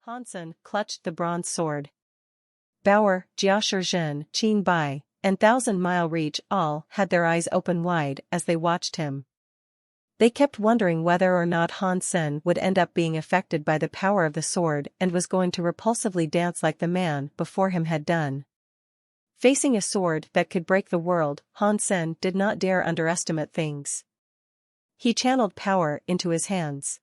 Hansen clutched the bronze sword. Bauer, Jiashizhen, Qin Bai, and Thousand Mile Reach all had their eyes open wide as they watched him. They kept wondering whether or not Hansen would end up being affected by the power of the sword and was going to repulsively dance like the man before him had done. Facing a sword that could break the world, Hansen did not dare underestimate things. He channeled power into his hands.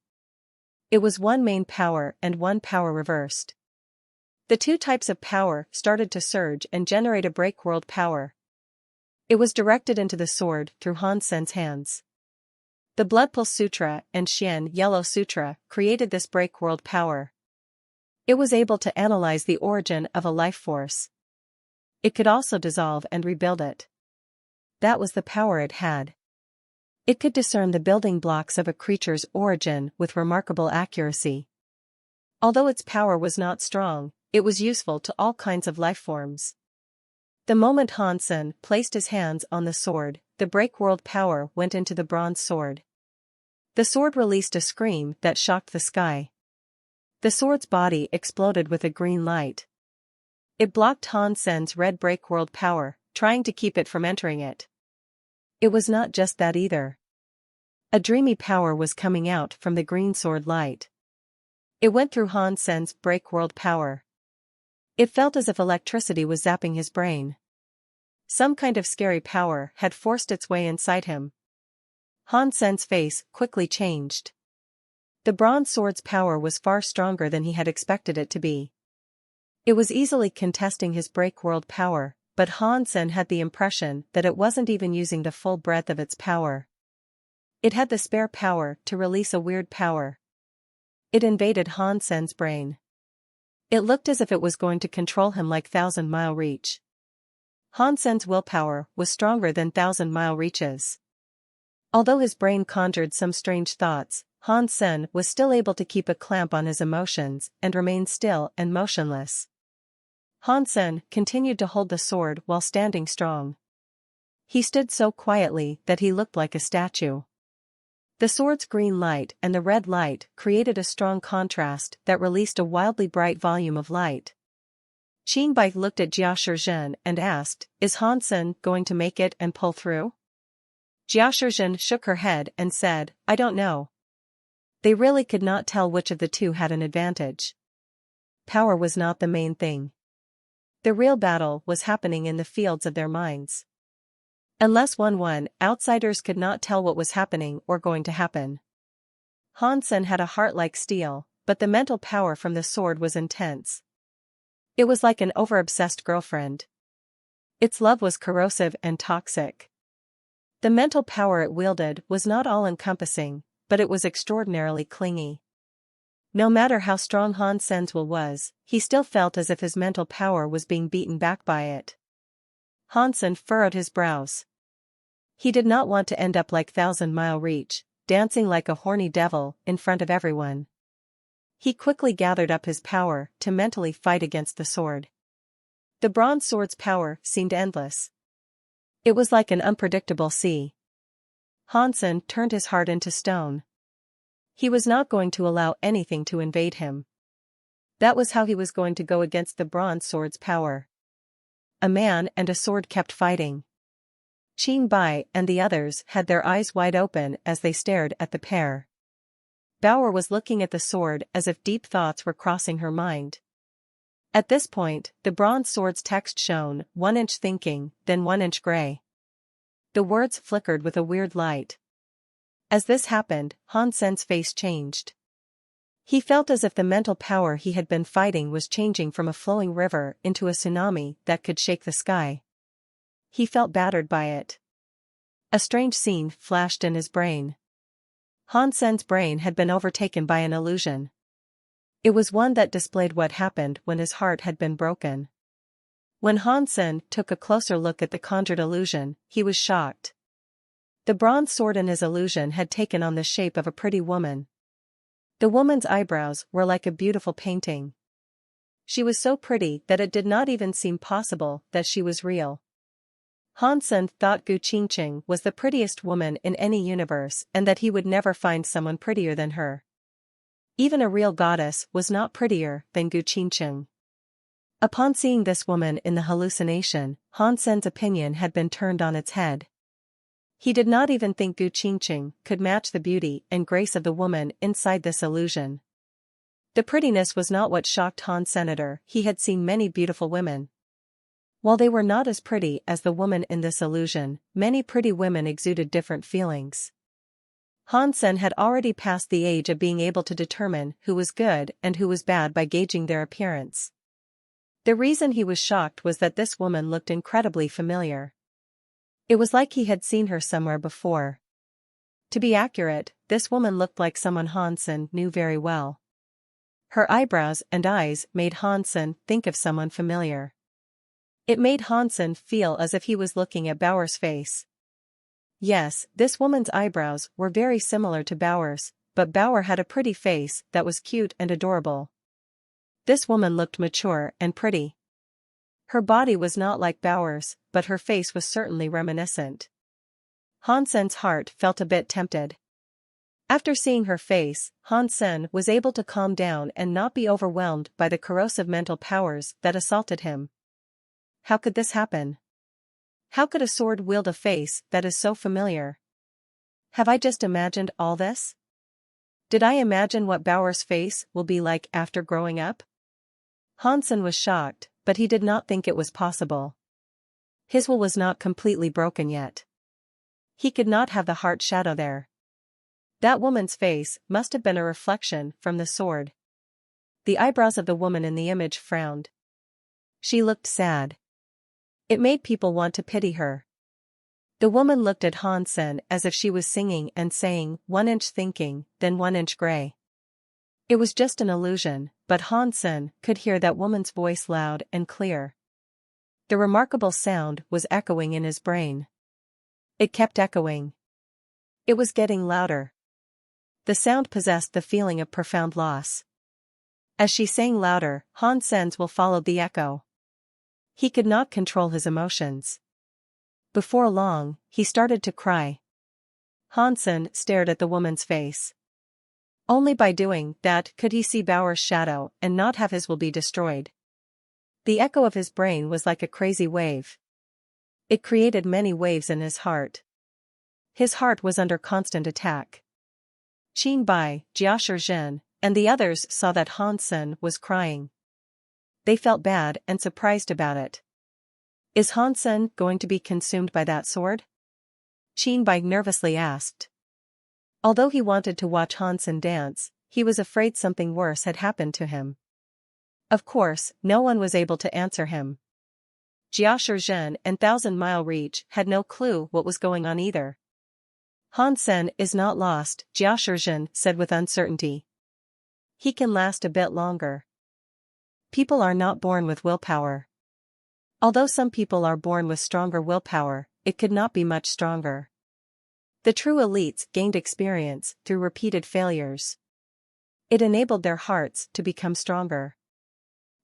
It was one main power and one power reversed. The two types of power started to surge and generate a break-world power. It was directed into the sword through Hansen's hands. The Bloodpulse Sutra and Xian Yellow Sutra created this break-world power. It was able to analyze the origin of a life force. It could also dissolve and rebuild it. That was the power it had. It could discern the building blocks of a creature's origin with remarkable accuracy. Although its power was not strong, it was useful to all kinds of life forms. The moment Hansen placed his hands on the sword, the break-world power went into the bronze sword. The sword released a scream that shocked the sky. The sword's body exploded with a green light. It blocked Hansen's red break-world power, trying to keep it from entering it. It was not just that either. A dreamy power was coming out from the green sword light. It went through Hansen's break-world power. It felt as if electricity was zapping his brain. Some kind of scary power had forced its way inside him. Hansen's face quickly changed. The bronze sword's power was far stronger than he had expected it to be. It was easily contesting his break-world power, but Hansen had the impression that it wasn't even using the full breadth of its power. It had the spare power to release a weird power. It invaded Hansen's brain. It looked as if it was going to control him like Thousand Mile Reach. Hansen's willpower was stronger than Thousand Mile Reach's. Although his brain conjured some strange thoughts, Hansen was still able to keep a clamp on his emotions and remain still and motionless. Hansen continued to hold the sword while standing strong. He stood so quietly that he looked like a statue. The sword's green light and the red light created a strong contrast that released a wildly bright volume of light. Qin Bai looked at Jiashizhen and asked, "Is Hansen going to make it and pull through?" Jiashizhen shook her head and said, "I don't know." They really could not tell which of the two had an advantage. Power was not the main thing. The real battle was happening in the fields of their minds. Unless one won, outsiders could not tell what was happening or going to happen. Hansen had a heart like steel, but the mental power from the sword was intense. It was like an over-obsessed girlfriend. Its love was corrosive and toxic. The mental power it wielded was not all-encompassing, but it was extraordinarily clingy. No matter how strong Hansen's will was, he still felt as if his mental power was being beaten back by it. Hansen furrowed his brows. He did not want to end up like Thousand Mile Reach, dancing like a horny devil in front of everyone. He quickly gathered up his power to mentally fight against the sword. The bronze sword's power seemed endless. It was like an unpredictable sea. Hansen turned his heart into stone. He was not going to allow anything to invade him. That was how he was going to go against the bronze sword's power. A man and a sword kept fighting. Qin Bai and the others had their eyes wide open as they stared at the pair. Bauer was looking at the sword as if deep thoughts were crossing her mind. At this point, the bronze sword's text shone, 1 inch thinking, then 1 inch gray. The words flickered with a weird light. As this happened, Hansen's face changed. He felt as if the mental power he had been fighting was changing from a flowing river into a tsunami that could shake the sky. He felt battered by it. A strange scene flashed in his brain. Hansen's brain had been overtaken by an illusion. It was one that displayed what happened when his heart had been broken. When Hansen took a closer look at the conjured illusion, he was shocked. The bronze sword in his illusion had taken on the shape of a pretty woman. The woman's eyebrows were like a beautiful painting. She was so pretty that it did not even seem possible that she was real. Hansen thought Gu Qingqing was the prettiest woman in any universe and that he would never find someone prettier than her. Even a real goddess was not prettier than Gu Qingqing. Upon seeing this woman in the hallucination, Han Sen's opinion had been turned on its head. He did not even think Gu Qingqing could match the beauty and grace of the woman inside this illusion. The prettiness was not what shocked Han Senator. He had seen many beautiful women. While they were not as pretty as the woman in this illusion, many pretty women exuded different feelings. Han Sen had already passed the age of being able to determine who was good and who was bad by gauging their appearance. The reason he was shocked was that this woman looked incredibly familiar. It was like he had seen her somewhere before. To be accurate, this woman looked like someone Han Sen knew very well. Her eyebrows and eyes made Han Sen think of someone familiar. It made Han Sen feel as if he was looking at Bauer's face. Yes, this woman's eyebrows were very similar to Bauer's, but Bauer had a pretty face that was cute and adorable. This woman looked mature and pretty. Her body was not like Bauer's, but her face was certainly reminiscent. Han Sen's heart felt a bit tempted. After seeing her face, Han Sen was able to calm down and not be overwhelmed by the corrosive mental powers that assaulted him. How could this happen? How could a sword wield a face that is so familiar? Have I just imagined all this? Did I imagine what Bauer's face will be like after growing up? Han Sen was shocked, but he did not think it was possible. His will was not completely broken yet. He could not have the heart shadow there. That woman's face must have been a reflection from the sword. The eyebrows of the woman in the image frowned. She looked sad. It made people want to pity her. The woman looked at Han Sen as if she was singing and saying, 1 inch thinking, then 1 inch gray. It was just an illusion, but Han Sen could hear that woman's voice loud and clear. The remarkable sound was echoing in his brain. It kept echoing. It was getting louder. The sound possessed the feeling of profound loss. As she sang louder, Han Sen's will followed the echo. He could not control his emotions. Before long, he started to cry. Han Sen stared at the woman's face. Only by doing that could he see Bauer's shadow and not have his will be destroyed. The echo of his brain was like a crazy wave. It created many waves in his heart. His heart was under constant attack. Qin Bai, Jia Shizhen, and the others saw that Han Sen was crying. They felt bad and surprised about it. Is Han Sen going to be consumed by that sword? Qin Bai nervously asked. Although he wanted to watch Han Sen dance, he was afraid something worse had happened to him. Of course, no one was able to answer him. Jia Shizhen and Thousand Mile Reach had no clue what was going on either. Han Sen is not lost, Jia Shizhen said with uncertainty. He can last a bit longer. People are not born with willpower. Although some people are born with stronger willpower, it could not be much stronger. The true elites gained experience through repeated failures. It enabled their hearts to become stronger.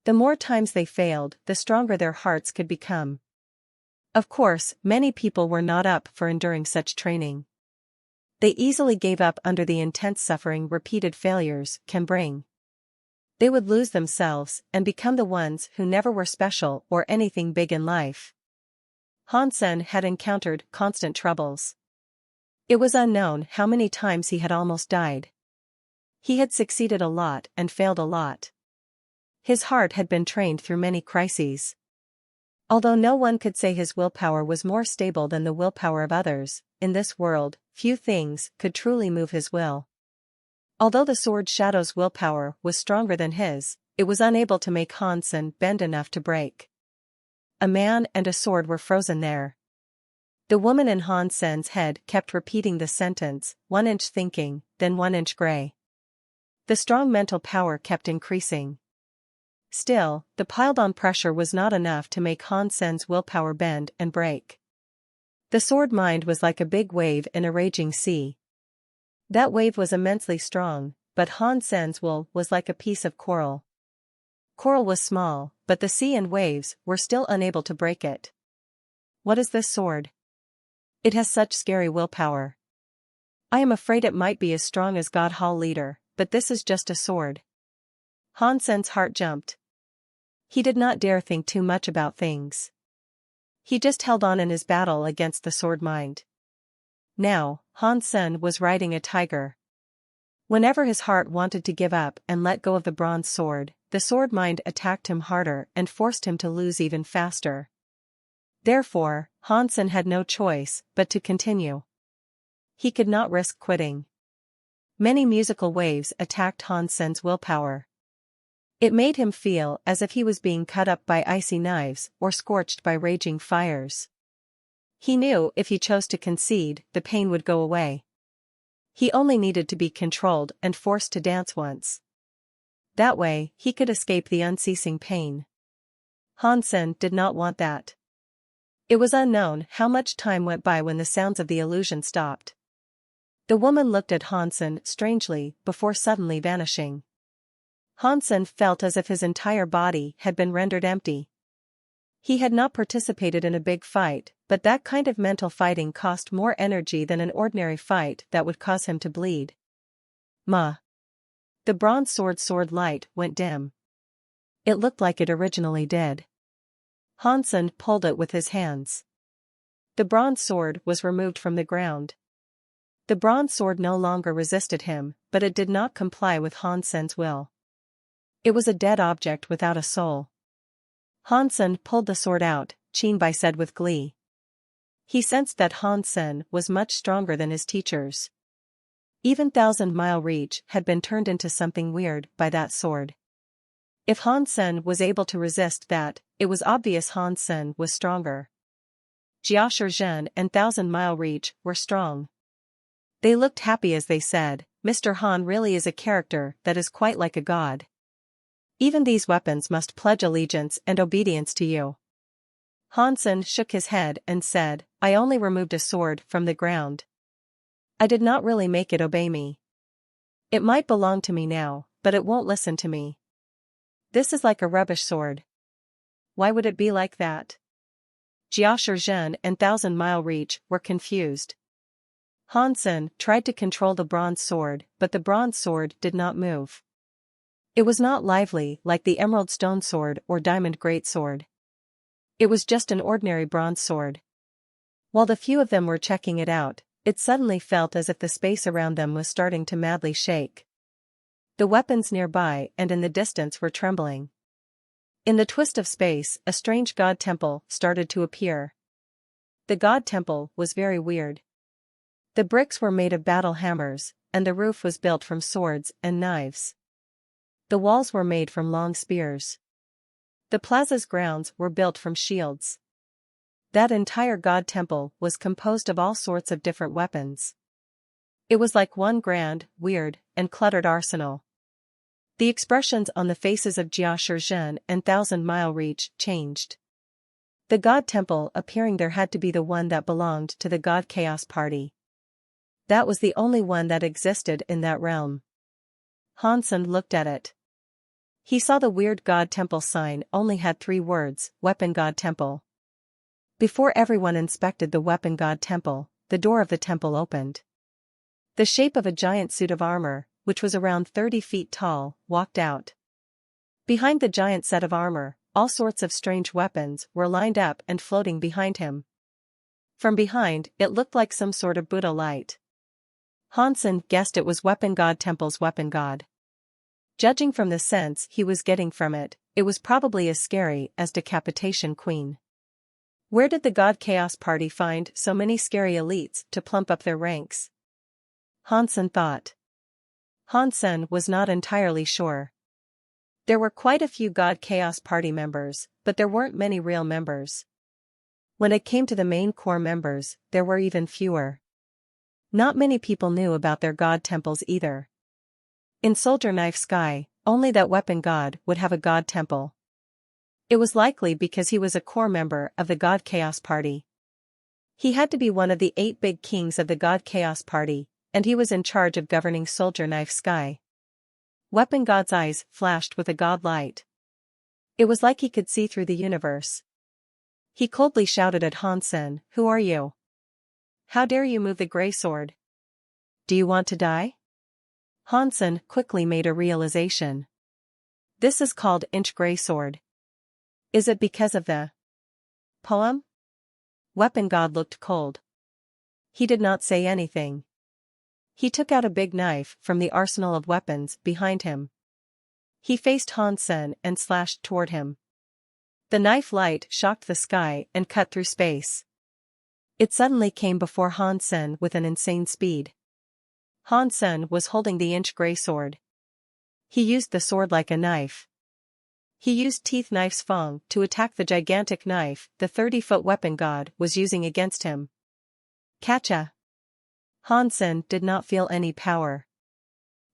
The more times they failed, the stronger their hearts could become. Of course, many people were not up for enduring such training. They easily gave up under the intense suffering repeated failures can bring. They would lose themselves and become the ones who never were special or anything big in life. Han Sen had encountered constant troubles. It was unknown how many times he had almost died. He had succeeded a lot and failed a lot. His heart had been trained through many crises. Although no one could say his willpower was more stable than the willpower of others, in this world, few things could truly move his will. Although the sword shadow's willpower was stronger than his, it was unable to make Han Sen bend enough to break. A man and a sword were frozen there. The woman in Han Sen's head kept repeating the sentence, 1 inch thinking, then 1 inch gray. The strong mental power kept increasing. Still, the piled-on pressure was not enough to make Han Sen's willpower bend and break. The sword mind was like a big wave in a raging sea. That wave was immensely strong, but Han Sen's will was like a piece of coral. Coral was small, but the sea and waves were still unable to break it. What is this sword? It has such scary willpower. I am afraid it might be as strong as God Hall Leader, but this is just a sword. Han Sen's heart jumped. He did not dare think too much about things. He just held on in his battle against the sword mind. Now, Han Sen was riding a tiger. Whenever his heart wanted to give up and let go of the bronze sword, the sword mind attacked him harder and forced him to lose even faster. Therefore, Han Sen had no choice but to continue. He could not risk quitting. Many musical waves attacked Han Sen's willpower. It made him feel as if he was being cut up by icy knives or scorched by raging fires. He knew if he chose to concede, the pain would go away. He only needed to be controlled and forced to dance once. That way, he could escape the unceasing pain. Han Sen did not want that. It was unknown how much time went by when the sounds of the illusion stopped. The woman looked at Han Sen strangely before suddenly vanishing. Han Sen felt as if his entire body had been rendered empty. He had not participated in a big fight, but that kind of mental fighting cost more energy than an ordinary fight that would cause him to bleed. Ma. The bronze sword light went dim. It looked like it originally did. Han Sen pulled it with his hands. The bronze sword was removed from the ground. The bronze sword no longer resisted him, but it did not comply with Han Sen's will. It was a dead object without a soul. Han Sen pulled the sword out, Qin Bai said with glee. He sensed that Han Sen was much stronger than his teachers. Even 1,000-mile reach had been turned into something weird by that sword. If Han Sen was able to resist that, it was obvious Han Sen was stronger. Jia Shizhen and 1,000-mile reach were strong. They looked happy as they said, Mr. Han really is a character that is quite like a god. Even these weapons must pledge allegiance and obedience to you. Han Sen shook his head and said, I only removed a sword from the ground. I did not really make it obey me. It might belong to me now, but it won't listen to me. This is like a rubbish sword. Why would it be like that? Jia Shizhen and 1,000-mile reach were confused. Han Sen tried to control the bronze sword, but the bronze sword did not move. It was not lively like the emerald stone sword or diamond greatsword. It was just an ordinary bronze sword. While the few of them were checking it out, it suddenly felt as if the space around them was starting to madly shake. The weapons nearby and in the distance were trembling. In the twist of space, a strange god temple started to appear. The god temple was very weird. The bricks were made of battle hammers, and the roof was built from swords and knives. The walls were made from long spears. The plaza's grounds were built from shields. That entire god temple was composed of all sorts of different weapons. It was like one grand, weird, and cluttered arsenal. The expressions on the faces of Jia Shizhen and 1,000-mile reach changed. The god temple appearing there had to be the one that belonged to the god chaos party. That was the only one that existed in that realm. Han Sen looked at it. He saw the weird god temple sign only had 3 words, Weapon God Temple. Before everyone inspected the Weapon God Temple, the door of the temple opened. The shape of a giant suit of armor, which was around 30 feet tall, walked out. Behind the giant set of armor, all sorts of strange weapons were lined up and floating behind him. From behind, it looked like some sort of Buddha light. Han Sen guessed it was Weapon God Temple's weapon god. Judging from the sense he was getting from it, it was probably as scary as Decapitation Queen. Where did the God Chaos Party find so many scary elites to plump up their ranks? Han Sen thought. Han Sen was not entirely sure. There were quite a few God Chaos Party members, but there weren't many real members. When it came to the main core members, there were even fewer. Not many people knew about their god temples either. In Soldier Knife Sky, only that weapon god would have a god temple. It was likely because he was a core member of the God Chaos Party. He had to be one of the 8 big kings of the God Chaos Party, and he was in charge of governing Soldier Knife Sky. Weapon God's eyes flashed with a god light. It was like he could see through the universe. He coldly shouted at Han Sen, "Who are you? How dare you move the gray sword? Do you want to die?" Hansen quickly made a realization. This is called inch greysword. Is it because of the poem? Weapon God looked cold. He did not say anything. He took out a big knife from the arsenal of weapons behind him. He faced Hansen and slashed toward him. The knife light shocked the sky and cut through space. It suddenly came before Hansen with an insane speed. Hansen was holding the inch greysword. He used the sword like a knife. He used teeth knife's fang to attack the gigantic knife the 30-foot weapon god was using against him. Catcha! Hansen did not feel any power.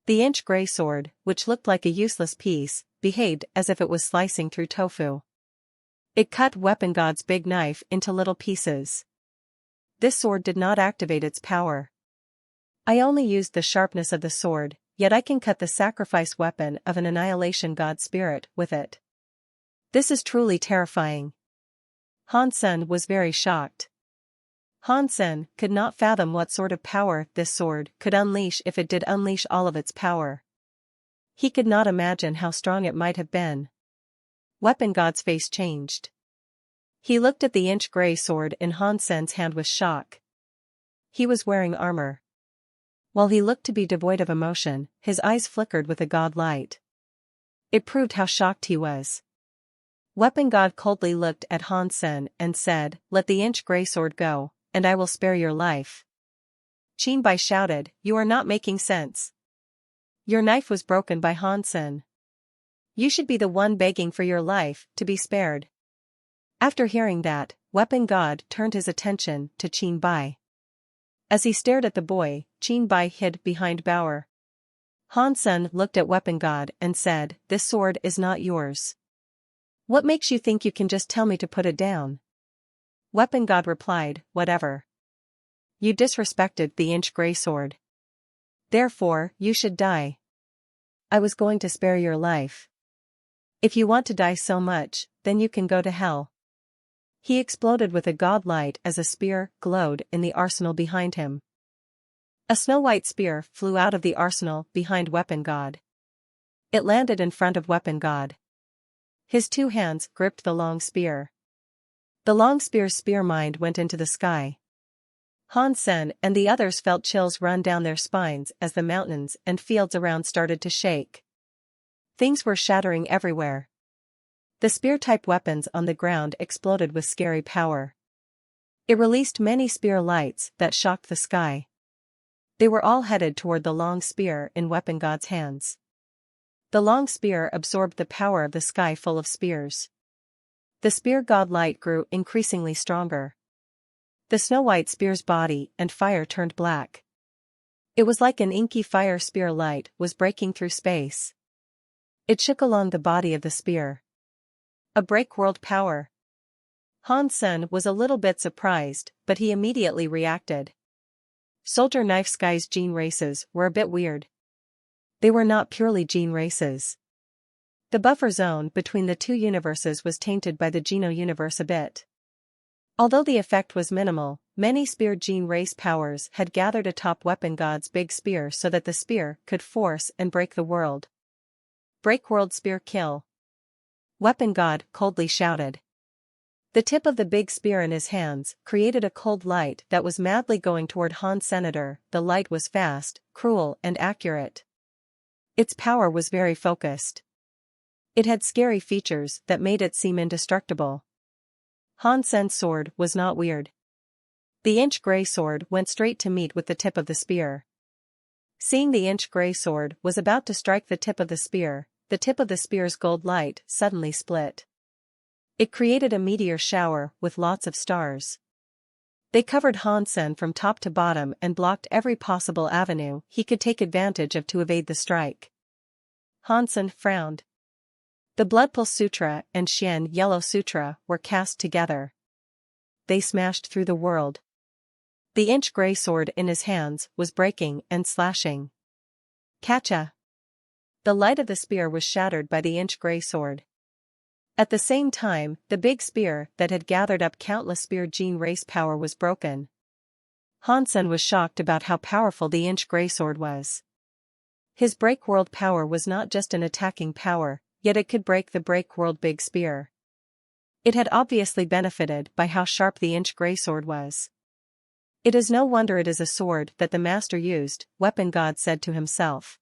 The inch greysword, which looked like a useless piece, behaved as if it was slicing through tofu. It cut weapon god's big knife into little pieces. This sword did not activate its power. I only used the sharpness of the sword, yet I can cut the sacrifice weapon of an annihilation god spirit with it. This is truly terrifying. Hansen was very shocked. Hansen could not fathom what sort of power this sword could unleash if it did unleash all of its power. He could not imagine how strong it might have been. Weapon God's face changed. He looked at the inch grey sword in Hansen's hand with shock. He was wearing armor. While he looked to be devoid of emotion, his eyes flickered with a god light. It proved how shocked he was. Weapon God coldly looked at Hansen and said, "Let the inch grey sword go, and I will spare your life." Qinbai shouted, "You are not making sense. Your knife was broken by Hansen. You should be the one begging for your life to be spared." After hearing that, Weapon God turned his attention to Qinbai. As he stared at the boy, Qinbai hid behind Bauer. Hansen looked at Weapon God and said, "This sword is not yours. What makes you think you can just tell me to put it down?" Weapon God replied, "Whatever. You disrespected the inch grey sword. Therefore, you should die. I was going to spare your life. If you want to die so much, then you can go to hell." He exploded with a god light as a spear glowed in the arsenal behind him. A snow-white spear flew out of the arsenal behind Weapon God. It landed in front of Weapon God. His two hands gripped the long spear. The long spear's spear mind went into the sky. Hansen and the others felt chills run down their spines as the mountains and fields around started to shake. Things were shattering everywhere. The spear-type weapons on the ground exploded with scary power. It released many spear lights that shocked the sky. They were all headed toward the long spear in Weapon God's hands. The long spear absorbed the power of the sky full of spears. The spear god light grew increasingly stronger. The snow-white spear's body and fire turned black. It was like an inky fire spear light was breaking through space. It shook along the body of the spear. A break-world power. Hansen was a little bit surprised, but he immediately reacted. Soldier Knife Sky's gene races were a bit weird. They were not purely gene races. The buffer zone between the two universes was tainted by the Geno universe a bit. Although the effect was minimal, many spear gene race powers had gathered atop Weapon God's big spear so that the spear could force and break the world. "Break world spear kill!" Weapon God coldly shouted. The tip of the big spear in his hands created a cold light that was madly going toward Han's Senator. The light was fast, cruel and accurate. Its power was very focused. It had scary features that made it seem indestructible. Hansen's sword was not weird. The inch grey sword went straight to meet with the tip of the spear. Seeing the inch grey sword was about to strike the tip of the spear's gold light suddenly split. It created a meteor shower with lots of stars. They covered Hansen from top to bottom and blocked every possible avenue he could take advantage of to evade the strike. Hansen frowned. The Blood Pulse Sutra and Xian Yellow Sutra were cast together. They smashed through the world. The inch grey sword in his hands was breaking and slashing. Catcha! The light of the spear was shattered by the inch grey sword. At the same time, the big spear that had gathered up countless spear gene race power was broken. Hansen was shocked about how powerful the inch grey sword was. His break world power was not just an attacking power, yet it could break the break world big spear. It had obviously benefited by how sharp the inch grey sword was. It is no wonder it is a sword that the master used, Weapon God said to himself.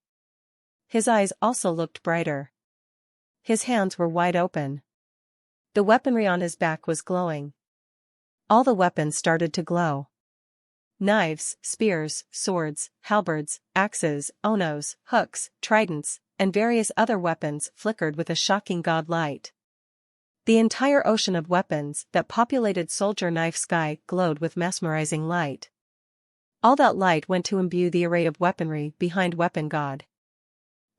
His eyes also looked brighter. His hands were wide open. The weaponry on his back was glowing. All the weapons started to glow. Knives, spears, swords, halberds, axes, onos, hooks, tridents, and various other weapons flickered with a shocking god light. The entire ocean of weapons that populated Soldier Knife Sky glowed with mesmerizing light. All that light went to imbue the array of weaponry behind Weapon God.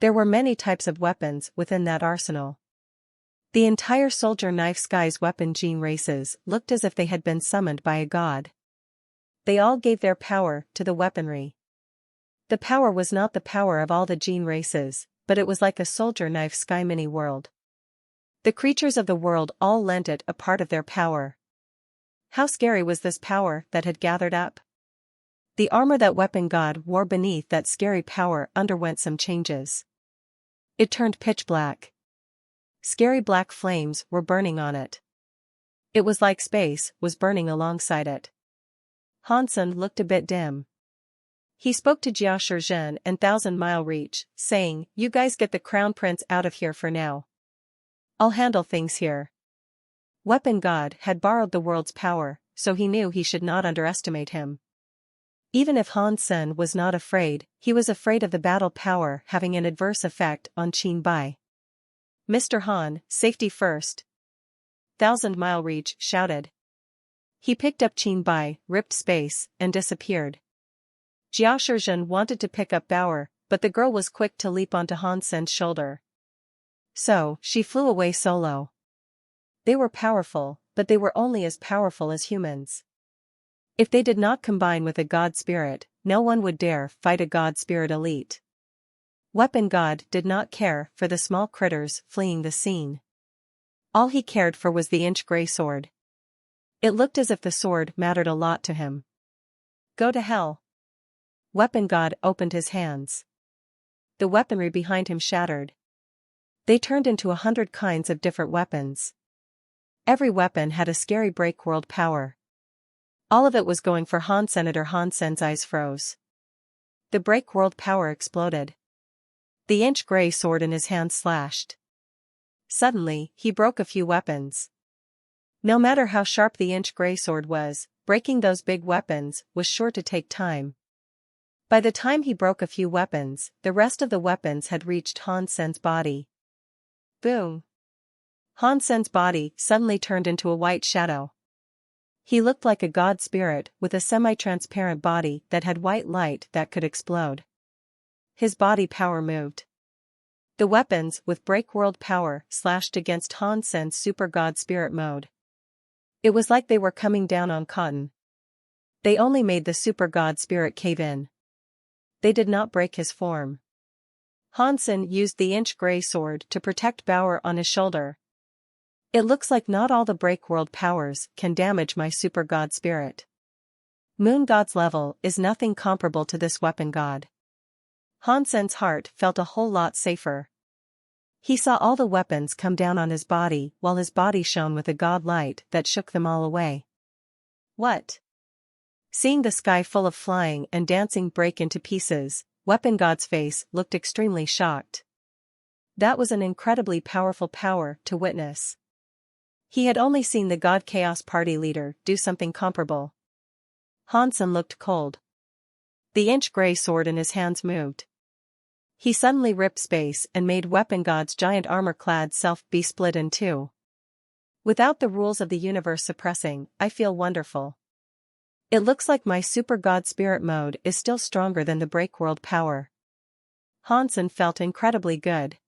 There were many types of weapons within that arsenal. The entire Soldier Knife Sky's weapon gene races looked as if they had been summoned by a god. They all gave their power to the weaponry. The power was not the power of all the gene races, but it was like a Soldier Knife Sky mini-world. The creatures of the world all lent it a part of their power. How scary was this power that had gathered up? The armor that Weapon God wore beneath that scary power underwent some changes. It turned pitch black. Scary black flames were burning on it. It was like space was burning alongside it. Hansen looked a bit dim. He spoke to Jia Shizhen and Thousand Mile Reach, saying, "You guys get the Crown Prince out of here for now. I'll handle things here." Weapon God had borrowed the world's power, so he knew he should not underestimate him. Even if Han Sen was not afraid, he was afraid of the battle power having an adverse effect on Qin Bai. "Mr. Han, safety first!" Thousand Mile Reach shouted. He picked up Qin Bai, ripped space, and disappeared. Jia Shizhen wanted to pick up Bauer, but the girl was quick to leap onto Han Sen's shoulder. So, she flew away solo. They were powerful, but they were only as powerful as humans. If they did not combine with a god spirit, no one would dare fight a god spirit elite. Weapon God did not care for the small critters fleeing the scene. All he cared for was the inch grey sword. It looked as if the sword mattered a lot to him. "Go to hell." Weapon God opened his hands. The weaponry behind him shattered. They turned into 100 kinds of different weapons. Every weapon had a scary break world power. All of it was going for Han. Senator Han Sen's eyes froze. The break world power exploded. The inch grey sword in his hand slashed. Suddenly, he broke a few weapons. No matter how sharp the inch grey sword was, breaking those big weapons was sure to take time. By the time he broke a few weapons, the rest of the weapons had reached Han Sen's body. Boom! Han Sen's body suddenly turned into a white shadow. He looked like a god spirit with a semi-transparent body that had white light that could explode. His body power moved. The weapons with break world power slashed against Han Sen's super god spirit mode. It was like they were coming down on cotton. They only made the super god spirit cave in. They did not break his form. Hansen used the inch grey sword to protect Bauer on his shoulder. "It looks like not all the break world powers can damage my super god spirit. Moon God's level is nothing comparable to this Weapon God." Hansen's heart felt a whole lot safer. He saw all the weapons come down on his body while his body shone with a god light that shook them all away. "What?" Seeing the sky full of flying and dancing break into pieces, Weapon God's face looked extremely shocked. That was an incredibly powerful power to witness. He had only seen the God Chaos Party leader do something comparable. Hansen looked cold. The inch grey sword in his hands moved. He suddenly ripped space and made Weapon God's giant armor-clad self be split in two. "Without the rules of the universe suppressing, I feel wonderful. It looks like my super god spirit mode is still stronger than the break world power." Hansen felt incredibly good.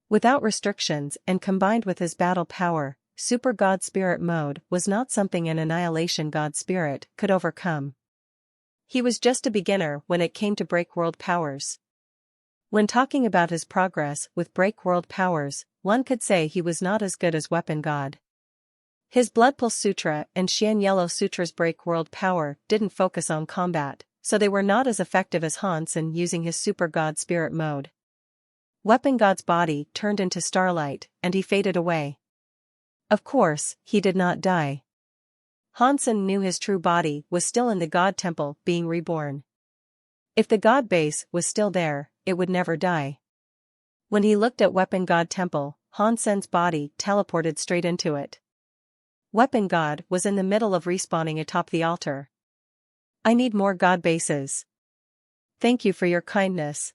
Without restrictions and combined with his battle power, super god spirit mode was not something an annihilation god spirit could overcome. He was just a beginner when it came to break world powers. When talking about his progress with break world powers, one could say he was not as good as Weapon God. His Blood Pulse Sutra and Xian Yellow Sutra's break world power didn't focus on combat, so they were not as effective as Hansen using his super god spirit mode. Weapon God's body turned into starlight, and he faded away. Of course, he did not die. Hansen knew his true body was still in the god temple being reborn. If the god base was still there, it would never die. When he looked at Weapon God Temple, Hansen's body teleported straight into it. Weapon God was in the middle of respawning atop the altar. I need more god bases. Thank you for your kindness.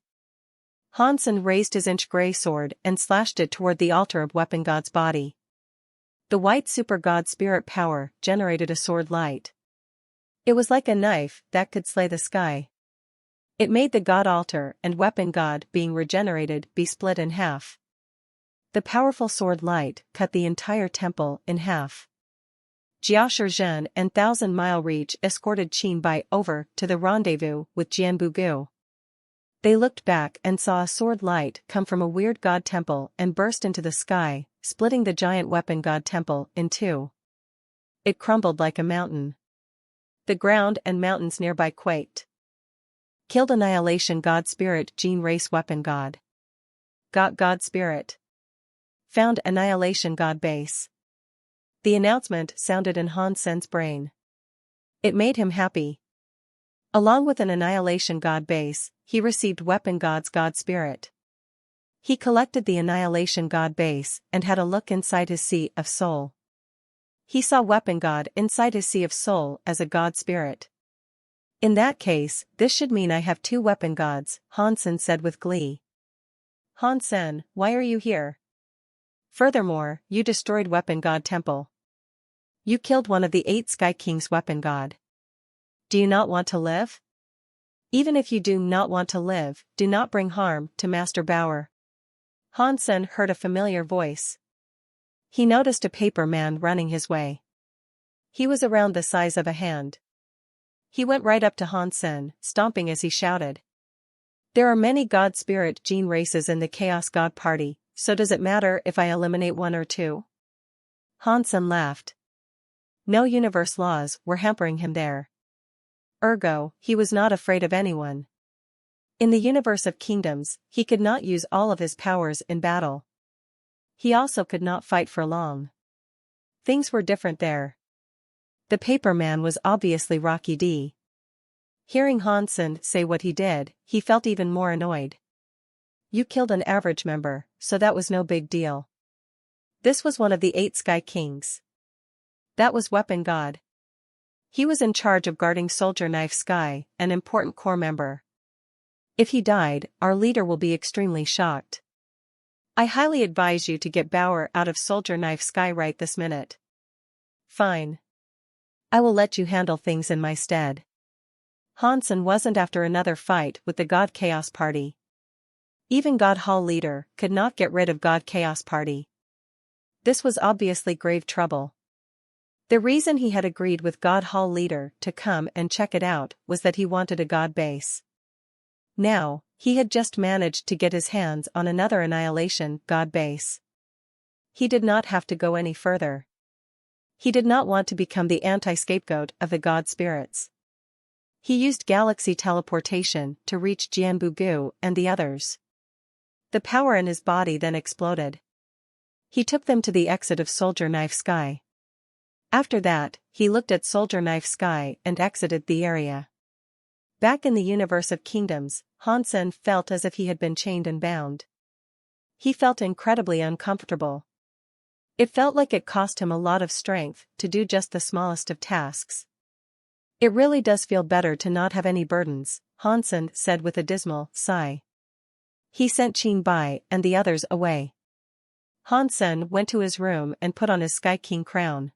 Hansen raised his inch gray sword and slashed it toward the altar of Weapon God's body. The white super god spirit power generated a sword light. It was like a knife that could slay the sky. It made the god altar and Weapon God being regenerated be split in half. The powerful sword light cut the entire temple in half. Jiashi Zhen and Thousand Mile Reach escorted Qin Bai over to the rendezvous with Jianbu Gu. They looked back and saw a sword light come from a weird god temple and burst into the sky, splitting the giant Weapon God temple in two. It crumbled like a mountain. The ground and mountains nearby quaked. Killed Annihilation God Spirit Gene Race Weapon God. Got God Spirit. Found Annihilation God Base. The announcement sounded in Hansen's brain. It made him happy. Along with an Annihilation God Base, he received Weapon God's God Spirit. He collected the Annihilation God Base and had a look inside his Sea of Soul. He saw Weapon God inside his Sea of Soul as a God Spirit. In that case, this should mean I have two weapon gods, Hansen said with glee. Hansen, why are you here? Furthermore, you destroyed Weapon God Temple. You killed one of the 8 Sky Kings Weapon God. Do you not want to live? Even if you do not want to live, do not bring harm to Master Bauer. Hansen heard a familiar voice. He noticed a paper man running his way. He was around the size of a hand. He went right up to Hansen, stomping as he shouted. There are many God Spirit gene races in the Chaos God Party, so does it matter if I eliminate one or two? Hansen laughed. No universe laws were hampering him there. Ergo, he was not afraid of anyone. In the universe of kingdoms, he could not use all of his powers in battle. He also could not fight for long. Things were different there. The paper man was obviously Rocky D. Hearing Hansen say what he did, he felt even more annoyed. You killed an average member, so that was no big deal. This was one of the 8 Sky Kings. That was Weapon God. He was in charge of guarding Soldier Knife Sky, an important core member. If he died, our leader will be extremely shocked. I highly advise you to get Bauer out of Soldier Knife Sky right this minute. Fine. I will let you handle things in my stead. Hansen wasn't after another fight with the God Chaos Party. Even God Hall leader could not get rid of God Chaos Party. This was obviously grave trouble. The reason he had agreed with God Hall leader to come and check it out was that he wanted a God base. Now, he had just managed to get his hands on another Annihilation God base. He did not have to go any further. He did not want to become the anti-scapegoat of the God spirits. He used galaxy teleportation to reach Jianbu Gu and the others. The power in his body then exploded. He took them to the exit of Soldier Knife Sky. After that, he looked at Soldier Knife Sky and exited the area. Back in the universe of kingdoms, Hansen felt as if he had been chained and bound. He felt incredibly uncomfortable. It felt like it cost him a lot of strength to do just the smallest of tasks. It really does feel better to not have any burdens, Hansen said with a dismal sigh. He sent Qin Bai and the others away. Hansen went to his room and put on his Sky King crown.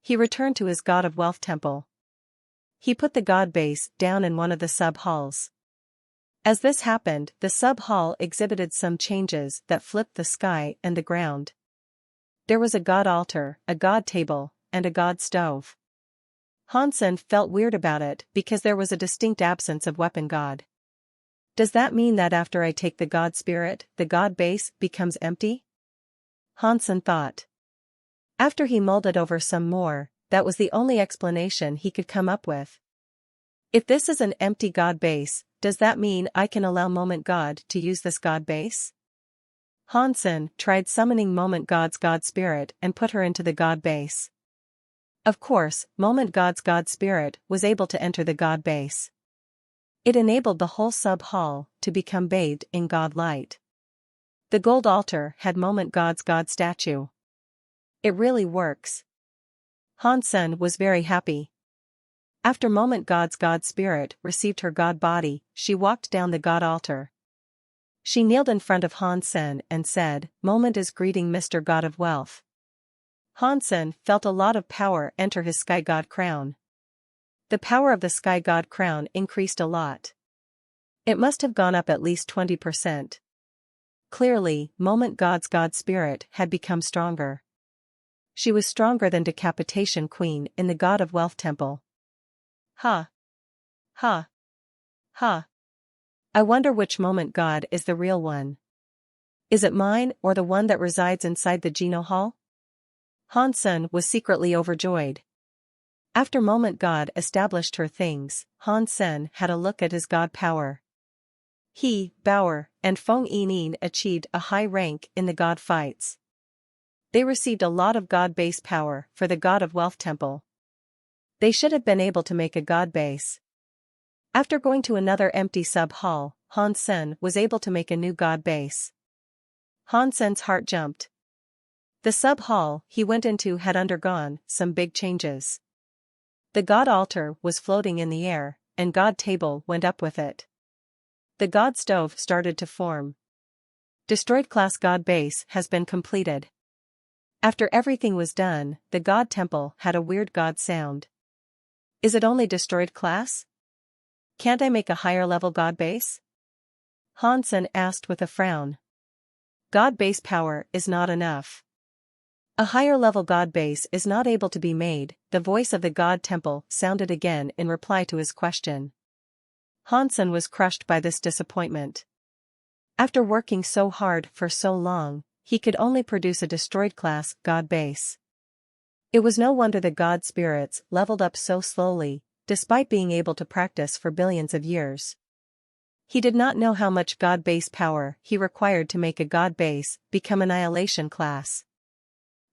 He returned to his God of Wealth temple. He put the god base down in one of the sub-halls. As this happened, the sub-hall exhibited some changes that flipped the sky and the ground. There was a god altar, a god table, and a god stove. Hansen felt weird about it because there was a distinct absence of weapon god. Does that mean that after I take the god spirit, the god base becomes empty? Hansen thought. After he mulled it over some more, that was the only explanation he could come up with. If this is an empty god base, does that mean I can allow Moment God to use this god base? Hansen tried summoning Moment God's god spirit and put her into the god base. Of course, Moment God's god spirit was able to enter the god base. It enabled the whole sub-hall to become bathed in god light. The gold altar had Moment God's god statue. It really works. Hansen was very happy. After Moment God's god spirit received her god body, she walked down the god altar. She kneeled in front of Hansen and said, "Moment is greeting Mr. God of Wealth." Hansen felt a lot of power enter his sky god crown. The power of the sky god crown increased a lot. It must have gone up at least 20%. Clearly, Moment God's god spirit had become stronger. She was stronger than Decapitation Queen in the God of Wealth temple. Ha! Ha! Ha! I wonder which Moment God is the real one. Is it mine or the one that resides inside the Geno Hall? Hansen was secretly overjoyed. After Moment God established her things, Hansen had a look at his god power. He, Bauer, and Feng Yining achieved a high rank in the god fights. They received a lot of god base power for the God of Wealth temple. They should have been able to make a god base. After going to another empty sub-hall, Hansen was able to make a new god base. Hansen's heart jumped. The sub-hall he went into had undergone some big changes. The god altar was floating in the air, and god table went up with it. The god stove started to form. Destroyed class god base has been completed. After everything was done, the god temple had a weird god sound. Is it only destroyed class? Can't I make a higher level god base? Hansen asked with a frown. God base power is not enough. A higher level god base is not able to be made, the voice of the god temple sounded again in reply to his question. Hansen was crushed by this disappointment. After working so hard for so long, he could only produce a destroyed class god base. It was no wonder the god spirits leveled up so slowly, despite being able to practice for billions of years. He did not know how much god base power he required to make a god base become annihilation class.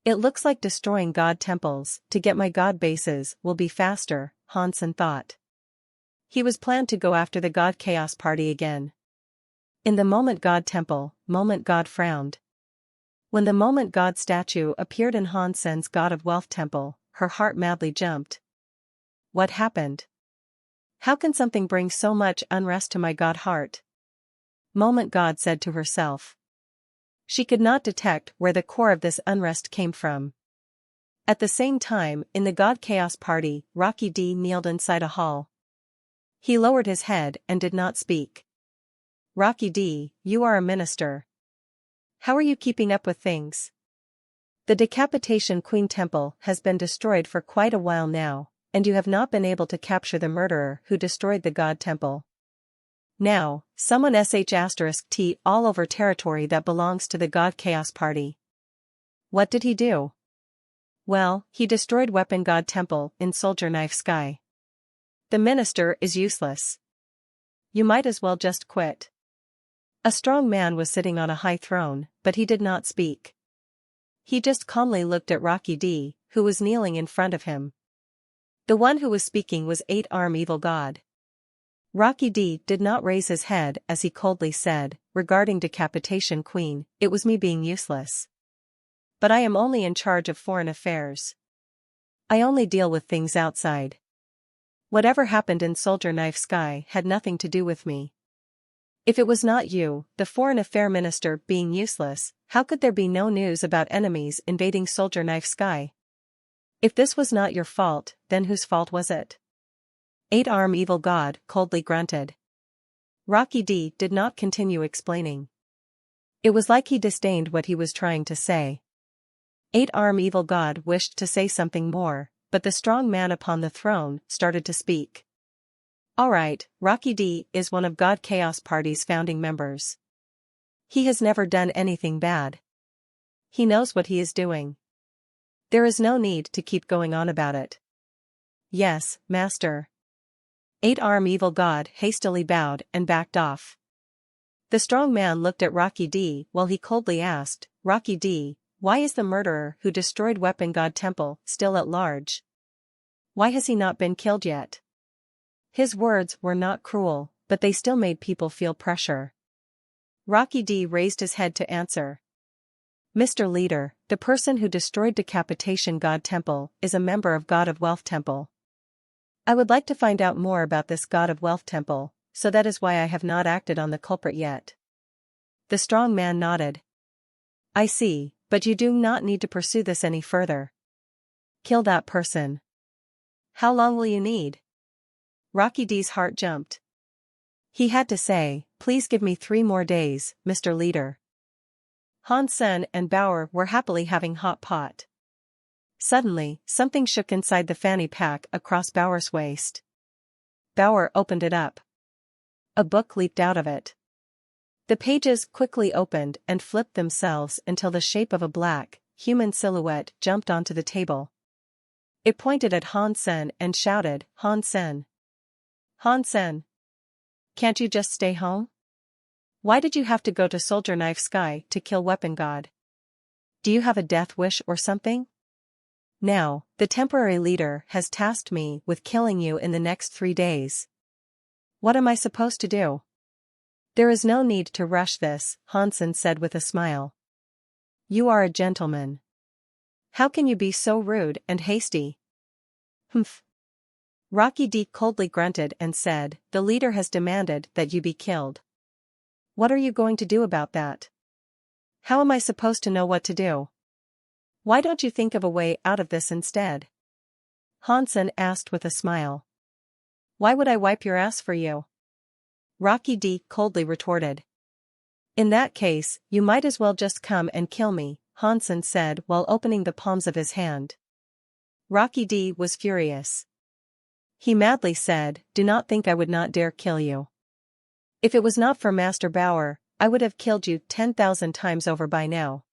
It looks like destroying god temples to get my god bases will be faster, Hansen thought. He was planned to go after the god chaos party again. In the Moment God temple, Moment God frowned. When the Moment God statue appeared in Hansen's God of Wealth temple, her heart madly jumped. What happened? How can something bring so much unrest to my god heart? Moment God said to herself. She could not detect where the core of this unrest came from. At the same time, in the God Chaos Party, Rocky D kneeled inside a hall. He lowered his head and did not speak. Rocky D, you are a minister. How are you keeping up with things? The Decapitation Queen Temple has been destroyed for quite a while now, and you have not been able to capture the murderer who destroyed the God Temple. Now, someone *T all over territory that belongs to the God Chaos Party. What did he do? Well, he destroyed Weapon God Temple in Soldier Knife Sky. The minister is useless. You might as well just quit. A strong man was sitting on a high throne, but he did not speak. He just calmly looked at Rocky D, who was kneeling in front of him. The one who was speaking was 8-Arm Evil God. Rocky D did not raise his head as he coldly said, regarding Decapitation Queen, it was me being useless. But I am only in charge of foreign affairs. I only deal with things outside. Whatever happened in Soldier Knife Sky had nothing to do with me. If it was not you, the foreign affair minister, being useless, how could there be no news about enemies invading Soldier Knife Sky? If this was not your fault, then whose fault was it? 8-Arm Evil God coldly grunted. Rocky D did not continue explaining. It was like he disdained what he was trying to say. 8-Arm Evil God wished to say something more, but the strong man upon the throne started to speak. Alright, Rocky D is one of God Chaos Party's founding members. He has never done anything bad. He knows what he is doing. There is no need to keep going on about it. Yes, Master. Eight-arm evil god hastily bowed and backed off. The strong man looked at Rocky D while he coldly asked, Rocky D, why is the murderer who destroyed Weapon God Temple still at large? Why has he not been killed yet? His words were not cruel, but they still made people feel pressure. Rocky D raised his head to answer. Mr. Leader, the person who destroyed Decapitation God Temple is a member of God of Wealth Temple. I would like to find out more about this God of Wealth Temple, so that is why I have not acted on the culprit yet. The strong man nodded. I see, but you do not need to pursue this any further. Kill that person. How long will you need? Rocky D's heart jumped. He had to say, please give me 3 more days, Mr. Leader. Han Sen and Bauer were happily having hot pot. Suddenly, something shook inside the fanny pack across Bauer's waist. Bauer opened it up. A book leaped out of it. The pages quickly opened and flipped themselves until the shape of a black, human silhouette jumped onto the table. It pointed at Han Sen and shouted, Han Sen. Han Sen. Can't you just stay home? Why did you have to go to Soldier Knife Sky to kill Weapon God? Do you have a death wish or something? Now, the temporary leader has tasked me with killing you in the next 3 days. What am I supposed to do? There is no need to rush this, Hansen said with a smile. You are a gentleman. How can you be so rude and hasty? Humph. Rocky D coldly grunted and said, the leader has demanded that you be killed. What are you going to do about that? How am I supposed to know what to do? Why don't you think of a way out of this instead? Hansen asked with a smile. Why would I wipe your ass for you? Rocky D coldly retorted. In that case, you might as well just come and kill me, Hansen said while opening the palms of his hand. Rocky D was furious. He madly said, do not think I would not dare kill you. If it was not for Master Bauer, I would have killed you 10,000 times over by now.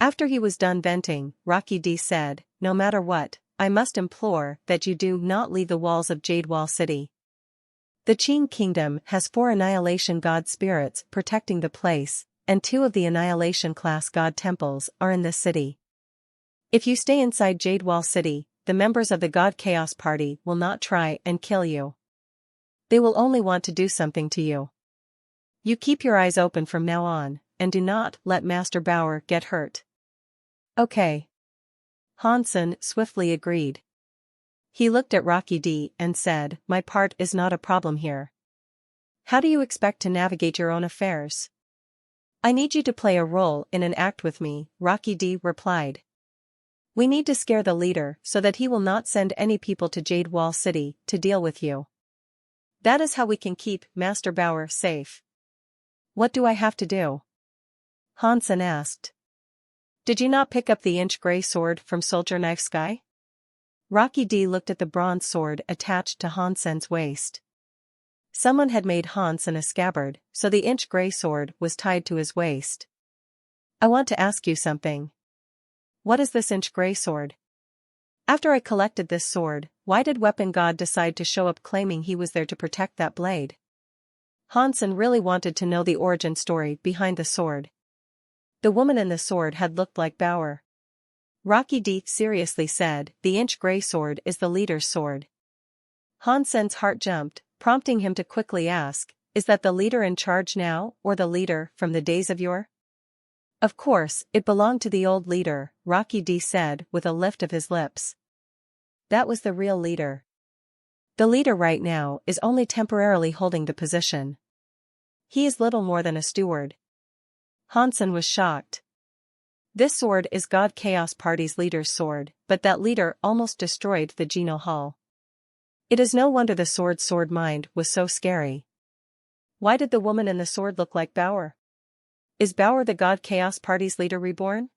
After he was done venting, Rocky D said, no matter what, I must implore that you do not leave the walls of Jade Wall City. The Qing Kingdom has 4 Annihilation God spirits protecting the place, and 2 of the Annihilation class God temples are in this city. If you stay inside Jade Wall City, the members of the God Chaos Party will not try and kill you. They will only want to do something to you. You keep your eyes open from now on, and do not let Master Bauer get hurt. Okay. Hansen swiftly agreed. He looked at Rocky D and said, my part is not a problem here. How do you expect to navigate your own affairs? I need you to play a role in an act with me, Rocky D replied. We need to scare the leader so that he will not send any people to Jade Wall City to deal with you. That is how we can keep Master Bauer safe. What do I have to do? Hansen asked. Did you not pick up the inch gray sword from Soldier Knife Sky? Rocky D looked at the bronze sword attached to Hansen's waist. Someone had made Hansen a scabbard, so the inch gray sword was tied to his waist. I want to ask you something. What is this inch gray sword? After I collected this sword, why did Weapon God decide to show up claiming he was there to protect that blade? Hansen really wanted to know the origin story behind the sword. The woman in the sword had looked like Bauer. Rocky D seriously said, the inch gray sword is the leader's sword. Hansen's heart jumped, prompting him to quickly ask, is that the leader in charge now, or the leader from the days of yore? Of course, it belonged to the old leader, Rocky D said with a lift of his lips. That was the real leader. The leader right now is only temporarily holding the position. He is little more than a steward. Hansen was shocked. This sword is God Chaos Party's leader's sword, but that leader almost destroyed the Geno Hall. It is no wonder the sword mind was so scary. Why did the woman in the sword look like Bauer? Is Bauer the God Chaos Party's leader reborn?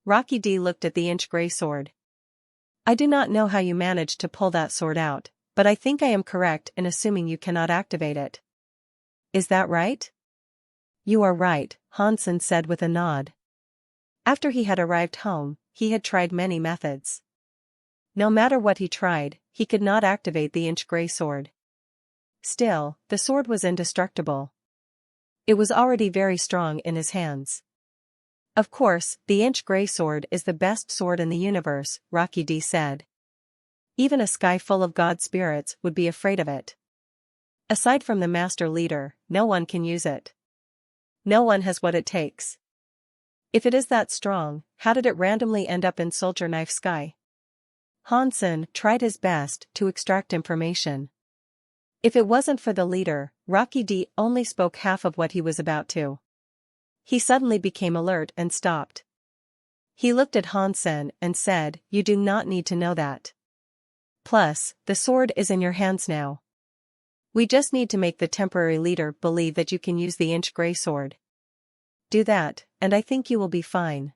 Rocky D looked at the inch gray sword. I do not know how you managed to pull that sword out, but I think I am correct in assuming you cannot activate it. Is that right? You are right, Hansen said with a nod. After he had arrived home, he had tried many methods. No matter what he tried, he could not activate the inch gray sword. Still, the sword was indestructible. It was already very strong in his hands. Of course, the inch gray sword is the best sword in the universe, Rocky D said. Even a sky full of god spirits would be afraid of it. Aside from the master leader, no one can use it. No one has what it takes. If it is that strong, how did it randomly end up in Soldier Knife Sky? Hansen tried his best to extract information. If it wasn't for the leader, Rocky D only spoke half of what he was about to. He suddenly became alert and stopped. He looked at Hansen and said, "You do not need to know that. Plus, the sword is in your hands now. We just need to make the temporary leader believe that you can use the inch gray sword. Do that, and I think you will be fine.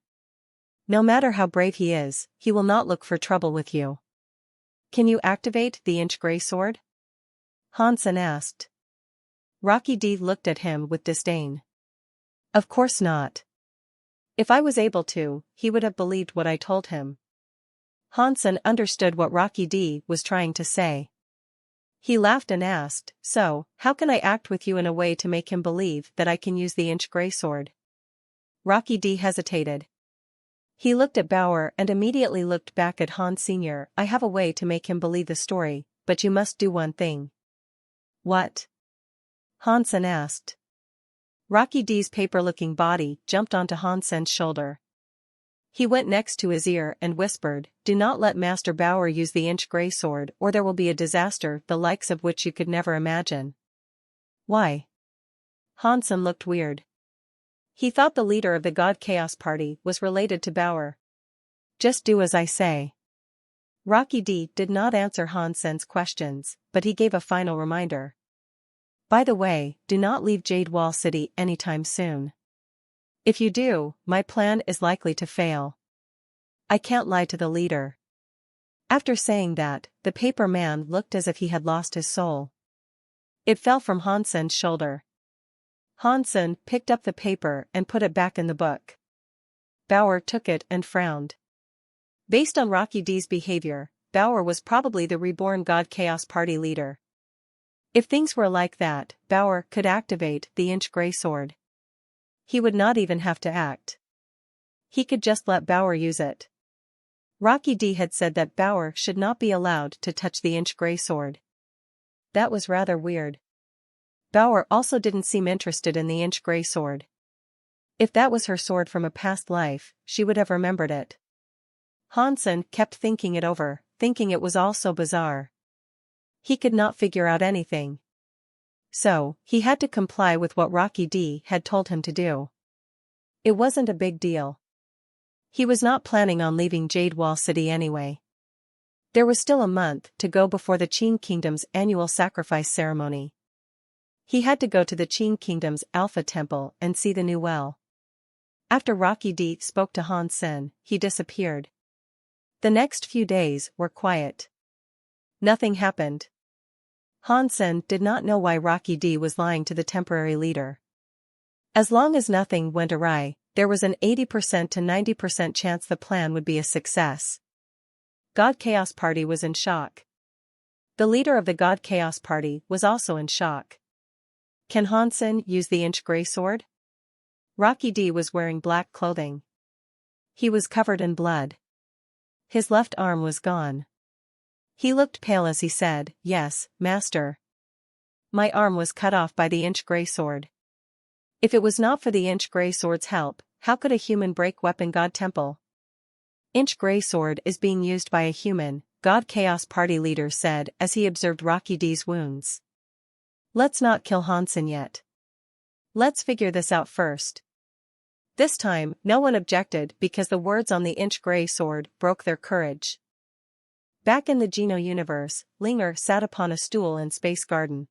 No matter how brave he is, he will not look for trouble with you." "Can you activate the inch gray sword?" Hansen asked. Rocky D looked at him with disdain. "Of course not. If I was able to, he would have believed what I told him." Hansen understood what Rocky D was trying to say. He laughed and asked, "So, how can I act with you in a way to make him believe that I can use the inch gray sword?" Rocky D hesitated. He looked at Bauer and immediately looked back at Hans Sr. "I have a way to make him believe the story, but you must do one thing." "What?" Hansen asked. Rocky D's paper-looking body jumped onto Hansen's shoulder. He went next to his ear and whispered, "Do not let Master Bauer use the inch gray sword or there will be a disaster the likes of which you could never imagine." "Why?" Hansen looked weird. He thought the leader of the God Chaos Party was related to Bauer. "Just do as I say." Rocky D did not answer Hansen's questions, but he gave a final reminder. "By the way, do not leave Jade Wall City anytime soon. If you do, my plan is likely to fail. I can't lie to the leader." After saying that, the paper man looked as if he had lost his soul. It fell from Hansen's shoulder. Hansen picked up the paper and put it back in the book. Bauer took it and frowned. Based on Rocky D's behavior, Bauer was probably the reborn God Chaos Party leader. If things were like that, Bauer could activate the inch gray sword. He would not even have to act. He could just let Bauer use it. Rocky D had said that Bauer should not be allowed to touch the inch gray sword. That was rather weird. Bauer also didn't seem interested in the inch gray sword. If that was her sword from a past life, she would have remembered it. Hansen kept thinking it over, thinking it was all so bizarre. He could not figure out anything. So, he had to comply with what Rocky D had told him to do. It wasn't a big deal. He was not planning on leaving Jade Wall City anyway. There was still a month to go before the Qing Kingdom's annual sacrifice ceremony. He had to go to the Qing Kingdom's Alpha Temple and see the new well. After Rocky D spoke to Hansen, he disappeared. The next few days were quiet. Nothing happened. Hansen did not know why Rocky D was lying to the temporary leader. As long as nothing went awry, there was an 80% to 90% chance the plan would be a success. God Chaos Party was in shock. The leader of the God Chaos Party was also in shock. Can Hansen use the inch gray sword? Rocky D was wearing black clothing. He was covered in blood. His left arm was gone. He looked pale as he said, "Yes, master. My arm was cut off by the inch gray sword. If it was not for the inch gray sword's help, how could a human break Weapon God Temple?" "Inch gray sword is being used by a human," God Chaos Party leader said as he observed Rocky D's wounds. "Let's not kill Hansen yet. Let's figure this out first." This time, no one objected because the words on the inch gray sword broke their courage. Back in the Geno universe, Linger sat upon a stool in Space Garden.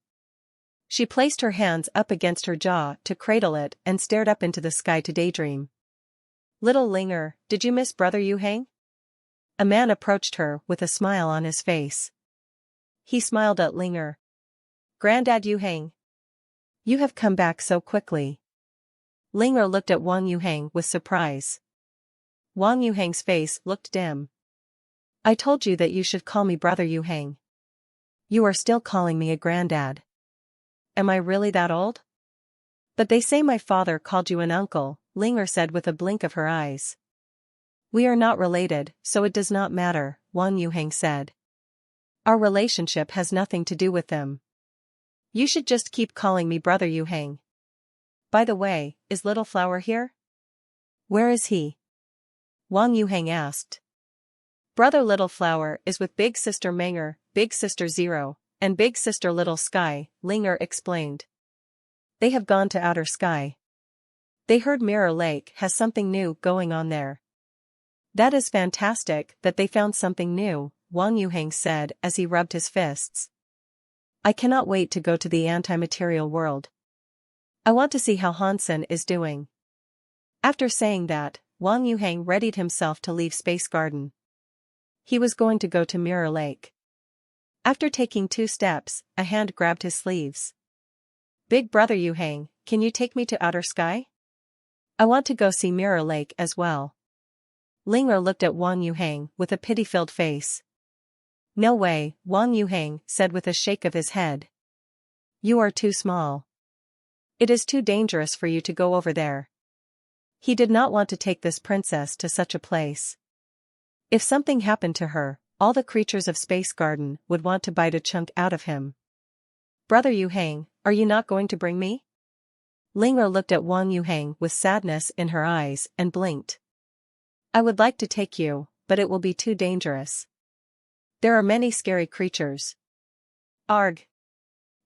She placed her hands up against her jaw to cradle it and stared up into the sky to daydream. "Little Linger, did you miss Brother Yuhang?" A man approached her with a smile on his face. He smiled at Linger. "Granddad Yuhang. You have come back so quickly." Linger looked at Wang Yuhang with surprise. Wang Yuhang's face looked dim. "I told you that you should call me Brother Yuhang. You are still calling me a granddad." Am I really that old? But they say my father called you an uncle, Linger said with a blink of her eyes. We are not related, so it does not matter, Wang Yuhang said. Our relationship has nothing to do with them. You should just keep calling me Brother Yuhang. By the way, is Little Flower here? Where is he? Wang Yuhang asked. Brother Little Flower is with Big Sister Menger, Big Sister Zero, and Big Sister Little Sky, Linger explained. They have gone to outer sky. They heard Mirror Lake has something new going on there. That is fantastic that they found something new, Wang Yuhang said as he rubbed his fists. I cannot wait to go to the anti-material world. I want to see how Hansen is doing. After saying that, Wang Yuhang readied himself to leave Space Garden. He was going to go to Mirror Lake. After taking 2 steps, a hand grabbed his sleeves. Big Brother Yuhang, can you take me to outer sky? I want to go see Mirror Lake as well. Linger looked at Wang Yuhang with a pity-filled face. No way, Wang Yuhang said with a shake of his head. You are too small. It is too dangerous for you to go over there. He did not want to take this princess to such a place. If something happened to her, all the creatures of Space Garden would want to bite a chunk out of him. Brother Yuhang, are you not going to bring me? Linger looked at Wang Yuhang with sadness in her eyes and blinked. I would like to take you, but it will be too dangerous. There are many scary creatures. Arg.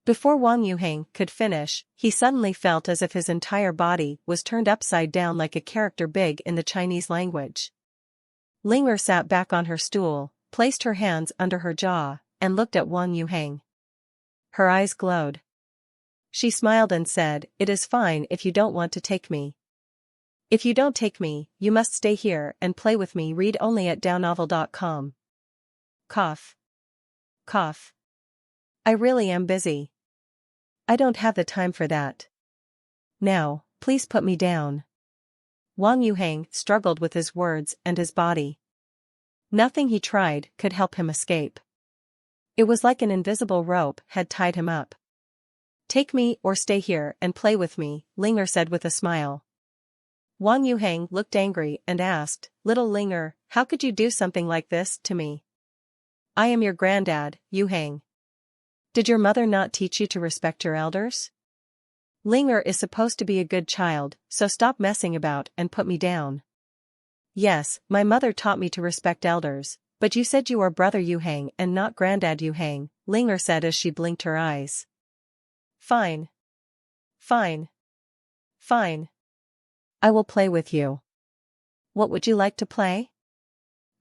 Before Wang Yuhang could finish, he suddenly felt as if his entire body was turned upside down like a character big in the Chinese language. Linger sat back on her stool, placed her hands under her jaw, and looked at Wang Yuhang. Her eyes glowed. She smiled and said, It is fine if you don't want to take me. If you don't take me, you must stay here and play with me. Read only at downovel.com. Cough. Cough. I really am busy. I don't have the time for that. Now, please put me down. Wang Yuhang struggled with his words and his body. Nothing he tried could help him escape. It was like an invisible rope had tied him up. Take me or stay here and play with me, Linger said with a smile. Wang Yuhang looked angry and asked, Little Linger, how could you do something like this to me? I am your granddad, Yuhang. Did your mother not teach you to respect your elders? Linger is supposed to be a good child, so stop messing about and put me down. Yes, my mother taught me to respect elders, but you said you are Brother Yuhang and not Granddad Yuhang, Linger said as she blinked her eyes. Fine. Fine. Fine. I will play with you. What would you like to play?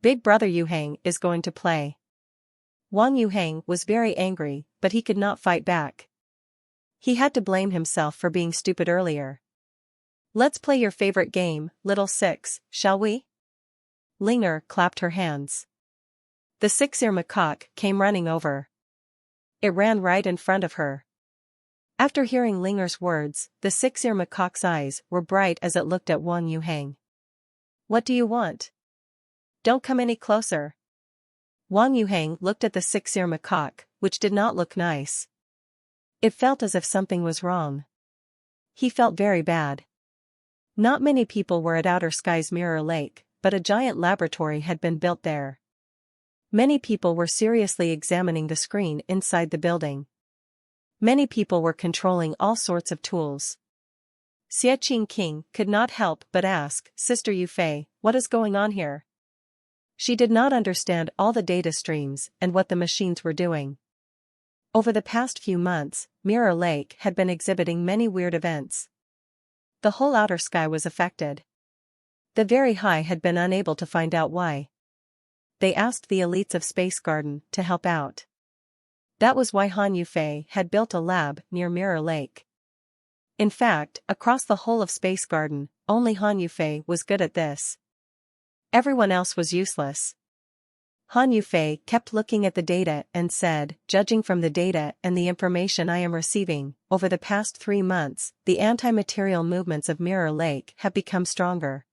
Big Brother Yuhang is going to play. Wang Yuhang was very angry, but he could not fight back. He had to blame himself for being stupid earlier. Let's play your favorite game, Little Six, shall we? Linger clapped her hands. The 6-ear macaque came running over. It ran right in front of her. After hearing Linger's words, the 6-ear macaque's eyes were bright as it looked at Wang Yuhang. What do you want? Don't come any closer. Wang Yuhang looked at the 6-ear macaque, which did not look nice. It felt as if something was wrong. He felt very bad. Not many people were at Outer Sky's Mirror Lake, but a giant laboratory had been built there. Many people were seriously examining the screen inside the building. Many people were controlling all sorts of tools. Xie Qingqing could not help but ask, Sister Yufei, what is going on here? She did not understand all the data streams and what the machines were doing. Over the past few months, Mirror Lake had been exhibiting many weird events. The whole outer sky was affected. The Very High had been unable to find out why. They asked the elites of Space Garden to help out. That was why Han Yufei had built a lab near Mirror Lake. In fact, across the whole of Space Garden, only Han Yufei was good at this. Everyone else was useless. Han Yufei kept looking at the data and said, judging from the data and the information I am receiving, over the past 3 months, the anti-material movements of Mirror Lake have become stronger.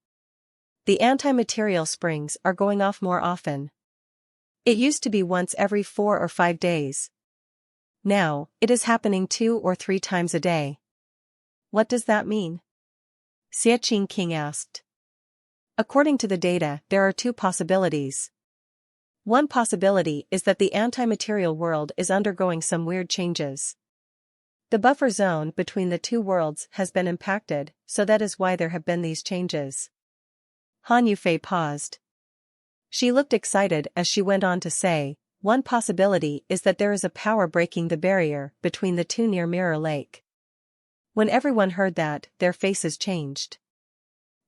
The anti-material springs are going off more often. It used to be once every 4 or 5 days. Now, it is happening 2 or 3 times a day. What does that mean? Xiaqing King asked. According to the data, there are 2 possibilities. One possibility is that the anti-material world is undergoing some weird changes. The buffer zone between the 2 worlds has been impacted, so that is why there have been these changes. Han Yufei paused. She looked excited as she went on to say, one possibility is that there is a power breaking the barrier between the 2 near Mirror Lake. When everyone heard that, their faces changed.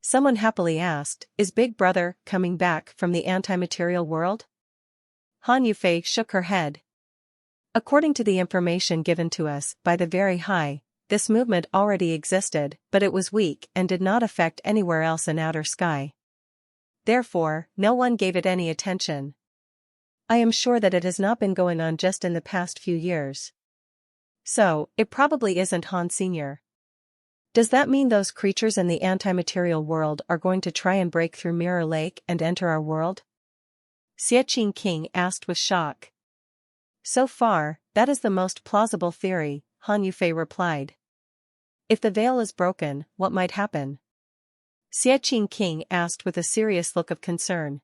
Someone happily asked, is Big Brother coming back from the anti-material world? Han Yufei shook her head. According to the information given to us by the Very High, this movement already existed, but it was weak and did not affect anywhere else in outer sky. Therefore, no one gave it any attention. I am sure that it has not been going on just in the past few years. So, it probably isn't Han Sr. Does that mean those creatures in the anti-material world are going to try and break through Mirror Lake and enter our world? Xiaqing King asked with shock. So far, that is the most plausible theory, Han Yufei replied. If the veil is broken, what might happen? Xiaqing King asked with a serious look of concern.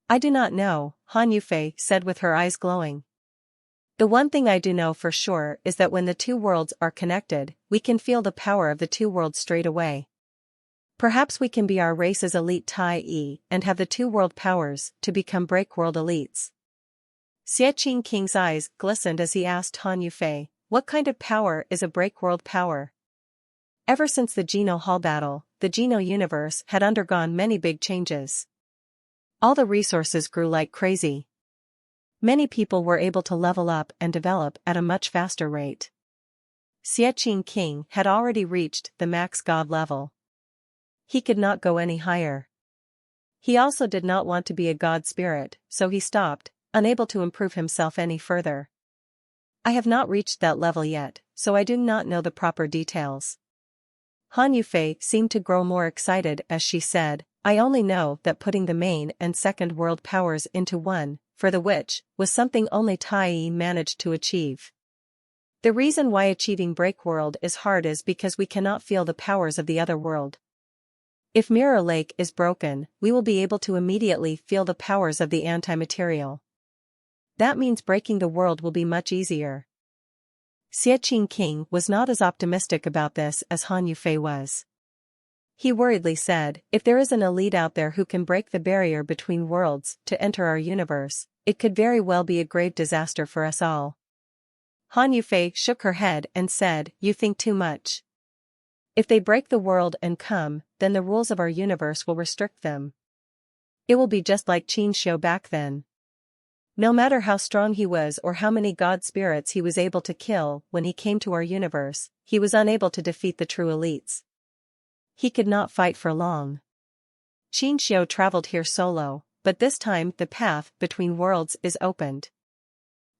I do not know, Han Yufei said with her eyes glowing. The one thing I do know for sure is that when the 2 worlds are connected, we can feel the power of the 2 worlds straight away. Perhaps we can be our race's elite Tai and have the 2 world powers to become break world elites. Xiaqing King's eyes glistened as he asked Han Yufei, what kind of power is a break world power? Ever since the Geno Hall battle, the Geno universe had undergone many big changes. All the resources grew like crazy. Many people were able to level up and develop at a much faster rate. Xiaqing King had already reached the max god level. He could not go any higher. He also did not want to be a god spirit, so he stopped, unable to improve himself any further. I have not reached that level yet, so I do not know the proper details. Han Yufei seemed to grow more excited as she said, I only know that putting the main and second world powers into one, for the witch, was something only Tai managed to achieve. The reason why achieving break world is hard is because we cannot feel the powers of the other world. If Mirror Lake is broken, we will be able to immediately feel the powers of the anti-material. That means breaking the world will be much easier. Xiaqing King was not as optimistic about this as Han Yufei was. He worriedly said, if there is an elite out there who can break the barrier between worlds to enter our universe, it could very well be a grave disaster for us all. Han Yufei shook her head and said, you think too much. If they break the world and come, then the rules of our universe will restrict them. It will be just like Qin Xiu back then. No matter how strong he was or how many god spirits he was able to kill when he came to our universe, he was unable to defeat the true elites. He could not fight for long. Qin Xiu traveled here solo, but this time the path between worlds is opened.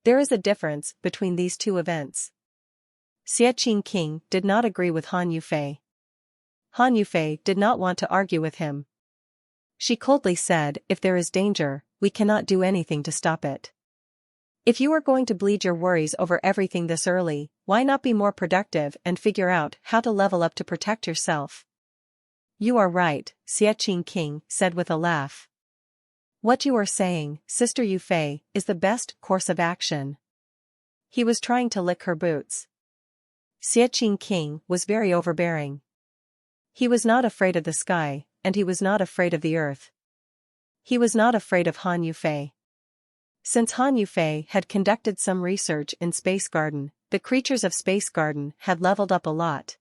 There is a difference between these 2 events. Xiaqing King did not agree with Han Yufei. Han Yufei did not want to argue with him. She coldly said, if there is danger, we cannot do anything to stop it. If you are going to bleed your worries over everything this early, why not be more productive and figure out how to level up to protect yourself? You are right, Xiaqing King said with a laugh. What you are saying, Sister Yufei, is the best course of action. He was trying to lick her boots. Xiaqing King was very overbearing. He was not afraid of the sky, and he was not afraid of the earth. He was not afraid of Han Yufei. Since Han Yufei had conducted some research in Space Garden, the creatures of Space Garden had leveled up a lot.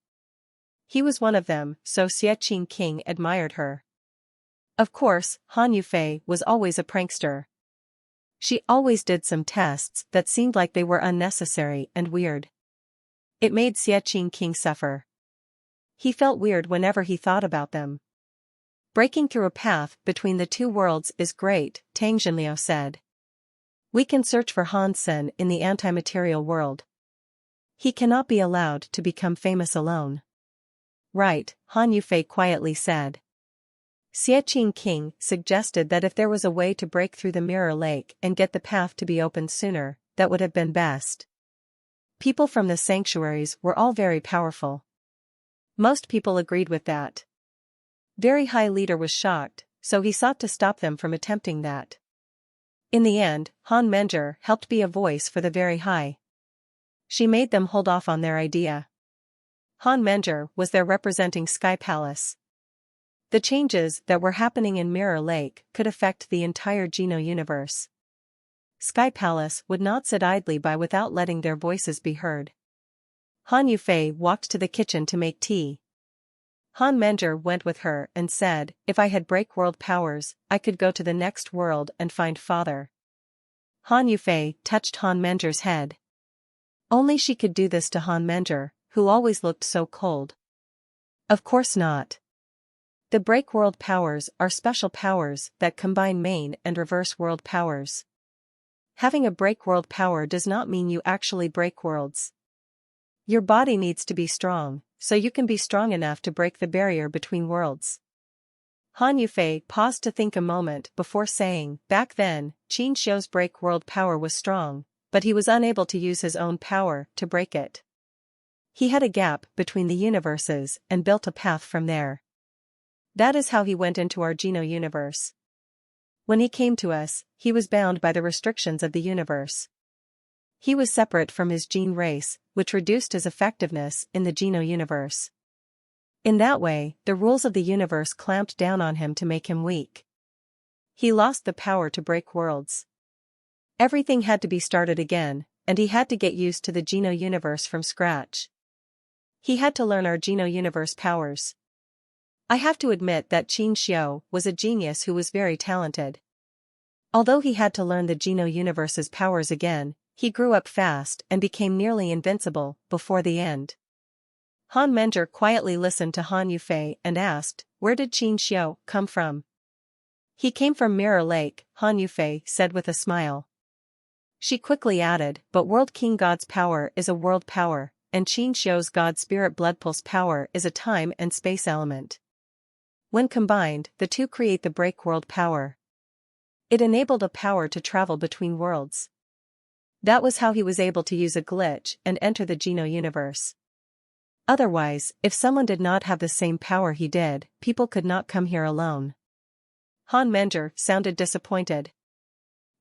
He was one of them, so Xiaqing King admired her. Of course, Han Yufei was always a prankster. She always did some tests that seemed like they were unnecessary and weird. It made Xiaqing King suffer. He felt weird whenever he thought about them. Breaking through a path between the 2 worlds is great, Tang Jinliu said. We can search for Han Sen in the anti-material world. He cannot be allowed to become famous alone. Right, Han Yufei quietly said. Xiaqing King suggested that if there was a way to break through the Mirror Lake and get the path to be opened sooner, that would have been best. People from the sanctuaries were all very powerful. Most people agreed with that. Very High Leader was shocked, so he sought to stop them from attempting that. In the end, Han Menger helped be a voice for the Very High. She made them hold off on their idea. Han Menger was there representing Sky Palace. The changes that were happening in Mirror Lake could affect the entire Geno universe. Sky Palace would not sit idly by without letting their voices be heard. Han Yufei walked to the kitchen to make tea. Han Menger went with her and said, "If I had break world powers, I could go to the next world and find father." Han Yufei touched Han Menger's head. Only she could do this to Han Menger, who always looked so cold. Of course not. The break world powers are special powers that combine main and reverse world powers. Having a break world power does not mean you actually break worlds. Your body needs to be strong, so you can be strong enough to break the barrier between worlds. Han Yufei paused to think a moment before saying, "Back then, Qin Xiu's break world power was strong, but he was unable to use his own power to break it. He had a gap between the universes and built a path from there. That is how he went into our Geno universe. When he came to us, he was bound by the restrictions of the universe. He was separate from his gene race, which reduced his effectiveness in the Geno universe. In that way, the rules of the universe clamped down on him to make him weak. He lost the power to break worlds. Everything had to be started again, and he had to get used to the Geno universe from scratch. He had to learn our Geno universe powers. I have to admit that Qin Xiu was a genius who was very talented. Although he had to learn the Geno universe's powers again, he grew up fast and became nearly invincible before the end." Han Menger quietly listened to Han Yufei and asked, "Where did Qin Xiu come from?" "He came from Mirror Lake," Han Yufei said with a smile. She quickly added, "But World King God's power is a world power, and Qin Xiu's God Spirit Blood Pulse power is a time and space element. When combined, the two create the break world power. It enabled a power to travel between worlds. That was how he was able to use a glitch and enter the Geno universe. Otherwise, if someone did not have the same power he did, people could not come here alone." Han Menger sounded disappointed.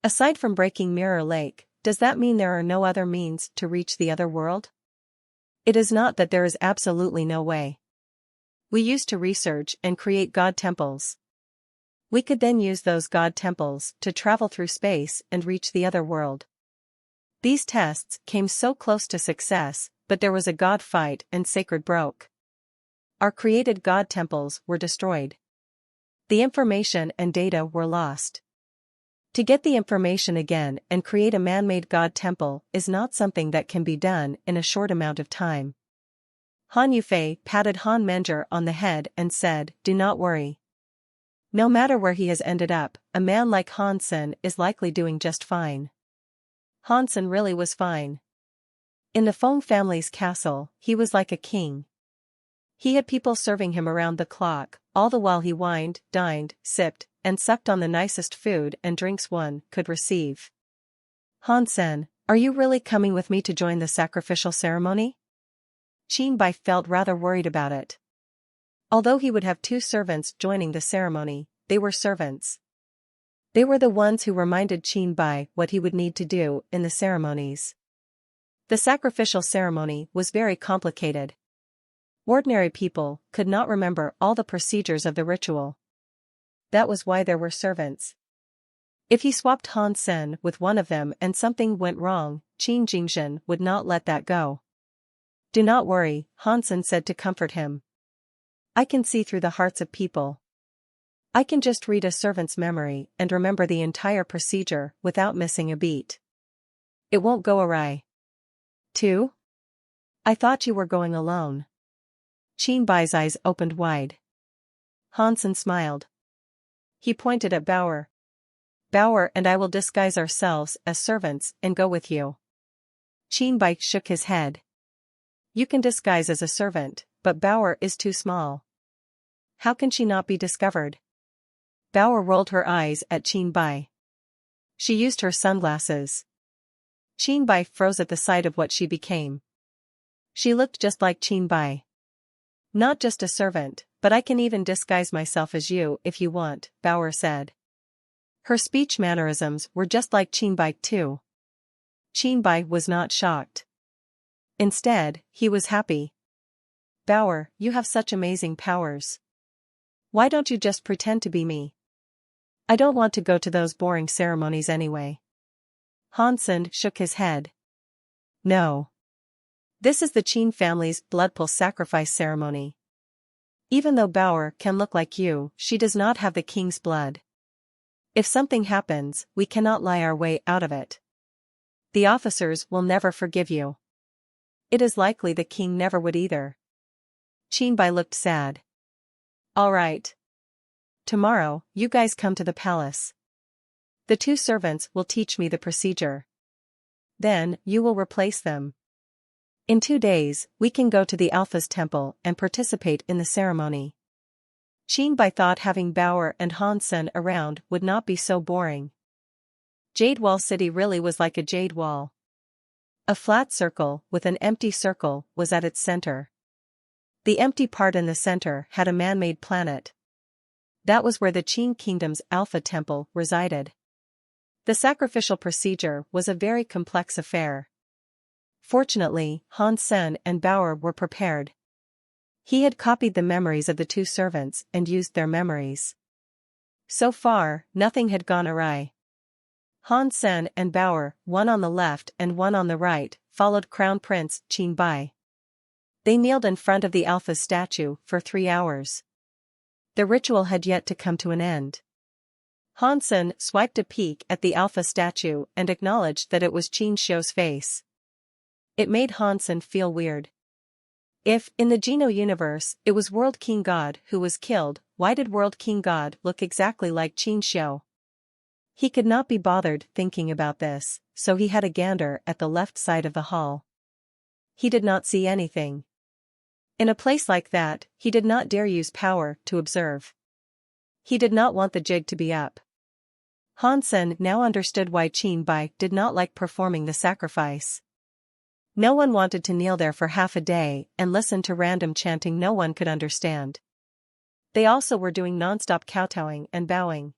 "Aside from breaking Mirror Lake, does that mean there are no other means to reach the other world?" "It is not that there is absolutely no way. We used to research and create god temples. We could then use those god temples to travel through space and reach the other world. These tests came so close to success, but there was a god fight and sacred broke. Our created god temples were destroyed. The information and data were lost. To get the information again and create a man-made god temple is not something that can be done in a short amount of time." Han Yufei patted Han Menger on the head and said, "Do not worry. No matter where he has ended up, a man like Hansen is likely doing just fine." Hansen really was fine. In the Feng family's castle, he was like a king. He had people serving him around the clock, all the while he wined, dined, sipped, and sucked on the nicest food and drinks one could receive. "Hansen, are you really coming with me to join the sacrificial ceremony?" Qin Bai felt rather worried about it. Although he would have two servants joining the ceremony, they were servants. They were the ones who reminded Qin Bai what he would need to do in the ceremonies. The sacrificial ceremony was very complicated. Ordinary people could not remember all the procedures of the ritual. That was why there were servants. If he swapped Han Sen with one of them and something went wrong, Qin Jingzhen would not let that go. "Do not worry," Hansen said to comfort him. "I can see through the hearts of people. I can just read a servant's memory and remember the entire procedure without missing a beat. It won't go awry." "Two? I thought you were going alone." Qin Bai's eyes opened wide. Hansen smiled. He pointed at Bauer. "Bauer and I will disguise ourselves as servants and go with you." Qin Bai shook his head. "You can disguise as a servant, but Bauer is too small. How can she not be discovered?" Bauer rolled her eyes at Qin Bai. She used her sunglasses. Qinbai froze at the sight of what she became. She looked just like Qinbai. Not just a servant, but I can even disguise myself as you if you want, Bauer said. Her speech mannerisms were just like Qinbai too. Qinbai was not shocked. Instead, he was happy. Bauer, you have such amazing powers. Why don't you just pretend to be me? I don't want to go to those boring ceremonies anyway. Hansen shook his head. No. This is the Qin family's blood pool sacrifice ceremony. Even though Bauer can look like you, she does not have the king's blood. If something happens, we cannot lie our way out of it. The officers will never forgive you. It is likely the king never would either. Qinbai looked sad. All right. Tomorrow, you guys come to the palace. The 2 servants will teach me the procedure. Then, you will replace them. In 2 days, we can go to the Alpha's temple and participate in the ceremony. Qinbai thought having Bauer and Hansen around would not be so boring. Jade Wall City really was like a jade wall. A flat circle with an empty circle was at its center. The empty part in the center had a man-made planet. That was where the Qin Kingdom's Alpha Temple resided. The sacrificial procedure was a very complex affair. Fortunately, Hansen and Bauer were prepared. He had copied the memories of the 2 servants and used their memories. So far, nothing had gone awry. Hansen and Bauer, one on the left and one on the right, followed Crown Prince Qinbai. They kneeled in front of the Alpha's statue for 3 hours. The ritual had yet to come to an end. Hansen swiped a peek at the Alpha statue and acknowledged that it was Qin Xiu's face. It made Hansen feel weird. If, in the Geno universe, it was World King God who was killed, why did World King God look exactly like Qin Xiu? He could not be bothered thinking about this, so he had a gander at the left side of the hall. He did not see anything. In a place like that, he did not dare use power to observe. He did not want the jig to be up. Hansen now understood why Qinbai did not like performing the sacrifice. No one wanted to kneel there for half a day and listen to random chanting no one could understand. They also were doing non-stop kowtowing and bowing.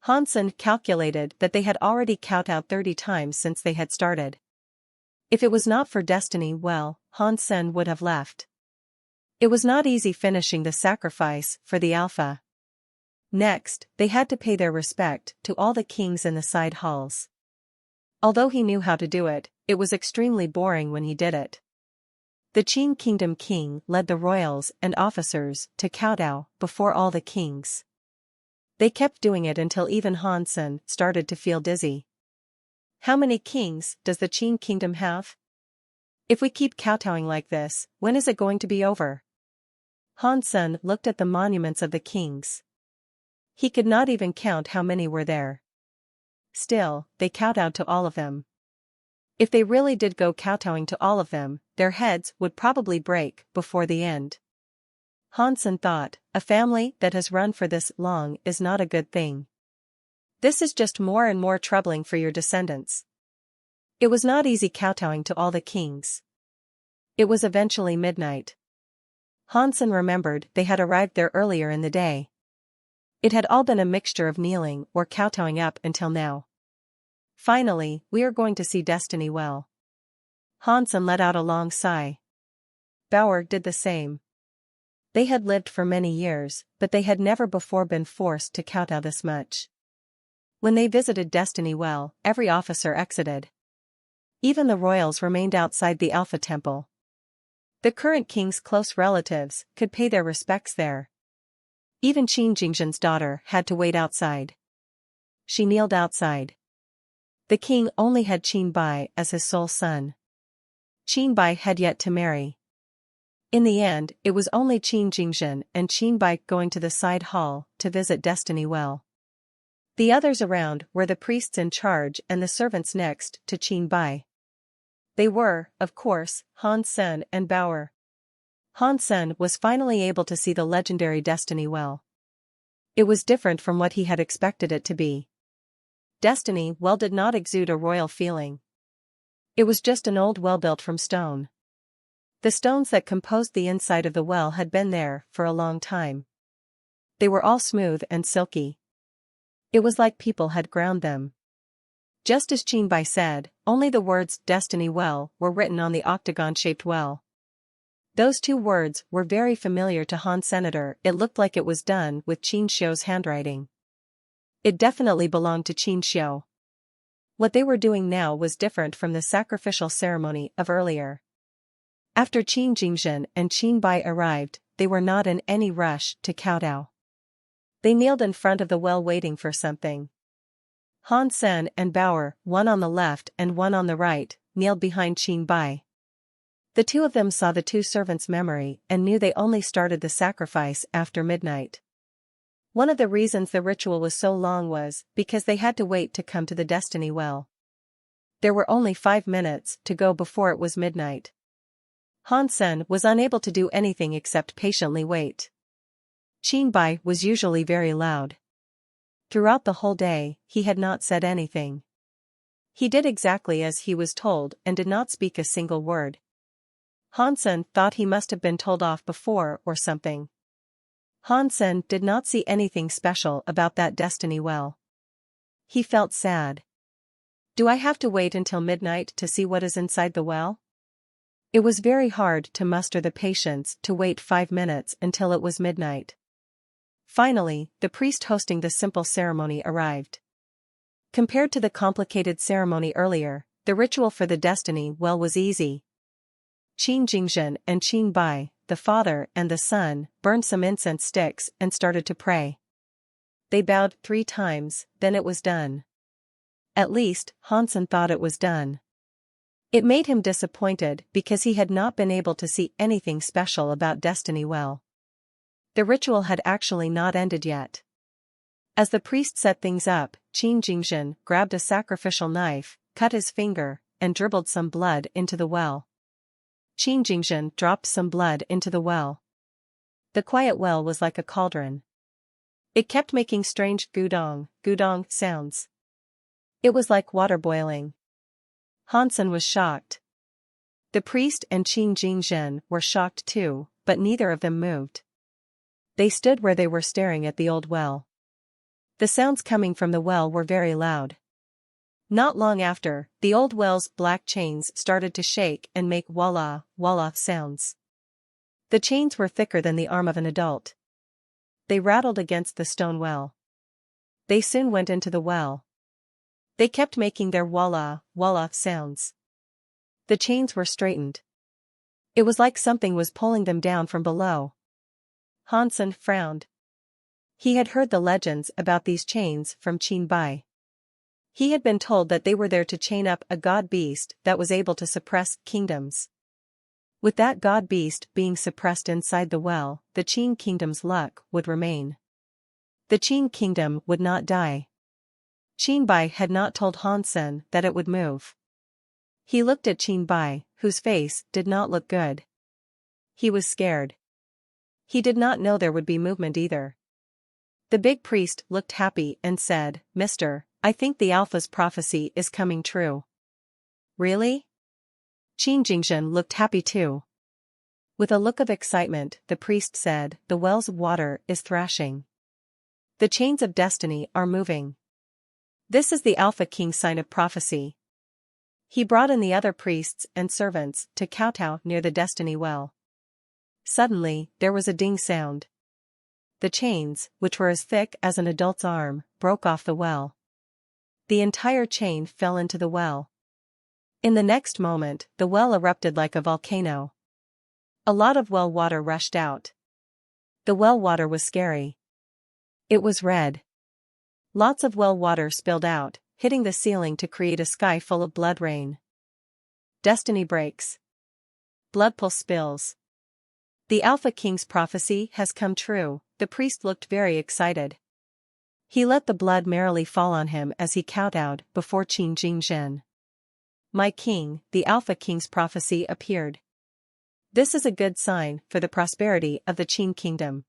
Hansen calculated that they had already kowtowed 30 times since they had started. If it was not for destiny, well, Hansen would have left. It was not easy finishing the sacrifice for the Alpha. Next, they had to pay their respect to all the kings in the side halls. Although he knew how to do it, it was extremely boring when he did it. The Qin Kingdom king led the royals and officers to kowtow before all the kings. They kept doing it until even Hansen started to feel dizzy. How many kings does the Qin Kingdom have? If we keep kowtowing like this, when is it going to be over? Hansen looked at the monuments of the kings. He could not even count how many were there. Still, they kowtowed to all of them. If they really did go kowtowing to all of them, their heads would probably break before the end. Hansen thought, a family that has run for this long is not a good thing. This is just more and more troubling for your descendants. It was not easy kowtowing to all the kings. It was eventually midnight. Hansen remembered they had arrived there earlier in the day. It had all been a mixture of kneeling or kowtowing up until now. Finally, we are going to see destiny well. Hansen let out a long sigh. Bauer did the same. They had lived for many years, but they had never before been forced to kowtow this much. When they visited Destiny Well, every officer exited. Even the royals remained outside the Alpha Temple. The current king's close relatives could pay their respects there. Even Qin Jingzhen's daughter had to wait outside. She kneeled outside. The king only had Qinbai as his sole son. Qinbai had yet to marry. In the end, it was only Qin Jingzhen and Qinbai going to the side hall to visit Destiny Well. The others around were the priests in charge and the servants next to Qinbai. They were, of course, Hansen and Bauer. Hansen was finally able to see the legendary Destiny Well. It was different from what he had expected it to be. Destiny Well did not exude a royal feeling. It was just an old well built from stone. The stones that composed the inside of the well had been there for a long time. They were all smooth and silky. It was like people had ground them. Just as Qinbai said, only the words "Destiny Well" were written on the octagon-shaped well. Those two words were very familiar to Han Senator. It looked like it was done with Qin Xiu's handwriting. It definitely belonged to Qin Xiu. What they were doing now was different from the sacrificial ceremony of earlier. After Qin Jingzhen and Qin Bai arrived, they were not in any rush to kowtow. They kneeled in front of the well waiting for something. Han Sen and Bauer, one on the left and one on the right, kneeled behind Qin Bai. The two of them saw the two servants' memory and knew they only started the sacrifice after midnight. One of the reasons the ritual was so long was because they had to wait to come to the Destiny Well. There were only 5 minutes to go before it was midnight. Han Sen was unable to do anything except patiently wait. Qin Bai was usually very loud. Throughout the whole day, he had not said anything. He did exactly as he was told and did not speak a single word. Han Sen thought he must have been told off before or something. Han Sen did not see anything special about that Destiny Well. He felt sad. Do I have to wait until midnight to see what is inside the well? It was very hard to muster the patience to wait 5 minutes until it was midnight. Finally, the priest hosting the simple ceremony arrived. Compared to the complicated ceremony earlier, the ritual for the Destiny Well was easy. Qin Jingzhen and Qin Bai, the father and the son, burned some incense sticks and started to pray. They bowed 3 times, then it was done. At least, Han Sen thought it was done. It made him disappointed because he had not been able to see anything special about Destiny Well. The ritual had actually not ended yet. As the priest set things up, Qin Jingzhen grabbed a sacrificial knife, cut his finger, and dribbled some blood into the well. Qin Jingzhen dropped some blood into the well. The quiet well was like a cauldron. It kept making strange gudong, gudong sounds. It was like water boiling. Han Sen was shocked. The priest and Qin Jingzhen were shocked too, but neither of them moved. They stood where they were staring at the old well. The sounds coming from the well were very loud. Not long after, the old well's black chains started to shake and make walla, walla sounds. The chains were thicker than the arm of an adult. They rattled against the stone well. They soon went into the well. They kept making their walla, walla sounds. The chains were straightened. It was like something was pulling them down from below. Han Sen frowned. He had heard the legends about these chains from Qin Bai. He had been told that they were there to chain up a god beast that was able to suppress kingdoms. With that god beast being suppressed inside the well, the Qin kingdom's luck would remain. The Qin kingdom would not die. Qin Bai had not told Han Sen that it would move. He looked at Qin Bai, whose face did not look good. He was scared. He did not know there would be movement either. The big priest looked happy and said, "Mister, I think the Alpha's prophecy is coming true." "Really?" Qin Jingzhen looked happy too. With a look of excitement, the priest said, "The well's water is thrashing. The chains of destiny are moving. This is the Alpha King's sign of prophecy." He brought in the other priests and servants to kowtow near the Destiny Well. Suddenly, there was a ding sound. The chains, which were as thick as an adult's arm, broke off the well. The entire chain fell into the well. In the next moment, the well erupted like a volcano. A lot of well water rushed out. The well water was scary. It was red. Lots of well water spilled out, hitting the ceiling to create a sky full of blood rain. Destiny breaks. Blood pool spills. The Alpha King's prophecy has come true. The priest looked very excited. He let the blood merrily fall on him as he kowtowed before Qin Jingzhen. "My king," the Alpha King's prophecy appeared. "This is a good sign for the prosperity of the Qin kingdom.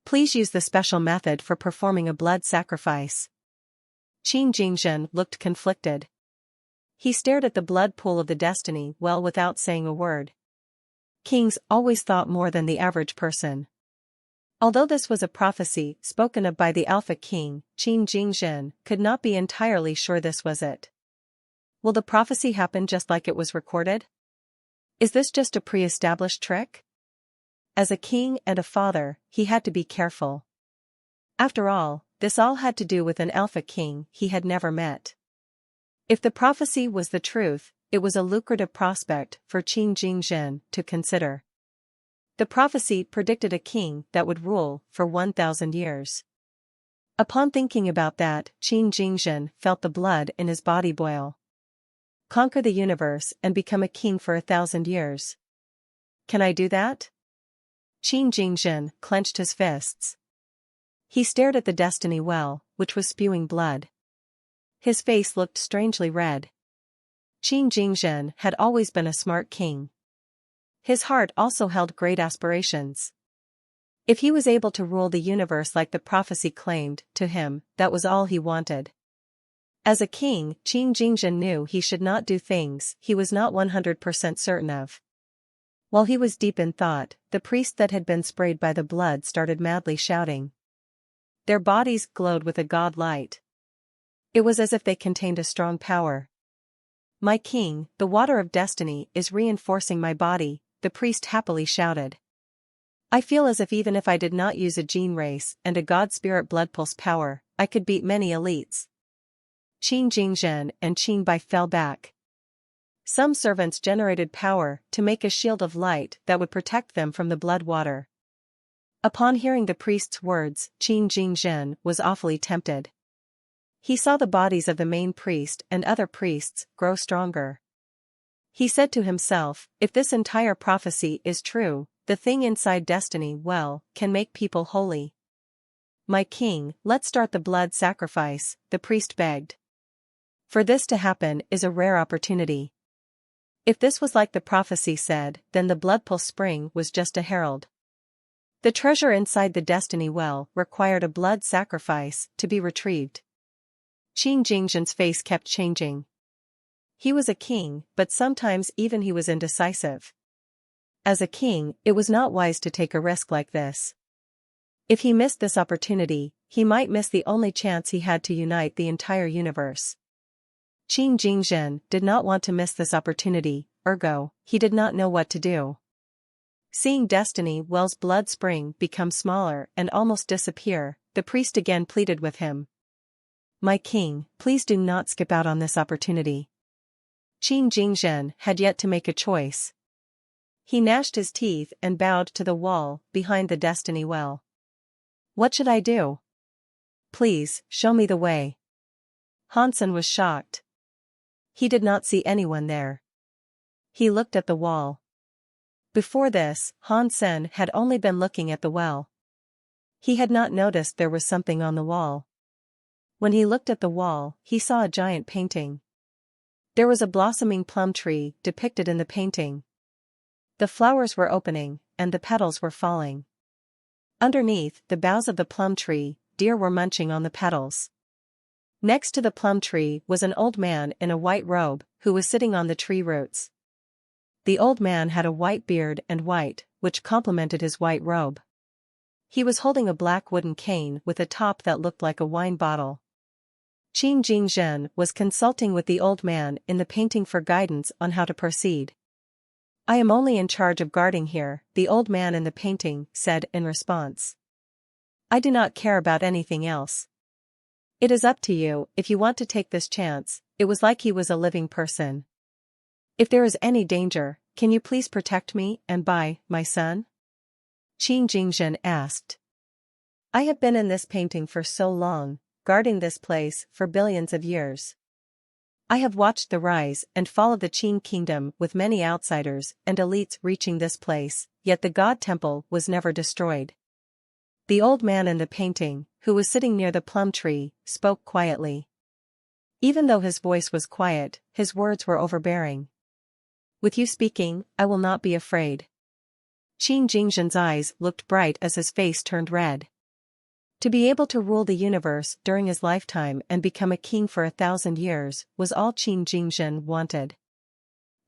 Please use the special method for performing a blood sacrifice." Qin Jingzhen looked conflicted. He stared at the blood pool of the destiny well without saying a word. Kings always thought more than the average person. Although this was a prophecy spoken of by the Alpha King, Qin Jingjin could not be entirely sure this was it. Will the prophecy happen just like it was recorded? Is this just a pre-established trick? As a king and a father, he had to be careful. After all, this all had to do with an Alpha King he had never met. If the prophecy was the truth, it was a lucrative prospect for Qin Jingjin to consider. The prophecy predicted a king that would rule for 1,000 years. Upon thinking about that, Qin Jingjin felt the blood in his body boil. Conquer the universe and become a king for 1,000 years. Can I do that? Qin Jingjin clenched his fists. He stared at the destiny well, which was spewing blood. His face looked strangely red. Qin Jingjin had always been a smart king. His heart also held great aspirations. If he was able to rule the universe like the prophecy claimed to him, that was all he wanted. As a king, Qin Jingjin knew he should not do things he was not 100% certain of. While he was deep in thought, the priest that had been sprayed by the blood started madly shouting. Their bodies glowed with a god light. It was as if they contained a strong power. My king, the water of destiny is reinforcing my body, the priest happily shouted. I feel as if even if I did not use a gene race and a god spirit blood pulse power, I could beat many elites. Qin Jingjin and Qin Bai fell back. Some servants generated power to make a shield of light that would protect them from the blood water. Upon hearing the priest's words, Qin Jingjin was awfully tempted. He saw the bodies of the main priest and other priests grow stronger. He said to himself, if this entire prophecy is true, the thing inside destiny can make people holy. My king, let's start the blood sacrifice, the priest begged. For this to happen is a rare opportunity. If this was like the prophecy said, then the blood pulse spring was just a herald. The treasure inside the destiny required a blood sacrifice to be retrieved. Qin Jingjin's face kept changing. He was a king, but sometimes even he was indecisive. As a king, it was not wise to take a risk like this. If he missed this opportunity, he might miss the only chance he had to unite the entire universe. Qin Jingjin did not want to miss this opportunity, ergo, he did not know what to do. Seeing Destiny Well's blood spring become smaller and almost disappear, the priest again pleaded with him. My king, please do not skip out on this opportunity. Qin Jingjin had yet to make a choice. He gnashed his teeth and bowed to the wall behind the destiny well. What should I do? Please, show me the way. Hansen was shocked. He did not see anyone there. He looked at the wall. Before this, Hansen had only been looking at the well. He had not noticed there was something on the wall. When he looked at the wall, he saw a giant painting. There was a blossoming plum tree depicted in the painting. The flowers were opening, and the petals were falling. Underneath the boughs of the plum tree, deer were munching on the petals. Next to the plum tree was an old man in a white robe, who was sitting on the tree roots. The old man had a white beard and white, which complemented his white robe. He was holding a black wooden cane with a top that looked like a wine bottle. Qin Jingjin was consulting with the old man in the painting for guidance on how to proceed. I am only in charge of guarding here, the old man in the painting said in response. I do not care about anything else. It is up to you if you want to take this chance. It was like he was a living person. If there is any danger, can you please protect me and my son? Qin Jingjin asked. I have been in this painting for so long, guarding this place for billions of years. I have watched the rise and fall of the Qin kingdom with many outsiders and elites reaching this place, yet the god temple was never destroyed. The old man in the painting, who was sitting near the plum tree, spoke quietly. Even though his voice was quiet, his words were overbearing. With you speaking, I will not be afraid. Qin Jingjin's eyes looked bright as his face turned red. To be able to rule the universe during his lifetime and become a king for 1,000 years was all Qin Jingjin wanted.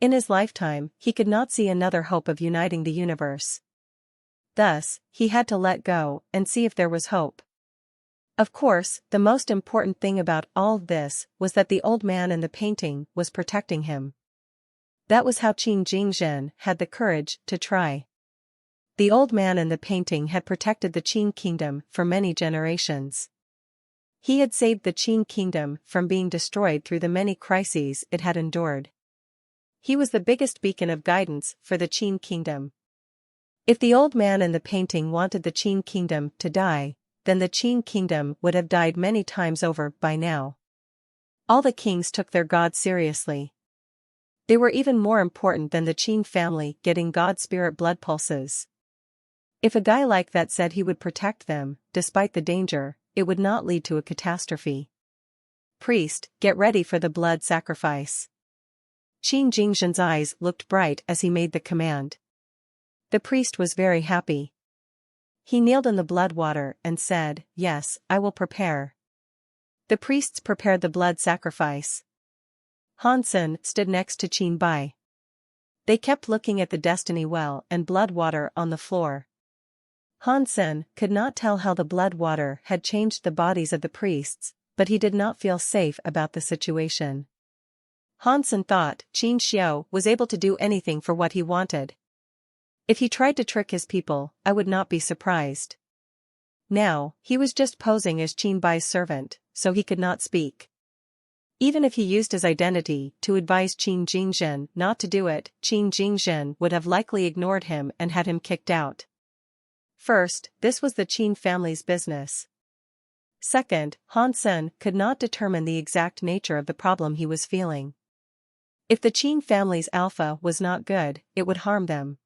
In his lifetime, he could not see another hope of uniting the universe. Thus, he had to let go and see if there was hope. Of course, the most important thing about all of this was that the old man in the painting was protecting him. That was how Qin Jingjin had the courage to try. The old man in the painting had protected the Qin kingdom for many generations. He had saved the Qin kingdom from being destroyed through the many crises it had endured. He was the biggest beacon of guidance for the Qin kingdom. If the old man in the painting wanted the Qin kingdom to die, then the Qin kingdom would have died many times over by now. All the kings took their god seriously. They were even more important than the Qin family getting god spirit blood pulses. If a guy like that said he would protect them, despite the danger, it would not lead to a catastrophe. Priest, get ready for the blood sacrifice. Qin Jingjin's eyes looked bright as he made the command. The priest was very happy. He kneeled in the blood water and said, "Yes, I will prepare." The priests prepared the blood sacrifice. Hansen stood next to Qin Bai. They kept looking at the destiny well and blood water on the floor. Hansen could not tell how the blood water had changed the bodies of the priests, but he did not feel safe about the situation. Hansen thought Qin Xiao was able to do anything for what he wanted. If he tried to trick his people, I would not be surprised. Now, he was just posing as Qin Bai's servant, so he could not speak. Even if he used his identity to advise Qin Jingjin not to do it, Qin Jingjin would have likely ignored him and had him kicked out. First, this was the Qin family's business. Second, Hansen could not determine the exact nature of the problem he was feeling. If the Qin family's alpha was not good, it would harm them.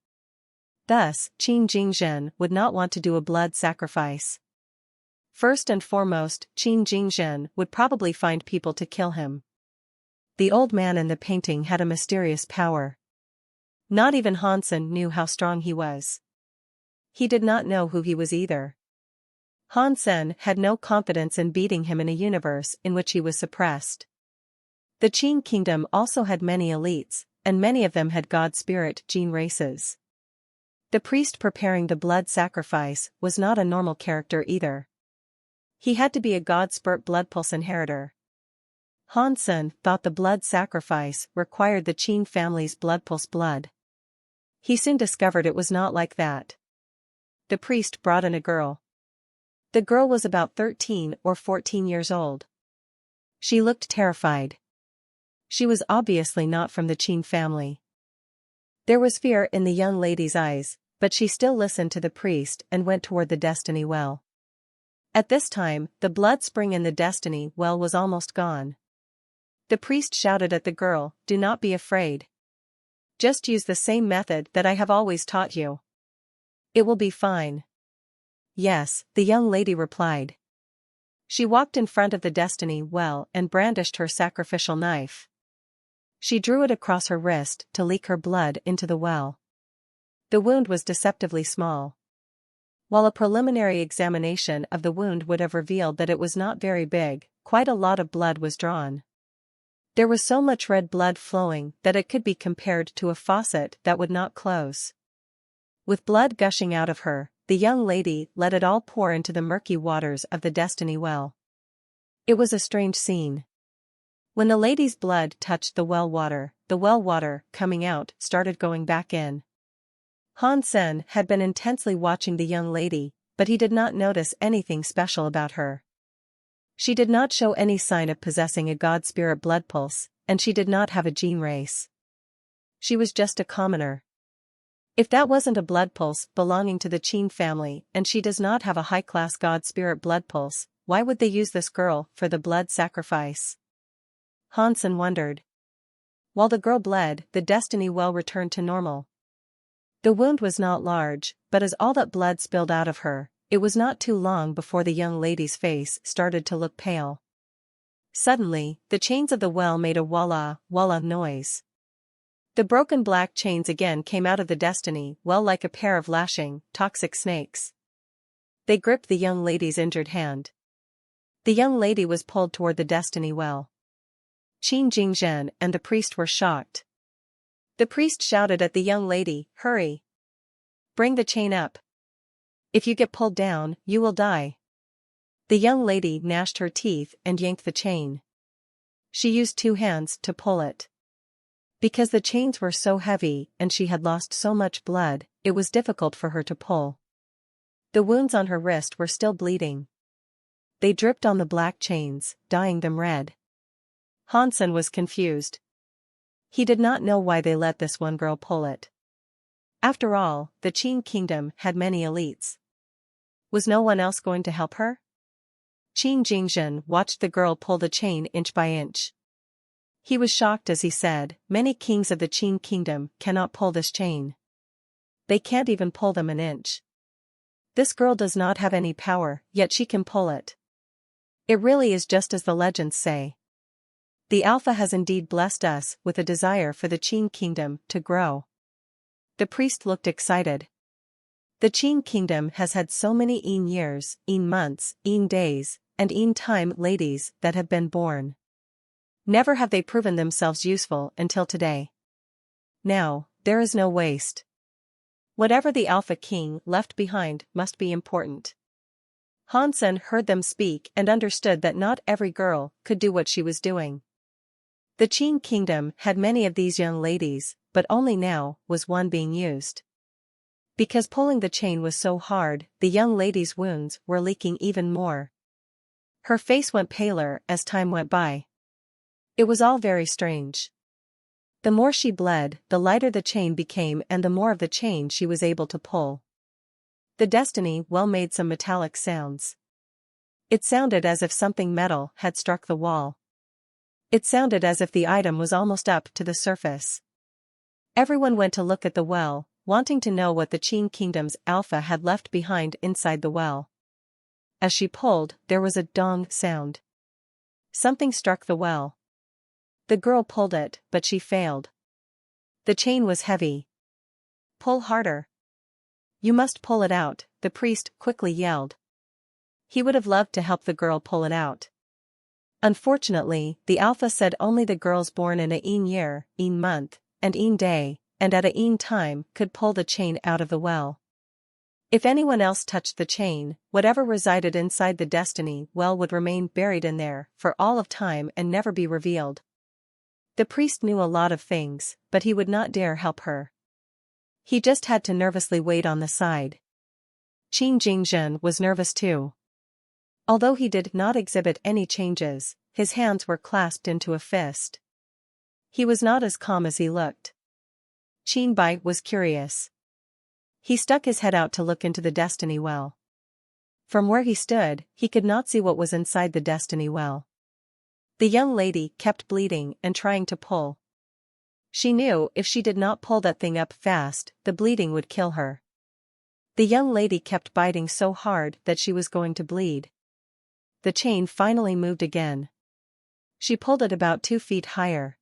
Thus, Qin Jingjin would not want to do a blood sacrifice. First and foremost, Qin Jingjin would probably find people to kill him. The old man in the painting had a mysterious power. Not even Hansen knew how strong he was. He did not know who he was either. Hansen had no confidence in beating him in a universe in which he was suppressed. The Qin kingdom also had many elites, and many of them had god spirit gene races. The priest preparing the blood sacrifice was not a normal character either. He had to be a god spirit blood pulse inheritor. Hansen thought the blood sacrifice required the Qin family's blood pulse blood. He soon discovered it was not like that. The priest brought in a girl. The girl was about 13 or 14 years old. She looked terrified. She was obviously not from the Qin family. There was fear in the young lady's eyes, but she still listened to the priest and went toward the destiny well. At this time, the blood spring in the destiny well was almost gone. The priest shouted at the girl, "Do not be afraid. Just use the same method that I have always taught you. It will be fine." "Yes," the young lady replied. She walked in front of the destiny well and brandished her sacrificial knife. She drew it across her wrist to leak her blood into the well. The wound was deceptively small. While a preliminary examination of the wound would have revealed that it was not very big, quite a lot of blood was drawn. There was so much red blood flowing that it could be compared to a faucet that would not close. With blood gushing out of her, the young lady let it all pour into the murky waters of the destiny well. It was a strange scene. When the lady's blood touched the well water, coming out, started going back in. Hansen had been intensely watching the young lady, but he did not notice anything special about her. She did not show any sign of possessing a god spirit blood pulse, and she did not have a gene race. She was just a commoner. If that wasn't a blood pulse belonging to the Qin family and she does not have a high-class god spirit blood pulse, why would they use this girl for the blood sacrifice? Hansen wondered. While the girl bled, the destiny well returned to normal. The wound was not large, but as all that blood spilled out of her, it was not too long before the young lady's face started to look pale. Suddenly, the chains of the well made a walla, walla noise. The broken black chains again came out of the destiny well like a pair of lashing, toxic snakes. They gripped the young lady's injured hand. The young lady was pulled toward the destiny well. Qin Jingzhen and the priest were shocked. The priest shouted at the young lady, "Hurry! Bring the chain up. If you get pulled down, you will die." The young lady gnashed her teeth and yanked the chain. She used 2 hands to pull it. Because the chains were so heavy and she had lost so much blood, it was difficult for her to pull. The wounds on her wrist were still bleeding. They dripped on the black chains, dyeing them red. Hansen was confused. He did not know why they let this one girl pull it. After all, the Qin kingdom had many elites. Was no one else going to help her? Qin Jingzhen watched the girl pull the chain inch by inch. He was shocked as he said, "Many kings of the Qin kingdom cannot pull this chain. They can't even pull them an inch. This girl does not have any power, yet she can pull it. It really is just as the legends say. The Alpha has indeed blessed us with a desire for the Qin kingdom to grow." The priest looked excited. The Qin kingdom has had so many years, months, days, and time ladies that have been born. Never have they proven themselves useful until today. Now, there is no waste. Whatever the Alpha King left behind must be important. Hansen heard them speak and understood that not every girl could do what she was doing. The Qin kingdom had many of these young ladies, but only now was one being used. Because pulling the chain was so hard, the young lady's wounds were leaking even more. Her face went paler as time went by. It was all very strange. The more she bled, the lighter the chain became and the more of the chain she was able to pull. The destiny well made some metallic sounds. It sounded as if something metal had struck the wall. It sounded as if the item was almost up to the surface. Everyone went to look at the well, wanting to know what the Qin kingdom's Alpha had left behind inside the well. As she pulled, there was a dong sound. Something struck the well. The girl pulled it, but she failed. The chain was heavy. "Pull harder. You must pull it out," the priest quickly yelled. He would have loved to help the girl pull it out. Unfortunately, the Alpha said only the girls born in a year, month, and day, and at a time could pull the chain out of the well. If anyone else touched the chain, whatever resided inside the destiny well would remain buried in there for all of time and never be revealed. The priest knew a lot of things, but he would not dare help her. He just had to nervously wait on the side. Qin Jingzhen was nervous too. Although he did not exhibit any changes, his hands were clasped into a fist. He was not as calm as he looked. Qin Bai was curious. He stuck his head out to look into the destiny well. From where he stood, he could not see what was inside the destiny well. The young lady kept bleeding and trying to pull. She knew if she did not pull that thing up fast, the bleeding would kill her. The young lady kept biting so hard that she was going to bleed. The chain finally moved again. She pulled it about 2 feet higher.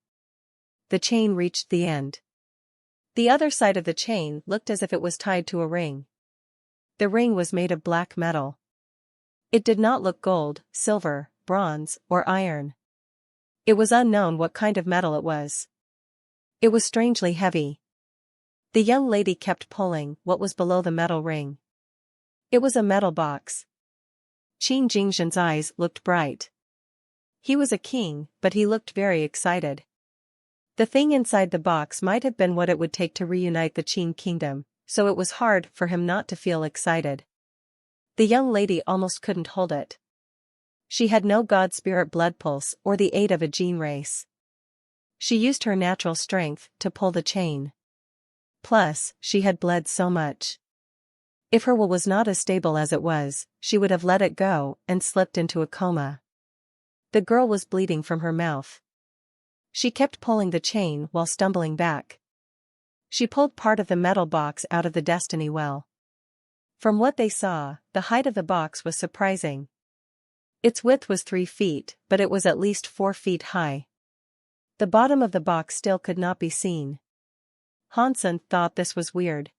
The chain reached the end. The other side of the chain looked as if it was tied to a ring. The ring was made of black metal. It did not look gold, silver, bronze, or iron. It was unknown what kind of metal it was. It was strangely heavy. The young lady kept pulling what was below the metal ring. It was a metal box. Qin Jingzhen's eyes looked bright. He was a king, but he looked very excited. The thing inside the box might have been what it would take to reunite the Qin kingdom, so it was hard for him not to feel excited. The young lady almost couldn't hold it. She had no god spirit blood pulse or the aid of a gene race. She used her natural strength to pull the chain. Plus, she had bled so much. If her will was not as stable as it was, she would have let it go and slipped into a coma. The girl was bleeding from her mouth. She kept pulling the chain while stumbling back. She pulled part of the metal box out of the destiny well. From what they saw, the height of the box was surprising. Its width was 3 feet, but it was at least 4 feet high. The bottom of the box still could not be seen. Hansen thought this was weird.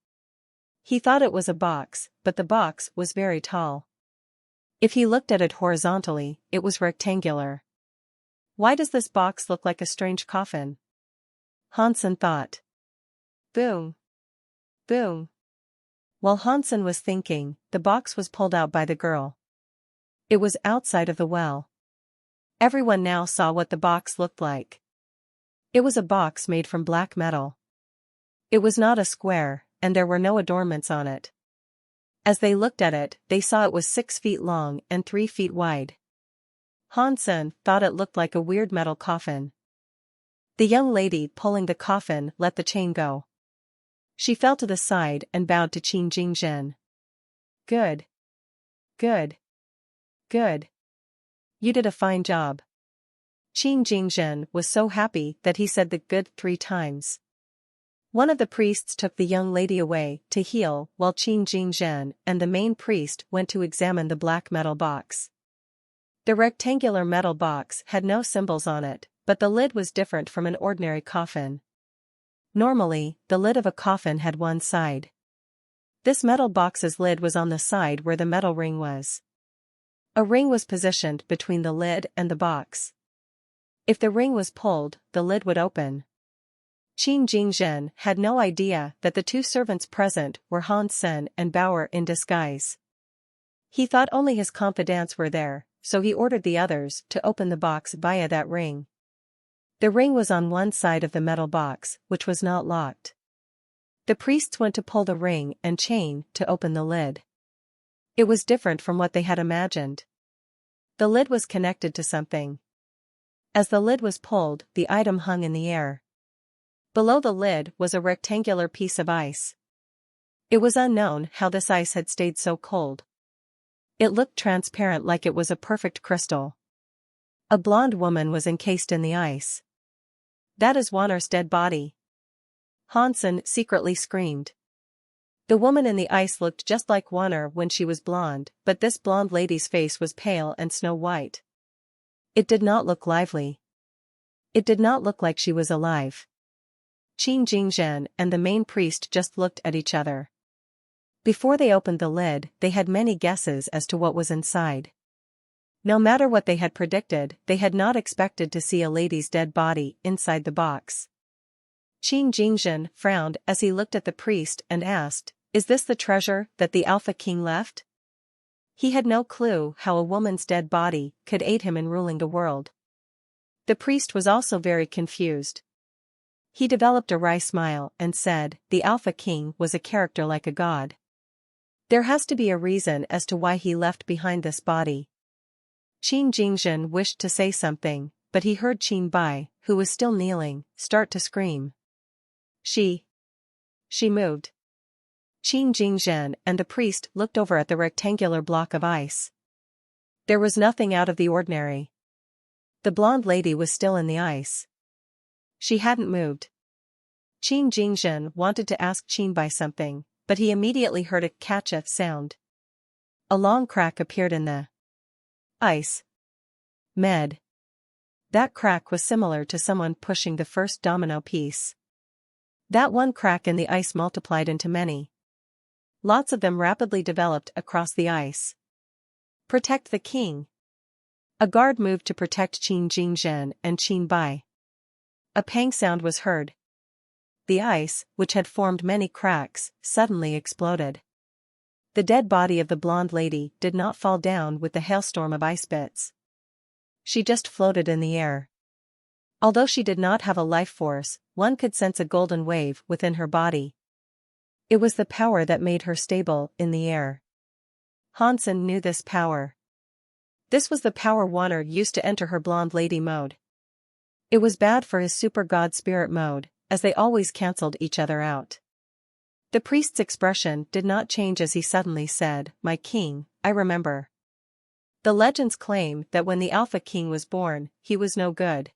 He thought it was a box, but the box was very tall. If he looked at it horizontally, it was rectangular. Why does this box look like a strange coffin? Hansen thought. Boom. Boom. While Hansen was thinking, the box was pulled out by the girl. It was outside of the well. Everyone now saw what the box looked like. It was a box made from black metal. It was not a square, and there were no adornments on it. As they looked at it, they saw it was 6 feet long and 3 feet wide. Hansen thought it looked like a weird metal coffin. The young lady pulling the coffin let the chain go. She fell to the side and bowed to Qin Jingzhen. Good. Good. Good. You did a fine job. Qin Jingzhen was so happy that he said the good 3 times. One of the priests took the young lady away to heal while Qin Jingzhen and the main priest went to examine the black metal box. The rectangular metal box had no symbols on it, but the lid was different from an ordinary coffin. Normally, the lid of a coffin had one side. This metal box's lid was on the side where the metal ring was. A ring was positioned between the lid and the box. If the ring was pulled, the lid would open. Qin Jingzhen had no idea that the 2 servants present were Hansen and Bauer in disguise. He thought only his confidants were there, so he ordered the others to open the box via that ring. The ring was on one side of the metal box, which was not locked. The priests went to pull the ring and chain to open the lid. It was different from what they had imagined. The lid was connected to something. As the lid was pulled, the item hung in the air. Below the lid was a rectangular piece of ice. It was unknown how this ice had stayed so cold. It looked transparent like it was a perfect crystal. A blonde woman was encased in the ice. That is Wanner's dead body. Hansen secretly screamed. The woman in the ice looked just like Wanner when she was blonde, but this blonde lady's face was pale and snow-white. It did not look lively. It did not look like she was alive. Qin Jingzhen and the main priest just looked at each other. Before they opened the lid, they had many guesses as to what was inside. No matter what they had predicted, they had not expected to see a lady's dead body inside the box. Qin Jingzhen frowned as he looked at the priest and asked, "Is this the treasure that the Alpha King left?" He had no clue how a woman's dead body could aid him in ruling the world. The priest was also very confused. He developed a wry smile and said, "The Alpha King was a character like a god. There has to be a reason as to why he left behind this body." Qin Jingzhen wished to say something, but he heard Qin Bai, who was still kneeling, start to scream. She moved. Qin Jingzhen and the priest looked over at the rectangular block of ice. There was nothing out of the ordinary. The blonde lady was still in the ice. She hadn't moved. Qin Jingzhen wanted to ask Qin Bai something, but he immediately heard a catch-a sound. A long crack appeared in the ice. Med. That crack was similar to someone pushing the first domino piece. That one crack in the ice multiplied into many. Lots of them rapidly developed across the ice. Protect the king. A guard moved to protect Qin Jingzhen and Qin Bai. A pang sound was heard. The ice, which had formed many cracks, suddenly exploded. The dead body of the blonde lady did not fall down with the hailstorm of ice bits. She just floated in the air. Although she did not have a life force, one could sense a golden wave within her body. It was the power that made her stable in the air. Hansen knew this power. This was the power Wanner used to enter her blonde lady mode. It was bad for his super god spirit mode, as they always cancelled each other out. The priest's expression did not change as he suddenly said, "My king, I remember. The legends claim that when the Alpha King was born, he was no good.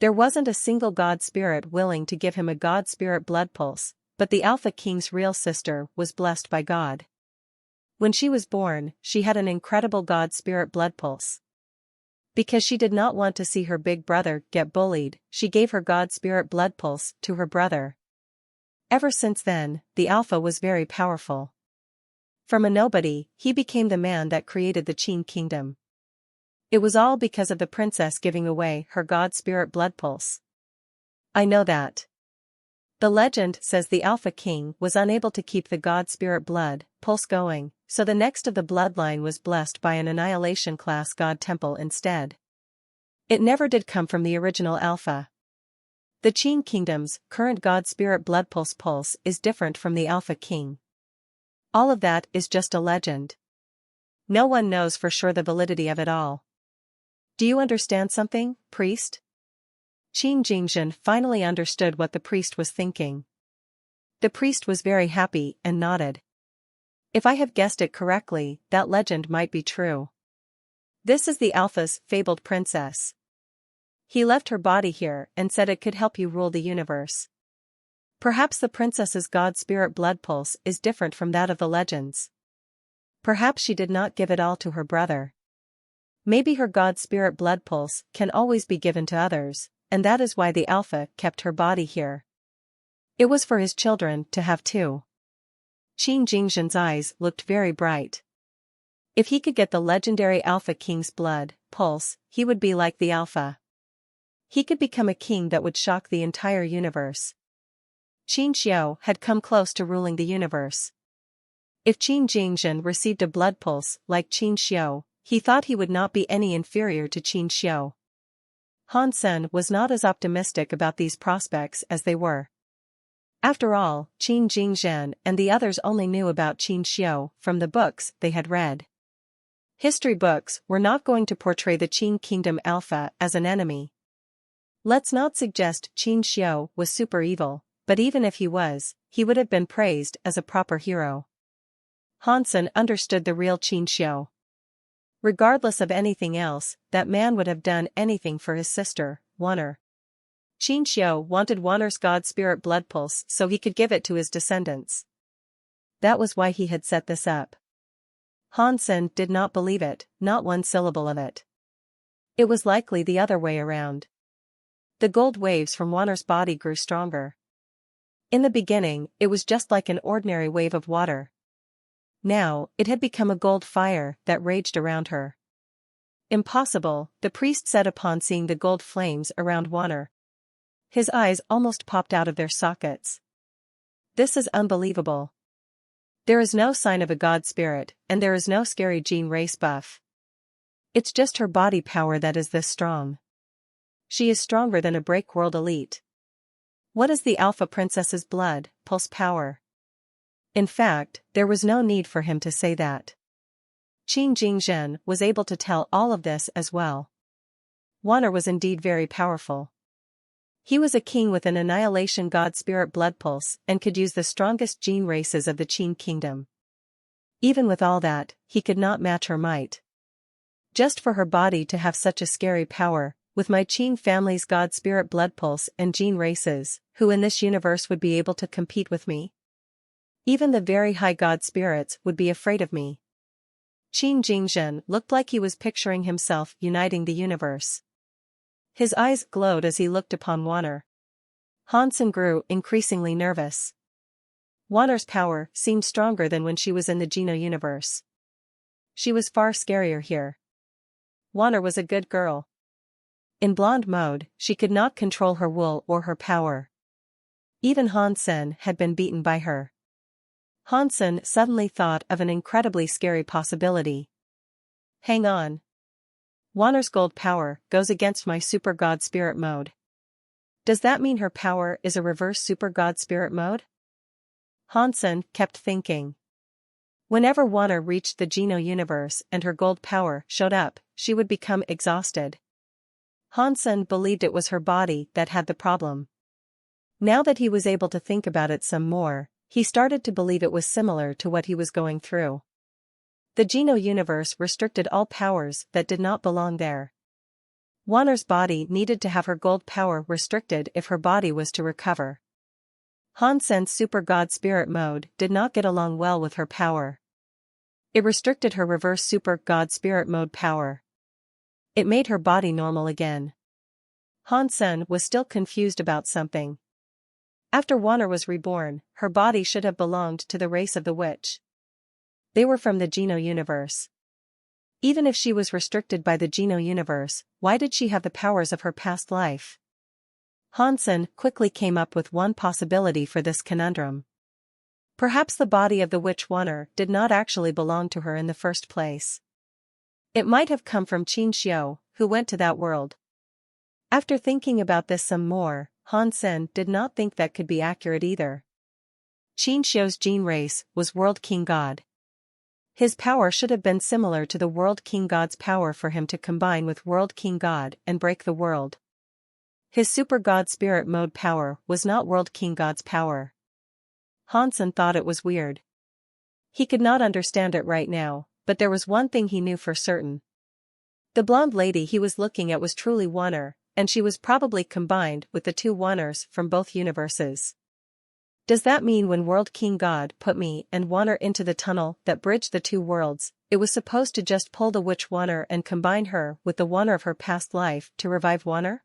There wasn't a single god spirit willing to give him a god spirit blood pulse, but the Alpha King's real sister was blessed by God. When she was born, she had an incredible god spirit blood pulse. Because she did not want to see her big brother get bullied, she gave her god spirit blood pulse to her brother. Ever since then, the Alpha was very powerful. From a nobody, he became the man that created the Qin kingdom. It was all because of the princess giving away her god spirit blood pulse. I know that. The legend says the Alpha King was unable to keep the god spirit blood pulse going, so the next of the bloodline was blessed by an annihilation class god temple instead. It never did come from the original Alpha. The Qin kingdom's current god spirit blood pulse is different from the Alpha King. All of that is just a legend. No one knows for sure the validity of it all. Do you understand something, priest? Qin Jingzhen finally understood what the priest was thinking. The priest was very happy and nodded. If I have guessed it correctly, that legend might be true. This is the Alpha's fabled princess. He left her body here and said it could help you rule the universe. Perhaps the princess's god spirit blood pulse is different from that of the legends. Perhaps she did not give it all to her brother. Maybe her god spirit blood pulse can always be given to others, and that is why the Alpha kept her body here. It was for his children to have too. Qin Jingzhen's eyes looked very bright. If he could get the legendary Alpha King's blood pulse, he would be like the Alpha. He could become a king that would shock the entire universe. Qin Xiao had come close to ruling the universe. If Qin Jingzhen received a blood pulse like Qin Xiao, he thought he would not be any inferior to Qin Xiao. Han Sen was not as optimistic about these prospects as they were. After all, Qin Jingzhen and the others only knew about Qin Xiao from the books they had read. History books were not going to portray the Qin Kingdom Alpha as an enemy. Let's not suggest Qin Xiao was super evil, but even if he was, he would have been praised as a proper hero. Han Sen understood the real Qin Xiao. Regardless of anything else, that man would have done anything for his sister, Wanner. Qin Xiao wanted Wanner's god spirit blood pulse so he could give it to his descendants. That was why he had set this up. Han Sen did not believe it, not one syllable of it. It was likely the other way around. The gold waves from Wanner's body grew stronger. In the beginning, it was just like an ordinary wave of water. Now, it had become a gold fire that raged around her. Impossible, the priest said upon seeing the gold flames around Wanner. His eyes almost popped out of their sockets. This is unbelievable. There is no sign of a god spirit, and there is no scary gene race buff. It's just her body power that is this strong. She is stronger than a break-world elite. What is the Alpha Princess's blood pulse power? In fact, there was no need for him to say that. Qin Jingzhen was able to tell all of this as well. Wanner was indeed very powerful. He was a king with an annihilation god spirit blood pulse and could use the strongest gene races of the Qin kingdom. Even with all that, he could not match her might. Just for her body to have such a scary power, with my Qin family's god spirit blood pulse and gene races, who in this universe would be able to compete with me? Even the very high god spirits would be afraid of me. Qin Jingzhen looked like he was picturing himself uniting the universe. His eyes glowed as he looked upon Wanner. Han Sen grew increasingly nervous. Wanner's power seemed stronger than when she was in the Geno universe. She was far scarier here. Wanner was a good girl. In blonde mode, she could not control her wool or her power. Even Han Sen had been beaten by her. Han Sen suddenly thought of an incredibly scary possibility. Hang on. Wanner's gold power goes against my super god spirit mode. Does that mean her power is a reverse super god spirit mode? Han Sen kept thinking. Whenever Wanner reached the Geno universe and her gold power showed up, she would become exhausted. Han Sen believed it was her body that had the problem. Now that he was able to think about it some more, he started to believe it was similar to what he was going through. The Geno universe restricted all powers that did not belong there. Wanner's body needed to have her gold power restricted if her body was to recover. Han Sen's super god spirit mode did not get along well with her power. It restricted her reverse super god spirit mode power. It made her body normal again. Han Sen was still confused about something. After Wanner was reborn, her body should have belonged to the race of the witch. They were from the Geno universe. Even if she was restricted by the Geno universe, why did she have the powers of her past life? Hansen quickly came up with one possibility for this conundrum. Perhaps the body of the witch Wanner did not actually belong to her in the first place. It might have come from Qin Xiu, who went to that world. After thinking about this some more, Hansen did not think that could be accurate either. Qin Xiu's gene race was World King God. His power should have been similar to the World King God's power for him to combine with World King God and break the world. His Super God Spirit Mode power was not World King God's power. Hansen thought it was weird. He could not understand it right now, but there was one thing he knew for certain. The blonde lady he was looking at was truly Wanner, and she was probably combined with the two Wanners from both universes. Does that mean when World King God put me and Wanner into the tunnel that bridged the two worlds, it was supposed to just pull the witch Wanner and combine her with the Wanner of her past life to revive Wanner?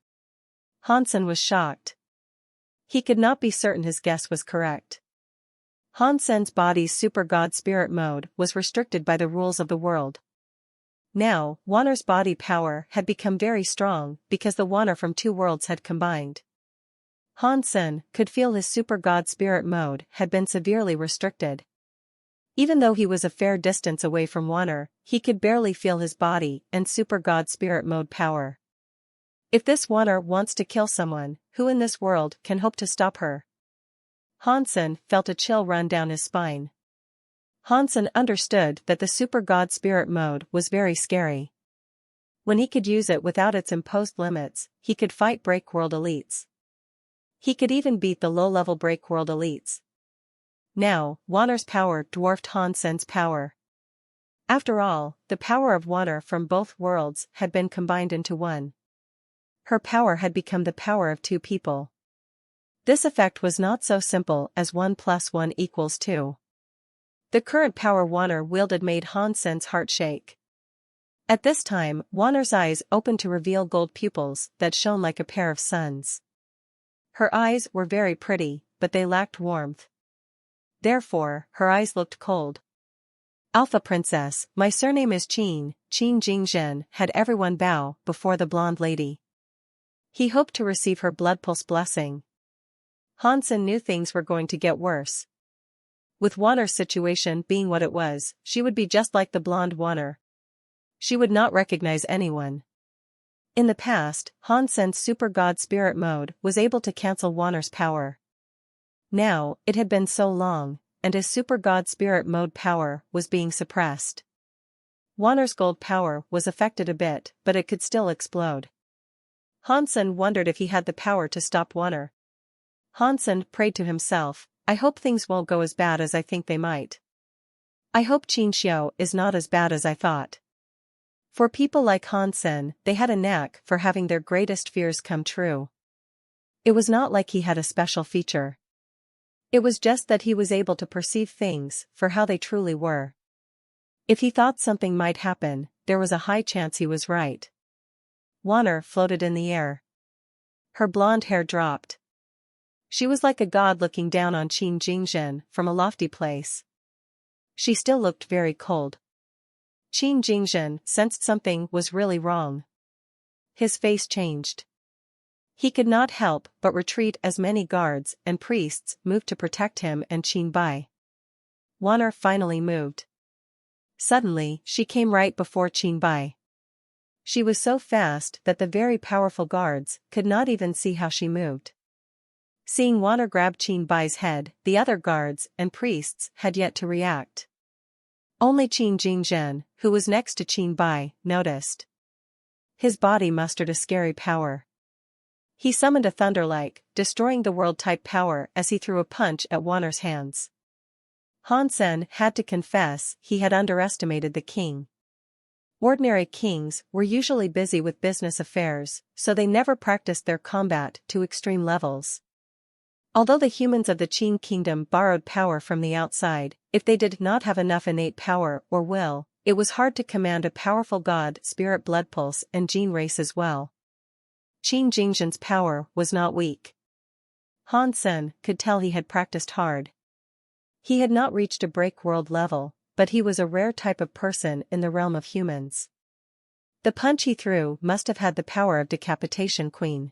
Hansen was shocked. He could not be certain his guess was correct. Hansen's body's Super God Spirit Mode was restricted by the rules of the world. Now, Wanner's body power had become very strong because the Wanner from two worlds had combined. Hansen could feel his Super God Spirit Mode had been severely restricted. Even though he was a fair distance away from Wanner, he could barely feel his body and Super God Spirit Mode power. If this Wanner wants to kill someone, who in this world can hope to stop her? Hansen felt a chill run down his spine. Hansen understood that the Super God Spirit Mode was very scary. When he could use it without its imposed limits, he could fight Break World elites. He could even beat the low-level Break World elites. Now, Wanner's power dwarfed Hansen's power. After all, the power of Wanner from both worlds had been combined into one. Her power had become the power of two people. This effect was not so simple as 1 + 1 = 2. The current power Wanner wielded made Hansen's heart shake. At this time, Wanner's eyes opened to reveal gold pupils that shone like a pair of suns. Her eyes were very pretty, but they lacked warmth. Therefore, her eyes looked cold. Alpha Princess, my surname is Qin Jingzhen, had everyone bow before the blonde lady. He hoped to receive her blood pulse blessing. Hansen knew things were going to get worse. With Wanner's situation being what it was, she would be just like the blonde Wanner. She would not recognize anyone. In the past, Hansen's Super God Spirit Mode was able to cancel Wanner's power. Now, it had been so long, and his Super God Spirit Mode power was being suppressed. Wanner's gold power was affected a bit, but it could still explode. Hansen wondered if he had the power to stop Wanner. Hansen prayed to himself, I hope things won't go as bad as I think they might. I hope Qin Xiu is not as bad as I thought. For people like Hansen, they had a knack for having their greatest fears come true. It was not like he had a special feature. It was just that he was able to perceive things for how they truly were. If he thought something might happen, there was a high chance he was right. Wanner floated in the air. Her blonde hair dropped. She was like a god looking down on Qin Jingzhen from a lofty place. She still looked very cold. Qin Jingzhen sensed something was really wrong. His face changed. He could not help but retreat as many guards and priests moved to protect him and Qin Bai. Wanner finally moved. Suddenly, she came right before Qin Bai. She was so fast that the very powerful guards could not even see how she moved. Seeing Wanner grab Qin Bai's head, the other guards and priests had yet to react. Only Qin Jingzhen, who was next to Qin Bai, noticed. His body mustered a scary power. He summoned a thunder-like, destroying the world-type power as he threw a punch at Wanner's hands. Hansen had to confess he had underestimated the king. Ordinary kings were usually busy with business affairs, so they never practiced their combat to extreme levels. Although the humans of the Qin kingdom borrowed power from the outside, if they did not have enough innate power or will, it was hard to command a powerful god spirit blood pulse and gene race as well. Qin Jingzhen's power was not weak. Han Sen could tell he had practiced hard. He had not reached a break-world level, but he was a rare type of person in the realm of humans. The punch he threw must have had the power of decapitation queen.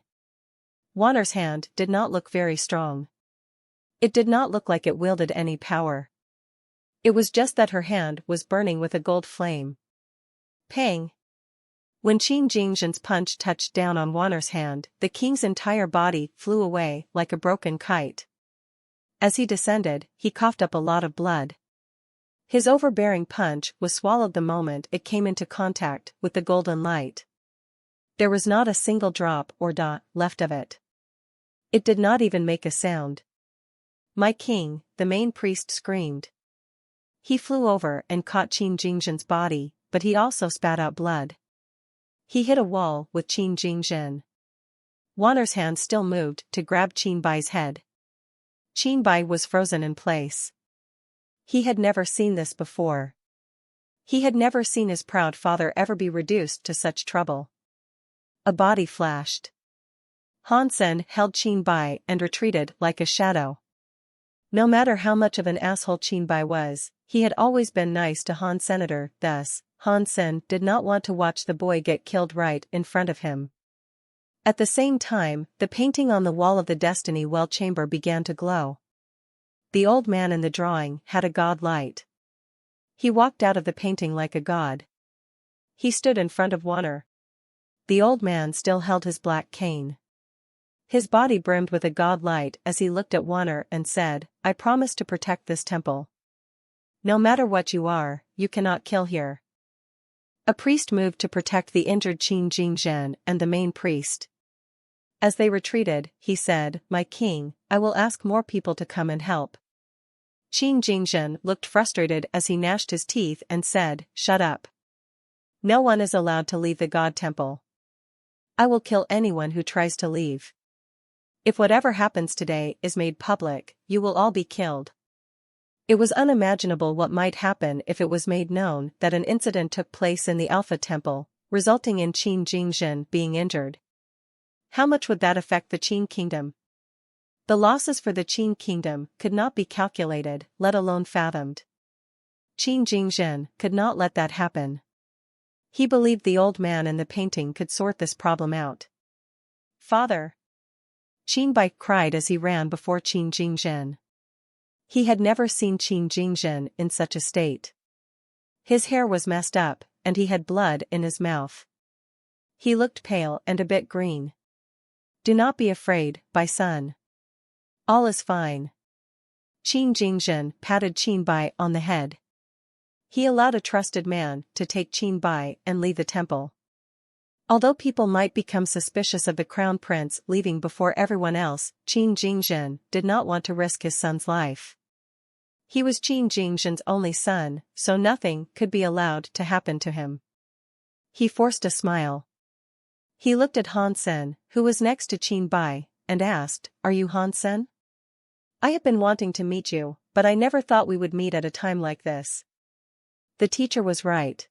Wanner's hand did not look very strong. It did not look like it wielded any power. It was just that her hand was burning with a gold flame. Pang! When Qin Jingzhen's punch touched down on Wanner's hand, the king's entire body flew away like a broken kite. As he descended, he coughed up a lot of blood. His overbearing punch was swallowed the moment it came into contact with the golden light. There was not a single drop or dot left of it. It did not even make a sound. "My king," the main priest screamed. He flew over and caught Qin Jingzhen's body, but he also spat out blood. He hit a wall with Qin Jingzhen. Wanner's hand still moved to grab Qin Bai's head. Qin Bai was frozen in place. He had never seen this before. He had never seen his proud father ever be reduced to such trouble. A body flashed. Han Sen held Qin Bai and retreated like a shadow. No matter how much of an asshole Qin Bai was, he had always been nice to Han Senator, thus, Han Sen did not want to watch the boy get killed right in front of him. At the same time, the painting on the wall of the Destiny Well chamber began to glow. The old man in the drawing had a god light. He walked out of the painting like a god. He stood in front of Wanner. The old man still held his black cane. His body brimmed with a god light as he looked at Wanner and said, "I promise to protect this temple. No matter what you are, you cannot kill here." A priest moved to protect the injured Qin Jingzhen and the main priest. As they retreated, he said, "My king, I will ask more people to come and help." Qin Jingzhen looked frustrated as he gnashed his teeth and said, "Shut up. No one is allowed to leave the god temple. I will kill anyone who tries to leave. If whatever happens today is made public, you will all be killed." It was unimaginable what might happen if it was made known that an incident took place in the Alpha Temple, resulting in Qin Jingzhen being injured. How much would that affect the Qin kingdom? The losses for the Qin kingdom could not be calculated, let alone fathomed. Qin Jingzhen could not let that happen. He believed the old man in the painting could sort this problem out. "Father!" Qin Bai cried as he ran before Qin Jingzhen. He had never seen Qin Jingzhen in such a state. His hair was messed up, and he had blood in his mouth. He looked pale and a bit green. "Do not be afraid, Bai son. All is fine." Qin Jingzhen patted Qin Bai on the head. He allowed a trusted man to take Qin Bai and leave the temple. Although people might become suspicious of the crown prince leaving before everyone else, Qin Jingzhen did not want to risk his son's life. He was Qin Jingzhen's only son, so nothing could be allowed to happen to him. He forced a smile. He looked at Han Sen, who was next to Qin Bai, and asked, "Are you Han Sen? I have been wanting to meet you, but I never thought we would meet at a time like this." The teacher was right.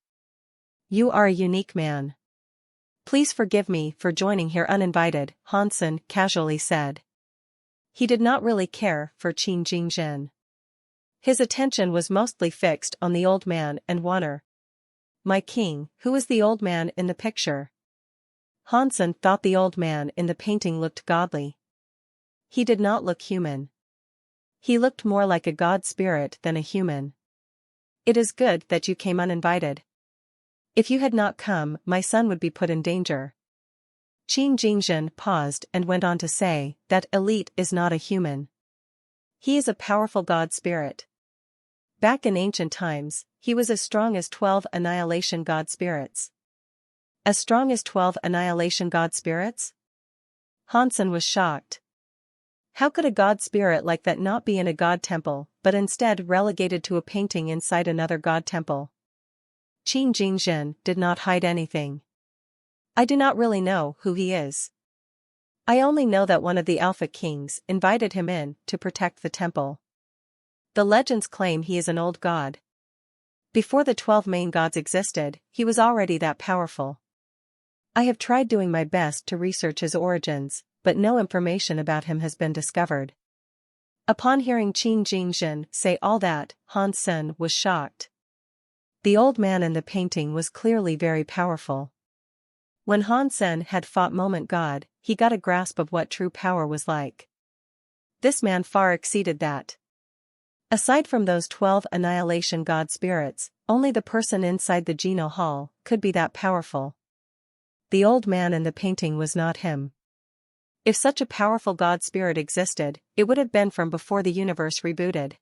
"You are a unique man. Please forgive me for joining here uninvited," Han Sen casually said. He did not really care for Qin Jingzhen. His attention was mostly fixed on the old man and Wanner. "My king, who is the old man in the picture?" Han Sen thought the old man in the painting looked godly. He did not look human. He looked more like a god spirit than a human. "It is good that you came uninvited. If you had not come, my son would be put in danger." Qin Jingzhen paused and went on to say, "That elite is not a human. He is a powerful god spirit. Back in ancient times, he was as strong as 12 annihilation god spirits." "As strong as 12 annihilation god spirits?" Han Sen was shocked. How could a god spirit like that not be in a god temple, but instead relegated to a painting inside another god temple? Qin Jingzhen did not hide anything. "I do not really know who he is. I only know that one of the Alpha Kings invited him in to protect the temple. The legends claim he is an old god. Before the 12 main gods existed, he was already that powerful. I have tried doing my best to research his origins, but no information about him has been discovered. Upon hearing Qin Jingjin say all that, Han Sen was shocked. The old man in the painting was clearly very powerful. When Han Sen had fought Moment God, he got a grasp of what true power was like. This man far exceeded that. Aside from those 12 Annihilation God spirits, only the person inside the Geno Hall could be that powerful. The old man in the painting was not him. If such a powerful God spirit existed, it would have been from before the universe rebooted.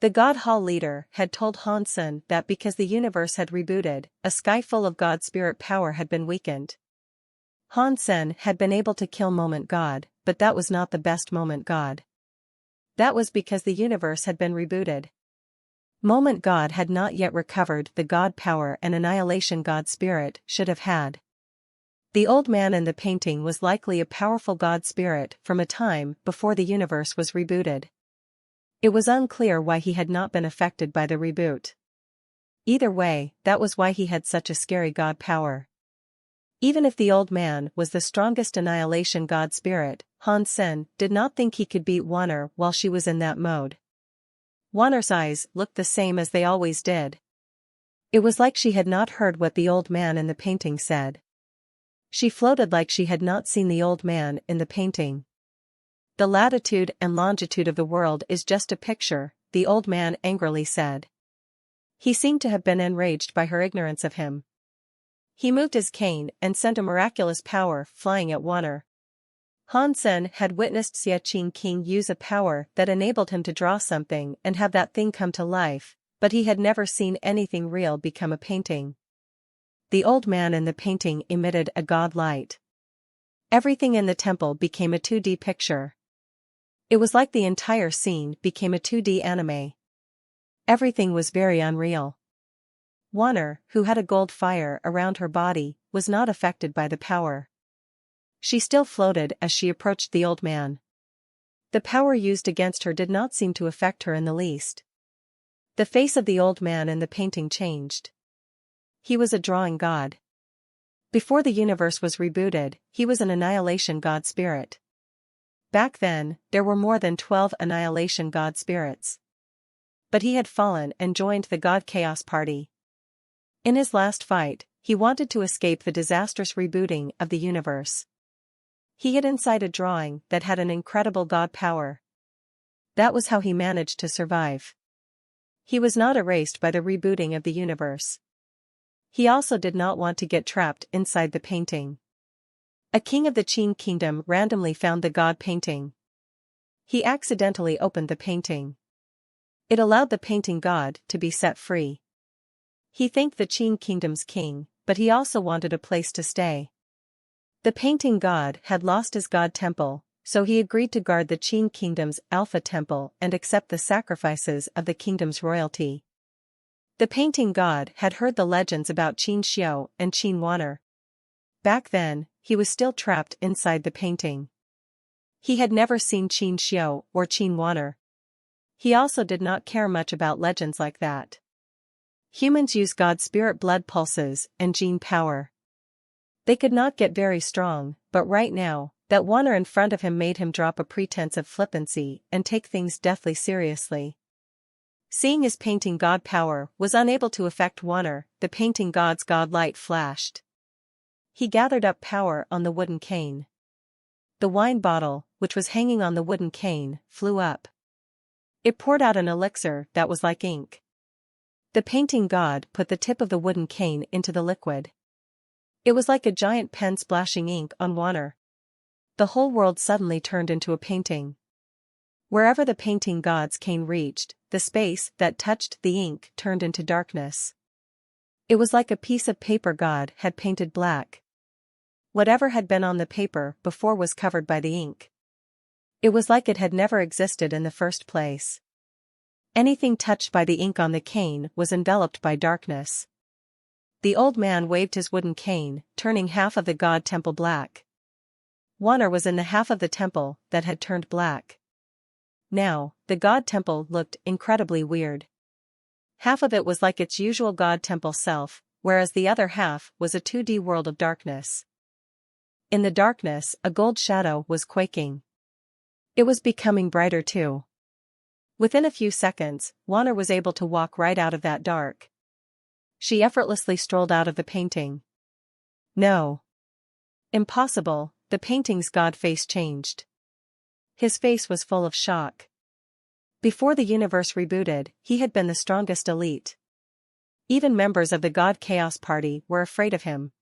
The God Hall leader had told Han Sen that because the universe had rebooted, a sky full of God spirit power had been weakened. Han Sen had been able to kill Moment God, but that was not the best Moment God. That was because the universe had been rebooted. Moment God had not yet recovered the God power and Annihilation God spirit should have had. The old man in the painting was likely a powerful God spirit from a time before the universe was rebooted. It was unclear why he had not been affected by the reboot. Either way, that was why he had such a scary God power. Even if the old man was the strongest Annihilation God spirit, Han Sen did not think he could beat Wanner while she was in that mode. Wanner's eyes looked the same as they always did. It was like she had not heard what the old man in the painting said. She floated like she had not seen the old man in the painting. The latitude and longitude of the world is just a picture, the old man angrily said. He seemed to have been enraged by her ignorance of him. He moved his cane and sent a miraculous power flying at Wanner. Han Sen had witnessed Xie Qing King use a power that enabled him to draw something and have that thing come to life, but he had never seen anything real become a painting. The old man in the painting emitted a god light. Everything in the temple became a 2D picture. It was like the entire scene became a 2D anime. Everything was very unreal. Wanner, who had a gold fire around her body, was not affected by the power. She still floated as she approached the old man. The power used against her did not seem to affect her in the least. The face of the old man in the painting changed. He was a drawing god. Before the universe was rebooted, he was an Annihilation God spirit. Back then, there were more than 12 Annihilation God spirits. But he had fallen and joined the God Chaos Party. In his last fight, he wanted to escape the disastrous rebooting of the universe. He hid inside a drawing that had an incredible God power. That was how he managed to survive. He was not erased by the rebooting of the universe. He also did not want to get trapped inside the painting. A king of the Qin kingdom randomly found the God painting. He accidentally opened the painting. It allowed the painting god to be set free. He thanked the Qin kingdom's king, but he also wanted a place to stay. The painting god had lost his god temple, so he agreed to guard the Qin kingdom's Alpha temple and accept the sacrifices of the kingdom's royalty. The painting god had heard the legends about Qin Xiao and Qin Wanner. Back then, he was still trapped inside the painting. He had never seen Qin Xiao or Qin Wanner. He also did not care much about legends like that. Humans use God spirit blood pulses and gene power. They could not get very strong, but right now, that Wanner in front of him made him drop a pretense of flippancy and take things deathly seriously. Seeing his painting god power was unable to affect Wanner, the painting god's god light flashed. He gathered up power on the wooden cane. The wine bottle, which was hanging on the wooden cane, flew up. It poured out an elixir that was like ink. The painting god put the tip of the wooden cane into the liquid. It was like a giant pen splashing ink on Wanner. The whole world suddenly turned into a painting. Wherever the painting god's cane reached, the space that touched the ink turned into darkness. It was like a piece of paper God had painted black. Whatever had been on the paper before was covered by the ink. It was like it had never existed in the first place. Anything touched by the ink on the cane was enveloped by darkness. The old man waved his wooden cane, turning half of the god temple black. Wanner was in the half of the temple that had turned black. Now, the god temple looked incredibly weird. Half of it was like its usual god temple self, whereas the other half was a 2D world of darkness. In the darkness, a gold shadow was quaking. It was becoming brighter too. Within a few seconds, Warner was able to walk right out of that dark. She effortlessly strolled out of the painting. No. Impossible, the painting's god face changed. His face was full of shock. Before the universe rebooted, he had been the strongest elite. Even members of the God Chaos Party were afraid of him.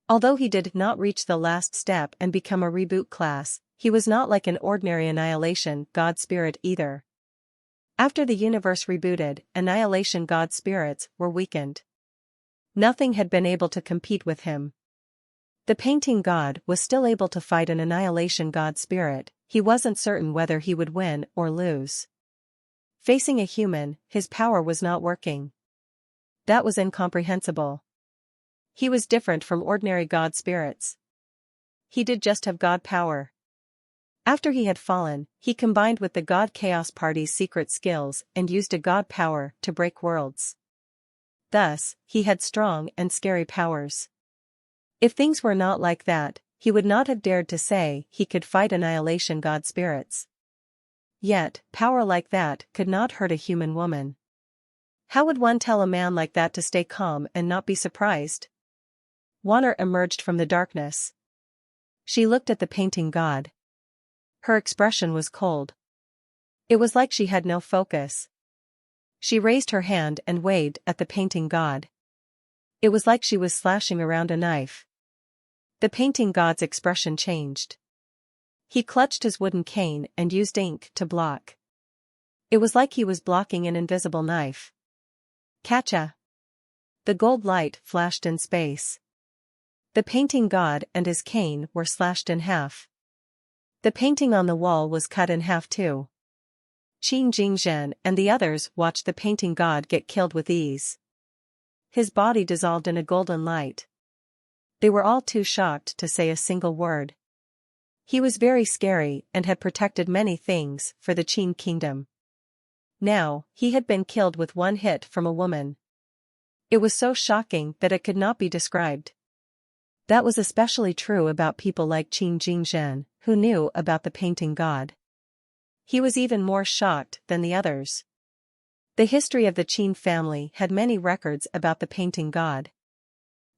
Although he did not reach the last step and become a reboot class, he was not like an ordinary Annihilation God spirit either. After the universe rebooted, Annihilation God spirits were weakened. Nothing had been able to compete with him. The painting god was still able to fight an Annihilation God spirit. He wasn't certain whether he would win or lose. Facing a human, his power was not working. That was incomprehensible. He was different from ordinary god spirits. He did just have god power. After he had fallen, he combined with the God Chaos Party's secret skills and used a god power to break worlds. Thus, he had strong and scary powers. If things were not like that, he would not have dared to say he could fight Annihilation God spirits. Yet, power like that could not hurt a human woman. How would one tell a man like that to stay calm and not be surprised? Warner emerged from the darkness. She looked at the painting god. Her expression was cold. It was like she had no focus. She raised her hand and waved at the painting god. It was like she was slashing around a knife. The painting god's expression changed. He clutched his wooden cane and used ink to block. It was like he was blocking an invisible knife. Catcha! The gold light flashed in space. The painting god and his cane were slashed in half. The painting on the wall was cut in half too. Qin Jingzhen and the others watched the painting god get killed with ease. His body dissolved in a golden light. They were all too shocked to say a single word. He was very scary and had protected many things for the Qin kingdom. Now, he had been killed with one hit from a woman. It was so shocking that it could not be described. That was especially true about people like Qin Jingzhen, who knew about the painting god. He was even more shocked than the others. The history of the Qin family had many records about the painting god.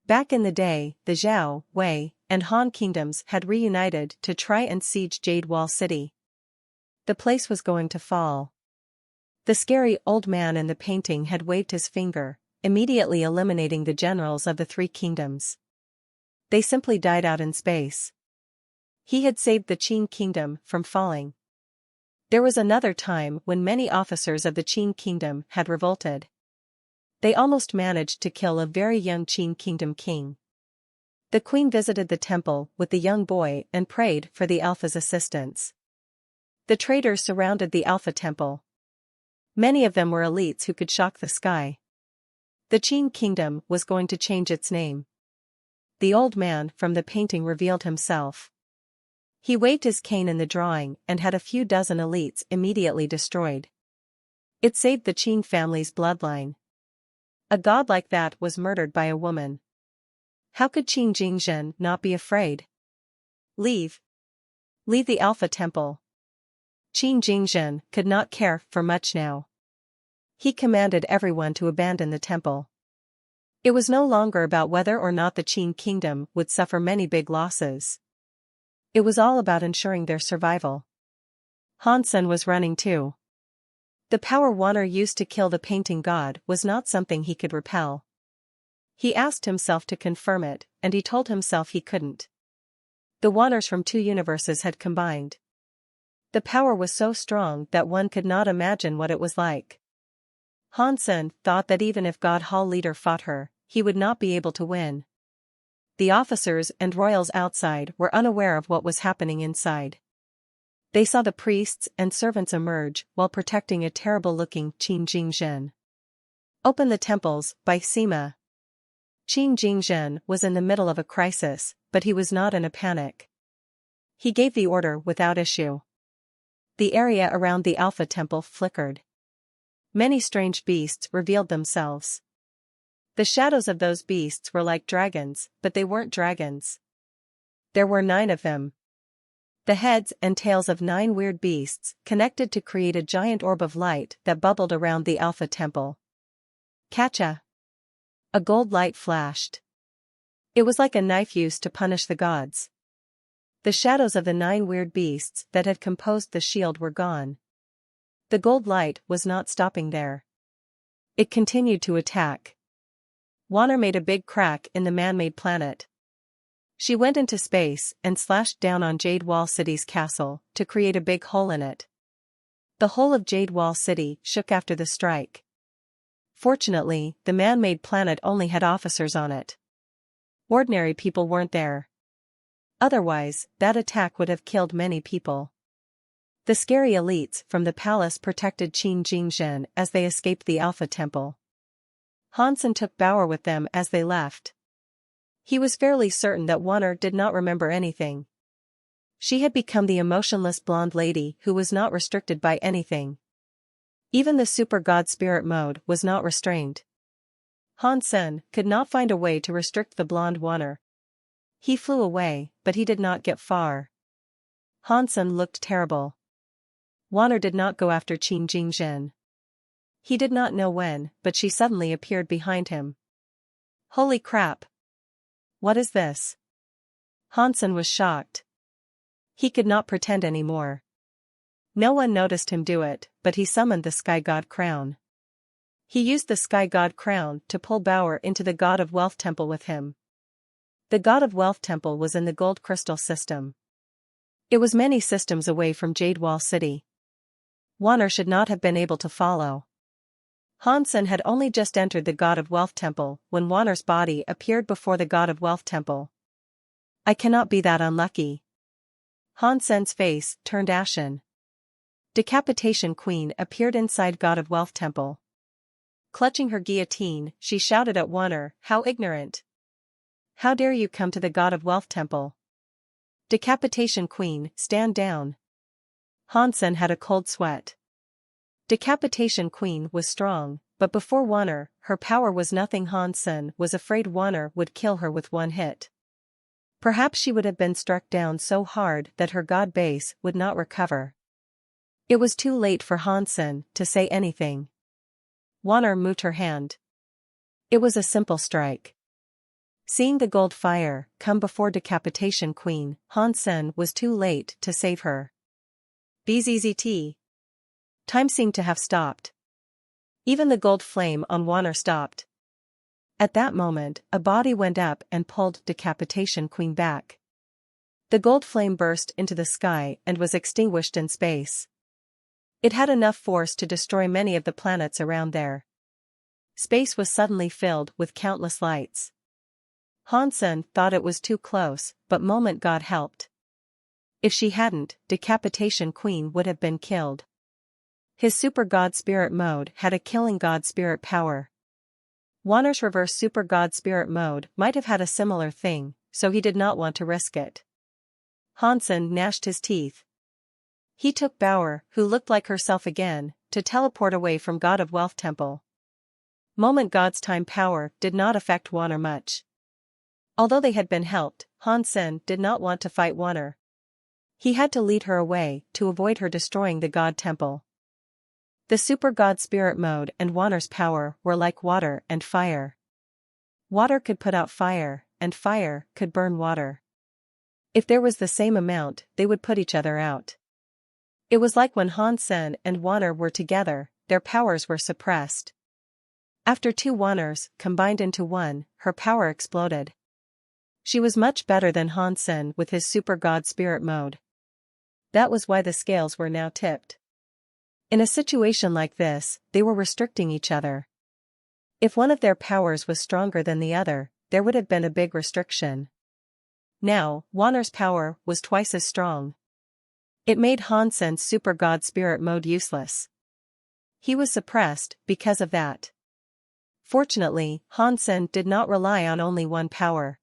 Back in the day, the Zhao, Wei, and Han kingdoms had reunited to try and siege Jade Wall City. The place was going to fall. The scary old man in the painting had waved his finger, immediately eliminating the generals of the three kingdoms. They simply died out in space. He had saved the Qin kingdom from falling. There was another time when many officers of the Qin kingdom had revolted. They almost managed to kill a very young Qin kingdom king. The queen visited the temple with the young boy and prayed for the Alpha's assistance. The traitors surrounded the Alpha temple. Many of them were elites who could shock the sky. The Qin kingdom was going to change its name. The old man from the painting revealed himself. He waved his cane in the drawing and had a few dozen elites immediately destroyed. It saved the Qin family's bloodline. A god like that was murdered by a woman. How could Qin Jingzhen not be afraid? Leave. Leave the Alpha temple. Qin Jingzhen could not care for much now. He commanded everyone to abandon the temple. It was no longer about whether or not the Qin kingdom would suffer many big losses. It was all about ensuring their survival. Hansen was running too. The power Warner used to kill the painting god was not something he could repel. He asked himself to confirm it, and he told himself he couldn't. The Warners from two universes had combined. The power was so strong that one could not imagine what it was like. Hansen thought that even if God Hall leader fought her, he would not be able to win. The officers and royals outside were unaware of what was happening inside. They saw the priests and servants emerge while protecting a terrible-looking Qin Jingzhen. Open the temples, by Sima. Qin Jingzhen was in the middle of a crisis, but he was not in a panic. He gave the order without issue. The area around the Alpha temple flickered. Many strange beasts revealed themselves. The shadows of those beasts were like dragons, but they weren't dragons. There were 9 of them. The heads and tails of 9 weird beasts connected to create a giant orb of light that bubbled around the Alpha Temple. Catcha! A gold light flashed. It was like a knife used to punish the gods. The shadows of the 9 weird beasts that had composed the shield were gone. The gold light was not stopping there. It continued to attack. Wanner made a big crack in the man-made planet. She went into space and slashed down on Jade Wall City's castle to create a big hole in it. The whole of Jade Wall City shook after the strike. Fortunately, the man-made planet only had officers on it. Ordinary people weren't there. Otherwise, that attack would have killed many people. The scary elites from the palace protected Qin Jingzhen as they escaped the Alpha Temple. Hansen took Bauer with them as they left. He was fairly certain that Wanner did not remember anything. She had become the emotionless blonde lady who was not restricted by anything. Even the super god spirit mode was not restrained. Hansen could not find a way to restrict the blonde Wanner. He flew away, but he did not get far. Hansen looked terrible. Wanner did not go after Qin Jingzhen. He did not know when, but she suddenly appeared behind him. Holy crap! What is this? Hansen was shocked. He could not pretend anymore. No one noticed him do it, but he summoned the Sky God Crown. He used the Sky God Crown to pull Bauer into the God of Wealth Temple with him. The God of Wealth Temple was in the Gold Crystal system. It was many systems away from Jade Wall City. Wanner should not have been able to follow. Hansen had only just entered the God of Wealth Temple when Wanner's body appeared before the God of Wealth Temple. I cannot be that unlucky. Hansen's face turned ashen. Decapitation Queen appeared inside God of Wealth Temple. Clutching her guillotine, she shouted at Wanner, "How ignorant! How dare you come to the God of Wealth Temple? Decapitation Queen, stand down." Hansen had a cold sweat. Decapitation Queen was strong, but before Wanner, her power was nothing. Hansen was afraid Wanner would kill her with one hit. Perhaps she would have been struck down so hard that her god base would not recover. It was too late for Hansen to say anything. Wanner moved her hand. It was a simple strike. Seeing the gold fire come before Decapitation Queen, Hansen was too late to save her. Bzzzt. Time seemed to have stopped. Even the gold flame on Wanner stopped. At that moment, a body went up and pulled Decapitation Queen back. The gold flame burst into the sky and was extinguished in space. It had enough force to destroy many of the planets around there. Space was suddenly filled with countless lights. Hansen thought it was too close, but Moment God helped. If she hadn't, Decapitation Queen would have been killed. His Super God Spirit mode had a killing God Spirit power. Wanner's reverse Super God Spirit mode might have had a similar thing, so he did not want to risk it. Hansen gnashed his teeth. He took Bauer, who looked like herself again, to teleport away from God of Wealth Temple. Moment God's time power did not affect Wanner much. Although they had been helped, Hansen did not want to fight Wanner. He had to lead her away to avoid her destroying the God Temple. The Super God Spirit mode and Wanner's power were like water and fire. Water could put out fire, and fire could burn water. If there was the same amount, they would put each other out. It was like when Hansen and Wanner were together, their powers were suppressed. After 2 Wanners combined into one, her power exploded. She was much better than Hansen with his Super God Spirit mode. That was why the scales were now tipped. In a situation like this, they were restricting each other. If one of their powers was stronger than the other, there would have been a big restriction. Now, Wanner's power was twice as strong. It made Hansen's Super God Spirit mode useless. He was suppressed because of that. Fortunately, Hansen did not rely on only one power.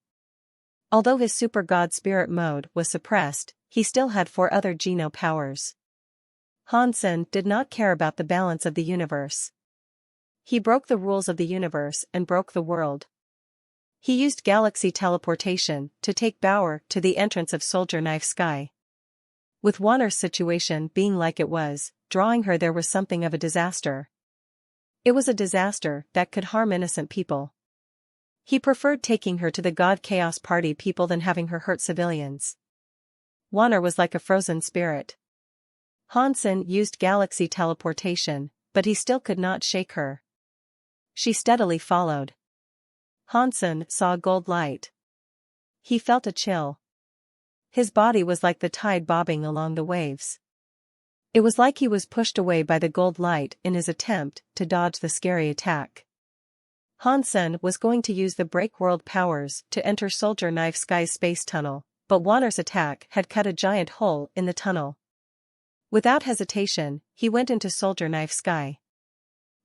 Although his Super God Spirit mode was suppressed, he still had 4 other Geno powers. Hansen did not care about the balance of the universe. He broke the rules of the universe and broke the world. He used galaxy teleportation to take Bauer to the entrance of Soldier Knife Sky. With Wanner's situation being like it was, drawing her there was something of a disaster. It was a disaster that could harm innocent people. He preferred taking her to the God Chaos Party people than having her hurt civilians. Wanner was like a frozen spirit. Hansen used galaxy teleportation, but he still could not shake her. She steadily followed. Hansen saw a gold light. He felt a chill. His body was like the tide bobbing along the waves. It was like he was pushed away by the gold light in his attempt to dodge the scary attack. Hansen was going to use the break world powers to enter Soldier Knife Sky's space tunnel, but Wanner's attack had cut a giant hole in the tunnel. Without hesitation, he went into Soldier Knife Sky.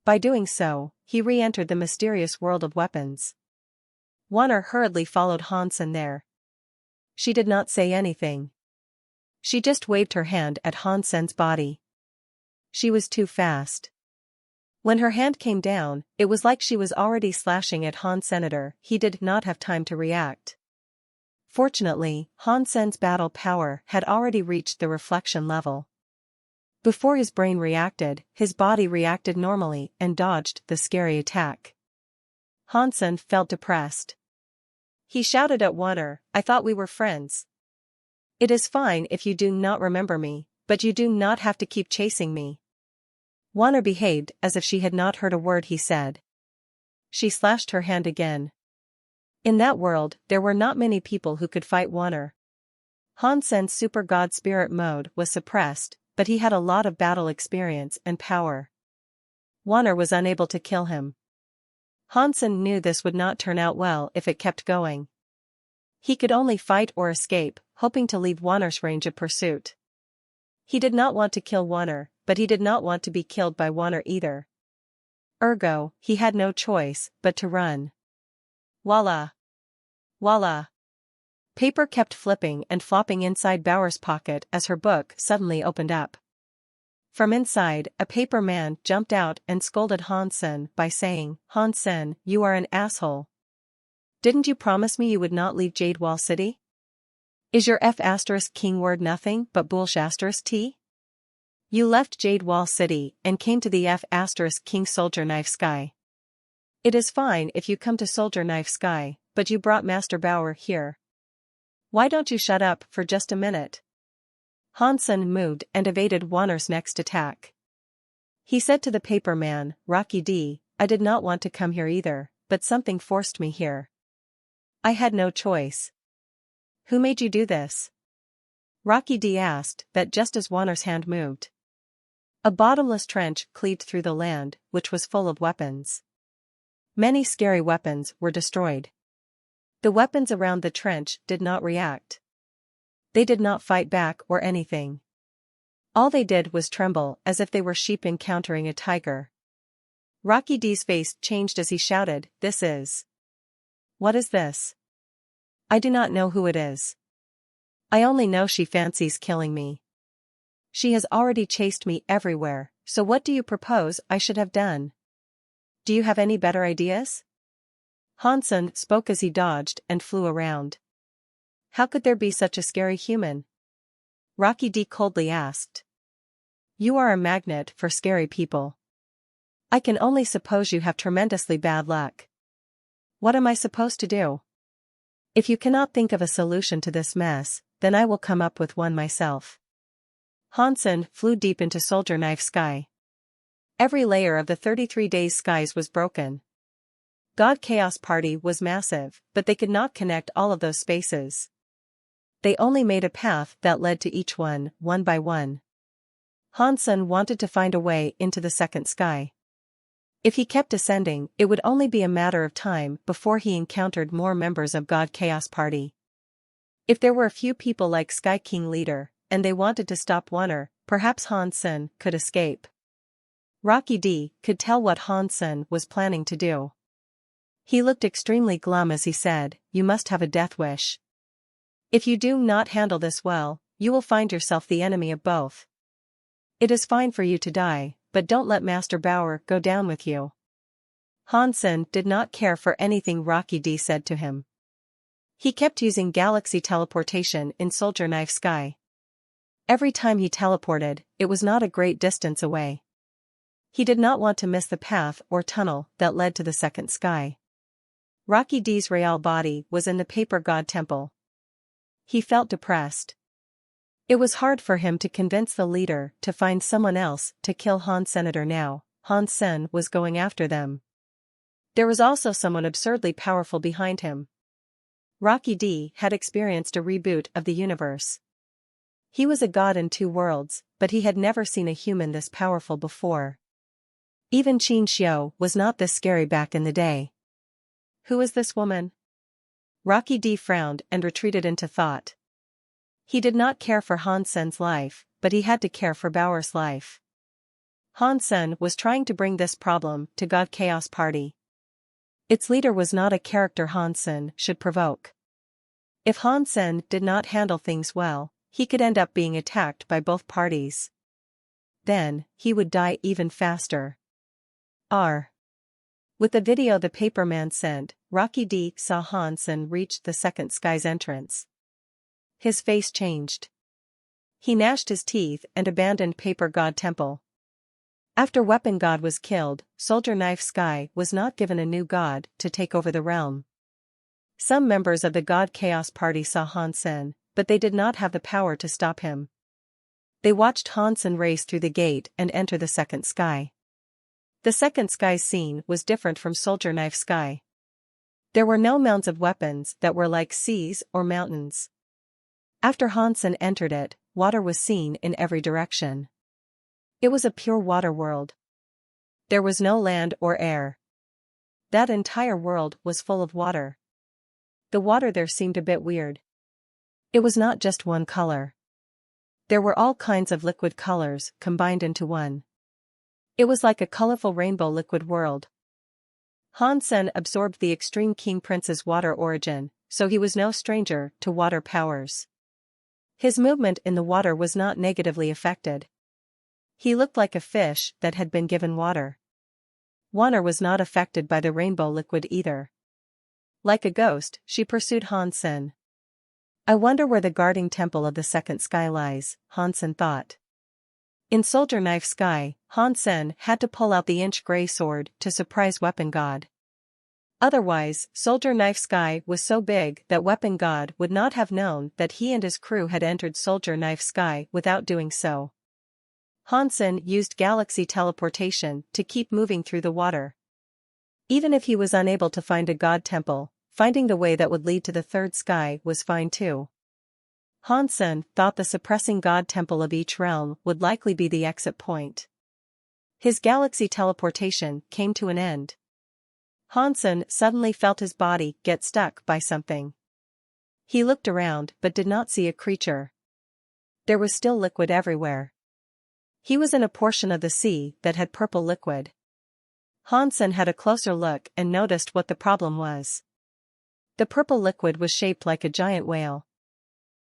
By doing so, he re-entered the mysterious world of weapons. Wanner hurriedly followed Hansen there. She did not say anything. She just waved her hand at Hansen's body. She was too fast. When her hand came down, it was like she was already slashing at Hansen. He did not have time to react. Fortunately, Hansen's battle power had already reached the reflection level. Before his brain reacted, his body reacted normally and dodged the scary attack. Hansen felt depressed. He shouted at Wanner, "I thought we were friends. It is fine if you do not remember me, but you do not have to keep chasing me." Wanner behaved as if she had not heard a word he said. She slashed her hand again. In that world, there were not many people who could fight Wanner. Hansen's super god spirit mode was suppressed, but he had a lot of battle experience and power. Wanner was unable to kill him. Hansen knew this would not turn out well if it kept going. He could only fight or escape, hoping to leave Wanner's range of pursuit. He did not want to kill Wanner, but he did not want to be killed by Wanner either. Ergo, he had no choice but to run. Voila! Voila! Paper kept flipping and flopping inside Bauer's pocket as her book suddenly opened up. From inside, a paper man jumped out and scolded Hansen by saying, "Hansen, you are an asshole. Didn't you promise me you would not leave Jade Wall City? Is your F*** word nothing but bullsh*t? You left Jade Wall City and came to the F** Soldier Knife Sky. It is fine if you come to Soldier Knife Sky, but you brought Master Bauer here. Why don't you shut up for just a minute?" Hansen moved and evaded Wanner's next attack. He said to the paper man, "Rocky D, I did not want to come here either, but something forced me here. I had no choice." "Who made you do this?" Rocky D asked that just as Wanner's hand moved. A bottomless trench cleaved through the land, which was full of weapons. Many scary weapons were destroyed. The weapons around the trench did not react. They did not fight back or anything. All they did was tremble as if they were sheep encountering a tiger. Rocky D's face changed as he shouted, "This is... What is this? I do not know who it is. I only know she fancies killing me. She has already chased me everywhere, so what do you propose I should have done? Do you have any better ideas?" Hansen spoke as he dodged and flew around. "How could there be such a scary human?" Rocky D coldly asked. "You are a magnet for scary people. I can only suppose you have tremendously bad luck. What am I supposed to do? If you cannot think of a solution to this mess, then I will come up with one myself." Hansen flew deep into Soldier Knife Sky. Every layer of the 33 days skies was broken. God Chaos Party was massive, but they could not connect all of those spaces. They only made a path that led to each one by one. Hansen wanted to find a way into the second sky. If he kept ascending, it would only be a matter of time before he encountered more members of God Chaos Party. If there were a few people like Sky King Leader, and they wanted to stop Wanner, perhaps Hansen could escape. Rocky D could tell what Hansen was planning to do. He looked extremely glum as he said, "You must have a death wish. If you do not handle this well, you will find yourself the enemy of both. It is fine for you to die, but don't let Master Bauer go down with you." Hansen did not care for anything Rocky D said to him. He kept using galaxy teleportation in Soldier Knife Sky. Every time he teleported, it was not a great distance away. He did not want to miss the path or tunnel that led to the second sky. Rocky D's real body was in the Paper God Temple. He felt depressed. It was hard for him to convince the leader to find someone else to kill Han Senator now. Han Sen was going after them. There was also someone absurdly powerful behind him. Rocky D had experienced a reboot of the universe. He was a god in two worlds, but he had never seen a human this powerful before. Even Qin Xiu was not this scary back in the day. Who is this woman? Rocky D frowned and retreated into thought. He did not care for Han Sen's life, but he had to care for Bauer's life. Han Sen was trying to bring this problem to God Chaos Party. Its leader was not a character Han Sen should provoke. If Han Sen did not handle things well, he could end up being attacked by both parties. Then, he would die even faster. With the video the paperman sent, Rocky D saw Han Sen reach the second sky's entrance. His face changed. He gnashed his teeth and abandoned Paper God Temple. After Weapon God was killed, Soldier Knife Sky was not given a new god to take over the realm. Some members of the God Chaos Party saw Han Sen, but they did not have the power to stop him. They watched Han Sen race through the gate and enter the second sky. The second sky's scene was different from Soldier Knife Sky. There were no mounds of weapons that were like seas or mountains. After Han Sen entered it, water was seen in every direction. It was a pure water world. There was no land or air. That entire world was full of water. The water there seemed a bit weird. It was not just one color. There were all kinds of liquid colors combined into one. It was like a colorful rainbow liquid world. Han Sen absorbed the Extreme King Prince's water origin, so he was no stranger to water powers. His movement in the water was not negatively affected. He looked like a fish that had been given water. Water was not affected by the rainbow liquid either. Like a ghost, she pursued Han Sen. I wonder where the guarding temple of the second sky lies, Han Sen thought. In Soldier Knife Sky, Han Sen had to pull out the inch gray sword to surprise Weapon God. Otherwise, Soldier Knife Sky was so big that Weapon God would not have known that he and his crew had entered Soldier Knife Sky without doing so. Han Sen used galaxy teleportation to keep moving through the water. Even if he was unable to find a god temple, finding the way that would lead to the third sky was fine too. Han Sen thought the suppressing god temple of each realm would likely be the exit point. His galaxy teleportation came to an end. Han Sen suddenly felt his body get stuck by something. He looked around but did not see a creature. There was still liquid everywhere. He was in a portion of the sea that had purple liquid. Han Sen had a closer look and noticed what the problem was. The purple liquid was shaped like a giant whale.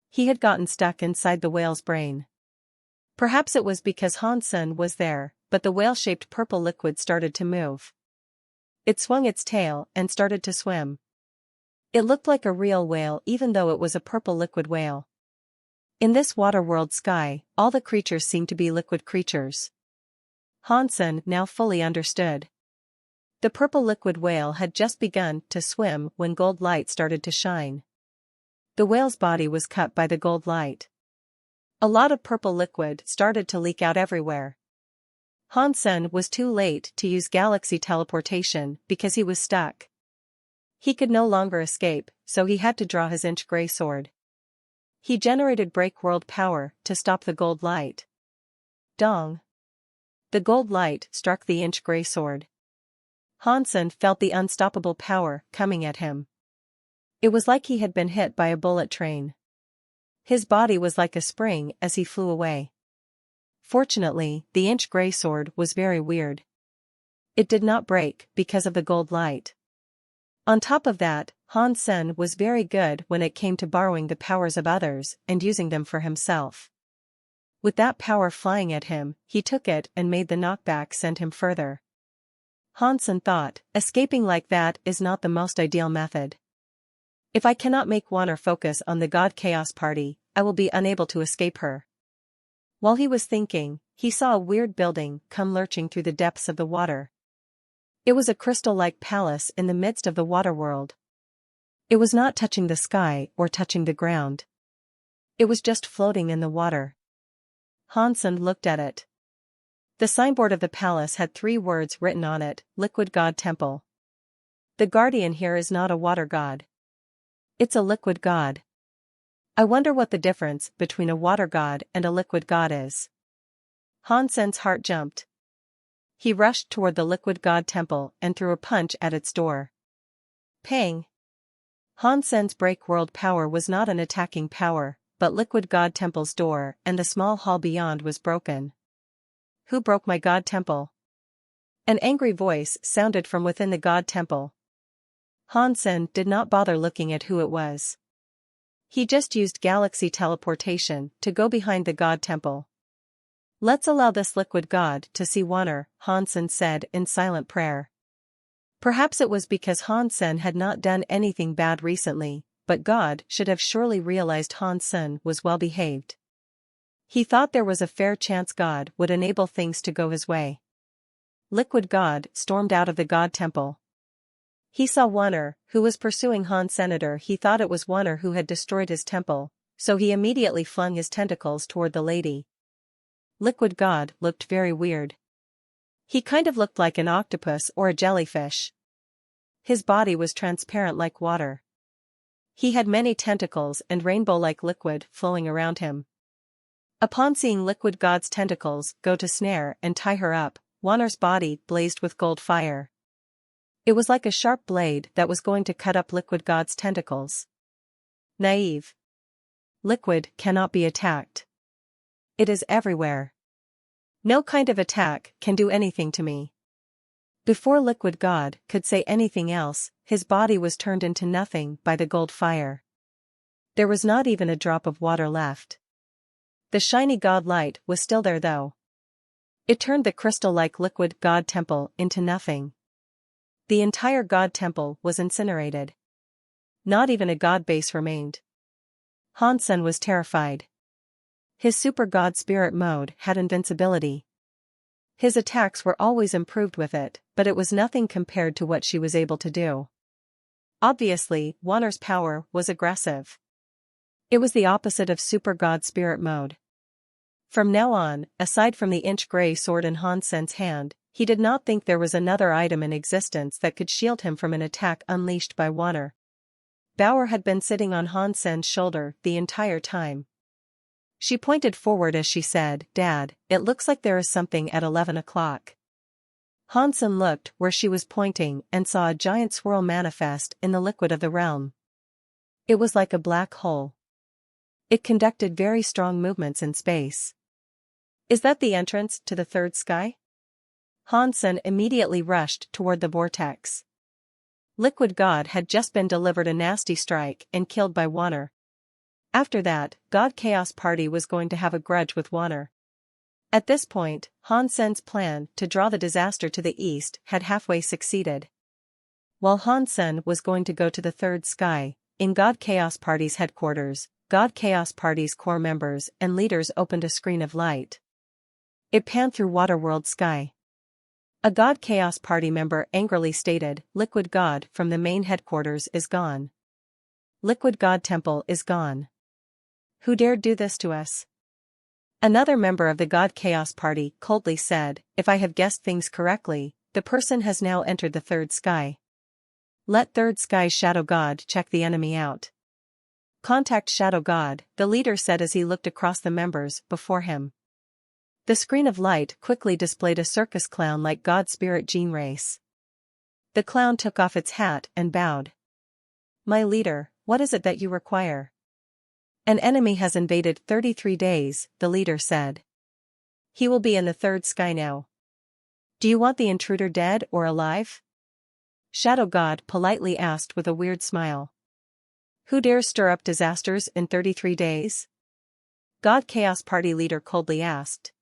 He had gotten stuck inside the whale's brain. Perhaps it was because Han Sen was there, but the whale-shaped purple liquid started to move. It swung its tail and started to swim. It looked like a real whale even though it was a purple liquid whale. In this water-world sky, all the creatures seemed to be liquid creatures. Han Sen now fully understood. The purple liquid whale had just begun to swim when gold light started to shine. The whale's body was cut by the gold light. A lot of purple liquid started to leak out everywhere. Han Sen was too late to use galaxy teleportation because he was stuck. He could no longer escape, so he had to draw his inch gray sword. He generated break world power to stop the gold light. Dong! The gold light struck the inch gray sword. Han Sen felt the unstoppable power coming at him. It was like he had been hit by a bullet train. His body was like a spring as he flew away. Fortunately, the inch gray sword was very weird. It did not break because of the gold light. On top of that, Han Sen was very good when it came to borrowing the powers of others and using them for himself. With that power flying at him, he took it and made the knockback send him further. Hansen thought, escaping like that is not the most ideal method. If I cannot make Wanner focus on the God Chaos Party, I will be unable to escape her. While he was thinking, he saw a weird building come lurching through the depths of the water. It was a crystal-like palace in the midst of the water world. It was not touching the sky or touching the ground. It was just floating in the water. Hansen looked at it. The signboard of the palace had 3 words written on it, Liquid God Temple. The guardian here is not a water god. It's a liquid god. I wonder what the difference between a water god and a liquid god is. Hansen's heart jumped. He rushed toward the liquid god temple and threw a punch at its door. Pang! Hansen's break world power was not an attacking power, but liquid god temple's door and the small hall beyond was broken. Who broke my god temple? An angry voice sounded from within the god temple. Hansen did not bother looking at who it was. He just used galaxy teleportation to go behind the god temple. Let's allow this liquid god to see Wanner, Hansen said in silent prayer. Perhaps it was because Hansen had not done anything bad recently, but God should have surely realized Hansen was well behaved. He thought there was a fair chance God would enable things to go his way. Liquid God stormed out of the God Temple. He saw Wanner, who was pursuing Senator. He thought it was Wanner who had destroyed his temple, so he immediately flung his tentacles toward the lady. Liquid God looked very weird. He kind of looked like an octopus or a jellyfish. His body was transparent like water. He had many tentacles and rainbow-like liquid flowing around him. Upon seeing Liquid God's tentacles go to snare and tie her up, Wanner's body blazed with gold fire. It was like a sharp blade that was going to cut up Liquid God's tentacles. Naive. Liquid cannot be attacked. It is everywhere. No kind of attack can do anything to me. Before Liquid God could say anything else, his body was turned into nothing by the gold fire. There was not even a drop of water left. The shiny God light was still there though. It turned the crystal-like Liquid God Temple into nothing. The entire God Temple was incinerated. Not even a God base remained. Hansen was terrified. His Super God Spirit mode had invincibility. His attacks were always improved with it, but it was nothing compared to what she was able to do. Obviously, Wanner's power was aggressive. It was the opposite of Super God Spirit mode. From now on, aside from the inch-gray sword in Hansen's hand, he did not think there was another item in existence that could shield him from an attack unleashed by Wanner. Bauer had been sitting on Hansen's shoulder the entire time. She pointed forward as she said, "Dad, it looks like there is something at 11 o'clock." Hansen looked where she was pointing and saw a giant swirl manifest in the liquid of the realm. It was like a black hole. It conducted very strong movements in space. Is that the entrance to the third sky? Hansen immediately rushed toward the vortex. Liquid God had just been delivered a nasty strike and killed by Wanner. After that, God Chaos Party was going to have a grudge with Wanner. At this point, Hansen's plan to draw the disaster to the east had halfway succeeded. While Hansen was going to go to the third sky, in God Chaos Party's headquarters, God Chaos Party's core members and leaders opened a screen of light. It panned through Waterworld sky. A God Chaos Party member angrily stated, "Liquid God from the main headquarters is gone. Liquid God Temple is gone. Who dared do this to us?" Another member of the God Chaos Party coldly said, "If I have guessed things correctly, the person has now entered the third sky. Let third sky's Shadow God check the enemy out." "Contact Shadow God," the leader said as he looked across the members before him. The screen of light quickly displayed a circus clown like God Spirit Gene Race. The clown took off its hat and bowed. "My leader, what is it that you require?" "An enemy has invaded 33 days, the leader said. "He will be in the third sky now. Do you want the intruder dead or alive?" Shadow God politely asked with a weird smile. "Who dares stir up disasters in 33 days? God Chaos Party leader coldly asked.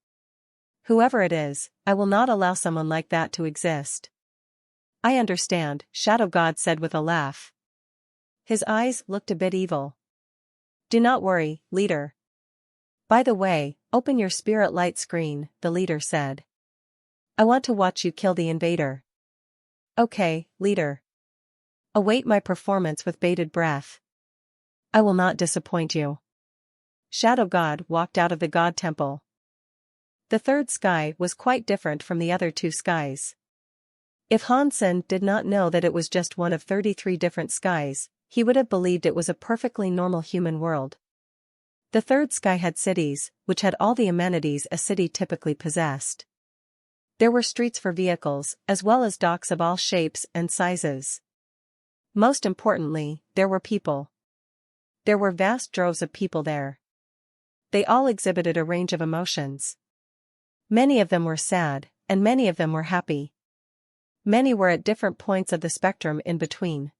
"Whoever it is, I will not allow someone like that to exist." I understand, Shadow God said with a laugh. His eyes looked a bit evil. Do not worry, leader. By the way, open your spirit light screen, the leader said. I want to watch you kill the invader. Okay, leader. Await my performance with bated breath. I will not disappoint you. Shadow God walked out of the God Temple. The third sky was quite different from the other two skies. If Hansen did not know that it was just one of 33 different skies, he would have believed it was a perfectly normal human world. The third sky had cities, which had all the amenities a city typically possessed. There were streets for vehicles, as well as docks of all shapes and sizes. Most importantly, there were people. There were vast droves of people there. They all exhibited a range of emotions. Many of them were sad, and many of them were happy. Many were at different points of the spectrum in between.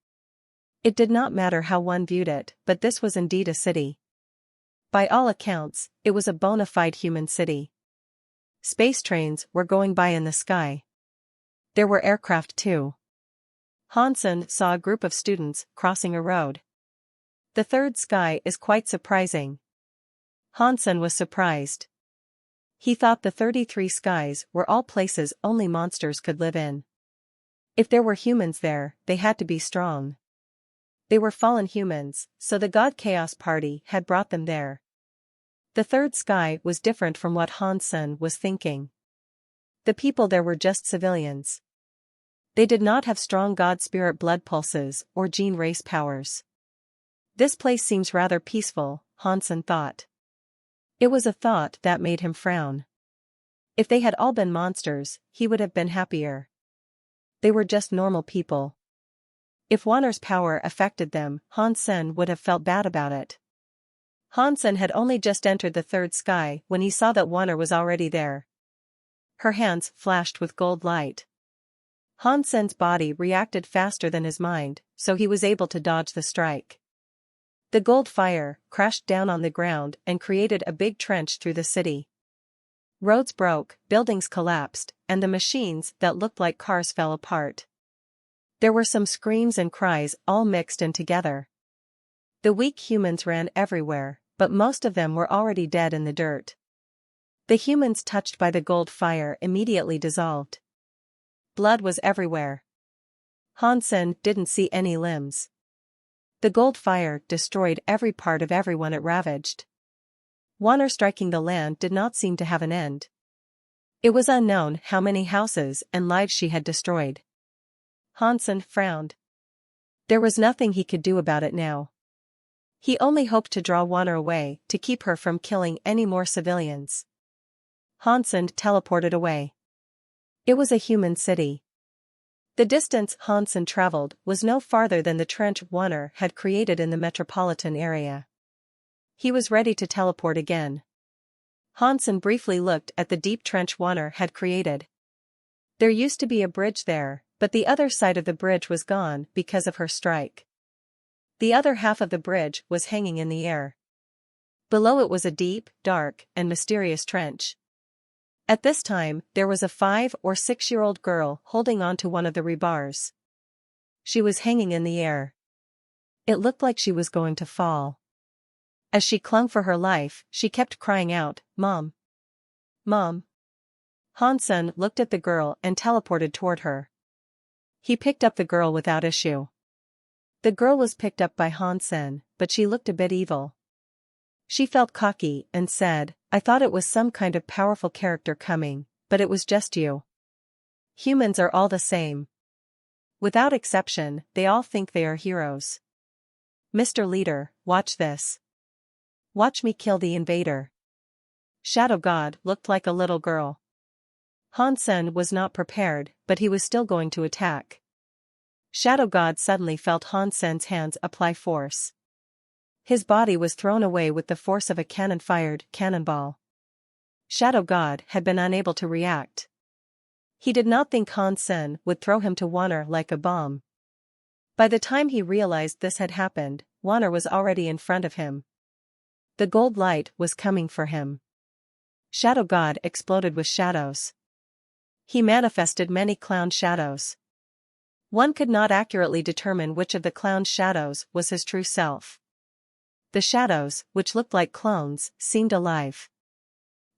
It did not matter how one viewed it, but this was indeed a city. By all accounts, it was a bona fide human city. Space trains were going by in the sky. There were aircraft too. Hansen saw a group of students crossing a road. The third sky is quite surprising. Hansen was surprised. He thought the 33 skies were all places only monsters could live in. If there were humans there, they had to be strong. They were fallen humans, so the God Chaos Party had brought them there. The third sky was different from what Hansen was thinking. The people there were just civilians. They did not have strong God spirit blood pulses or gene race powers. This place seems rather peaceful, Hansen thought. It was a thought that made him frown. If they had all been monsters, he would have been happier. They were just normal people. If Wanner's power affected them, Hansen would have felt bad about it. Hansen had only just entered the third sky when he saw that Wanner was already there. Her hands flashed with gold light. Hansen's body reacted faster than his mind, so he was able to dodge the strike. The gold fire crashed down on the ground and created a big trench through the city. Roads broke, buildings collapsed, and the machines that looked like cars fell apart. There were some screams and cries all mixed in together. The weak humans ran everywhere, but most of them were already dead in the dirt. The humans touched by the gold fire immediately dissolved. Blood was everywhere. Hansen didn't see any limbs. The gold fire destroyed every part of everyone it ravaged. Wanner striking the land did not seem to have an end. It was unknown how many houses and lives she had destroyed. Hansen frowned. There was nothing he could do about it now. He only hoped to draw Wanner away to keep her from killing any more civilians. Hansen teleported away. It was a human city. The distance Hansen traveled was no farther than the trench Wanner had created in the metropolitan area. He was ready to teleport again. Hansen briefly looked at the deep trench Wanner had created. There used to be a bridge there, but the other side of the bridge was gone because of her strike. The other half of the bridge was hanging in the air. Below it was a deep, dark, and mysterious trench. At this time, there was a 5 or 6-year-old girl holding on to one of the rebars. She was hanging in the air. It looked like she was going to fall. As she clung for her life, she kept crying out, "Mom! Mom!" Hansen looked at the girl and teleported toward her. He picked up the girl without issue. The girl was picked up by Hansen, but she looked a bit evil. She felt cocky and said, "I thought it was some kind of powerful character coming, but it was just you. Humans are all the same. Without exception, they all think they are heroes. Mr. Leader, watch this. Watch me kill the invader." Shadow God looked like a little girl. Hansen was not prepared, but he was still going to attack. Shadow God suddenly felt Hansen's hands apply force. His body was thrown away with the force of a cannon-fired cannonball. Shadow God had been unable to react. He did not think Hansen would throw him to Wanner like a bomb. By the time he realized this had happened, Wanner was already in front of him. The gold light was coming for him. Shadow God exploded with shadows. He manifested many clown shadows. One could not accurately determine which of the clown's shadows was his true self. The shadows, which looked like clones, seemed alive.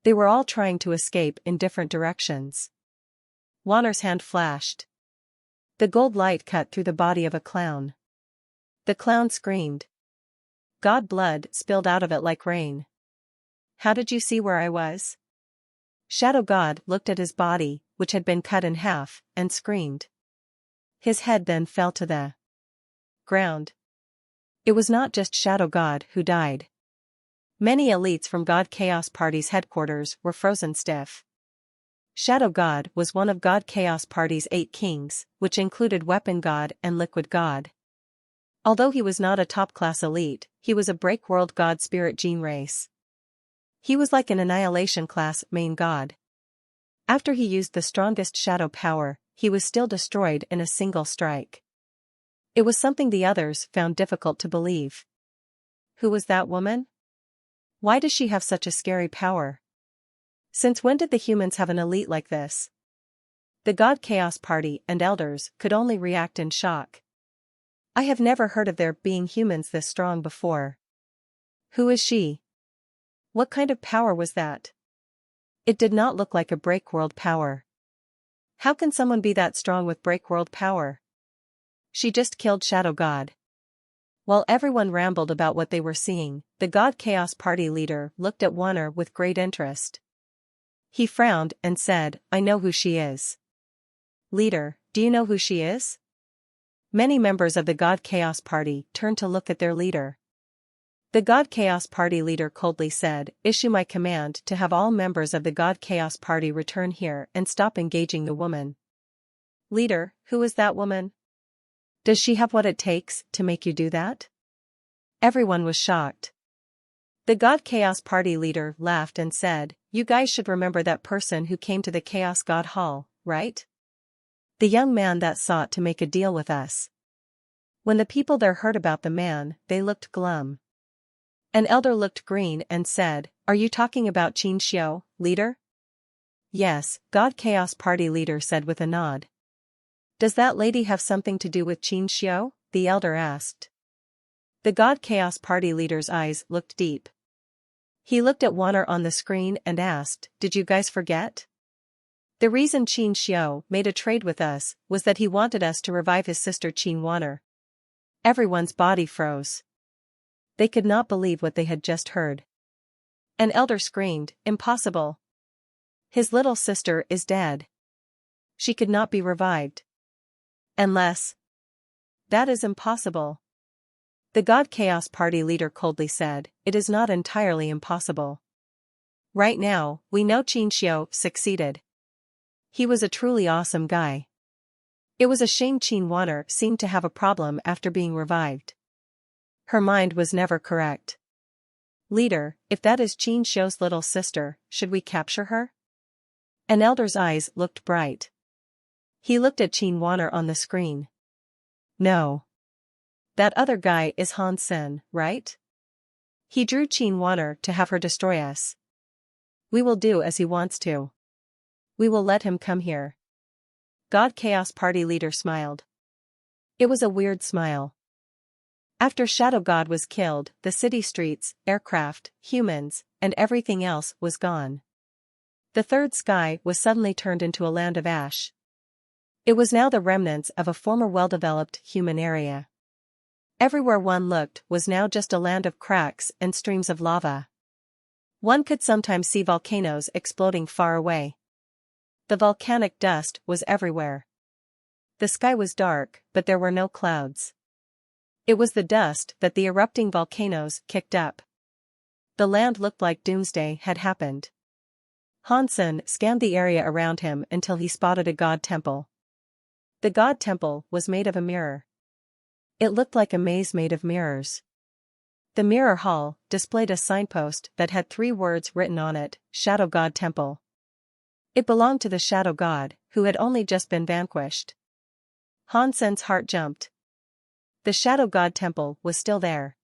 They were all trying to escape in different directions. Warner's hand flashed. The gold light cut through the body of a clown. The clown screamed. God blood spilled out of it like rain. How did you see where I was? Shadow God looked at his body, which had been cut in half, and screamed. His head then fell to the ground. It was not just Shadow God who died. Many elites from God Chaos Party's headquarters were frozen stiff. Shadow God was one of God Chaos Party's 8 kings, which included Weapon God and Liquid God. Although he was not a top-class elite, he was a break-world God spirit gene race. He was like an Annihilation-class main god. After he used the strongest shadow power, he was still destroyed in a single strike. It was something the others found difficult to believe. Who was that woman? Why does she have such a scary power? Since when did the humans have an elite like this? The God Chaos Party and elders could only react in shock. I have never heard of there being humans this strong before. Who is she? What kind of power was that? It did not look like a break-world power. How can someone be that strong with break-world power? She just killed Shadow God. While everyone rambled about what they were seeing, the God Chaos Party leader looked at Warner with great interest. He frowned and said, I know who she is. Leader, do you know who she is? Many members of the God Chaos Party turned to look at their leader. The God Chaos Party leader coldly said, issue my command to have all members of the God Chaos Party return here and stop engaging the woman. Leader, who is that woman? Does she have what it takes to make you do that? Everyone was shocked. The God Chaos Party leader laughed and said, you guys should remember that person who came to the Chaos God Hall, right? The young man that sought to make a deal with us. When the people there heard about the man, they looked glum. An elder looked green and said, are you talking about Qin Xiu, leader? Yes, God Chaos Party leader said with a nod. Does that lady have something to do with Qin Xiu? The elder asked. The God Chaos Party leader's eyes looked deep. He looked at Warner on the screen and asked, did you guys forget? The reason Qin Xiu made a trade with us was that he wanted us to revive his sister Qin Warner. Everyone's body froze. They could not believe what they had just heard. An elder screamed, impossible. His little sister is dead. She could not be revived. Unless. That is impossible. The God Chaos Party leader coldly said, it is not entirely impossible. Right now, we know Qin Xiu succeeded. He was a truly awesome guy. It was a shame Qin Warner seemed to have a problem after being revived. Her mind was never correct. Leader, if that is Qin Xiu's little sister, should we capture her? An elder's eyes looked bright. He looked at Qin Warner on the screen. No. That other guy is Han Sen, right? He drew Qin Warner to have her destroy us. We will do as he wants to. We will let him come here. God Chaos Party leader smiled. It was a weird smile. After Shadow God was killed, the city streets, aircraft, humans, and everything else was gone. The third sky was suddenly turned into a land of ash. It was now the remnants of a former well-developed human area. Everywhere one looked was now just a land of cracks and streams of lava. One could sometimes see volcanoes exploding far away. The volcanic dust was everywhere. The sky was dark, but there were no clouds. It was the dust that the erupting volcanoes kicked up. The land looked like doomsday had happened. Hansen scanned the area around him until he spotted a god temple. The god temple was made of a mirror. It looked like a maze made of mirrors. The mirror hall displayed a signpost that had 3 words written on it, Shadow God Temple. It belonged to the Shadow God, who had only just been vanquished. Hansen's heart jumped. The Shadow God Temple was still there.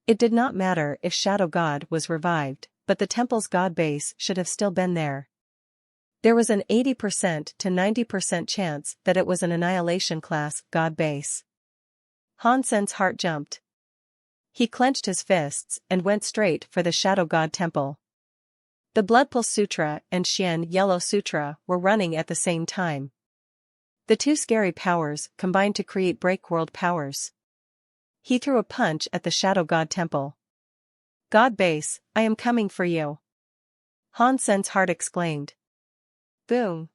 It did not matter if Shadow God was revived, but the temple's god base should have still been there. There was an 80% to 90% chance that it was an Annihilation class god base. Han Sen's heart jumped. He clenched his fists and went straight for the Shadow God Temple. The Bloodpulse Sutra and Xian Yellow Sutra were running at the same time. The two scary powers combined to create break-world powers. He threw a punch at the Shadow God Temple. God base, I am coming for you. Han Sen's heart exclaimed. Boom.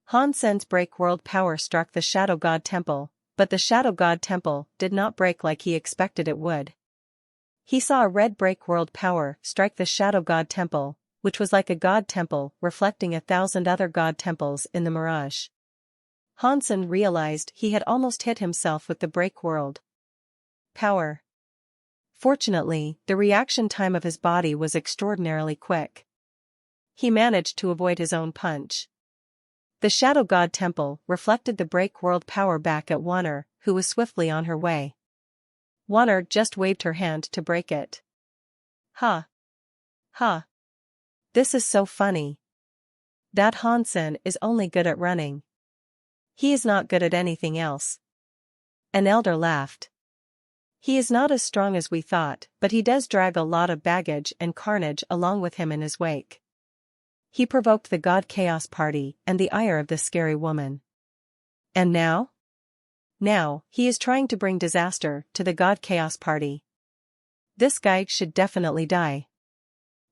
Han Sen's break-world power struck the Shadow God Temple, but the Shadow God Temple did not break like he expected it would. He saw a red break-world power strike the Shadow God Temple, which was like a god temple reflecting 1,000 other god temples in the mirage. Han Sen realized he had almost hit himself with the break-world power. Fortunately, the reaction time of his body was extraordinarily quick. He managed to avoid his own punch. The Shadow God Temple reflected the break-world power back at Wanner, who was swiftly on her way. Wanner just waved her hand to break it. Ha! Ha! This is so funny. That Han Sen is only good at running. He is not good at anything else. An elder laughed. He is not as strong as we thought, but he does drag a lot of baggage and carnage along with him in his wake. He provoked the God Chaos Party and the ire of this scary woman. And now? Now, he is trying to bring disaster to the God Chaos Party. This guy should definitely die.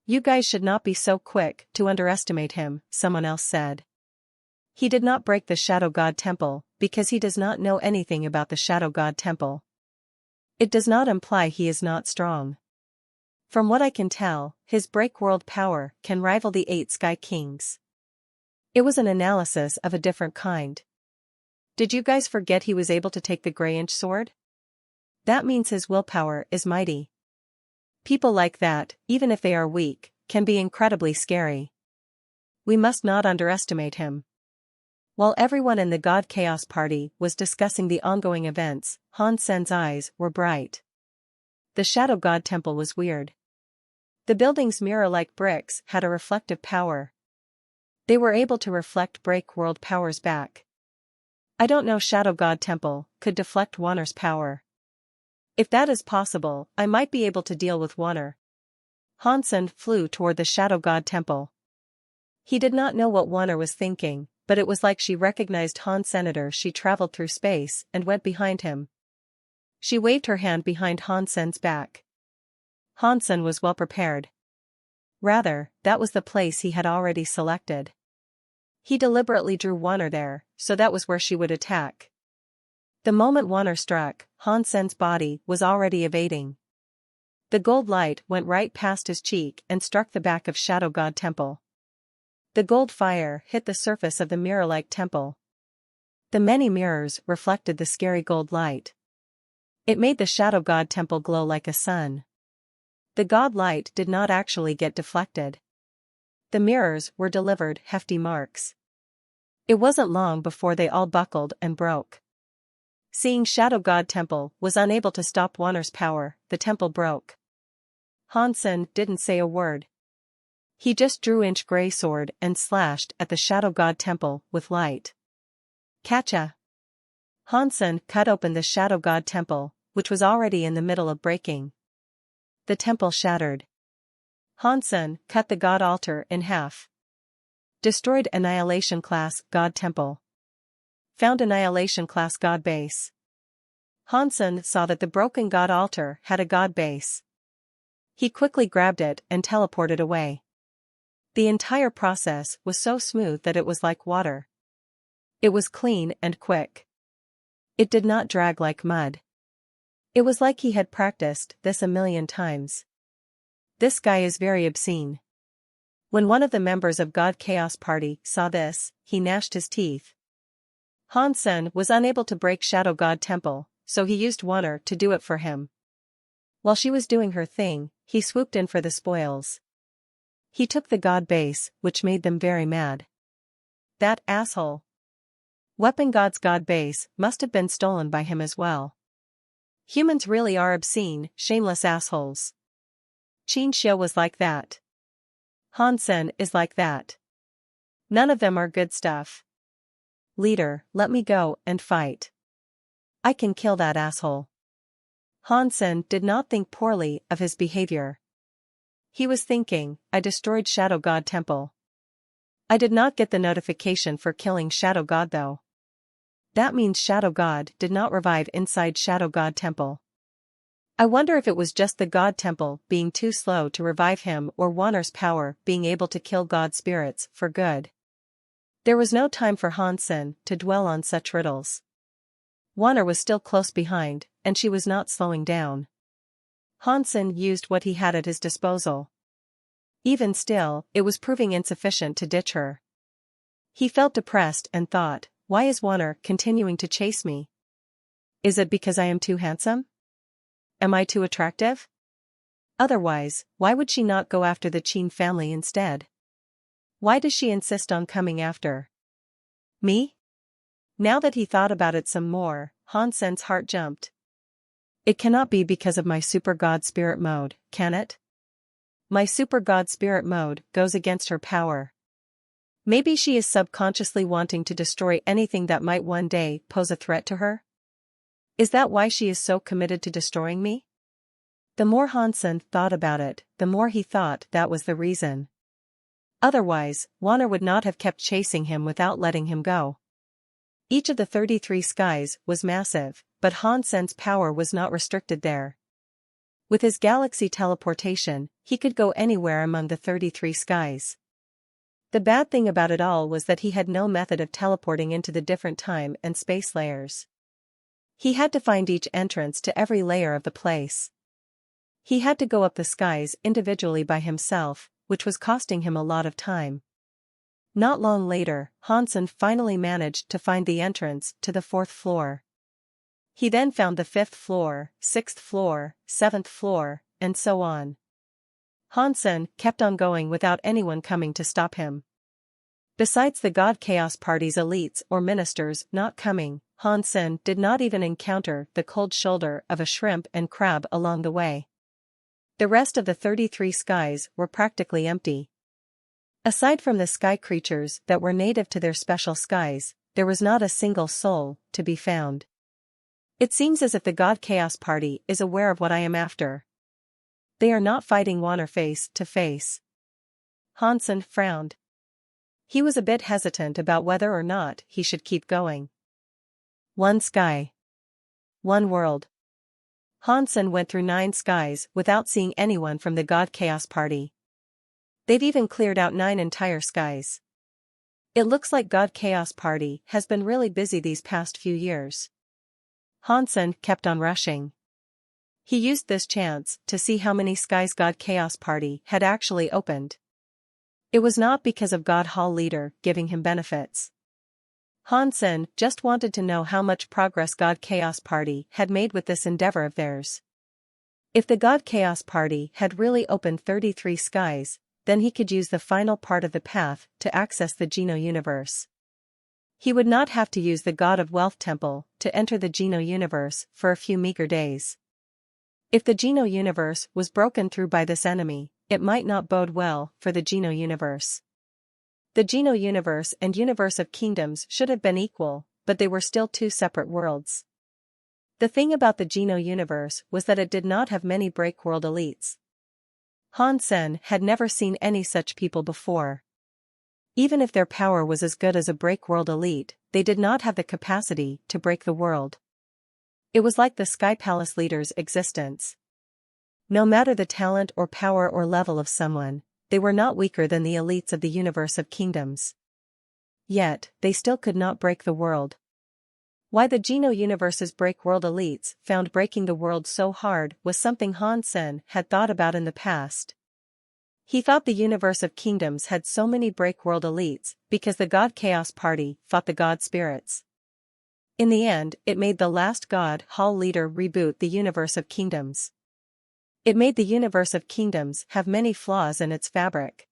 You guys should not be so quick to underestimate him, someone else said. He did not break the Shadow God Temple because he does not know anything about the Shadow God Temple. It does not imply he is not strong. From what I can tell, his break-world power can rival the 8 Sky Kings. It was an analysis of a different kind. Did you guys forget he was able to take the Grey Inch sword? That means his willpower is mighty. People like that, even if they are weak, can be incredibly scary. We must not underestimate him. While everyone in the God Chaos Party was discussing the ongoing events, Han Sen's eyes were bright. The Shadow God Temple was weird. The building's mirror-like bricks had a reflective power. They were able to reflect break-world powers back. I don't know, Shadow God Temple could deflect Wanner's power. If that is possible, I might be able to deal with Wanner. Han Sen flew toward the Shadow God Temple. He did not know what Wanner was thinking, but it was like she recognized Han Senator. She traveled through space and went behind him. She waved her hand behind Han Sen's back. Han Sen was well prepared. Rather, that was the place he had already selected. He deliberately drew Wanner there, so that was where she would attack. The moment Wanner struck, Han Sen's body was already evading. The gold light went right past his cheek and struck the back of Shadow God Temple. The gold fire hit the surface of the mirror-like temple. The many mirrors reflected the scary gold light. It made the Shadow God Temple glow like a sun. The god light did not actually get deflected. The mirrors were delivered hefty marks. It wasn't long before they all buckled and broke. Seeing Shadow God Temple was unable to stop Wanner's power, the temple broke. Han Sen didn't say a word. He just drew Inch Gray Sword and slashed at the Shadow God Temple with light. Catcha! Han Sen cut open the Shadow God Temple, which was already in the middle of breaking. The temple shattered. Han Sen cut the God Altar in half. Destroyed Annihilation Class God Temple. Found Annihilation Class God Base. Han Sen saw that the broken God Altar had a God Base. He quickly grabbed it and teleported away. The entire process was so smooth that it was like water. It was clean and quick. It did not drag like mud. It was like he had practiced this a million times. This guy is very obscene. When one of the members of God Chaos Party saw this, he gnashed his teeth. Han Sen was unable to break Shadow God Temple, so he used Wanner to do it for him. While she was doing her thing, he swooped in for the spoils. He took the God Base, which made them very mad. That asshole. Weapon God's God Base must have been stolen by him as well. Humans really are obscene, shameless assholes. Qin Xia was like that. Han Sen is like that. None of them are good stuff. Leader, let me go and fight. I can kill that asshole. Hansen did not think poorly of his behavior. He was thinking, I destroyed Shadow God Temple. I did not get the notification for killing Shadow God though. That means Shadow God did not revive inside Shadow God Temple. I wonder if it was just the God Temple being too slow to revive him or Wanner's power being able to kill God spirits for good. There was no time for Hansen to dwell on such riddles. Wanner was still close behind, and she was not slowing down. Hansen used what he had at his disposal. Even still, it was proving insufficient to ditch her. He felt depressed and thought, why is Wanner continuing to chase me? Is it because I am too handsome? Am I too attractive? Otherwise, why would she not go after the Qin family instead? Why does she insist on coming after me? Now that he thought about it some more, Hansen's heart jumped. It cannot be because of my Super God Spirit mode, can it? My Super God Spirit mode goes against her power. Maybe she is subconsciously wanting to destroy anything that might one day pose a threat to her? Is that why she is so committed to destroying me? The more Hansen thought about it, the more he thought that was the reason. Otherwise, Wanner would not have kept chasing him without letting him go. Each of the 33 skies was massive, but Hansen's power was not restricted there. With his galaxy teleportation, he could go anywhere among the 33 skies. The bad thing about it all was that he had no method of teleporting into the different time and space layers. He had to find each entrance to every layer of the place. He had to go up the skies individually by himself, which was costing him a lot of time. Not long later, Hansen finally managed to find the entrance to the 4th floor. He then found the 5th floor, 6th floor, 7th floor, and so on. Hansen kept on going without anyone coming to stop him. Besides the God Chaos Party's elites or ministers not coming, Hansen did not even encounter the cold shoulder of a shrimp and crab along the way. The rest of the 33 skies were practically empty. Aside from the sky creatures that were native to their special skies, there was not a single soul to be found. It seems as if the God Chaos Party is aware of what I am after. They are not fighting Wanner face to face. Hansen frowned. He was a bit hesitant about whether or not he should keep going. One sky. One world. Hansen went through 9 skies without seeing anyone from the God Chaos Party. They've even cleared out 9 entire skies. It looks like God Chaos Party has been really busy these past few years. Hansen kept on rushing. He used this chance to see how many skies God Chaos Party had actually opened. It was not because of God Hall Leader giving him benefits. Hansen just wanted to know how much progress God Chaos Party had made with this endeavor of theirs. If the God Chaos Party had really opened 33 skies, then he could use the final part of the path to access the Geno universe. He would not have to use the God of Wealth Temple to enter the Geno universe for a few meager days. If the Geno universe was broken through by this enemy, it might not bode well for the Geno universe. The Geno universe and universe of kingdoms should have been equal, but they were still 2 separate worlds. The thing about the Geno universe was that it did not have many break-world elites. Hansen had never seen any such people before. Even if their power was as good as a break-world elite, they did not have the capacity to break the world. It was like the Sky Palace leader's existence. No matter the talent or power or level of someone, they were not weaker than the elites of the universe of kingdoms. Yet, they still could not break the world. Why the Geno universe's break-world elites found breaking the world so hard was something Hansen had thought about in the past. He thought the universe of kingdoms had so many break-world elites because the God Chaos Party fought the God spirits. In the end, it made the last God Hall Leader reboot the universe of kingdoms. It made the universe of kingdoms have many flaws in its fabric.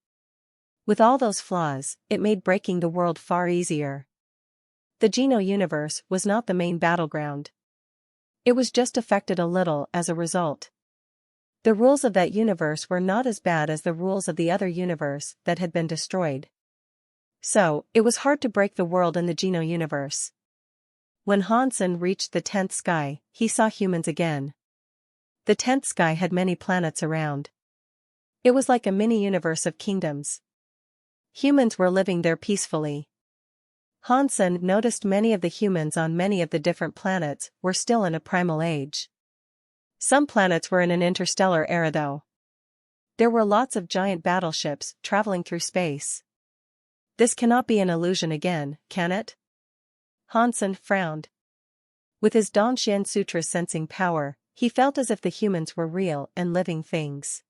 With all those flaws, it made breaking the world far easier. The Geno universe was not the main battleground. It was just affected a little as a result. The rules of that universe were not as bad as the rules of the other universe that had been destroyed. So, it was hard to break the world in the Geno universe. When Hansen reached the 10th sky, he saw humans again. The 10th sky had many planets around. It was like a mini-universe of kingdoms. Humans were living there peacefully. Hansen noticed many of the humans on many of the different planets were still in a primal age. Some planets were in an interstellar era though. There were lots of giant battleships traveling through space. This cannot be an illusion again, can it? Hansen frowned. With his Danshan Sutra sensing power, he felt as if the humans were real and living things.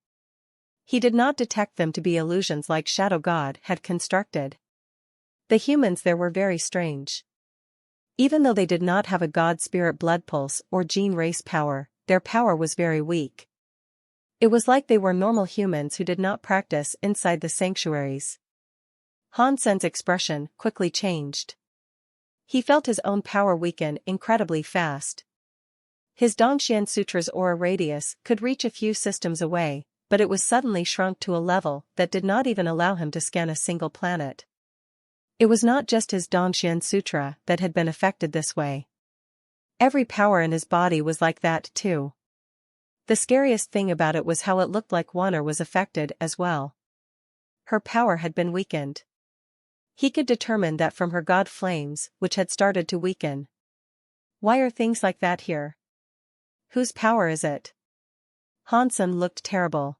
He did not detect them to be illusions like Shadow God had constructed. The humans there were very strange. Even though they did not have a god spirit blood pulse or gene race power, their power was very weak. It was like they were normal humans who did not practice inside the sanctuaries. Hansen's expression quickly changed. He felt his own power weaken incredibly fast. His Danshan Sutra's aura radius could reach a few systems away, but it was suddenly shrunk to a level that did not even allow him to scan a single planet. It was not just his Danshan Sutra that had been affected this way. Every power in his body was like that too. The scariest thing about it was how it looked like Wanner was affected as well. Her power had been weakened. He could determine that from her god flames, which had started to weaken. Why are things like that here? Whose power is it? Hansen looked terrible.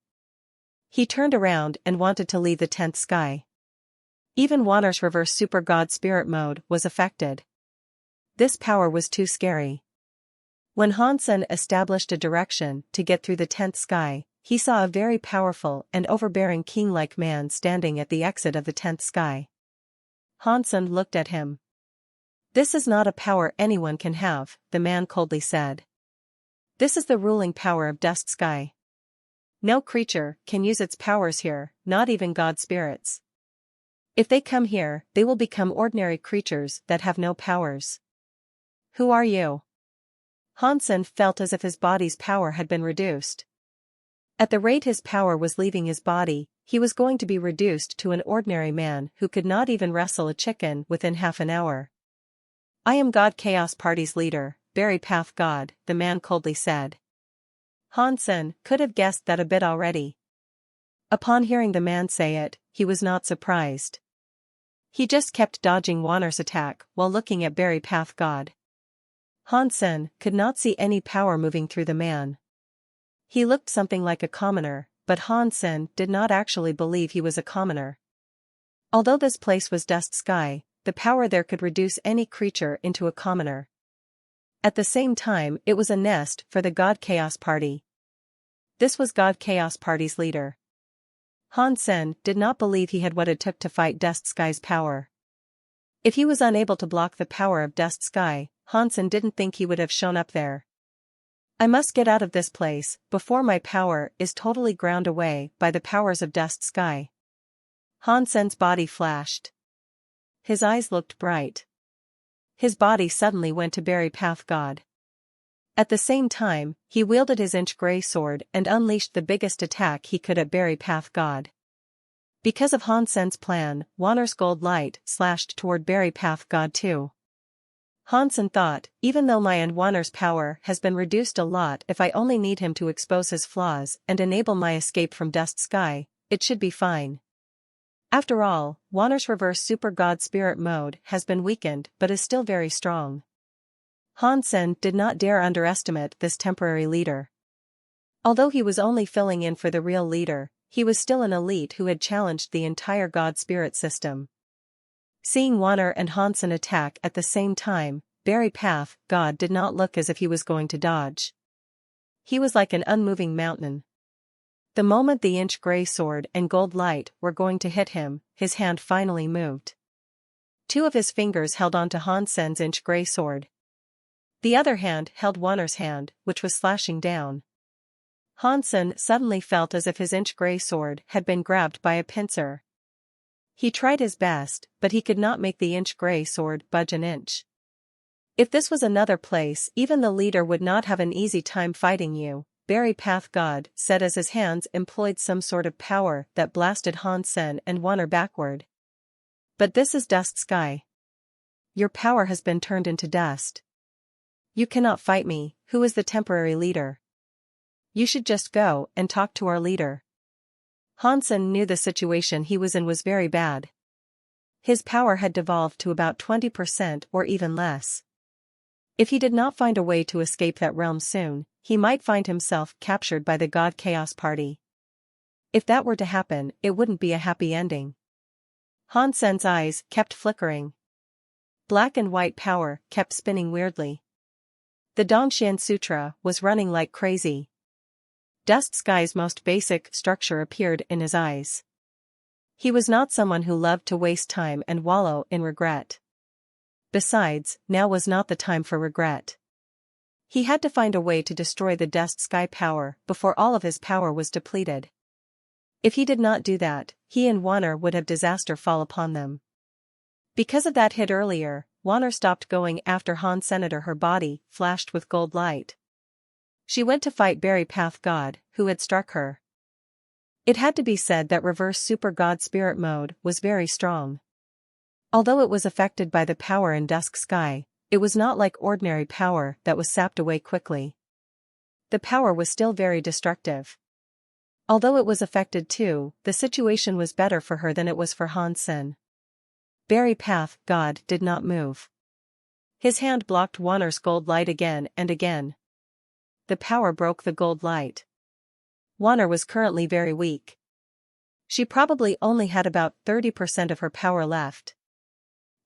He turned around and wanted to leave the 10th sky. Even Wanner's reverse super god spirit mode was affected. This power was too scary. When Hansen established a direction to get through the 10th sky, he saw a very powerful and overbearing king-like man standing at the exit of the 10th sky. Hansen looked at him. "This is not a power anyone can have," the man coldly said. "This is the ruling power of Dust Sky. No creature can use its powers here, not even god spirits. If they come here, they will become ordinary creatures that have no powers." "Who are you?" Hansen felt as if his body's power had been reduced. At the rate his power was leaving his body, he was going to be reduced to an ordinary man who could not even wrestle a chicken within half an hour. "I am God Chaos Party's leader, Berry Path God," the man coldly said. Hansen could have guessed that a bit already. Upon hearing the man say it, he was not surprised. He just kept dodging Wanner's attack while looking at Berry Path God. Hansen could not see any power moving through the man. He looked something like a commoner, but Hansen did not actually believe he was a commoner. Although this place was Dust Sky, the power there could reduce any creature into a commoner. At the same time, it was a nest for the God Chaos Party. This was God Chaos Party's leader. Hansen did not believe he had what it took to fight Dust Sky's power. If he was unable to block the power of Dust Sky, Hansen didn't think he would have shown up there. "I must get out of this place before my power is totally ground away by the powers of Dust Sky." Hansen's body flashed. His eyes looked bright. His body suddenly went to Berry Path God. At the same time, he wielded his inch grey sword and unleashed the biggest attack he could at Berry Path God. Because of Hansen's plan, Wanner's gold light slashed toward Berry Path God too. Hansen thought, even though my and Wanner's power has been reduced a lot, if I only need him to expose his flaws and enable my escape from Dust Sky, it should be fine. After all, Wanner's reverse super god spirit mode has been weakened but is still very strong. Hansen did not dare underestimate this temporary leader. Although he was only filling in for the real leader, he was still an elite who had challenged the entire god spirit system. Seeing Wanner and Hansen attack at the same time, Berry Path God did not look as if he was going to dodge. He was like an unmoving mountain. The moment the inch grey sword and gold light were going to hit him, his hand finally moved. Two of his fingers held onto Hansen's inch grey sword. The other hand held Wanner's hand, which was slashing down. Hansen suddenly felt as if his inch grey sword had been grabbed by a pincer. He tried his best, but he could not make the inch grey sword budge an inch. "If this was another place, even the leader would not have an easy time fighting you," Berry Path God said as his hands employed some sort of power that blasted Hansen and Wanner backward. But this is Dust Sky. Your power has been turned into dust. You cannot fight me, who is the temporary leader. You should just go and talk to our leader. Hansen knew the situation he was in was very bad. His power had devolved to about 20% or even less. If he did not find a way to escape that realm soon, he might find himself captured by the God Chaos Party. If that were to happen, it wouldn't be a happy ending. Hansen's eyes kept flickering. Black and white power kept spinning weirdly. The Dongxian Sutra was running like crazy. Dust Sky's most basic structure appeared in his eyes. He was not someone who loved to waste time and wallow in regret. Besides, now was not the time for regret. He had to find a way to destroy the Dust Sky power before all of his power was depleted. If he did not do that, he and Warner would have disaster fall upon them. Because of that hit earlier, Warner stopped going after Han Senator. Her body flashed with gold light. She went to fight Berry Path God, who had struck her. It had to be said that Reverse Super God Spirit Mode was very strong. Although it was affected by the power in Dusk Sky, it was not like ordinary power that was sapped away quickly. The power was still very destructive. Although it was affected too, the situation was better for her than it was for Hansen. Berry Path God did not move. His hand blocked Warner's gold light again and again. The power broke the gold light. Warner was currently very weak. She probably only had about 30% of her power left.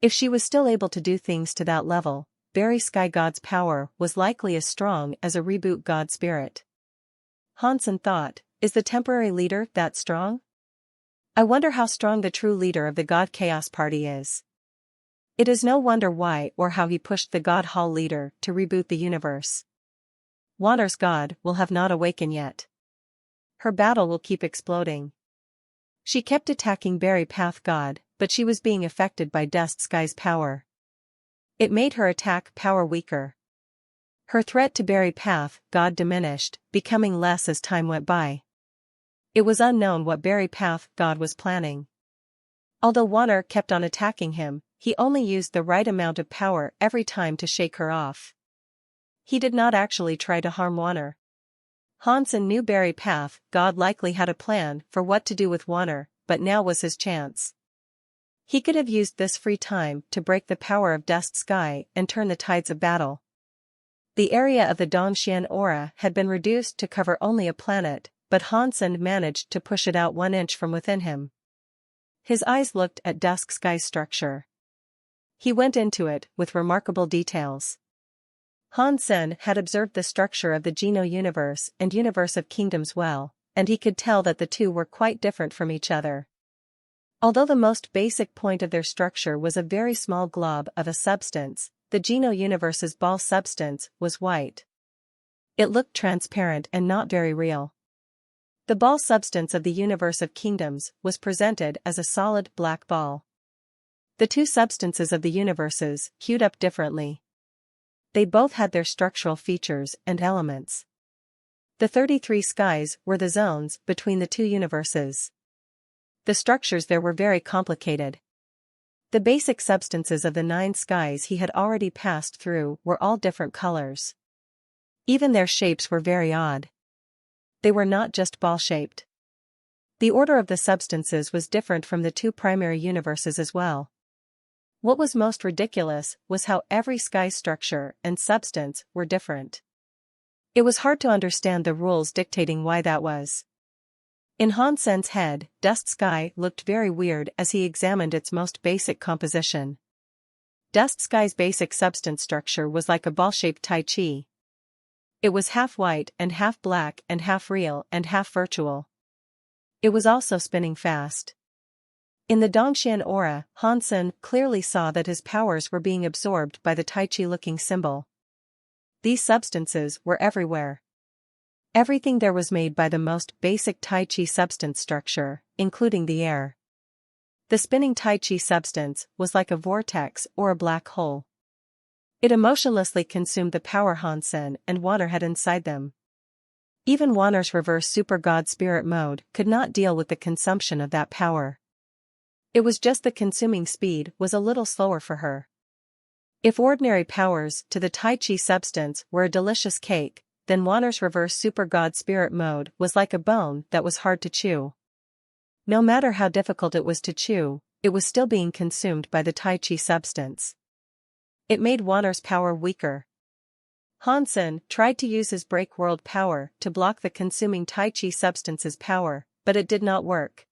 If she was still able to do things to that level, Berry Sky God's power was likely as strong as a reboot God Spirit. Hansen thought, is the temporary leader that strong? I wonder how strong the true leader of the God Chaos Party is. It is no wonder why or how he pushed the God Hall leader to reboot the universe. Warner's God will have not awakened yet. Her battle will keep exploding. She kept attacking Berry Path God, but she was being affected by Dust Sky's power. It made her attack power weaker. Her threat to Berry Path God diminished, becoming less as time went by. It was unknown what Berry Path God was planning. Although Warner kept on attacking him, he only used the right amount of power every time to shake her off. He did not actually try to harm Warner. Hansen knew Berry Path God likely had a plan for what to do with Warner, but now was his chance. He could have used this free time to break the power of Dust Sky and turn the tides of battle. The area of the Dongxian aura had been reduced to cover only a planet, but Hansen managed to push it out 1 inch from within him. His eyes looked at Dusk Sky's structure. He went into it with remarkable details. Hansen had observed the structure of the Geno universe and universe of kingdoms well, and he could tell that the two were quite different from each other. Although the most basic point of their structure was a very small glob of a substance, the Geno universe's ball substance was white. It looked transparent and not very real. The ball substance of the universe of kingdoms was presented as a solid black ball. The two substances of the universes queued up differently. They both had their structural features and elements. The 33 skies were the zones between the two universes. The structures there were very complicated. The basic substances of the 9 skies he had already passed through were all different colors. Even their shapes were very odd. They were not just ball-shaped. The order of the substances was different from the two primary universes as well. What was most ridiculous was how every sky's structure and substance were different. It was hard to understand the rules dictating why that was. In Hansen's head, Dust Sky looked very weird as he examined its most basic composition. Dust Sky's basic substance structure was like a ball-shaped Tai Chi. It was half white and half black and half real and half virtual. It was also spinning fast. In the Dongxian aura, Hansen clearly saw that his powers were being absorbed by the Tai Chi-looking symbol. These substances were everywhere. Everything there was made by the most basic Tai Chi substance structure, including the air. The spinning Tai Chi substance was like a vortex or a black hole. It emotionlessly consumed the power Hansen and Warner had inside them. Even Warner's reverse super god spirit mode could not deal with the consumption of that power. It was just the consuming speed was a little slower for her. If ordinary powers to the Tai Chi substance were a delicious cake, then Wanner's reverse super god spirit mode was like a bone that was hard to chew. No matter how difficult it was to chew, it was still being consumed by the Tai Chi substance. It made Wanner's power weaker. Hansen tried to use his break world power to block the consuming Tai Chi substance's power, but it did not work.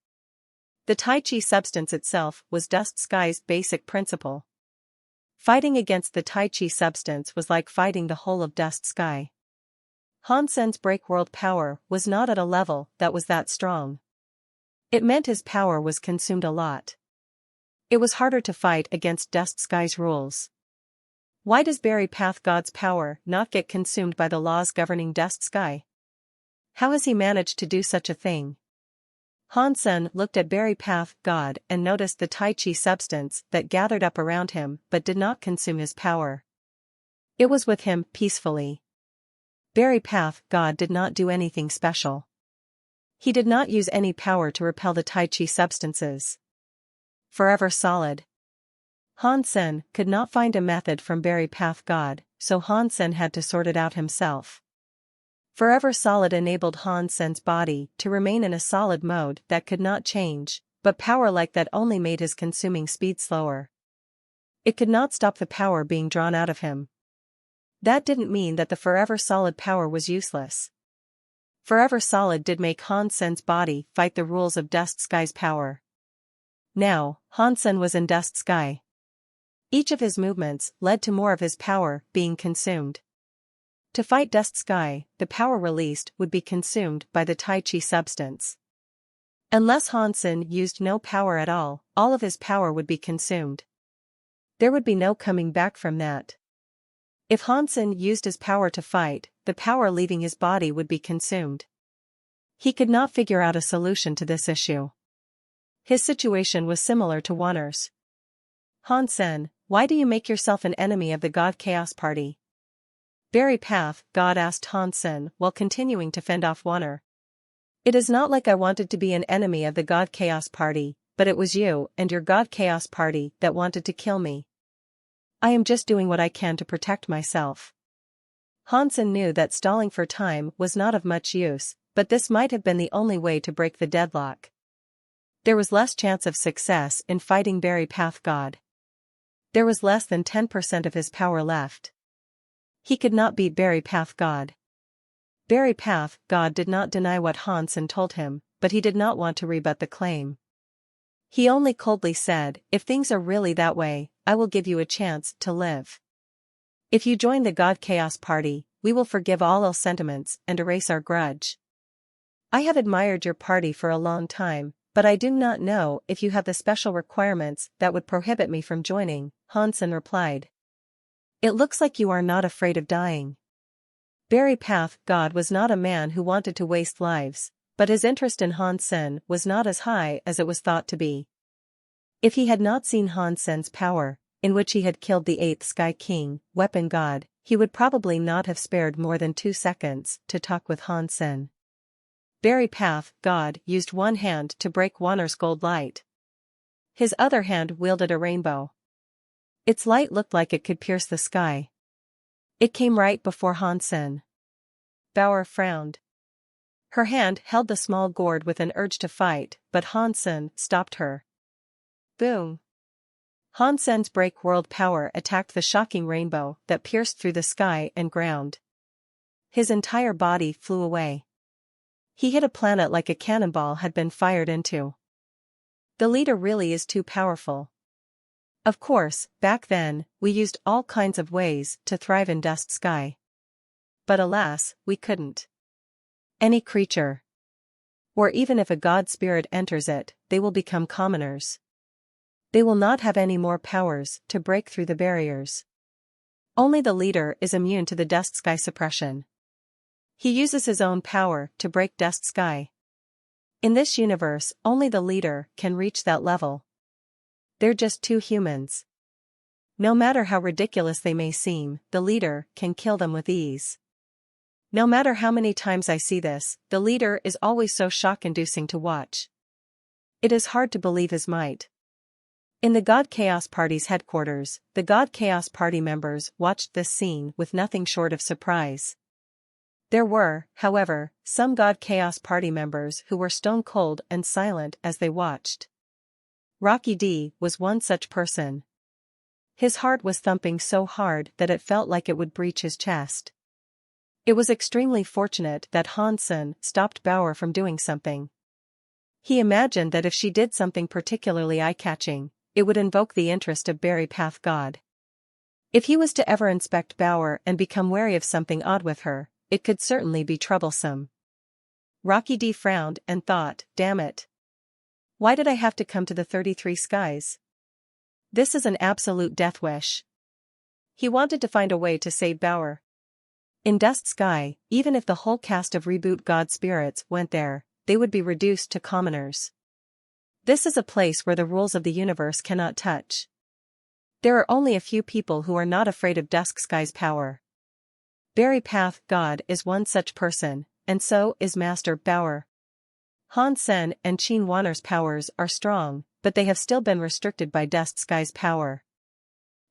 The Tai Chi substance itself was Dust Sky's basic principle. Fighting against the Tai Chi substance was like fighting the whole of Dust Sky. Hansen's break world power was not at a level that was that strong. It meant his power was consumed a lot. It was harder to fight against Dust Sky's rules. Why does Berry Path God's power not get consumed by the laws governing Dust Sky? How has he managed to do such a thing? Hansen looked at Berry Path God and noticed the Tai Chi substance that gathered up around him but did not consume his power. It was with him peacefully. Berry Path God did not do anything special. He did not use any power to repel the Tai Chi substances. Forever solid. Hansen could not find a method from Berry Path God, so Hansen had to sort it out himself. Forever solid enabled Hansen's body to remain in a solid mode that could not change, but power like that only made his consuming speed slower. It could not stop the power being drawn out of him. That didn't mean that the forever solid power was useless. Forever solid did make Hansen's body fight the rules of Dust Sky's power. Now, Hansen was in Dust Sky. Each of his movements led to more of his power being consumed. To fight Dust Sky, the power released would be consumed by the Tai Chi substance. Unless Hansen used no power at all of his power would be consumed. There would be no coming back from that. If Hansen used his power to fight, the power leaving his body would be consumed. He could not figure out a solution to this issue. His situation was similar to Wanner's. Hansen, why do you make yourself an enemy of the God Chaos Party? Berry Path God asked Hansen while continuing to fend off Wanner. It is not like I wanted to be an enemy of the God Chaos Party, but it was you and your God Chaos Party that wanted to kill me. I am just doing what I can to protect myself. Hansen knew that stalling for time was not of much use, but this might have been the only way to break the deadlock. There was less chance of success in fighting Berry Path God. There was less than 10% of his power left. He could not beat Berry Path God. Berry Path God did not deny what Hansen told him, but he did not want to rebut the claim. He only coldly said, if things are really that way, I will give you a chance to live. If you join the God Chaos Party, we will forgive all ill sentiments and erase our grudge. I have admired your party for a long time, but I do not know if you have the special requirements that would prohibit me from joining, Hansen replied. It looks like you are not afraid of dying. Berry Path God was not a man who wanted to waste lives, but his interest in Hansen was not as high as it was thought to be. If he had not seen Hansen's power, in which he had killed the 8th Sky King, Weapon God, he would probably not have spared more than 2 seconds to talk with Hansen. Berry Path God used one hand to break Wanner's gold light. His other hand wielded a rainbow. Its light looked like it could pierce the sky. It came right before Hansen. Bauer frowned. Her hand held the small gourd with an urge to fight, but Hansen stopped her. Boom! Hansen's break world power attacked the shocking rainbow that pierced through the sky and ground. His entire body flew away. He hit a planet like a cannonball had been fired into. The leader really is too powerful. Of course, back then, we used all kinds of ways to thrive in Dust Sky. But alas, we couldn't. Any creature, or even if a god spirit enters it, they will become commoners. They will not have any more powers to break through the barriers. Only the leader is immune to the Dust Sky suppression. He uses his own power to break Dust Sky. In this universe, only the leader can reach that level. They're just 2 humans. No matter how ridiculous they may seem, the leader can kill them with ease. No matter how many times I see this, the leader is always so shock-inducing to watch. It is hard to believe his might. In the God Chaos Party's headquarters, the God Chaos Party members watched this scene with nothing short of surprise. There were, however, some God Chaos Party members who were stone cold and silent as they watched. Rocky D was one such person. His heart was thumping so hard that it felt like it would breach his chest. It was extremely fortunate that Hansen stopped Bauer from doing something. He imagined that if she did something particularly eye-catching, it would invoke the interest of Berry Path God. If he was to ever inspect Bauer and become wary of something odd with her, it could certainly be troublesome. Rocky D frowned and thought, damn it. Why did I have to come to the 33 skies? This is an absolute death wish. He wanted to find a way to save Bauer. In Dust Sky, even if the whole cast of Reboot God spirits went there, they would be reduced to commoners. This is a place where the rules of the universe cannot touch. There are only a few people who are not afraid of Dusk Sky's power. Berry Path God is one such person, and so is Master Bauer. Han Sen and Qin Wanner's powers are strong, but they have still been restricted by Dust Sky's power.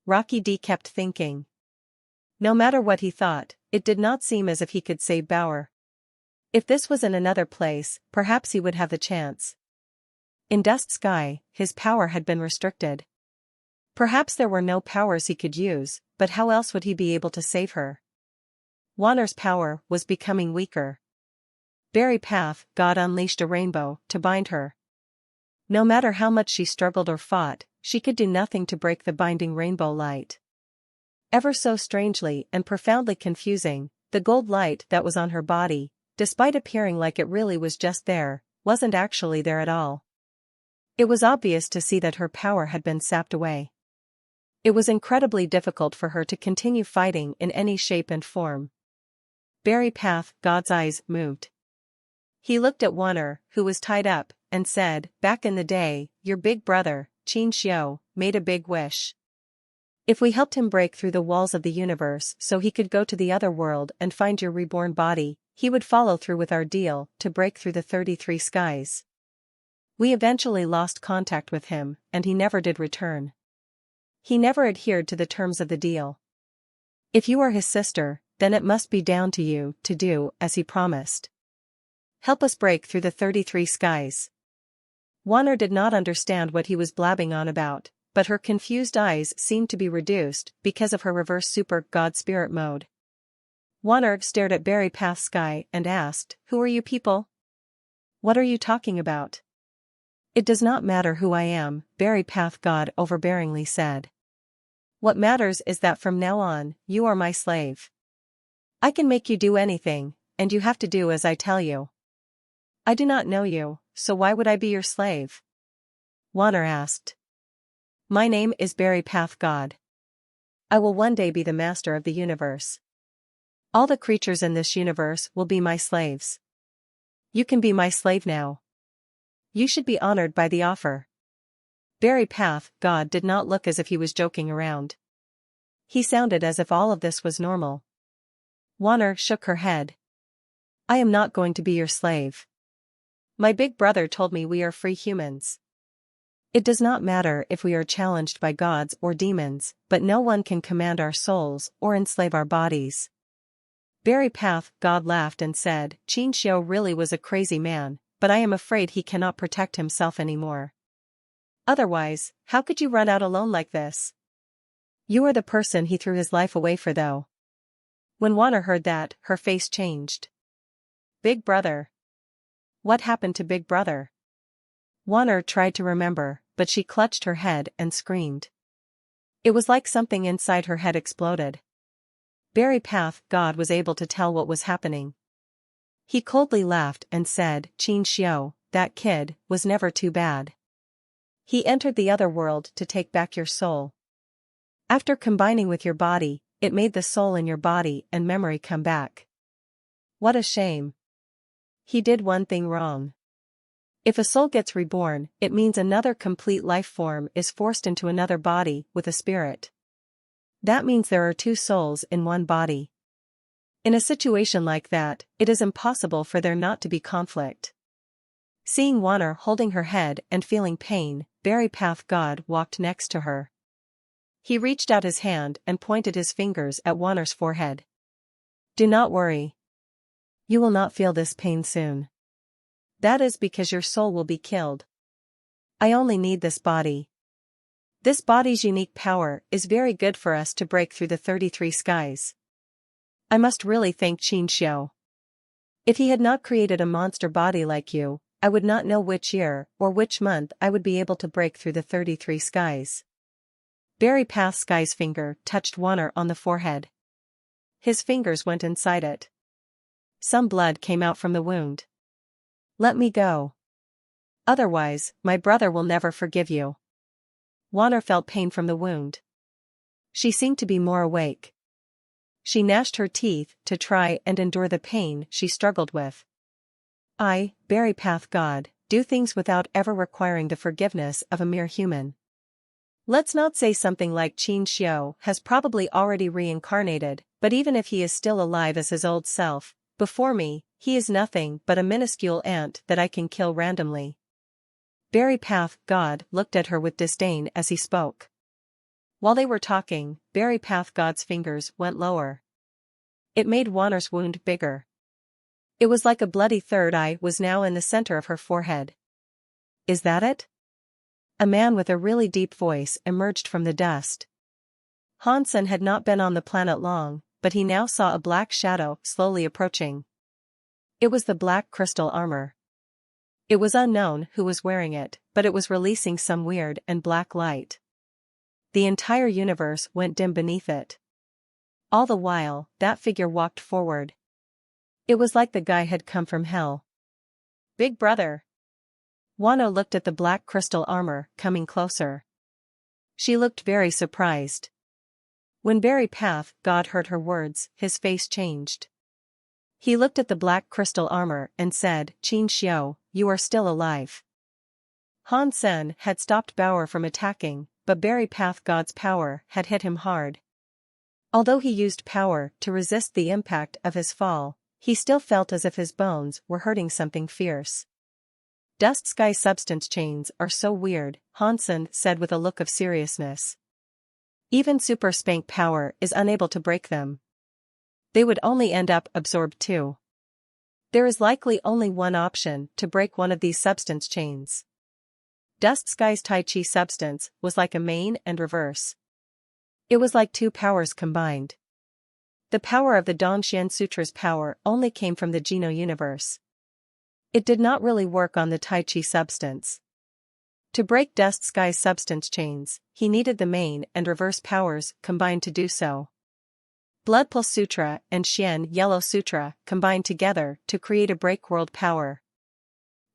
Rocky D kept thinking. No matter what he thought, it did not seem as if he could save Bauer. If this was in another place, perhaps he would have the chance. In Dust Sky, his power had been restricted. Perhaps there were no powers he could use, but how else would he be able to save her? Wanner's power was becoming weaker. Berry Path God unleashed a rainbow to bind her. No matter how much she struggled or fought, she could do nothing to break the binding rainbow light. Ever so strangely and profoundly confusing, the gold light that was on her body, despite appearing like it really was just there, wasn't actually there at all. It was obvious to see that her power had been sapped away. It was incredibly difficult for her to continue fighting in any shape and form. Berry Path God's eyes moved. He looked at Wanner, who was tied up, and said, back in the day, your big brother, Qin Xiu, made a big wish. If we helped him break through the walls of the universe so he could go to the other world and find your reborn body, he would follow through with our deal to break through the 33 skies. We eventually lost contact with him, and he never did return. He never adhered to the terms of the deal. If you are his sister, then it must be down to you to do as he promised. Help us break through the 33 skies. Wanner did not understand what he was blabbing on about, but her confused eyes seemed to be reduced because of her reverse super God spirit mode. Wanner stared at Berry Path Sky and asked, who are you people? What are you talking about? It does not matter who I am, Berry Path God overbearingly said. What matters is that from now on, you are my slave. I can make you do anything, and you have to do as I tell you. I do not know you, so why would I be your slave? Wanner asked. My name is Berry Path God. I will one day be the master of the universe. All the creatures in this universe will be my slaves. You can be my slave now. You should be honored by the offer. Berry Path God did not look as if he was joking around. He sounded as if all of this was normal. Wanner shook her head. I am not going to be your slave. My big brother told me we are free humans. It does not matter if we are challenged by gods or demons, but no one can command our souls or enslave our bodies. Berry Path God laughed and said, Qin Xiu really was a crazy man, but I am afraid he cannot protect himself anymore. Otherwise, how could you run out alone like this? You are the person he threw his life away for though. When Wanner heard that, her face changed. Big brother. What happened to Big Brother? Wanner tried to remember, but she clutched her head and screamed. It was like something inside her head exploded. Berry Path God was able to tell what was happening. He coldly laughed and said, Qin Xiu, that kid was never too bad. He entered the other world to take back your soul. After combining with your body, it made the soul in your body and memory come back. What a shame. He did one thing wrong. If a soul gets reborn, it means another complete life form is forced into another body with a spirit. That means there are two souls in one body. In a situation like that, it is impossible for there not to be conflict. Seeing Wanner holding her head and feeling pain, Berry Path God walked next to her. He reached out his hand and pointed his fingers at Wanner's forehead. Do not worry. You will not feel this pain soon. That is because your soul will be killed. I only need this body. This body's unique power is very good for us to break through the 33 skies. I must really thank Qin Xiu. If he had not created a monster body like you, I would not know which year or which month I would be able to break through the 33 skies. Berry Path Sky's finger touched Wanner on the forehead. His fingers went inside it. Some blood came out from the wound. Let me go. Otherwise, my brother will never forgive you. Wanner felt pain from the wound. She seemed to be more awake. She gnashed her teeth to try and endure the pain she struggled with. I, Berry Path God, do things without ever requiring the forgiveness of a mere human. Let's not say something like Qin Xiu has probably already reincarnated, but even if he is still alive as his old self, before me, he is nothing but a minuscule ant that I can kill randomly. Berry Path God looked at her with disdain as he spoke. While they were talking, Berry Path God's fingers went lower. It made Wanner's wound bigger. It was like a bloody third eye was now in the center of her forehead. Is that it? A man with a really deep voice emerged from the dust. Hansen had not been on the planet long, but he now saw a black shadow slowly approaching. It was the black crystal armor. It was unknown who was wearing it, but it was releasing some weird and black light. The entire universe went dim beneath it. All the while, that figure walked forward. It was like the guy had come from hell. Big brother. Wano looked at the black crystal armor coming closer. She looked very surprised. When Berry Path God heard her words, his face changed. He looked at the black crystal armor and said, Qin Xiu, you are still alive. Han Sen had stopped Bauer from attacking, but Berry Path God's power had hit him hard. Although he used power to resist the impact of his fall, he still felt as if his bones were hurting something fierce. Dust Sky substance chains are so weird, Hansen said with a look of seriousness. Even Super Spank power is unable to break them. They would only end up absorbed too. There is likely only one option to break one of these substance chains. Dust Sky's Tai Chi substance was like a main and reverse. It was like two powers combined. The power of the Dongxian Sutra's power only came from the Geno universe. It did not really work on the Tai Chi substance. To break Dust Sky's substance chains, he needed the main and reverse powers combined to do so. Blood Pulse Sutra and Xian Yellow Sutra combined together to create a break world power.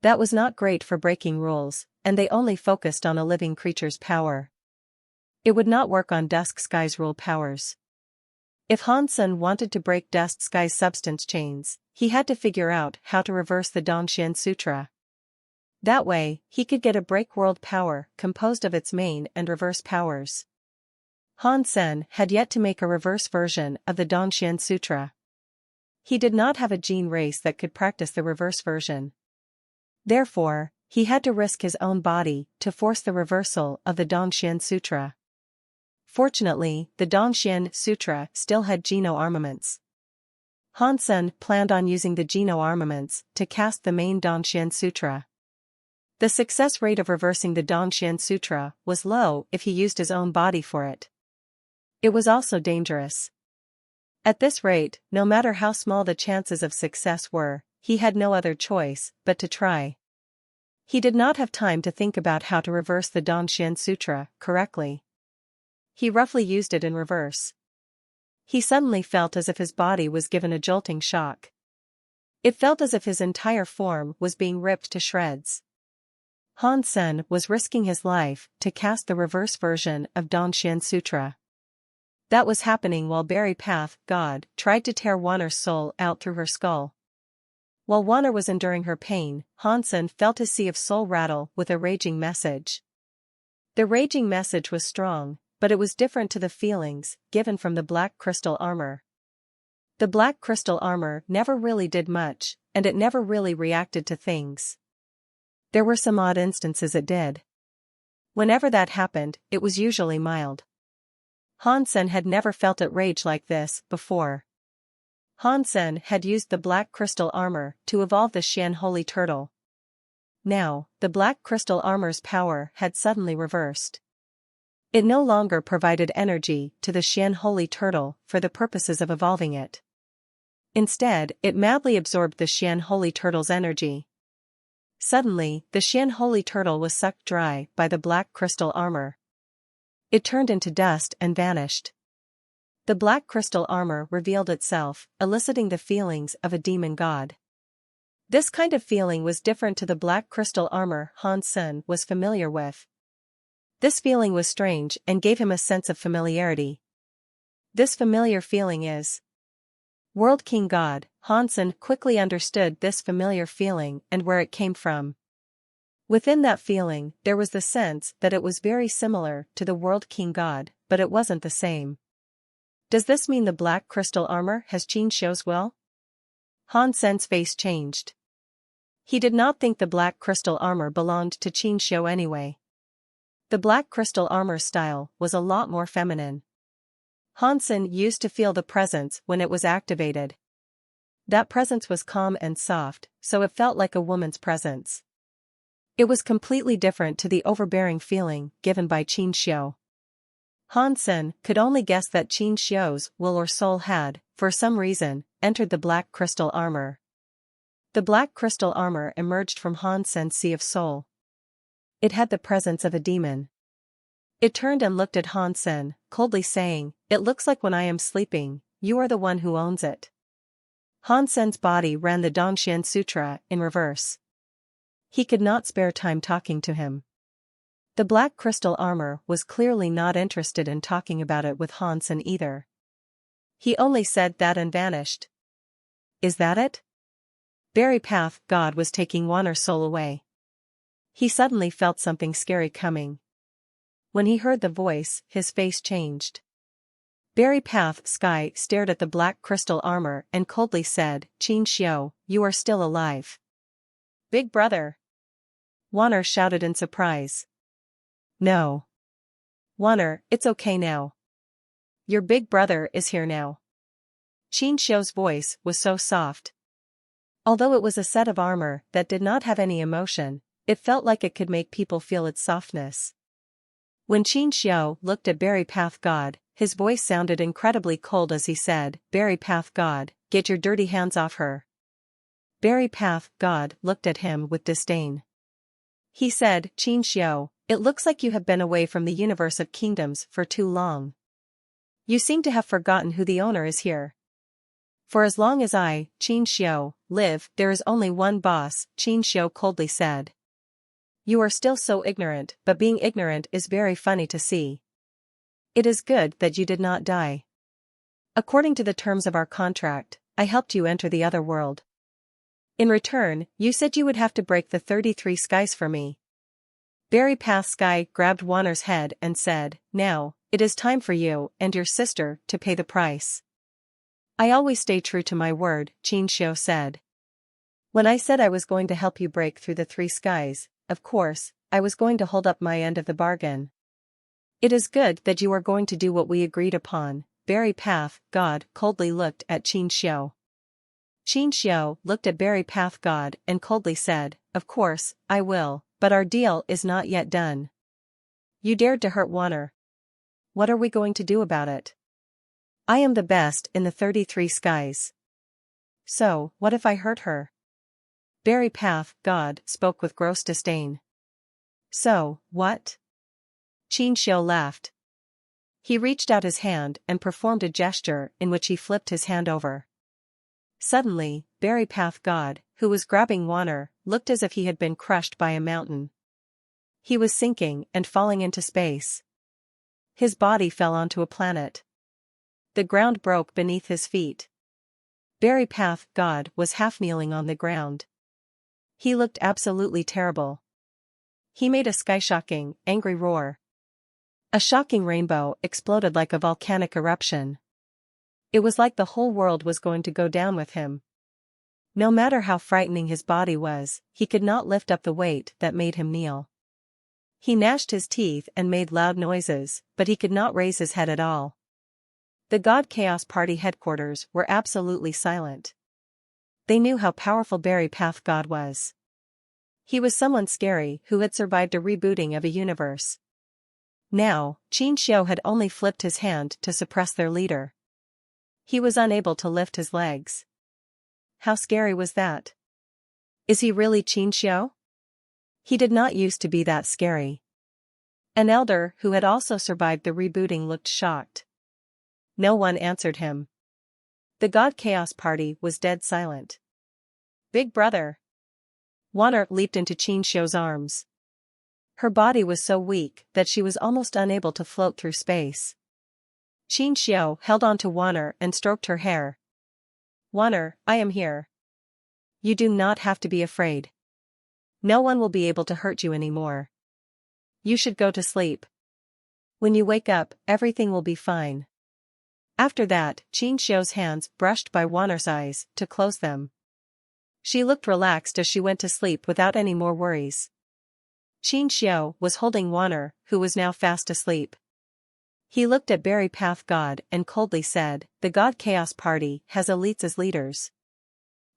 That was not great for breaking rules, and they only focused on a living creature's power. It would not work on Dusk Sky's rule powers. If Hansen wanted to break Dust Sky's substance chains, he had to figure out how to reverse the Dongxian Sutra. That way, he could get a break world power composed of its main and reverse powers. Hansen had yet to make a reverse version of the Dongxian Sutra. He did not have a gene race that could practice the reverse version. Therefore, he had to risk his own body to force the reversal of the Dongxian Sutra. Fortunately, the Dongxian Sutra still had Geno armaments. Hansen planned on using the Geno armaments to cast the main Dongxian Sutra. The success rate of reversing the Dongxian Sutra was low if he used his own body for it. It was also dangerous. At this rate, no matter how small the chances of success were, he had no other choice but to try. He did not have time to think about how to reverse the Dongxian Sutra correctly. He roughly used it in reverse. He suddenly felt as if his body was given a jolting shock. It felt as if his entire form was being ripped to shreds. Hansen was risking his life to cast the reverse version of Dongxian Sutra. That was happening while Berry Path God tried to tear Wanner's soul out through her skull. While Wanner was enduring her pain, Hansen felt his sea of soul rattle with a raging message. The raging message was strong, but it was different to the feelings given from the black crystal armor. The black crystal armor never really did much, and it never really reacted to things. There were some odd instances it did. Whenever that happened, it was usually mild. Hansen had never felt it rage like this before. Hansen had used the black crystal armor to evolve the Xian Holy Turtle. Now, the black crystal armor's power had suddenly reversed. It no longer provided energy to the Xian Holy Turtle for the purposes of evolving it. Instead, it madly absorbed the Xian Holy Turtle's energy. Suddenly, the Xian Holy Turtle was sucked dry by the black crystal armor. It turned into dust and vanished. The black crystal armor revealed itself, eliciting the feelings of a demon god. This kind of feeling was different to the black crystal armor Hansen was familiar with. This feeling was strange and gave him a sense of familiarity. This familiar feeling is World King God. Hansen quickly understood this familiar feeling and where it came from. Within that feeling, there was the sense that it was very similar to the World King God, but it wasn't the same. Does this mean the black crystal armor has changed Xiu's will? Hansen's face changed. He did not think the black crystal armor belonged to Qin Xiu anyway. The black crystal armor style was a lot more feminine. Hansen used to feel the presence when it was activated. That presence was calm and soft, so it felt like a woman's presence. It was completely different to the overbearing feeling given by Qin Xiu. Hansen could only guess that Qin Xiu's will or soul had, for some reason, entered the black crystal armor. The black crystal armor emerged from Hansen's sea of soul. It had the presence of a demon. It turned and looked at Hansen, coldly saying, "It looks like when I am sleeping, you are the one who owns it." Hansen's body ran the Dongxian Sutra in reverse. He could not spare time talking to him. The black crystal armor was clearly not interested in talking about it with Hansen either. He only said that and vanished. Is that it? Berry Path God was taking Wanner's soul away. He suddenly felt something scary coming. When he heard the voice, his face changed. Berry Path Sky stared at the black crystal armor and coldly said, "Qin Xiu, you are still alive." "Big brother!" Wanner shouted in surprise. "No. Wanner, it's okay now. Your big brother is here now." Qin Xiu's voice was so soft. Although it was a set of armor that did not have any emotion, it felt like it could make people feel its softness. When Qin Xiu looked at Berry Path God, his voice sounded incredibly cold as he said, "Berry Path God, get your dirty hands off her." Berry Path God looked at him with disdain. He said, "Qin Xiu, it looks like you have been away from the universe of kingdoms for too long. You seem to have forgotten who the owner is here. For as long as I, Qin Xiu, live, there is only one boss," Qin Xiu coldly said. "You are still so ignorant, but being ignorant is very funny to see. It is good that you did not die. According to the terms of our contract, I helped you enter the other world. In return, you said you would have to break the 33 skies for me." Berry Path Sky grabbed Wanner's head and said, "Now, it is time for you and your sister to pay the price." "I always stay true to my word," Qin Xiu said. "When I said I was going to help you break through the 3 skies, of course, I was going to hold up my end of the bargain. It is good that you are going to do what we agreed upon." Berry Path God coldly looked at Qin Xiu. Qin Xiu looked at Berry Path God and coldly said, "Of course, I will, but our deal is not yet done. You dared to hurt Wanner. What are we going to do about it? I am the best in the 33 skies. So, what if I hurt her?" Berry Path God spoke with gross disdain. "So, what?" Qin Xiu laughed. He reached out his hand and performed a gesture in which he flipped his hand over. Suddenly, Berry Path God, who was grabbing Wanner, looked as if he had been crushed by a mountain. He was sinking and falling into space. His body fell onto a planet. The ground broke beneath his feet. Berry Path God was half kneeling on the ground. He looked absolutely terrible. He made a sky-shocking, angry roar. A shocking rainbow exploded like a volcanic eruption. It was like the whole world was going to go down with him. No matter how frightening his body was, he could not lift up the weight that made him kneel. He gnashed his teeth and made loud noises, but he could not raise his head at all. The God Chaos Party headquarters were absolutely silent. They knew how powerful Barry Path God was. He was someone scary who had survived a rebooting of a universe. Now, Qin Xiu had only flipped his hand to suppress their leader. He was unable to lift his legs. How scary was that? Is he really Qin Xiu? He did not used to be that scary. An elder who had also survived the rebooting looked shocked. No one answered him. The God Chaos Party was dead silent. Big brother. Wanner leaped into Qin Xiu's arms. Her body was so weak that she was almost unable to float through space. Qin Xiu held on to Wanner and stroked her hair. Wanner, I am here. You do not have to be afraid. No one will be able to hurt you anymore. You should go to sleep. When you wake up, everything will be fine. After that, Qin Xiu's hands brushed by Wanner's eyes to close them. She looked relaxed as she went to sleep without any more worries. Qin Xiu was holding Wanner, who was now fast asleep. He looked at Barry Path God and coldly said, "The God Chaos Party has elites as leaders.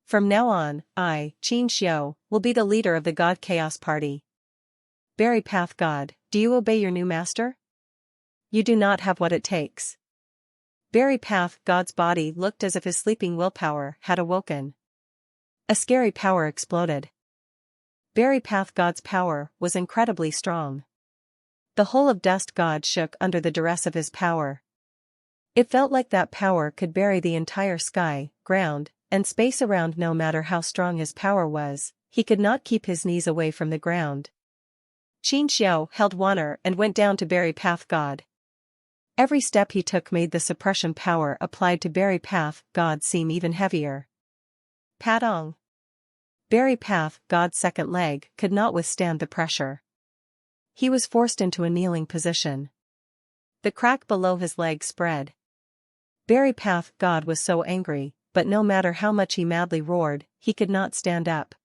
From now on, I, Qin Xiu, will be the leader of the God Chaos Party." Barry Path God, do you obey your new master? You do not have what it takes. Barry Path God's body looked as if his sleeping willpower had awoken. A scary power exploded. Barry Path God's power was incredibly strong. The whole of Dust God shook under the duress of his power. It felt like that power could bury the entire sky, ground, and space around. No matter how strong his power was, he could not keep his knees away from the ground. Qin Xiu held Wanner and went down to Barry Path God. Every step he took made the suppression power applied to Barry Path God seem even heavier. Padong. Barry Path God's second leg could not withstand the pressure. He was forced into a kneeling position. The crack below his leg spread. Barry Path God was so angry, but no matter how much he madly roared, he could not stand up.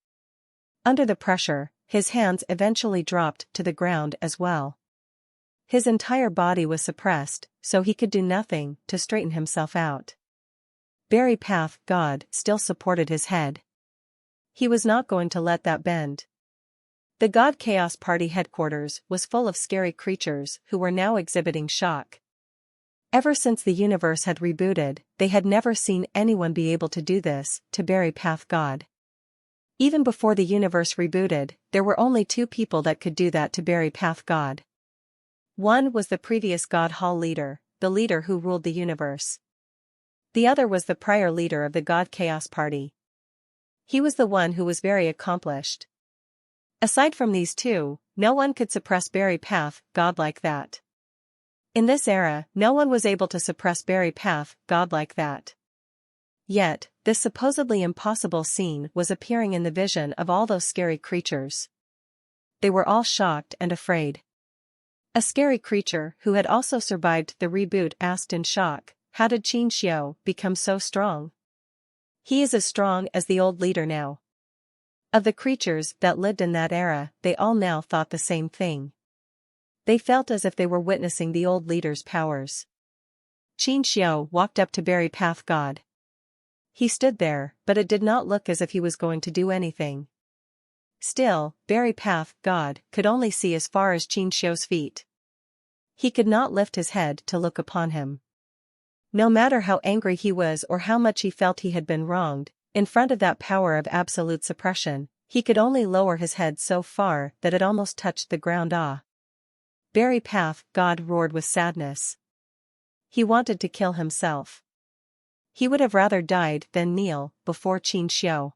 Under the pressure, his hands eventually dropped to the ground as well. His entire body was suppressed, so he could do nothing to straighten himself out. Barry Path God still supported his head. He was not going to let that bend. The God Chaos Party headquarters was full of scary creatures who were now exhibiting shock. Ever since the universe had rebooted, they had never seen anyone be able to do this to Barry Path God. Even before the universe rebooted, there were only two people that could do that to Barry Path God. One was the previous God Hall leader, the leader who ruled the universe. The other was the prior leader of the God Chaos Party. He was the one who was very accomplished. Aside from these two, no one could suppress Barry Path God like that. In this era, no one was able to suppress Barry Path God like that. Yet, this supposedly impossible scene was appearing in the vision of all those scary creatures. They were all shocked and afraid. A scary creature who had also survived the reboot asked in shock, "How did Qin Xiu become so strong? He is as strong as the old leader now." Of the creatures that lived in that era, they all now thought the same thing. They felt as if they were witnessing the old leader's powers. Qin Xiu walked up to Barry Path God. He stood there, but it did not look as if he was going to do anything. Still, Barry Path God could only see as far as Qin Xiu's feet. He could not lift his head to look upon him. No matter how angry he was or how much he felt he had been wronged, in front of that power of absolute suppression, he could only lower his head so far that it almost touched the ground. Barry Path God roared with sadness. He wanted to kill himself. He would have rather died than kneel before Qin Xiu.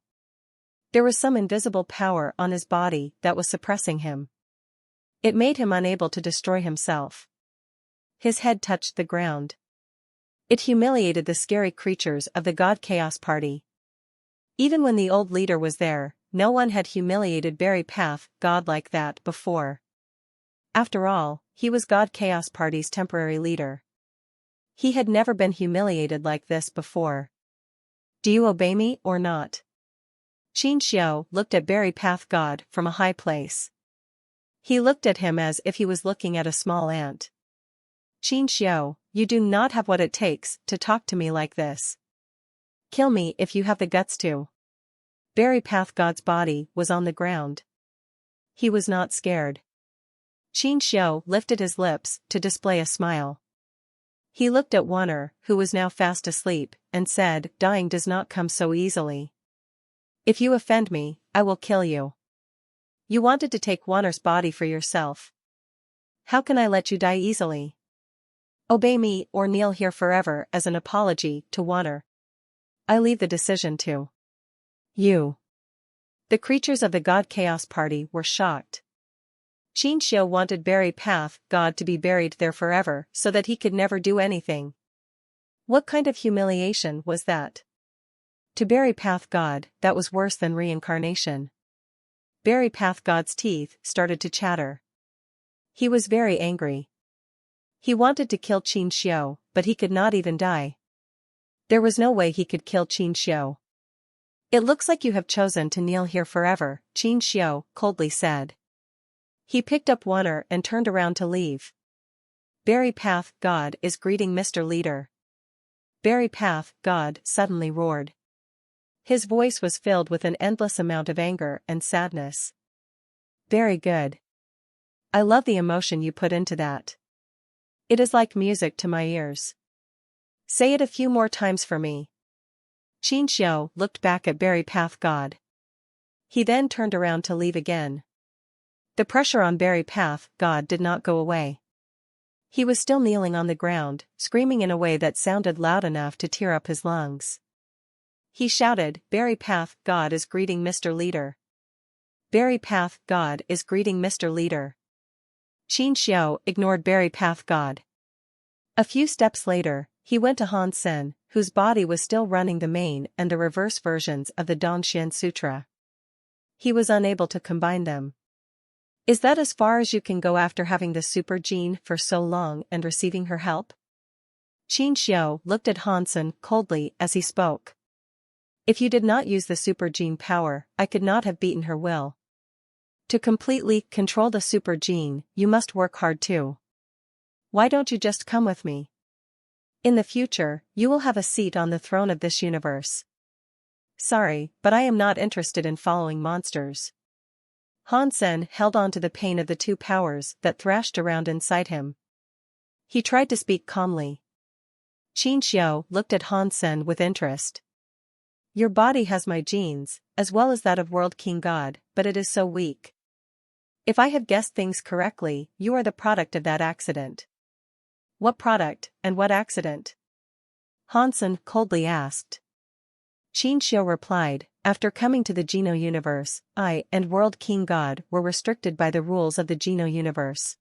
There was some invisible power on his body that was suppressing him. It made him unable to destroy himself. His head touched the ground. It humiliated the scary creatures of the God Chaos Party. Even when the old leader was there, no one had humiliated Barry Path God like that before. After all, he was God Chaos Party's temporary leader. He had never been humiliated like this before. "Do you obey me or not?" Qin Xiu looked at Berry Path God from a high place. He looked at him as if he was looking at a small ant. Qin Xiu, you do not have what it takes to talk to me like this. Kill me if you have the guts to. Berry Path God's body was on the ground. He was not scared. Qin Xiu lifted his lips to display a smile. He looked at Wanner, who was now fast asleep, and said, dying does not come so easily. If you offend me, I will kill you. You wanted to take Wanner's body for yourself. How can I let you die easily? Obey me or kneel here forever as an apology to Wanner. I leave the decision to you. The creatures of the God Chaos Party were shocked. Qin Xiu wanted Berry Path God to be buried there forever so that he could never do anything. What kind of humiliation was that? To Berry Path God, that was worse than reincarnation. Berry Path God's teeth started to chatter. He was very angry. He wanted to kill Qin Xiu, but he could not even die. There was no way he could kill Qin Xiu. It looks like you have chosen to kneel here forever, Qin Xiu coldly said. He picked up Wanner and turned around to leave. Berry Path God is greeting Mr. Leader. Berry Path God suddenly roared. His voice was filled with an endless amount of anger and sadness. Very good. I love the emotion you put into that. It is like music to my ears. Say it a few more times for me. Qin Xiu looked back at Berry Path God. He then turned around to leave again. The pressure on Berry Path God did not go away. He was still kneeling on the ground, screaming in a way that sounded loud enough to tear up his lungs. He shouted, Berry Path God is greeting Mr. Leader. Berry Path God is greeting Mr. Leader. Qin Xiu ignored Berry Path God. A few steps later, he went to Han Sen, whose body was still running the main and the reverse versions of the Dongxian Sutra. He was unable to combine them. Is that as far as you can go after having the super gene for so long and receiving her help? Qin Xiu looked at Han Sen coldly as he spoke. If you did not use the super gene power, I could not have beaten her will. To completely control the super gene, you must work hard too. Why don't you just come with me? In the future, you will have a seat on the throne of this universe. Sorry, but I am not interested in following monsters. Han Sen held on to the pain of the two powers that thrashed around inside him. He tried to speak calmly. Qin Xiu looked at Han Sen with interest. Your body has my genes, as well as that of World King God, but it is so weak. If I have guessed things correctly, you are the product of that accident. What product, and what accident? Han Sen coldly asked. Qin Xiu replied, after coming to the Geno universe, I and World King God were restricted by the rules of the Geno universe.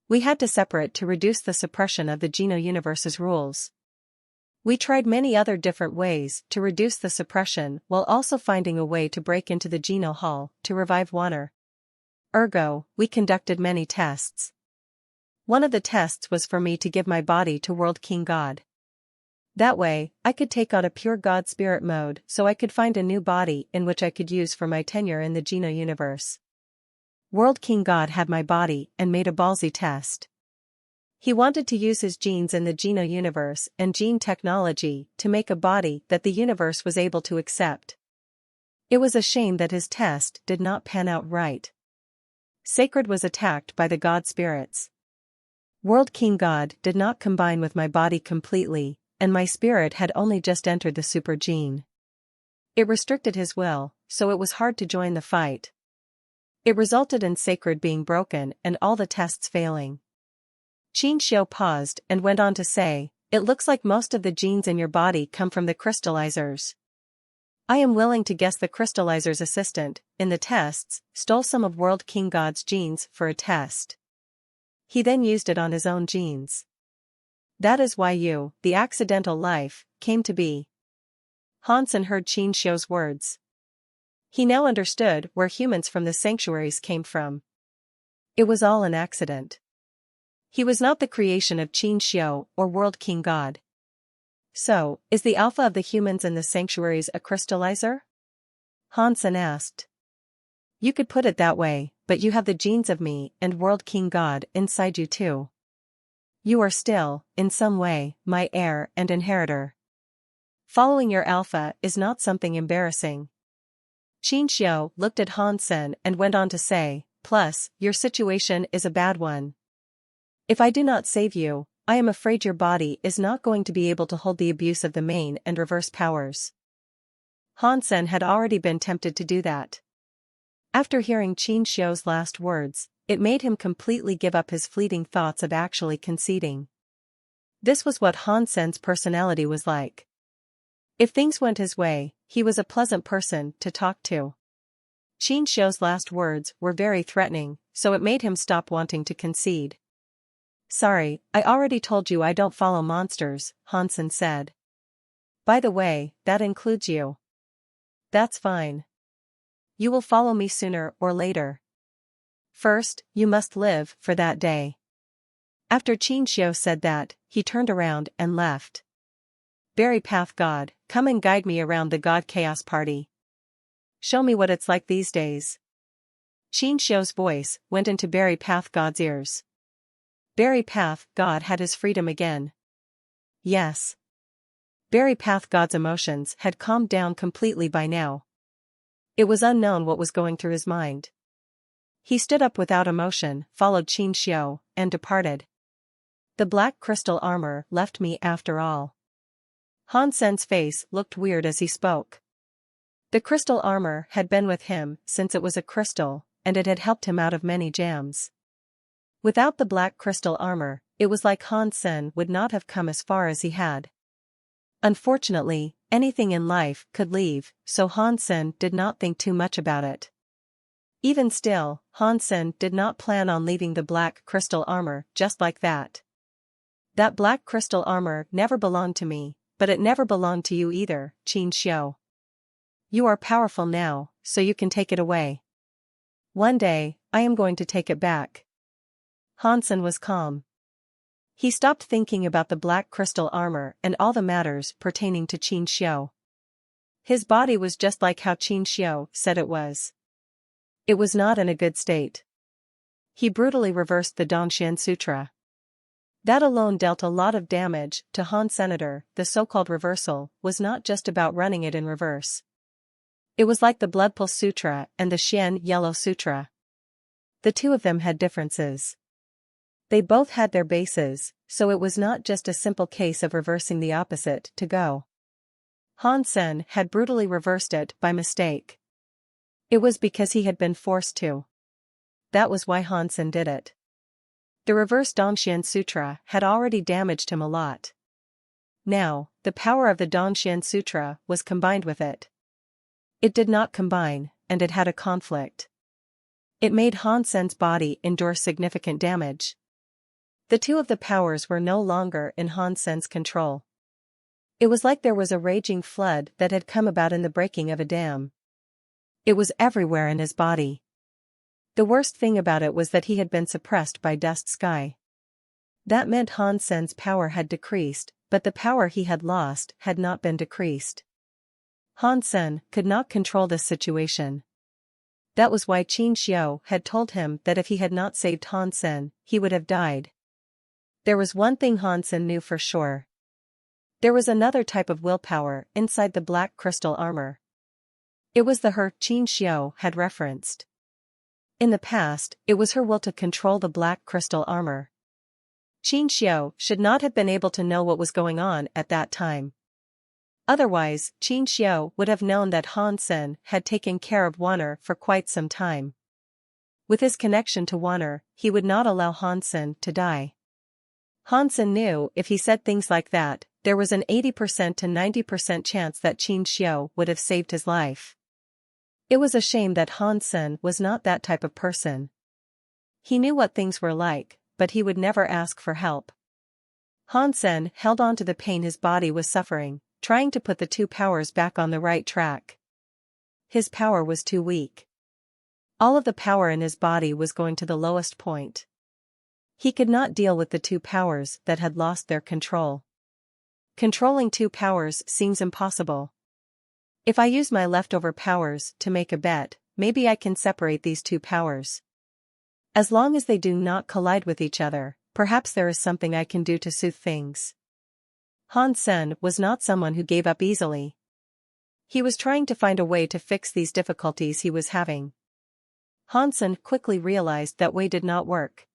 We had to separate to reduce the suppression of the Geno universe's rules. We tried many other different ways to reduce the suppression while also finding a way to break into the Geno Hall to revive Wanner. Ergo, we conducted many tests. One of the tests was for me to give my body to World King God. That way, I could take on a pure God spirit mode so I could find a new body in which I could use for my tenure in the Geno universe. World King God had my body and made a ballsy test. He wanted to use his genes in the Geno universe and gene technology to make a body that the universe was able to accept. It was a shame that his test did not pan out right. Sacred was attacked by the God spirits. World King God did not combine with my body completely, and my spirit had only just entered the super gene. It restricted his will, so it was hard to join the fight. It resulted in Sacred being broken and all the tests failing. Qin Xiu paused and went on to say, it looks like most of the genes in your body come from the crystallizers. I am willing to guess the crystallizer's assistant, in the tests, stole some of World King God's genes for a test. He then used it on his own genes. That is why you, the accidental life, came to be. Han Sen heard Qin Xiu's words. He now understood where humans from the sanctuaries came from. It was all an accident. He was not the creation of Qin Xiu or World King God. So, is the alpha of the humans in the sanctuaries a crystallizer? Hansen asked. You could put it that way, but you have the genes of me and World King God inside you too. You are still, in some way, my heir and inheritor. Following your alpha is not something embarrassing. Qin Xiu looked at Hansen and went on to say, plus, your situation is a bad one. If I do not save you, I am afraid your body is not going to be able to hold the abuse of the main and reverse powers. Hansen had already been tempted to do that. After hearing Qin Xiu's last words, it made him completely give up his fleeting thoughts of actually conceding. This was what Hansen's personality was like. If things went his way, he was a pleasant person to talk to. Qin Xiu's last words were very threatening, so it made him stop wanting to concede. Sorry, I already told you I don't follow monsters, Hansen said. By the way, that includes you. That's fine. You will follow me sooner or later. First, you must live for that day. After Qin Xiu said that, he turned around and left. Berry Path God, come and guide me around the God Chaos Party. Show me what it's like these days. Qin Xiu's voice went into Berry Path God's ears. Berry Path God had his freedom again. Yes. Berry Path God's emotions had calmed down completely by now. It was unknown what was going through his mind. He stood up without emotion, followed Qin Xiu, and departed. The black crystal armor left me after all. Hansen's face looked weird as he spoke. The crystal armor had been with him since it was a crystal, and it had helped him out of many jams. Without the black crystal armor, it was like Hansen would not have come as far as he had. Unfortunately, anything in life could leave, so Hansen did not think too much about it. Even still, Hansen did not plan on leaving the black crystal armor just like that. That black crystal armor never belonged to me, but it never belonged to you either, Qin Xiu. You are powerful now, so you can take it away. One day, I am going to take it back. Hansen was calm. He stopped thinking about the black crystal armor and all the matters pertaining to Qin Xiu. His body was just like how Qin Xiu said it was. It was not in a good state. He brutally reversed the Dongxian Sutra. That alone dealt a lot of damage to Han Senator. The so-called reversal was not just about running it in reverse. It was like the Blood Pulse Sutra and the Xian Yellow Sutra. The two of them had differences. They both had their bases, so it was not just a simple case of reversing the opposite to go. Hansen had brutally reversed it by mistake. It was because he had been forced to. That was why Hansen did it. The reverse Dongxian Sutra had already damaged him a lot. Now, the power of the Dongxian Sutra was combined with it. It did not combine, and it had a conflict. It made Hansen's body endure significant damage. The two of the powers were no longer in Hansen's control. It was like there was a raging flood that had come about in the breaking of a dam. It was everywhere in his body. The worst thing about it was that he had been suppressed by Dust Sky. That meant Hansen's power had decreased, but the power he had lost had not been decreased. Hansen could not control this situation. That was why Qin Xiu had told him that if he had not saved Hansen, he would have died. There was one thing Hansen knew for sure. There was another type of willpower inside the black crystal armor. It was the her Qin Xiu had referenced. In the past, it was her will to control the black crystal armor. Qin Xiu should not have been able to know what was going on at that time. Otherwise, Qin Xiu would have known that Hansen had taken care of Wanner for quite some time. With his connection to Wanner, he would not allow Hansen to die. Hansen knew if he said things like that, there was an 80% to 90% chance that Qin Xiu would have saved his life. It was a shame that Hansen was not that type of person. He knew what things were like, but he would never ask for help. Hansen held on to the pain his body was suffering, trying to put the two powers back on the right track. His power was too weak. All of the power in his body was going to the lowest point. He could not deal with the two powers that had lost their control. Controlling two powers seems impossible. If I use my leftover powers to make a bet, maybe I can separate these two powers. As long as they do not collide with each other, perhaps there is something I can do to soothe things. Han Sen was not someone who gave up easily. He was trying to find a way to fix these difficulties he was having. Han Sen quickly realized that way did not work.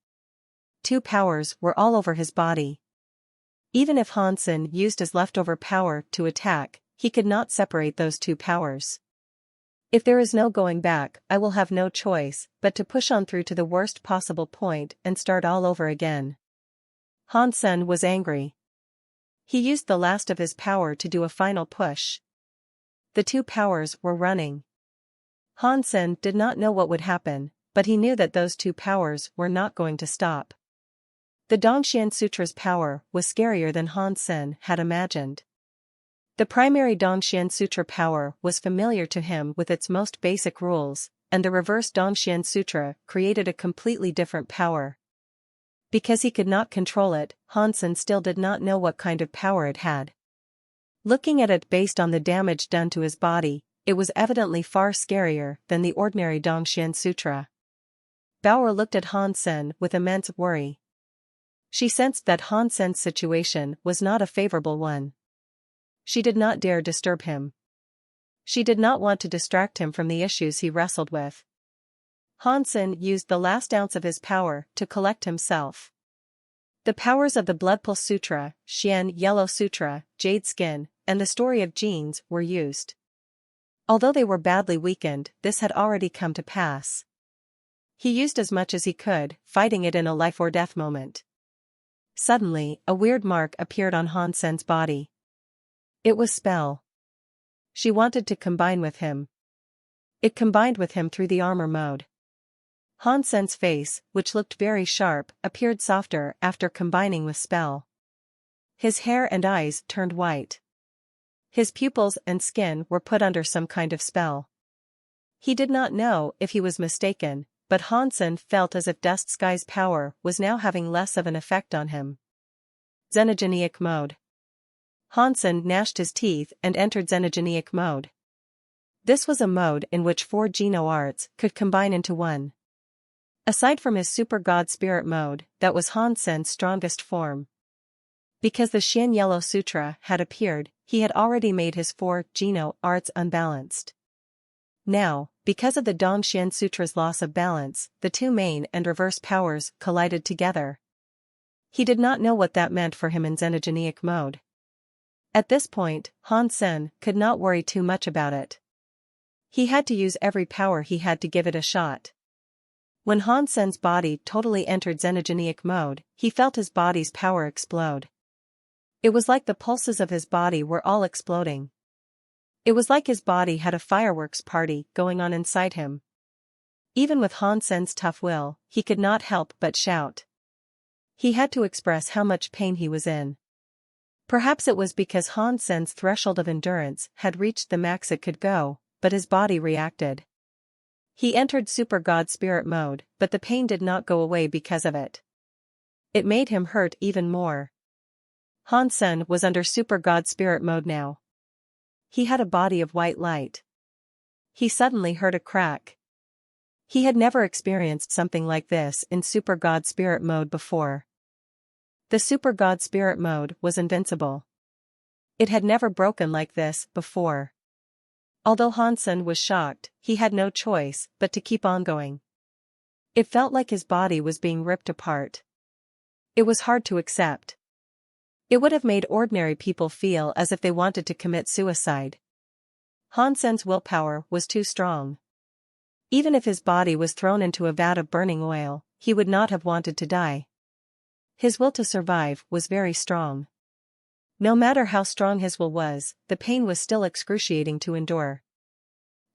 Two powers were all over his body. Even if Han Sen used his leftover power to attack, he could not separate those two powers. If there is no going back, I will have no choice but to push on through to the worst possible point and start all over again. Han Sen was angry. He used the last of his power to do a final push. The two powers were running. Han Sen did not know what would happen, but he knew that those two powers were not going to stop. The Dongxian Sutra's power was scarier than Han Sen had imagined. The primary Dongxian Sutra power was familiar to him with its most basic rules, and the reverse Dongxian Sutra created a completely different power. Because he could not control it, Han Sen still did not know what kind of power it had. Looking at it based on the damage done to his body, it was evidently far scarier than the ordinary Dongxian Sutra. Bauer looked at Han Sen with immense worry. She sensed that Han Sen's situation was not a favorable one. She did not dare disturb him. She did not want to distract him from the issues he wrestled with. Han Sen used the last ounce of his power to collect himself. The powers of the Blood Pulse Sutra, Xian Yellow Sutra, Jade Skin, and the Story of Genes were used. Although they were badly weakened, this had already come to pass. He used as much as he could, fighting it in a life-or-death moment. Suddenly, a weird mark appeared on Han Sen's body. It was spell. She wanted to combine with him. It combined with him through the armor mode. Han Sen's face, which looked very sharp, appeared softer after combining with spell. His hair and eyes turned white. His pupils and skin were put under some kind of spell. He did not know if he was mistaken, but Han Sen felt as if Dust Sky's power was now having less of an effect on him. Xenogenic mode. Han Sen gnashed his teeth and entered Xenogenic mode. This was a mode in which 4 Geno arts could combine into one. Aside from his Super God Spirit mode, that was Han Sen's strongest form. Because the Xian Yellow Sutra had appeared, he had already made his 4 Geno arts unbalanced. Now, because of the Dongxian Sutra's loss of balance, the two main and reverse powers collided together. He did not know what that meant for him in Xenogenic mode. At this point, Han Sen could not worry too much about it. He had to use every power he had to give it a shot. When Han Sen's body totally entered Xenogenic mode, he felt his body's power explode. It was like the pulses of his body were all exploding. It was like his body had a fireworks party going on inside him. Even with Han Sen's tough will, he could not help but shout. He had to express how much pain he was in. Perhaps it was because Han Sen's threshold of endurance had reached the max it could go, but his body reacted. He entered Super God Spirit mode, but the pain did not go away because of it. It made him hurt even more. Han Sen was under Super God Spirit mode now. He had a body of white light. He suddenly heard a crack. He had never experienced something like this in Super God Spirit mode before. The Super God Spirit mode was invincible. It had never broken like this before. Although Han Sen was shocked, he had no choice but to keep on going. It felt like his body was being ripped apart. It was hard to accept. It would have made ordinary people feel as if they wanted to commit suicide. Han Sen's willpower was too strong. Even if his body was thrown into a vat of burning oil, he would not have wanted to die. His will to survive was very strong. No matter how strong his will was, the pain was still excruciating to endure.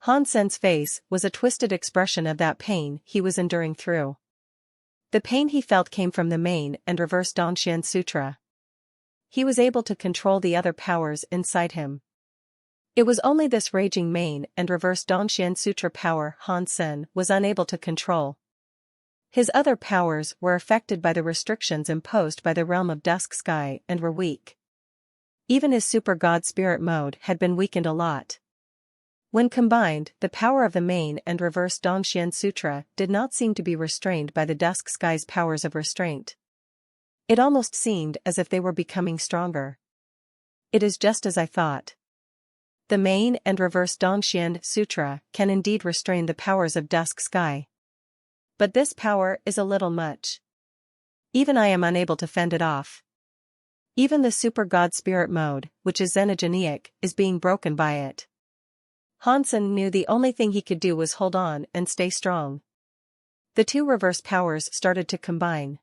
Han Sen's face was a twisted expression of that pain he was enduring through. The pain he felt came from the main and reverse Dongxian Sutra. He was able to control the other powers inside him. It was only this raging main and reverse Dongxian Sutra power Han Sen was unable to control. His other powers were affected by the restrictions imposed by the realm of Dusk Sky and were weak. Even his Super God Spirit mode had been weakened a lot. When combined, the power of the main and reverse Dongxian Sutra did not seem to be restrained by the dusk sky's powers of restraint. It almost seemed as if they were becoming stronger. It is just as I thought. The main and reverse Dongxian Sutra can indeed restrain the powers of dusk sky. But this power is a little much. Even I am unable to fend it off. Even the super god spirit mode, which is xenogenic, is being broken by it. Hansen knew the only thing he could do was hold on and stay strong. The two reverse powers started to combine.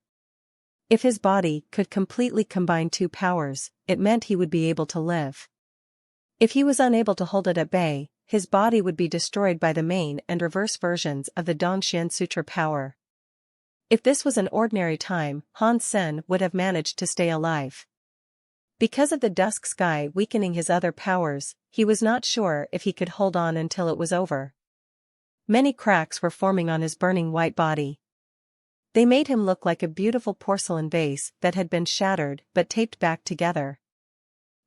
If his body could completely combine two powers, it meant he would be able to live. If he was unable to hold it at bay, his body would be destroyed by the main and reverse versions of the Dongxian Sutra power. If this was an ordinary time, Hansen would have managed to stay alive. Because of the dusk sky weakening his other powers, he was not sure if he could hold on until it was over. Many cracks were forming on his burning white body. They made him look like a beautiful porcelain vase that had been shattered but taped back together.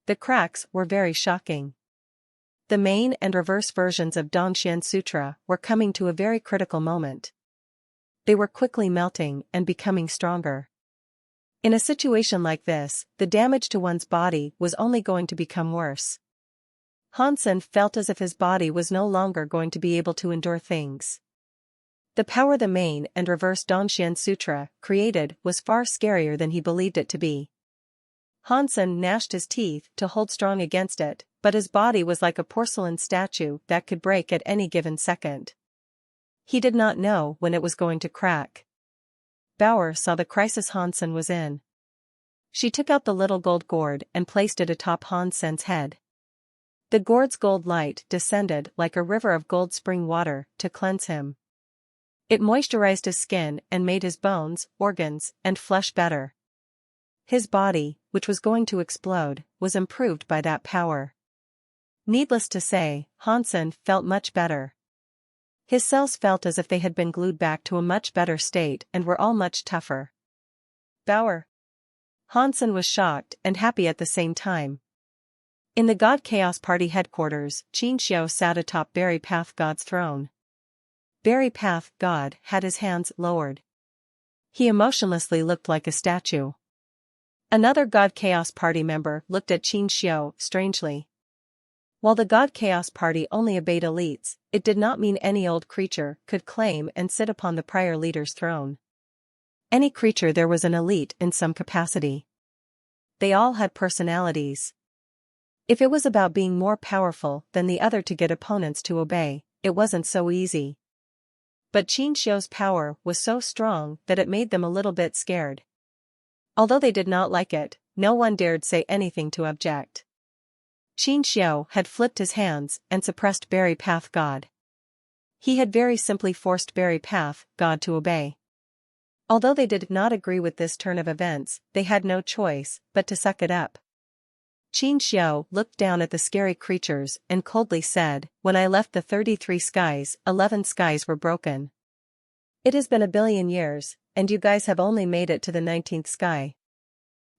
The cracks were very shocking. The main and reverse versions of Dongxian Sutra were coming to a very critical moment. They were quickly melting and becoming stronger. In a situation like this, the damage to one's body was only going to become worse. Hansen felt as if his body was no longer going to be able to endure things. The power the main and reverse Dongxian Sutra created was far scarier than he believed it to be. Hansen gnashed his teeth to hold strong against it, but his body was like a porcelain statue that could break at any given second. He did not know when it was going to crack. Bauer saw the crisis Hansen was in. She took out the little gold gourd and placed it atop Hansen's head. The gourd's gold light descended like a river of gold spring water to cleanse him. It moisturized his skin and made his bones, organs, and flesh better. His body, which was going to explode, was improved by that power. Needless to say, Hansen felt much better. His cells felt as if they had been glued back to a much better state and were all much tougher. Bauer. Hansen was shocked and happy at the same time. In the God Chaos Party headquarters, Qin Xiao sat atop Berry Path God's throne. Berry Path God had his hands lowered. He emotionlessly looked like a statue. Another God Chaos Party member looked at Qin Xiao strangely. While the God Chaos Party only obeyed elites, it did not mean any old creature could claim and sit upon the prior leader's throne. Any creature there was an elite in some capacity. They all had personalities. If it was about being more powerful than the other to get opponents to obey, it wasn't so easy. But Qin Xiao's power was so strong that it made them a little bit scared. Although they did not like it, no one dared say anything to object. Qin Xiao had flipped his hands and suppressed Berry Path God. He had very simply forced Berry Path God to obey. Although they did not agree with this turn of events, they had no choice but to suck it up. Qin Xiao looked down at the scary creatures and coldly said, "When I left the 33 skies, 11 skies were broken. It has been a billion years, and you guys have only made it to the 19th sky.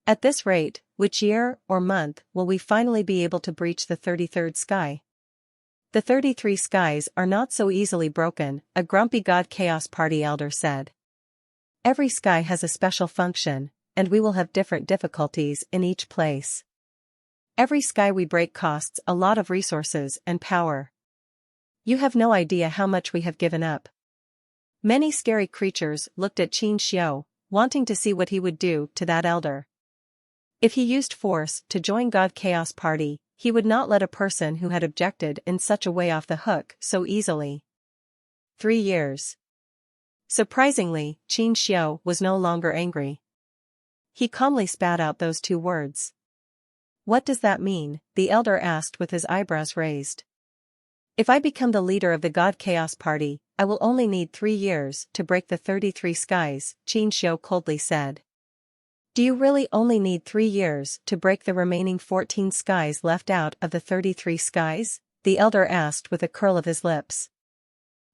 At this rate, which year or month will we finally be able to breach the 33rd sky? The 33 skies are not so easily broken," a grumpy God Chaos Party elder said. "Every sky has a special function, and we will have different difficulties in each place. Every sky we break costs a lot of resources and power. You have no idea how much we have given up." Many scary creatures looked at Qin Xiao, wanting to see what he would do to that elder. If he used force to join God Chaos Party, he would not let a person who had objected in such a way off the hook so easily. 3 years. Surprisingly, Qin Xiao was no longer angry. He calmly spat out those 2 words. "What does that mean?" the elder asked with his eyebrows raised. "If I become the leader of the God Chaos Party, I will only need 3 years to break the 33 skies, Qin Xiao coldly said. "Do you really only need 3 years to break the remaining 14 skies left out of the 33 skies? The elder asked with a curl of his lips.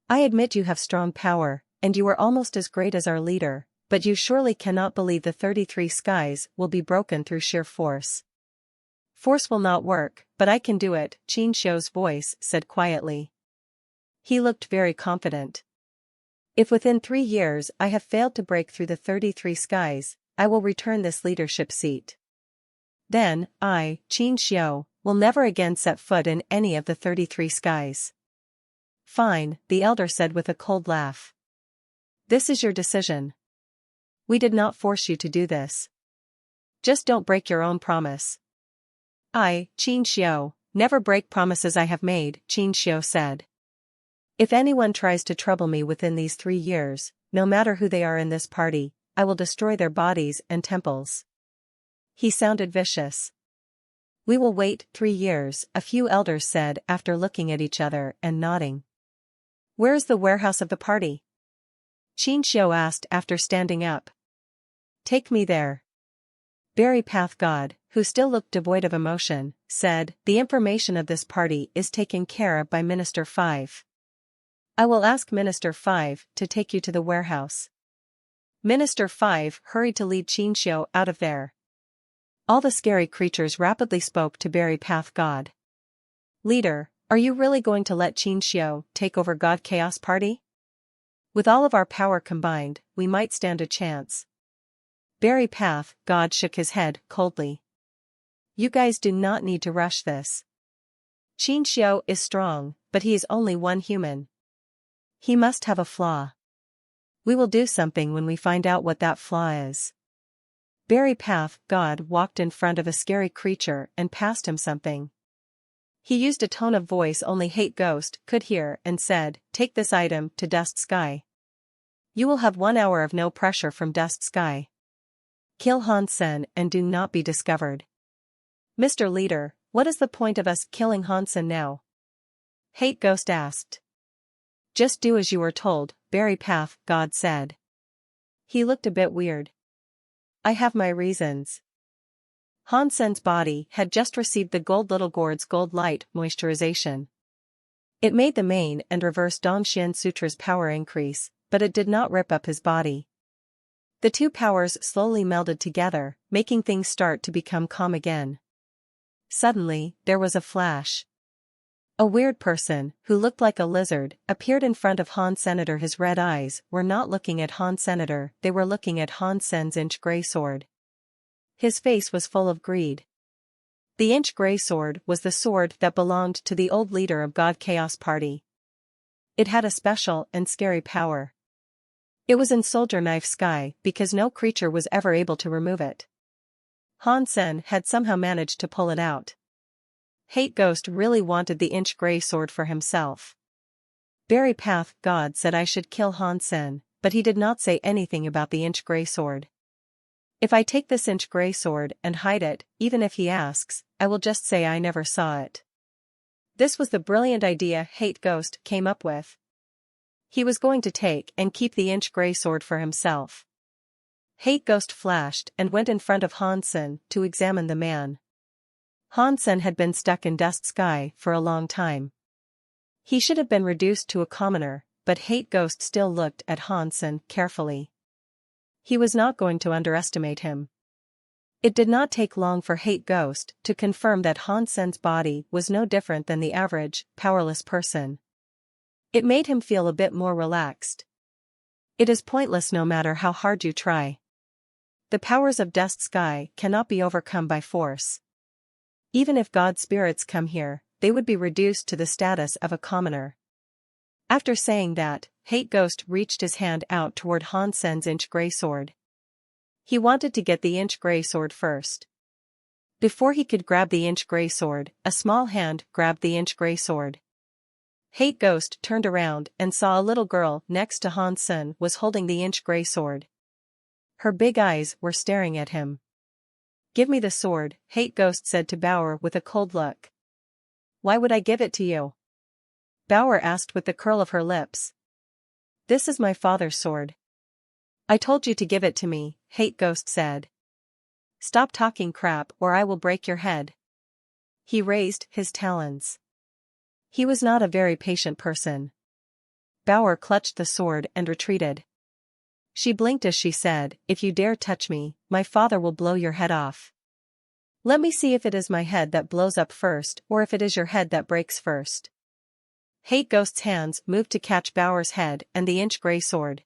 "I admit you have strong power, and you are almost as great as our leader, but you surely cannot believe the 33 skies will be broken through sheer force. Force will not work, but I can do it, Qin Xiu's voice said quietly. He looked very confident. If within 3 years I have failed to break through the 33 skies, I will return this leadership seat. Then, I, Qin Xiu, will never again set foot in any of the 33 skies. Fine, the elder said with a cold laugh. This is your decision. We did not force you to do this. Just don't break your own promise. I, Qin Xiu, never break promises I have made, Qin Xiu said. If anyone tries to trouble me within these 3 years, no matter who they are in this party, I will destroy their bodies and temples. He sounded vicious. We will wait 3 years, a few elders said after looking at each other and nodding. Where is the warehouse of the party? Qin Xiu asked after standing up. Take me there. Berry Path God, who still looked devoid of emotion, said, the information of this party is taken care of by Minister 5. I will ask Minister 5 to take you to the warehouse. Minister 5 hurried to lead Qin Xiu out of there. All the scary creatures rapidly spoke to Berry Path God. Leader, are you really going to let Qin Xiu take over God Chaos Party? With all of our power combined, we might stand a chance. Berry Path God shook his head coldly. You guys do not need to rush this. Qin Xiu is strong, but he is only one human. He must have a flaw. We will do something when we find out what that flaw is. Berry Path God walked in front of a scary creature and passed him something. He used a tone of voice only Hate Ghost could hear and said, take this item to Dust Sky. You will have 1 hour of no pressure from Dust Sky. Kill Han Sen and do not be discovered. Mr. Leader, what is the point of us killing Han Sen now? Hate Ghost asked. Just do as you were told, Berry Path God said. He looked a bit weird. I have my reasons. Han Sen's body had just received the Gold Little Gourd's Gold Light moisturization. It made the main and reverse Dongxian Sutra's power increase, but it did not rip up his body. The two powers slowly melded together, making things start to become calm again. Suddenly, there was a flash. A weird person, who looked like a lizard, appeared in front of Han Senator. His red eyes were not looking at Han Senator, they were looking at Han Sen's inch gray sword. His face was full of greed. The inch gray sword was the sword that belonged to the old leader of God Chaos Party. It had a special and scary power. It was in Soldier Knife Sky because no creature was ever able to remove it. Han Sen had somehow managed to pull it out. Hate Ghost really wanted the inch gray sword for himself. Berry Path God said I should kill Han Sen, but he did not say anything about the inch gray sword. If I take this inch gray sword and hide it, even if he asks, I will just say I never saw it. This was the brilliant idea Hate Ghost came up with. He was going to take and keep the inch gray sword for himself. Hate Ghost flashed and went in front of Han Sen to examine the man. Han Sen had been stuck in Dust Sky for a long time. He should have been reduced to a commoner, but Hate Ghost still looked at Han Sen carefully. He was not going to underestimate him. It did not take long for Hate Ghost to confirm that Han Sen's body was no different than the average, powerless person. It made him feel a bit more relaxed. It is pointless no matter how hard you try. The powers of Dust Sky cannot be overcome by force. Even if God spirits come here, they would be reduced to the status of a commoner. After saying that, Hate Ghost reached his hand out toward Han Sen's inch gray sword. He wanted to get the inch gray sword first. Before he could grab the inch gray sword, a small hand grabbed the inch gray sword. Hate Ghost turned around and saw a little girl next to Han Sen was holding the inch gray sword. Her big eyes were staring at him. Give me the sword, Hate Ghost said to Bauer with a cold look. Why would I give it to you? Bauer asked with the curl of her lips. This is my father's sword. I told you to give it to me, Hate Ghost said. Stop talking crap or I will break your head. He raised his talons. He was not a very patient person. Bauer clutched the sword and retreated. She blinked as she said, if you dare touch me, my father will blow your head off. Let me see if it is my head that blows up first or if it is your head that breaks first. Hate Ghost's hands moved to catch Bauer's head and the inch-gray sword.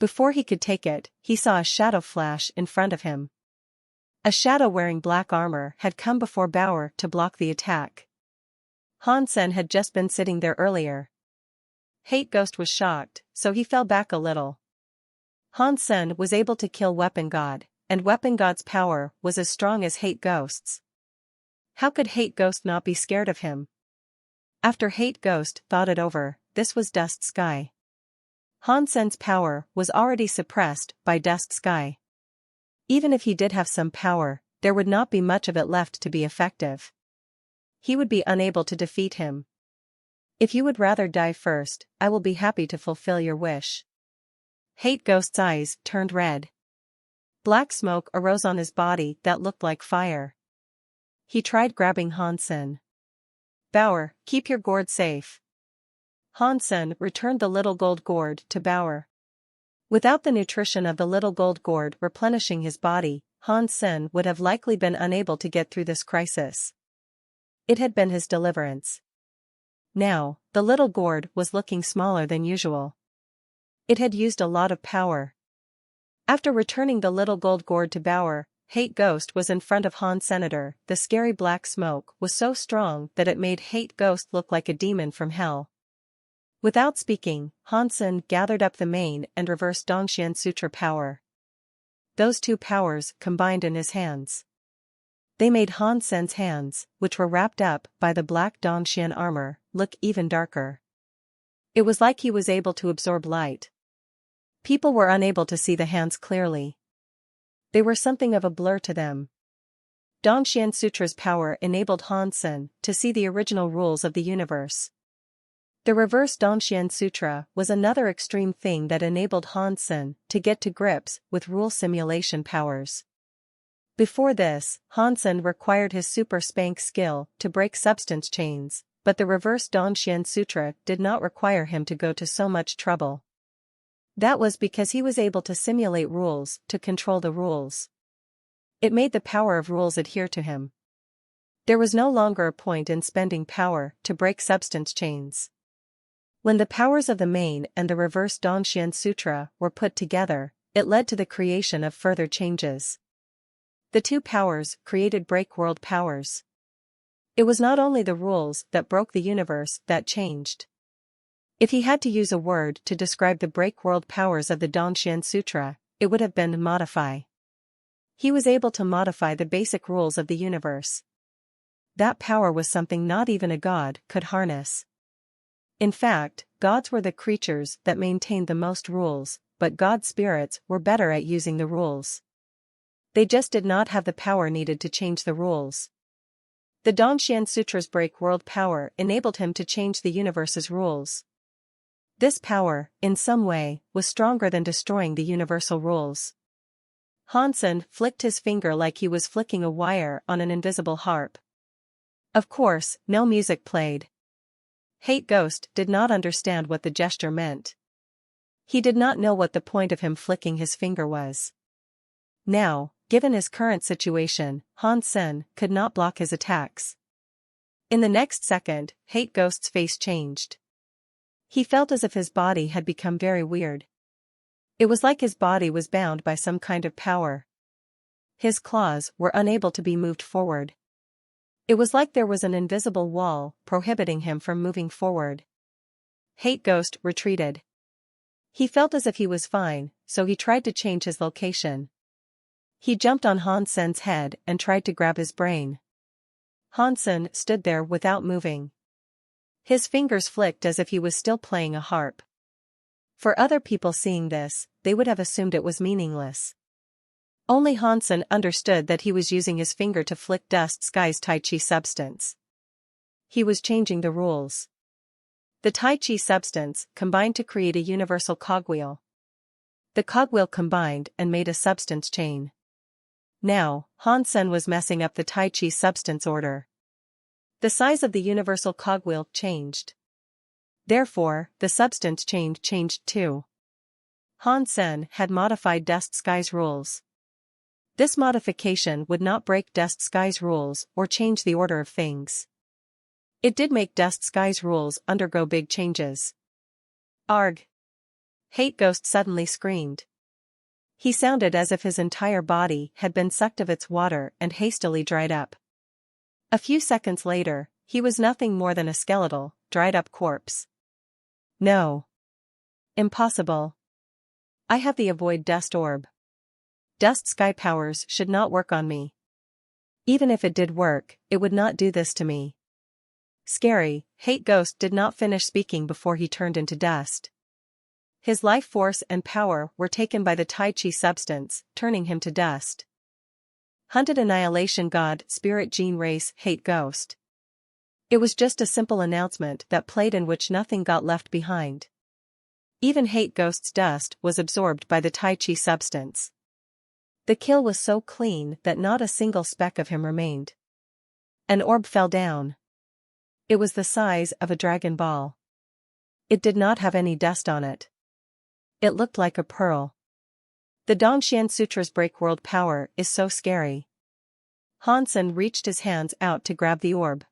Before he could take it, he saw a shadow flash in front of him. A shadow wearing black armor had come before Bauer to block the attack. Hansen had just been sitting there earlier. Hate Ghost was shocked, so he fell back a little. Hansen was able to kill Weapon God, and Weapon God's power was as strong as Hate Ghost's. How could Hate Ghost not be scared of him? After Hate Ghost thought it over, this was Dust Sky. Hansen's power was already suppressed by Dust Sky. Even if he did have some power, there would not be much of it left to be effective. He would be unable to defeat him. If you would rather die first, I will be happy to fulfill your wish. Hate Ghost's eyes turned red. Black smoke arose on his body that looked like fire. He tried grabbing Hansen. Bauer, keep your gourd safe. Hansen returned the little gold gourd to Bauer. Without the nutrition of the little gold gourd replenishing his body, Hansen would have likely been unable to get through this crisis. It had been his deliverance. Now, the little gourd was looking smaller than usual. It had used a lot of power. After returning the little gold gourd to Bauer, Hate Ghost was in front of Han Senator. The scary black smoke was so strong that it made Hate Ghost look like a demon from hell. Without speaking, Hansen gathered up the main and reverse Dongxian Sutra power. Those two powers combined in his hands. They made Hansen's hands, which were wrapped up by the black Dongxian armor, look even darker. It was like he was able to absorb light. People were unable to see the hands clearly. They were something of a blur to them. Dongxian Sutra's power enabled Hansen to see the original rules of the universe. The reverse Dongxian Sutra was another extreme thing that enabled Hansen to get to grips with rule simulation powers. Before this, Hansen required his super spank skill to break substance chains, but the reverse Dongxian Sutra did not require him to go to so much trouble. That was because he was able to simulate rules to control the rules. It made the power of rules adhere to him. There was no longer a point in spending power to break substance chains. When the powers of the main and the reverse Dongxian Sutra were put together, it led to the creation of further changes. The two powers created break world powers. It was not only the rules that broke the universe that changed. If he had to use a word to describe the break world powers of the Dongxian Sutra, it would have been modify. He was able to modify the basic rules of the universe. That power was something not even a god could harness. In fact, gods were the creatures that maintained the most rules, but god spirits were better at using the rules. They just did not have the power needed to change the rules. The Dongxian Sutra's break world power enabled him to change the universe's rules. This power, in some way, was stronger than destroying the universal rules. Hansen flicked his finger like he was flicking a wire on an invisible harp. Of course, no music played. Hate Ghost did not understand what the gesture meant. He did not know what the point of him flicking his finger was. Now, given his current situation, Hansen could not block his attacks. In the next second, Hate Ghost's face changed. He felt as if his body had become very weird. It was like his body was bound by some kind of power. His claws were unable to be moved forward. It was like there was an invisible wall prohibiting him from moving forward. Hate Ghost retreated. He felt as if he was fine, so he tried to change his location. He jumped on Hansen's head and tried to grab his brain. Hansen stood there without moving. His fingers flicked as if he was still playing a harp. For other people seeing this, they would have assumed it was meaningless. Only Hansen understood that he was using his finger to flick Dust Sky's Tai Chi substance. He was changing the rules. The Tai Chi substance combined to create a universal cogwheel. The cogwheel combined and made a substance chain. Now, Hansen was messing up the Tai Chi substance order. The size of the universal cogwheel changed. Therefore, the substance chain changed too. Hansen had modified Dust Sky's rules. This modification would not break Dust Sky's rules or change the order of things. It did make Dust Sky's rules undergo big changes. Arg! Hate Ghost suddenly screamed. He sounded as if his entire body had been sucked of its water and hastily dried up. A few seconds later, he was nothing more than a skeletal, dried-up corpse. No. Impossible. I have the Avoid Dust Orb. Dust Sky powers should not work on me. Even if it did work, it would not do this to me. Scary, Hate Ghost did not finish speaking before he turned into dust. His life force and power were taken by the Tai Chi substance, turning him to dust. Hunted Annihilation God Spirit Gene Race Hate Ghost. It was just a simple announcement that played in which nothing got left behind. Even Hate Ghost's dust was absorbed by the Tai Chi substance. The kill was so clean that not a single speck of him remained. An orb fell down. It was the size of a dragon ball. It did not have any dust on it. It looked like a pearl. The Dongxian Sutra's break world power is so scary. Hansen reached his hands out to grab the orb.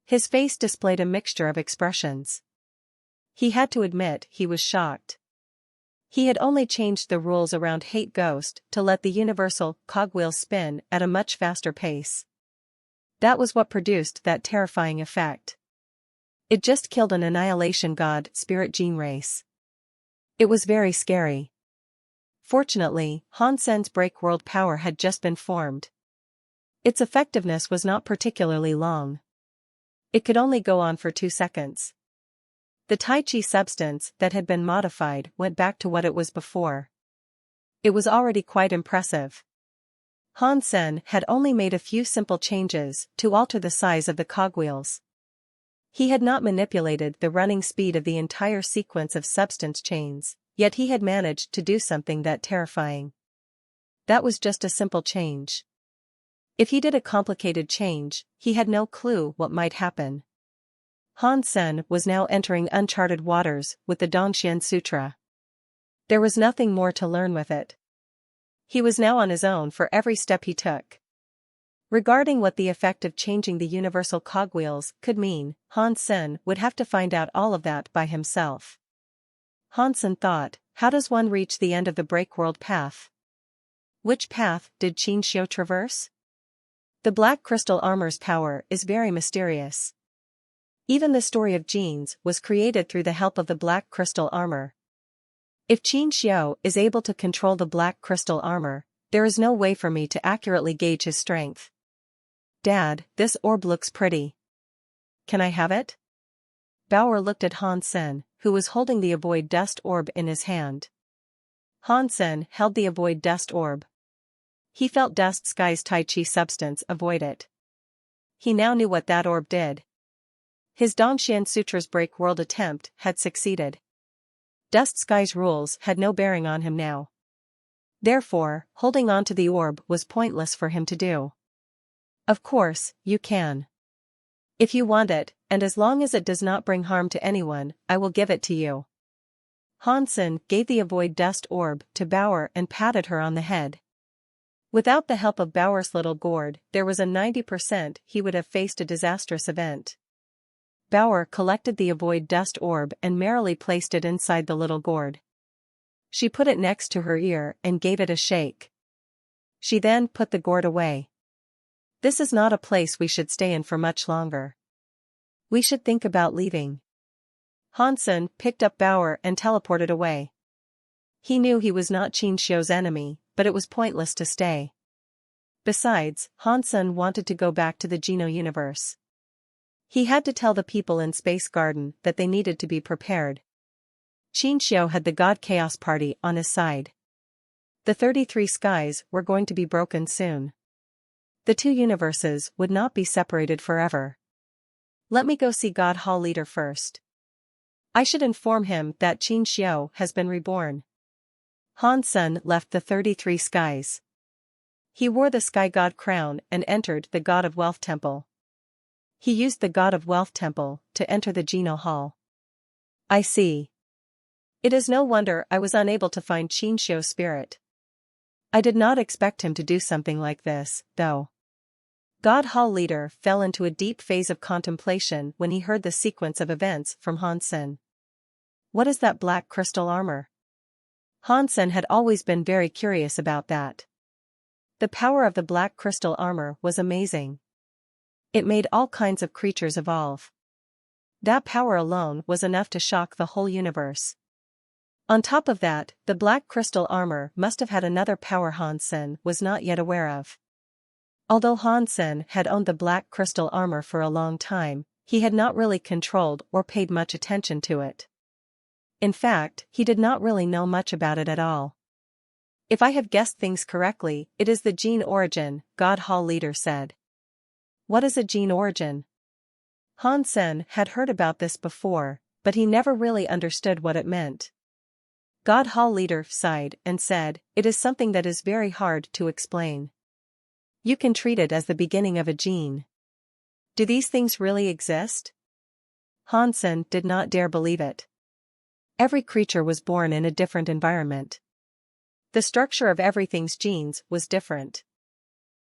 His face displayed a mixture of expressions. He had to admit he was shocked. He had only changed the rules around Hate Ghost to let the universal cogwheel spin at a much faster pace. That was what produced that terrifying effect. It just killed an Annihilation God Spirit Gene Race. It was very scary. Fortunately, Hansen's break world power had just been formed. Its effectiveness was not particularly long. It could only go on for 2 seconds. The Tai Chi substance that had been modified went back to what it was before. It was already quite impressive. Hansen had only made a few simple changes to alter the size of the cogwheels. He had not manipulated the running speed of the entire sequence of substance chains, yet he had managed to do something that terrifying. That was just a simple change. If he did a complicated change, he had no clue what might happen. Hansen was now entering uncharted waters with the Dongxian Sutra. There was nothing more to learn with it. He was now on his own for every step he took. Regarding what the effect of changing the universal cogwheels could mean, Hansen would have to find out all of that by himself. Hansen thought, how does one reach the end of the break world path? Which path did Qin Xiu traverse? The Black Crystal Armor's power is very mysterious. Even the story of genes was created through the help of the Black Crystal Armor. If Qin Xiu is able to control the Black Crystal Armor, there is no way for me to accurately gauge his strength. Dad, this orb looks pretty. Can I have it? Bauer looked at Hansen, who was holding the Avoid Dust Orb in his hand. Hansen held the Avoid Dust Orb. He felt Dust Sky's Tai Chi substance avoid it. He now knew what that orb did. His Dongxian Sutra's break world attempt had succeeded. Dust Sky's rules had no bearing on him now. Therefore, holding on to the orb was pointless for him to do. Of course, you can. If you want it, and as long as it does not bring harm to anyone, I will give it to you. Hansen gave the Avoid Dust Orb to Bauer and patted her on the head. Without the help of Bauer's little gourd, there was a 90% he would have faced a disastrous event. Bauer collected the Avoid Dust Orb and merrily placed it inside the little gourd. She put it next to her ear and gave it a shake. She then put the gourd away. This is not a place we should stay in for much longer. We should think about leaving. Hansen picked up Bauer and teleported away. He knew he was not Qin Xiu's enemy, but it was pointless to stay. Besides, Hansen wanted to go back to the Geno universe. He had to tell the people in Space Garden that they needed to be prepared. Qin Xiu had the God Chaos Party on his side. The 33 skies were going to be broken soon. The two universes would not be separated forever. Let me go see God Hall Leader first. I should inform him that Qin Xiu has been reborn. Hansen left the 33 skies. He wore the Sky God crown and entered the God of Wealth Temple. He used the God of Wealth Temple to enter the Geno Hall. I see. It is no wonder I was unable to find Qin Xiu's spirit. I did not expect him to do something like this, though. God Hall leader fell into a deep phase of contemplation when he heard the sequence of events from Hansen. What is that black crystal armor? Hansen had always been very curious about that. The power of the black crystal armor was amazing. It made all kinds of creatures evolve. That power alone was enough to shock the whole universe. On top of that, the black crystal armor must have had another power Hansen was not yet aware of. Although Hansen had owned the black crystal armor for a long time, he had not really controlled or paid much attention to it. In fact, he did not really know much about it at all. If I have guessed things correctly, it is the gene origin, God Hall leader said. What is a gene origin? Hansen had heard about this before, but he never really understood what it meant. God Hall leader sighed and said, it is something that is very hard to explain. You can treat it as the beginning of a gene. Do these things really exist? Hansen did not dare believe it. Every creature was born in a different environment. The structure of everything's genes was different.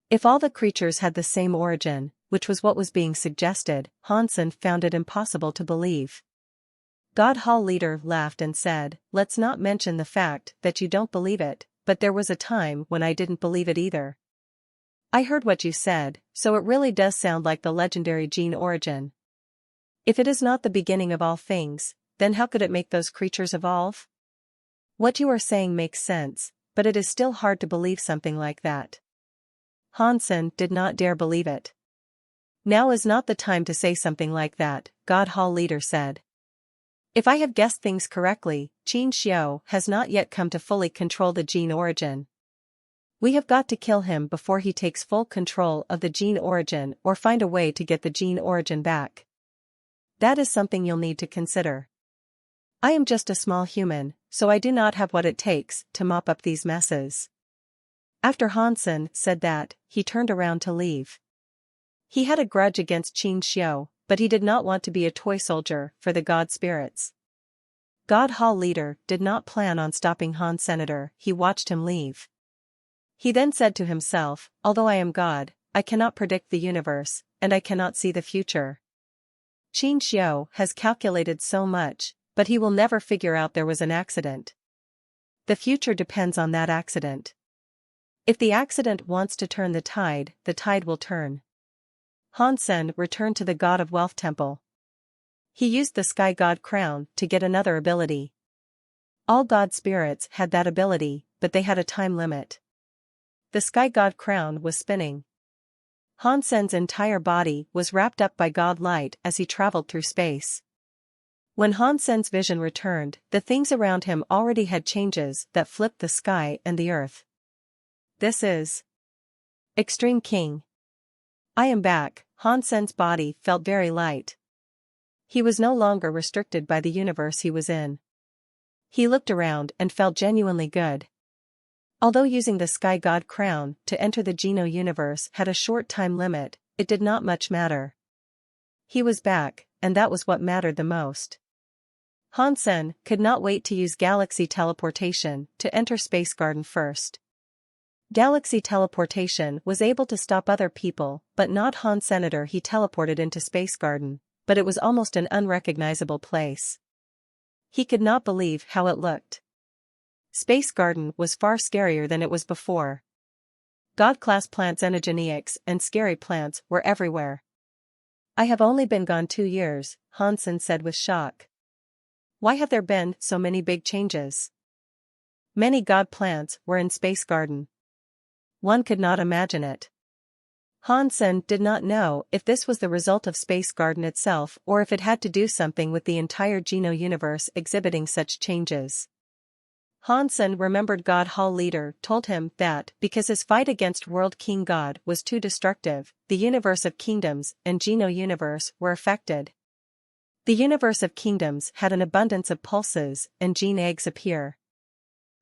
If all the creatures had the same origin, which was what was being suggested, Hansen found it impossible to believe. God Hall leader laughed and said, let's not mention the fact that you don't believe it, but there was a time when I didn't believe it either. I heard what you said, so it really does sound like the legendary gene origin. If it is not the beginning of all things, then how could it make those creatures evolve? What you are saying makes sense, but it is still hard to believe something like that. Hansen did not dare believe it. Now is not the time to say something like that, God Hall leader said. If I have guessed things correctly, Qin Xiao has not yet come to fully control the gene origin. We have got to kill him before he takes full control of the gene origin or find a way to get the gene origin back. That is something you'll need to consider. I am just a small human, so I do not have what it takes to mop up these messes. After Hansen said that, he turned around to leave. He had a grudge against Qin Xiao, but he did not want to be a toy soldier for the god spirits. God Hall leader did not plan on stopping Han Senator, he watched him leave. He then said to himself, although I am God, I cannot predict the universe, and I cannot see the future. Qin Xiao has calculated so much, but he will never figure out there was an accident. The future depends on that accident. If the accident wants to turn the tide will turn. Hansen returned to the God of Wealth Temple. He used the Sky God crown to get another ability. All god spirits had that ability, but they had a time limit. The Sky God crown was spinning. Hansen's entire body was wrapped up by God light as he traveled through space. When Hansen's vision returned, the things around him already had changes that flipped the sky and the earth. This is Extreme King. I am back. Hansen's body felt very light. He was no longer restricted by the universe he was in. He looked around and felt genuinely good. Although using the Sky God crown to enter the Geno universe had a short time limit, it did not much matter. He was back, and that was what mattered the most. Hansen could not wait to use galaxy teleportation to enter Space Garden first. Galaxy teleportation was able to stop other people, but not Han Senator. He teleported into Space Garden, but it was almost an unrecognizable place. He could not believe how it looked. Space Garden was far scarier than it was before. God-class plants, enogeniacs, and scary plants were everywhere. I have only been gone 2 years, Hansen said with shock. Why have there been so many big changes? Many god plants were in Space Garden. One could not imagine it. Hansen did not know if this was the result of Space Garden itself or if it had to do something with the entire Geno universe exhibiting such changes. Hansen remembered God Hall leader told him that because his fight against World King God was too destructive, the universe of kingdoms and Geno universe were affected. The universe of kingdoms had an abundance of pulses and gene eggs appear.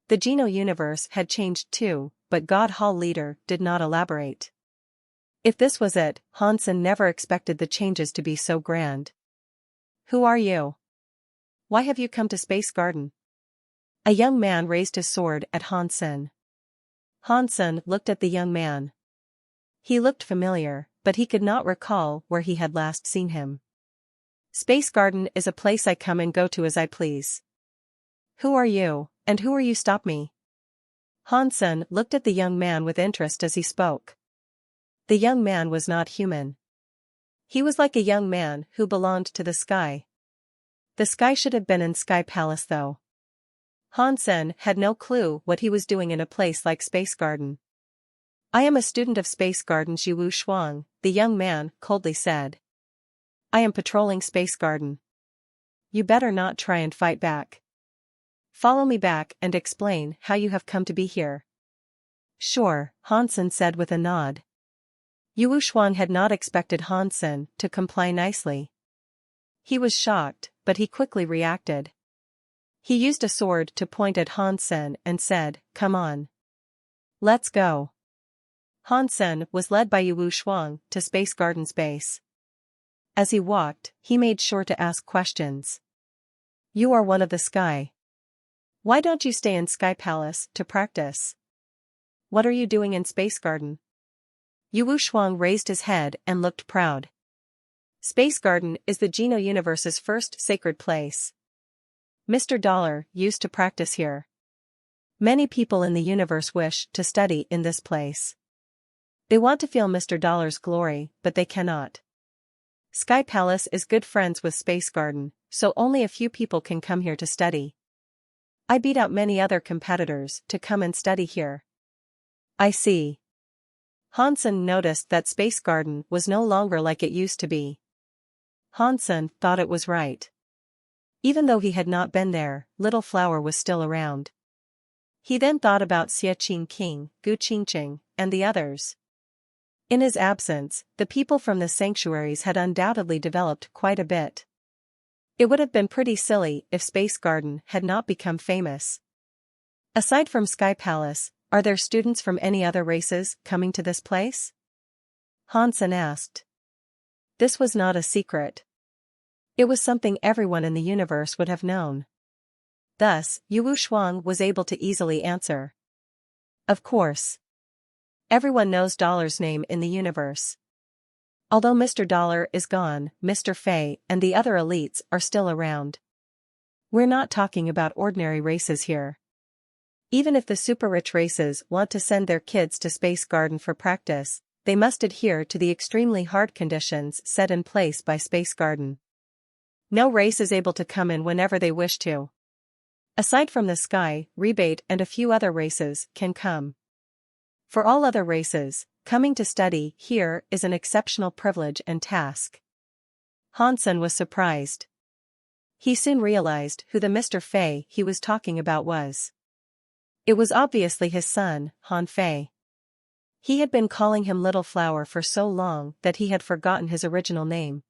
The Geno universe had changed too, but God Hall leader did not elaborate. If this was it, Hansen never expected the changes to be so grand. Who are you? Why have you come to Space Garden? A young man raised his sword at Hansen. Hansen looked at the young man. He looked familiar, but he could not recall where he had last seen him. Space Garden is a place I come and go to as I please. Who are you, and who are you stop me? Hansen looked at the young man with interest as he spoke. The young man was not human. He was like a young man who belonged to the sky. The sky should have been in Sky Palace though. Hansen had no clue what he was doing in a place like Space Garden. I am a student of Space Garden Wu Shuang, the young man coldly said. I am patrolling Space Garden. You better not try and fight back. Follow me back and explain how you have come to be here. Sure, Hansen said with a nod. Wu Shuang had not expected Hansen to comply nicely. He was shocked, but he quickly reacted. He used a sword to point at Hansen and said, "Come on. Let's go." Hansen was led by Wu Shuang to Space Garden's base. As he walked, he made sure to ask questions. You are one of the sky. Why don't you stay in Sky Palace to practice? What are you doing in Space Garden? Wu Shuang raised his head and looked proud. Space Garden is the Geno Universe's first sacred place. Mr. Dollar used to practice here. Many people in the universe wish to study in this place. They want to feel Mr. Dollar's glory, but they cannot. Sky Palace is good friends with Space Garden, so only a few people can come here to study. I beat out many other competitors to come and study here. I see. Hansen noticed that Space Garden was no longer like it used to be. Hansen thought it was right. Even though he had not been there, Little Flower was still around. He then thought about Xie Qing King, Gu Qingqing, and the others. In his absence, the people from the sanctuaries had undoubtedly developed quite a bit. It would have been pretty silly if Space Garden had not become famous. Aside from Sky Palace, are there students from any other races coming to this place? Hansen asked. This was not a secret. It was something everyone in the universe would have known. Thus, Wu Shuang was able to easily answer. Of course. Everyone knows Dollar's name in the universe. Although Mr. Dollar is gone, Mr. Fei and the other elites are still around. We're not talking about ordinary races here. Even if the super-rich races want to send their kids to Space Garden for practice, they must adhere to the extremely hard conditions set in place by Space Garden. No race is able to come in whenever they wish to. Aside from the Sky, Rebate and a few other races can come. For all other races, coming to study here is an exceptional privilege and task. Hansen was surprised. He soon realized who the Mr. Fei he was talking about was. It was obviously his son, Han Fei. He had been calling him Little Flower for so long that he had forgotten his original name.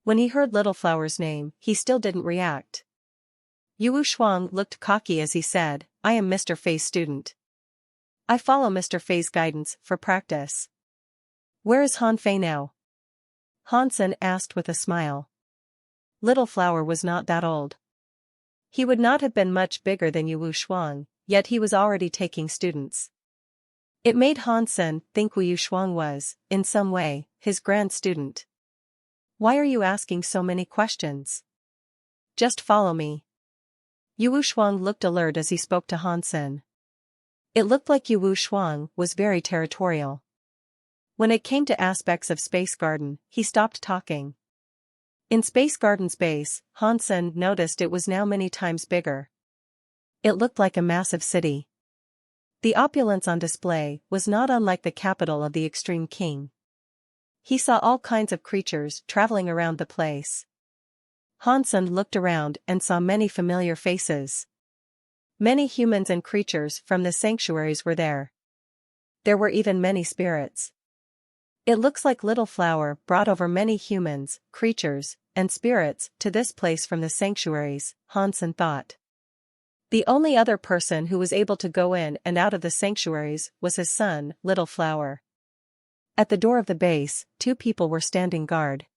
When he heard Little Flower's name, he still didn't react. Wu Shuang looked cocky as he said, I am Mr. Fei's student. I follow Mr. Fei's guidance for practice. Where is Han Fei now? Hansen asked with a smile. Little Flower was not that old. He would not have been much bigger than Wu Shuang, yet he was already taking students. It made Hansen think Wu Shuang was, in some way, his grand student. Why are you asking so many questions? Just follow me. Wu Shuang looked alert as he spoke to Hansen. It looked like Wu Shuang was very territorial. When it came to aspects of Space Garden, he stopped talking. In Space Garden's base, Hansen noticed it was now many times bigger. It looked like a massive city. The opulence on display was not unlike the capital of the Extreme King. He saw all kinds of creatures traveling around the place. Hansen looked around and saw many familiar faces. Many humans and creatures from the sanctuaries were there. There were even many spirits. It looks like Little Flower brought over many humans, creatures, and spirits to this place from the sanctuaries, Hansen thought. The only other person who was able to go in and out of the sanctuaries was his son, Little Flower. At the door of the base, two people were standing guard.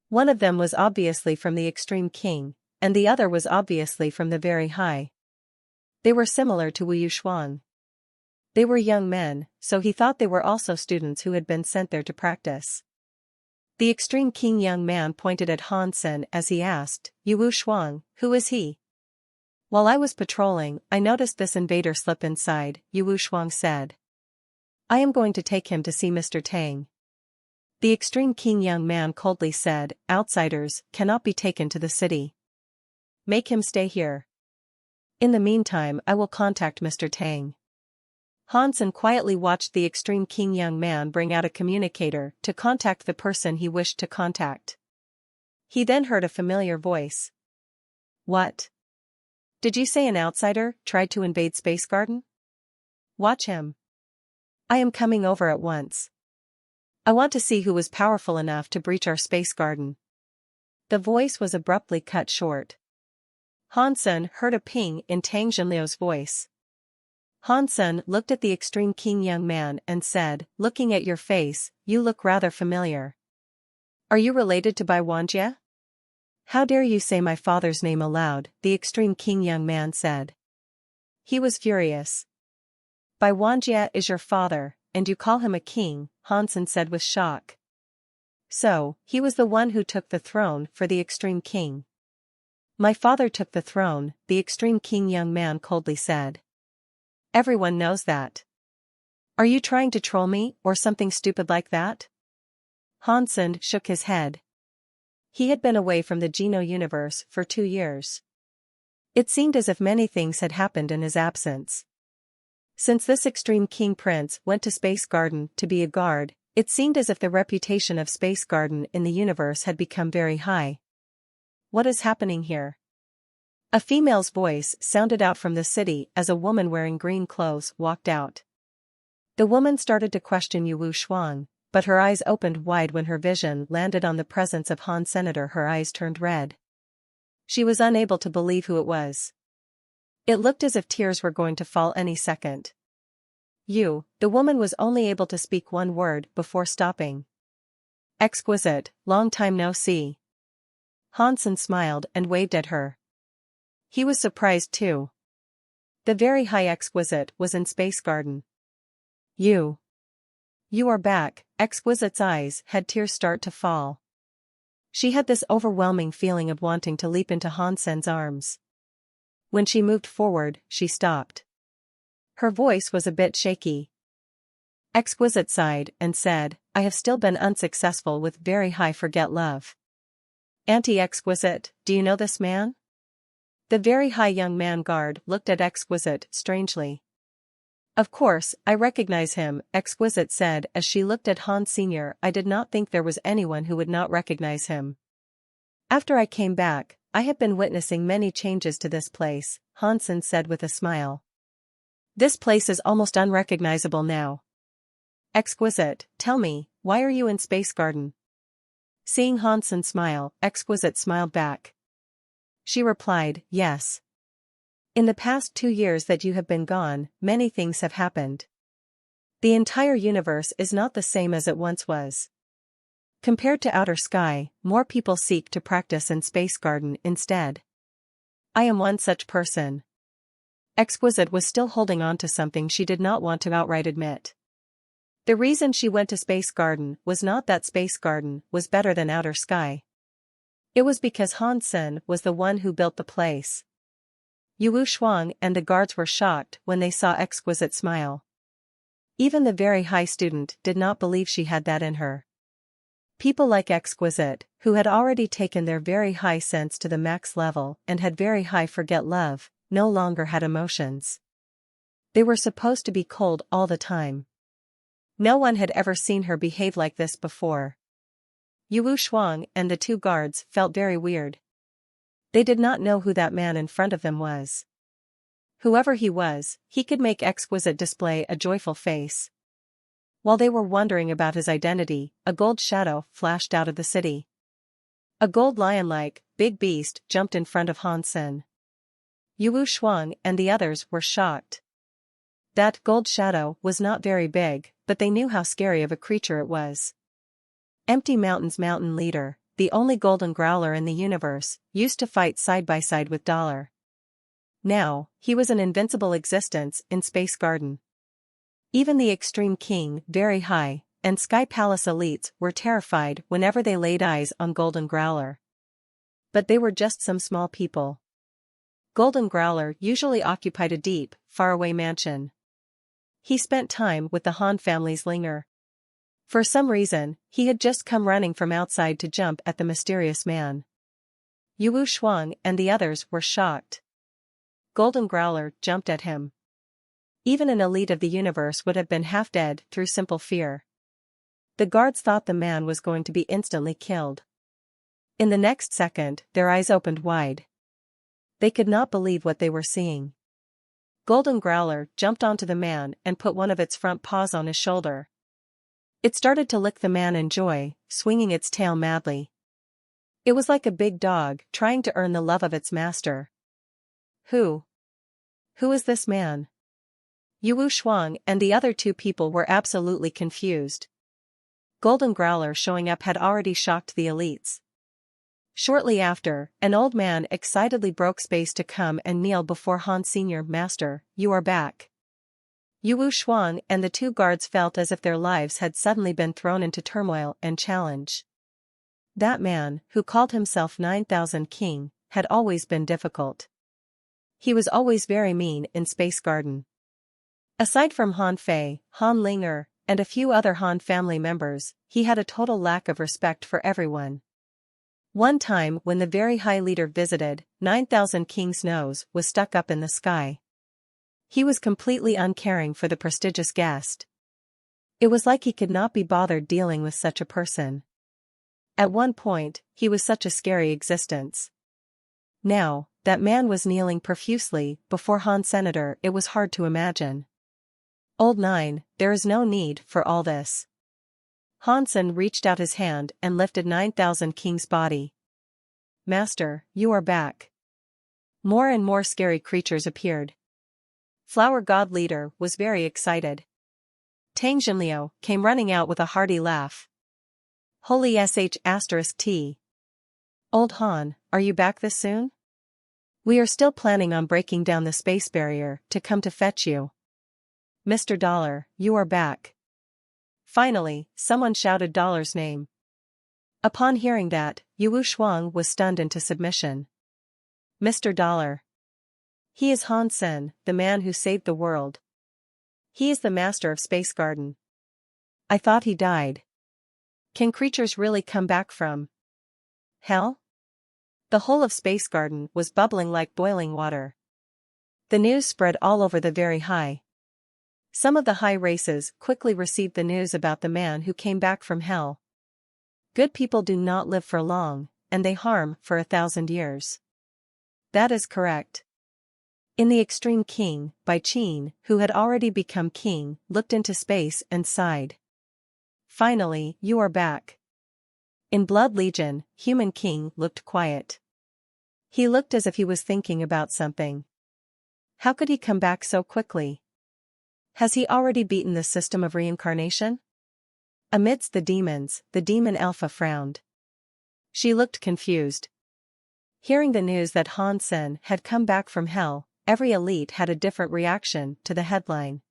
One of them was obviously from the Extreme King, and the other was obviously from the Very High. They were similar to Wu Shuang. They were young men, so he thought they were also students who had been sent there to practice. The extreme keen young man pointed at Han Sen as he asked, "Yu Shuang, who is he?" "While I was patrolling, I noticed this invader slip inside," Yu Shuang said. "I am going to take him to see Mr. Tang." The extreme keen young man coldly said, "Outsiders cannot be taken to the city. Make him stay here. In the meantime, I will contact Mr. Tang." Hansen quietly watched the extreme keen young man bring out a communicator to contact the person he wished to contact. He then heard a familiar voice. "What? Did you say an outsider tried to invade Space Garden? Watch him. I am coming over at once. I want to see who was powerful enough to breach our Space Garden." The voice was abruptly cut short. Hansen heard a ping in Tang Jinliu's voice. Hansen looked at the extreme keen young man and said, "Looking at your face, you look rather familiar. Are you related to Bai Wanjie?" "How dare you say my father's name aloud," the extreme keen young man said. He was furious. "Bai Wanjie is your father, and you call him a king," Hansen said with shock. "So, he was the one who took the throne for the extreme king." "My father took the throne," the extreme keen young man coldly said. "Everyone knows that. Are you trying to troll me or something stupid like that?" Hansen shook his head. He had been away from the Geno universe for 2 years. It seemed as if many things had happened in his absence. Since this extreme king prince went to Space Garden to be a guard, it seemed as if the reputation of Space Garden in the universe had become very high. "What is happening here?" A female's voice sounded out from the city as a woman wearing green clothes walked out. The woman started to question Yu Shuang, but her eyes opened wide when her vision landed on the presence of Han Senator. Her eyes turned red. She was unable to believe who it was. It looked as if tears were going to fall any second. "You," the woman was only able to speak one word before stopping. "Exquisite, long time no see." Hansen smiled and waved at her. He was surprised too. The very high Exquisite was in Space Garden. You are back." Exquisite's eyes had tears start to fall. She had this overwhelming feeling of wanting to leap into Hansen's arms. When she moved forward, she stopped. Her voice was a bit shaky. Exquisite sighed and said, "I have still been unsuccessful with very high forget love." "Auntie Exquisite, do you know this man?" The very high young man guard looked at Exquisite strangely. "Of course, I recognize him," Exquisite said as she looked at Han Sr. "I did not think there was anyone who would not recognize him. After I came back, I have been witnessing many changes to this place," Hansen said with a smile. "This place is almost unrecognizable now." "Exquisite, tell me, why are you in Space Garden?" Seeing Hansen smile, Exquisite smiled back. She replied, "Yes. In the past 2 years that you have been gone, many things have happened. The entire universe is not the same as it once was. Compared to outer sky, more people seek to practice in Space Garden instead. I am one such person." Exquisite was still holding on to something she did not want to outright admit. The reason she went to Space Garden was not that Space Garden was better than outer sky. It was because Hansen was the one who built the place. Yu Shuang and the guards were shocked when they saw Exquisite smile. Even the very high student did not believe she had that in her. People like Exquisite, who had already taken their very high sense to the max level and had very high forget love, no longer had emotions. They were supposed to be cold all the time. No one had ever seen her behave like this before. Yu Shuang and the 2 guards felt very weird. They did not know who that man in front of them was. Whoever he was, he could make Exquisite display a joyful face. While they were wondering about his identity, a gold shadow flashed out of the city. A gold lion-like, big beast jumped in front of Hansen. Yu Shuang and the others were shocked. That gold shadow was not very big, but they knew how scary of a creature it was. Empty Mountain's mountain leader, the only golden growler in the universe, used to fight side by side with Dollar. Now, he was an invincible existence in Space Garden. Even the extreme king, very high, and Sky Palace elites were terrified whenever they laid eyes on Golden Growler. But they were just some small people. Golden Growler usually occupied a deep, faraway mansion. He spent time with the Han family's linger. For some reason, he had just come running from outside to jump at the mysterious man. Yu Shuang and the others were shocked. Golden Growler jumped at him. Even an elite of the universe would have been half dead through simple fear. The guards thought the man was going to be instantly killed. In the next second, their eyes opened wide. They could not believe what they were seeing. Golden Growler jumped onto the man and put one of its front paws on his shoulder. It started to lick the man in joy, swinging its tail madly. It was like a big dog trying to earn the love of its master. Who is this man? Yu Shuang and the other two people were absolutely confused. Golden Growler showing up had already shocked the elites. Shortly after, an old man excitedly broke space to come and kneel before Han Senior. Master, you are back. Yu Shuang and the two guards felt as if their lives had suddenly been thrown into turmoil and challenge. That man, who called himself 9000 King, had always been difficult. He was always very mean in Space Garden. Aside from Han Fei, Han Linger, and a few other Han family members, he had a total lack of respect for everyone. One time when the very high leader visited, 9000 King's nose was stuck up in the sky. He was completely uncaring for the prestigious guest. It was like he could not be bothered dealing with such a person. At one point, he was such a scary existence. Now, that man was kneeling profusely before Han Senator. It was hard to imagine. Old Nine, there is no need for all this. Hansen reached out his hand and lifted 9000 King's body. Master, you are back. More and more scary creatures appeared. Flower God Leader was very excited. Tang Jinliu came running out with a hearty laugh. Holy **T. Old Han, are you back this soon? We are still planning on breaking down the space barrier to come to fetch you. Mr. Dollar, you are back. Finally, someone shouted Dollar's name. Upon hearing that, Yu Shuang was stunned into submission. Mr. Dollar. He is Han Sen, the man who saved the world. He is the master of Space Garden. I thought he died. Can creatures really come back from hell? The whole of Space Garden was bubbling like boiling water. The news spread all over the very high. Some of the high races quickly received the news about the man who came back from hell. Good people do not live for long, and they harm for 1,000 years. That is correct. In the Extreme King, Bai Qin, who had already become king, looked into space and sighed. Finally, you are back. In Blood Legion, Human King looked quiet. He looked as if he was thinking about something. How could he come back so quickly? Has he already beaten the system of reincarnation? Amidst the demons, the demon Alpha frowned. She looked confused. Hearing the news that Han Sen had come back from hell, every elite had a different reaction to the headline.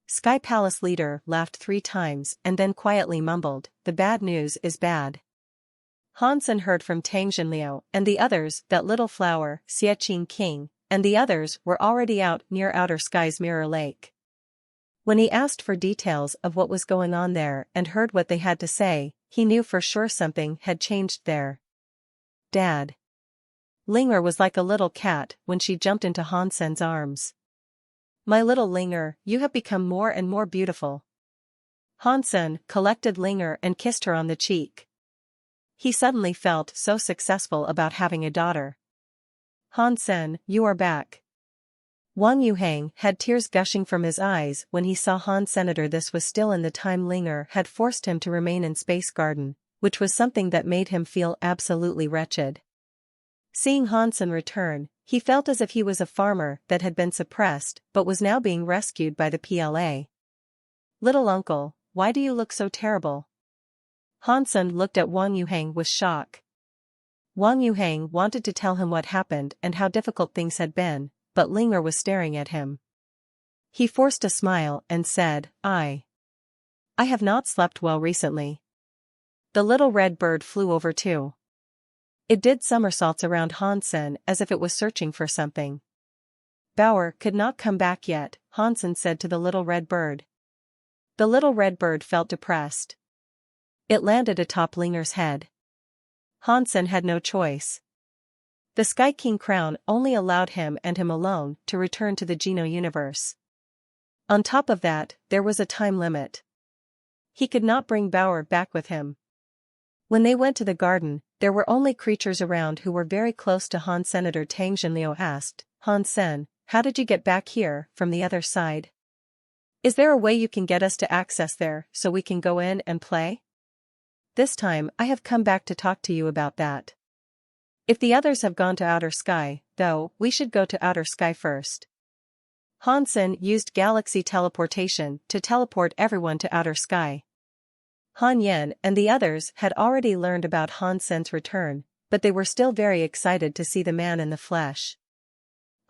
Sky Palace leader laughed 3 times and then quietly mumbled, "The bad news is bad." Hansen heard from Tang Jinliu and the others that Little Flower, Xieqing King, and the others were already out near Outer Sky's Mirror Lake. When he asked for details of what was going on there and heard what they had to say, he knew for sure something had changed there. Dad. Linger was like a little cat when she jumped into Hansen's arms. My little Linger, you have become more and more beautiful. Hansen collected Linger and kissed her on the cheek. He suddenly felt so successful about having a daughter. Hansen, you are back. Wang Yuhang had tears gushing from his eyes when he saw Han Senator. This was still in the time Linger had forced him to remain in Space Garden, which was something that made him feel absolutely wretched. Seeing Hansen return, he felt as if he was a farmer that had been suppressed but was now being rescued by the PLA. Little uncle, why do you look so terrible? Hansen looked at Wang Yuhang with shock. Wang Yuhang wanted to tell him what happened and how difficult things had been, but Linger was staring at him. He forced a smile and said, I have not slept well recently. The little red bird flew over too. It did somersaults around Hansen as if it was searching for something. Bauer could not come back yet, Hansen said to the little red bird. The little red bird felt depressed. It landed atop Linger's head. Hansen had no choice. The Sky King crown only allowed him and him alone to return to the Geno universe. On top of that, there was a time limit. He could not bring Bauer back with him. When they went to the garden, there were only creatures around who were very close to Han. Senator Tang Jinliu asked, Hansen, how did you get back here from the other side? Is there a way you can get us to access there so we can go in and play? This time I have come back to talk to you about that. If the others have gone to outer sky, though, we should go to outer sky first. Hansen used galaxy teleportation to teleport everyone to outer sky. Han Yen and the others had already learned about Hansen's return, but they were still very excited to see the man in the flesh.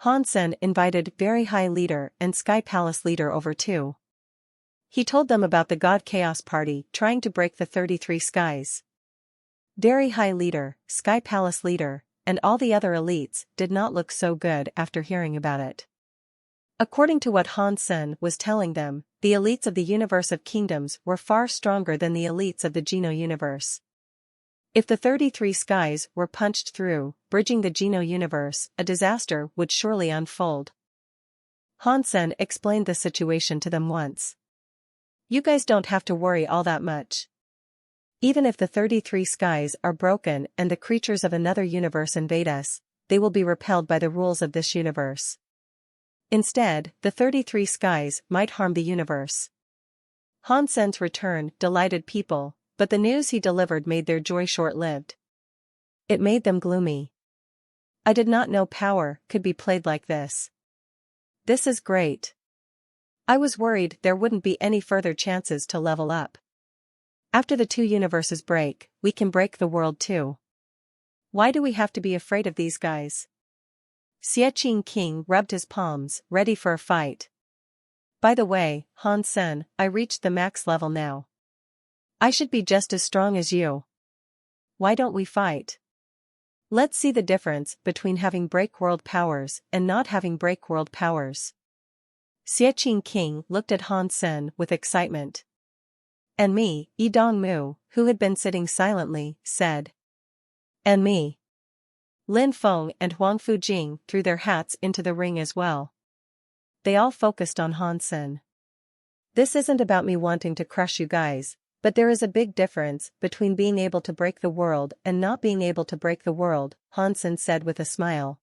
Hansen invited Very High Leader and Sky Palace Leader over too. He told them about the God Chaos Party trying to break the 33 skies. Very High Leader, Sky Palace Leader, and all the other elites did not look so good after hearing about it. According to what Hansen was telling them, the elites of the universe of kingdoms were far stronger than the elites of the Geno universe. If the 33 skies were punched through, bridging the Geno universe, a disaster would surely unfold. Hansen explained the situation to them once. You guys don't have to worry all that much. Even if the 33 skies are broken and the creatures of another universe invade us, they will be repelled by the rules of this universe. Instead, the 33 skies might harm the universe. Hansen's return delighted people, but the news he delivered made their joy short-lived. It made them gloomy. I did not know power could be played like this. This is great. I was worried there wouldn't be any further chances to level up. After the two universes break, we can break the world too. Why do we have to be afraid of these guys? Xie King rubbed his palms, ready for a fight. By the way, Hansen, I reached the max level now. I should be just as strong as you. Why don't we fight? Let's see the difference between having break world powers and not having break world powers. Xie King looked at Hansen with excitement. And me, Yi Dongmu, who had been sitting silently, said. And me. Lin Feng and Huang Fujing threw their hats into the ring as well. They all focused on Hansen. This isn't about me wanting to crush you guys, but there is a big difference between being able to break the world and not being able to break the world, Hansen said with a smile.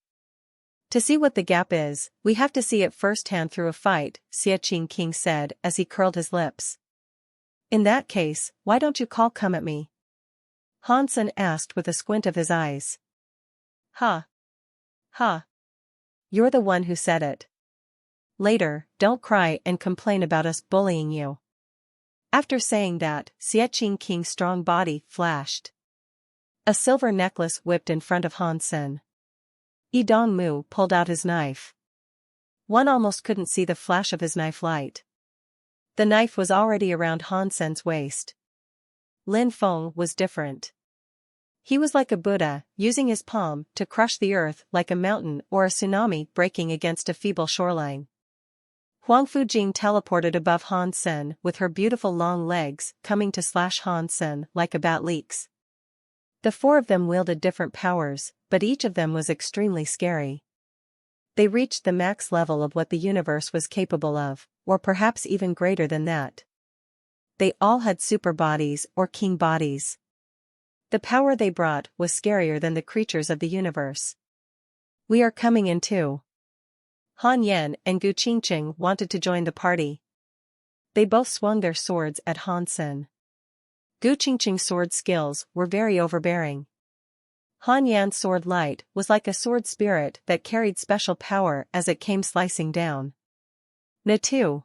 To see what the gap is, we have to see it firsthand through a fight, Xie King said as he curled his lips. In that case, why don't you come at me? Hansen asked with a squint of his eyes. Ha. Ha. You're the one who said it. Later, don't cry and complain about us bullying you. After saying that, Xie King's strong body flashed. A silver necklace whipped in front of Hansen. Yi Dongmu pulled out his knife. One almost couldn't see the flash of his knife light. The knife was already around Hansen's waist. Lin Feng was different. He was like a Buddha, using his palm to crush the earth like a mountain or a tsunami breaking against a feeble shoreline. Huang Fujing teleported above Hansen with her beautiful long legs coming to slash Hansen like a bat leaks. The four of them wielded different powers, but each of them was extremely scary. They reached the max level of what the universe was capable of, or perhaps even greater than that. They all had super bodies or king bodies. The power they brought was scarier than the creatures of the universe. We are coming in too. Han Yen and Gu Qingqing wanted to join the party. They both swung their swords at Hansen. Gu Qingqing's sword skills were very overbearing. Han Yan's sword light was like a sword spirit that carried special power as it came slicing down. Natu.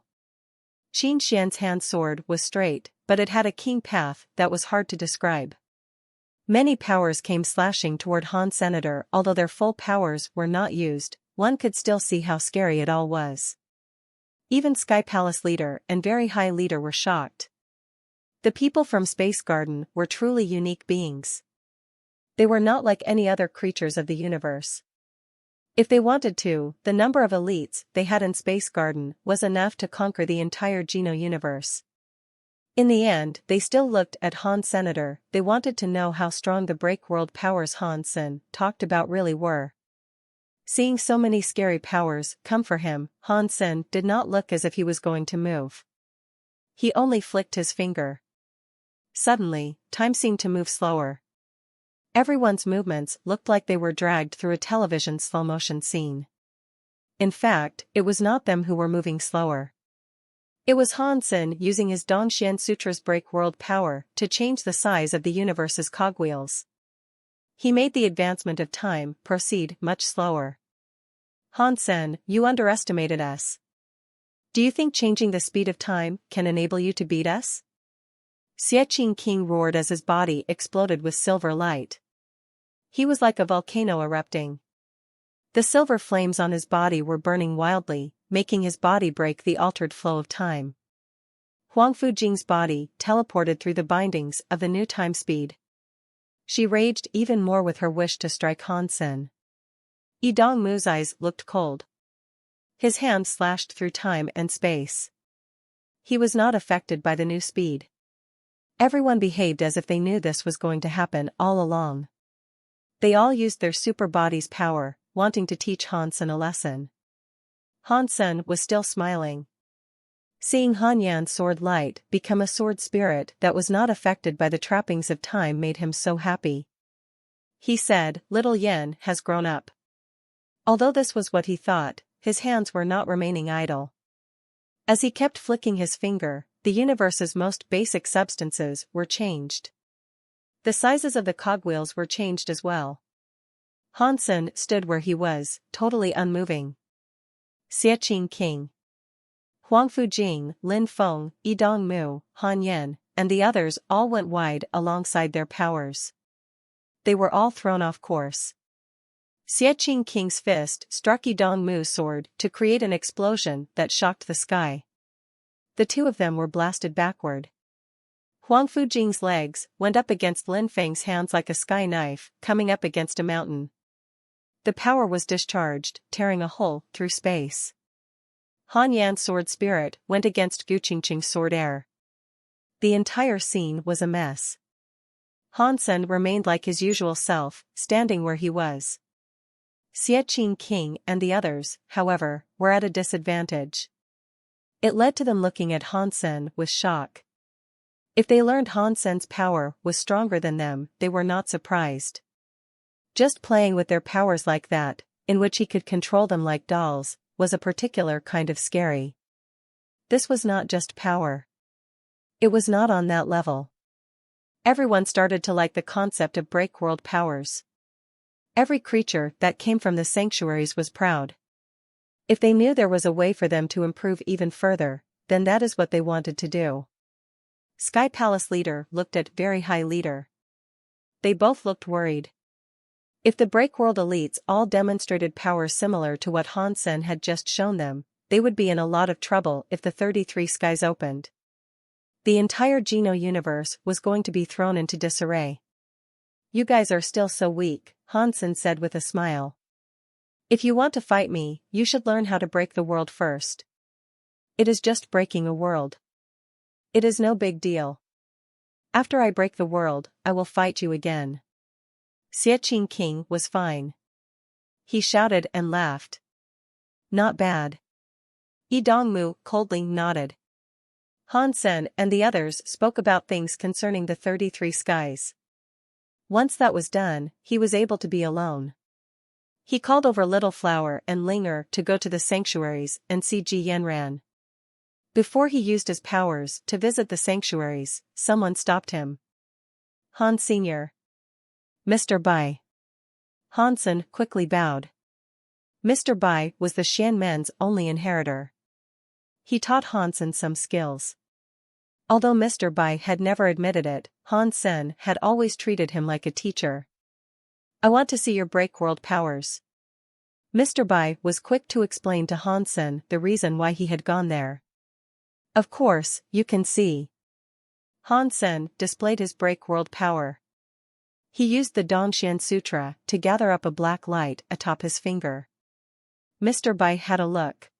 Qin Xian's hand sword was straight, but it had a keen path that was hard to describe. Many powers came slashing toward Han Senator. Although their full powers were not used, one could still see how scary it all was. Even Sky Palace leader and Very High leader were shocked. The people from Space Garden were truly unique beings. They were not like any other creatures of the universe. If they wanted to, the number of elites they had in Space Garden was enough to conquer the entire Geno universe. In the end, they still looked at Han Senator. They wanted to know how strong the break world powers Han Sen talked about really were. Seeing so many scary powers come for him, Han Sen did not look as if he was going to move. He only flicked his finger. Suddenly, time seemed to move slower. Everyone's movements looked like they were dragged through a television slow-motion scene. In fact, it was not them who were moving slower. It was Han Sen using his Dongxian Sutra's break world power to change the size of the universe's cogwheels. He made the advancement of time proceed much slower. Han Sen, you underestimated us. Do you think changing the speed of time can enable you to beat us? Xie King roared as his body exploded with silver light. He was like a volcano erupting. The silver flames on his body were burning wildly, making his body break the altered flow of time. Huang Fujing's body teleported through the bindings of the new time speed. She raged even more with her wish to strike Han Sen. Yi Dongmu's eyes looked cold. His hand slashed through time and space. He was not affected by the new speed. Everyone behaved as if they knew this was going to happen all along. They all used their super body's power, wanting to teach Han Sen a lesson. Han Sen was still smiling. Seeing Han Yan's sword light become a sword spirit that was not affected by the trappings of time made him so happy. He said, "Little Yan has grown up." Although this was what he thought, his hands were not remaining idle. As he kept flicking his finger, the universe's most basic substances were changed. The sizes of the cogwheels were changed as well. Han Sen stood where he was, totally unmoving. Xie King, Huang Fujing, Lin Feng, Yi Dongmu, Han Yan, and the others all went wide alongside their powers. They were all thrown off course. Xie King's fist struck Yi Dongmu's sword to create an explosion that shocked the sky. The two of them were blasted backward. Huang Fujing's legs went up against Lin Feng's hands like a sky knife coming up against a mountain. The power was discharged, tearing a hole through space. Han Yan's sword spirit went against Gu Qingqing's sword air. The entire scene was a mess. Han Sen remained like his usual self, standing where he was. Xie King and the others, however, were at a disadvantage. It led to them looking at Han Sen with shock. If they learned Han Sen's power was stronger than them, they were not surprised. Just playing with their powers like that, in which he could control them like dolls, was a particular kind of scary. This was not just power. It was not on that level. Everyone started to like the concept of break world powers. Every creature that came from the sanctuaries was proud. If they knew there was a way for them to improve even further, then that is what they wanted to do. Sky Palace leader looked at Very High leader. They both looked worried. If the breakworld elites all demonstrated powers similar to what Han Sen had just shown them, they would be in a lot of trouble if the 33 skies opened. The entire Geno universe was going to be thrown into disarray. "You guys are still so weak," Han Sen said with a smile. "If you want to fight me, you should learn how to break the world first. It is just breaking a world. It is no big deal. After I break the world, I will fight you again." Xie King was fine. He shouted and laughed. "Not bad." Yi Dongmu coldly nodded. Han Sen and the others spoke about things concerning the 33 skies. Once that was done, he was able to be alone. He called over Little Flower and Linger to go to the sanctuaries and see Ji Yanran. Before he used his powers to visit the sanctuaries, someone stopped him. "Han Sr. Mr. Bai." Hansen quickly bowed. Mr. Bai was the Shan men's only inheritor. He taught Hansen some skills. Although Mr. Bai had never admitted it, Han Sen had always treated him like a teacher. "I want to see your break world powers." Mr. Bai was quick to explain to Hansen the reason why he had gone there. Of course, you can see. Hansen displayed his break world power. He used the Dongshan Sutra to gather up a black light atop his finger. Mr. Bai had a look.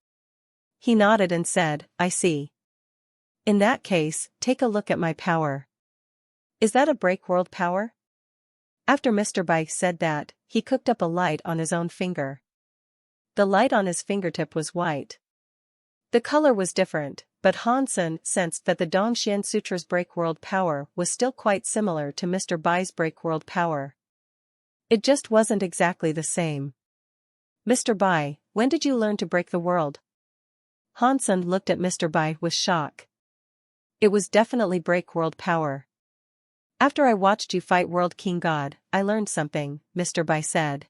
He nodded and said, I see. In that case, take a look at my power. Is that a break world power? After Mr. Bai said that, he cooked up a light on his own finger. The light on his fingertip was white. The color was different, but Hansen sensed that the Dongshan Sutra's break world power was still quite similar to Mr. Bai's break world power. It just wasn't exactly the same. Mr. Bai, when did you learn to break the world? Hansen looked at Mr. Bai with shock. It was definitely break world power. After I watched you fight World King God, I learned something, Mr. Bai said.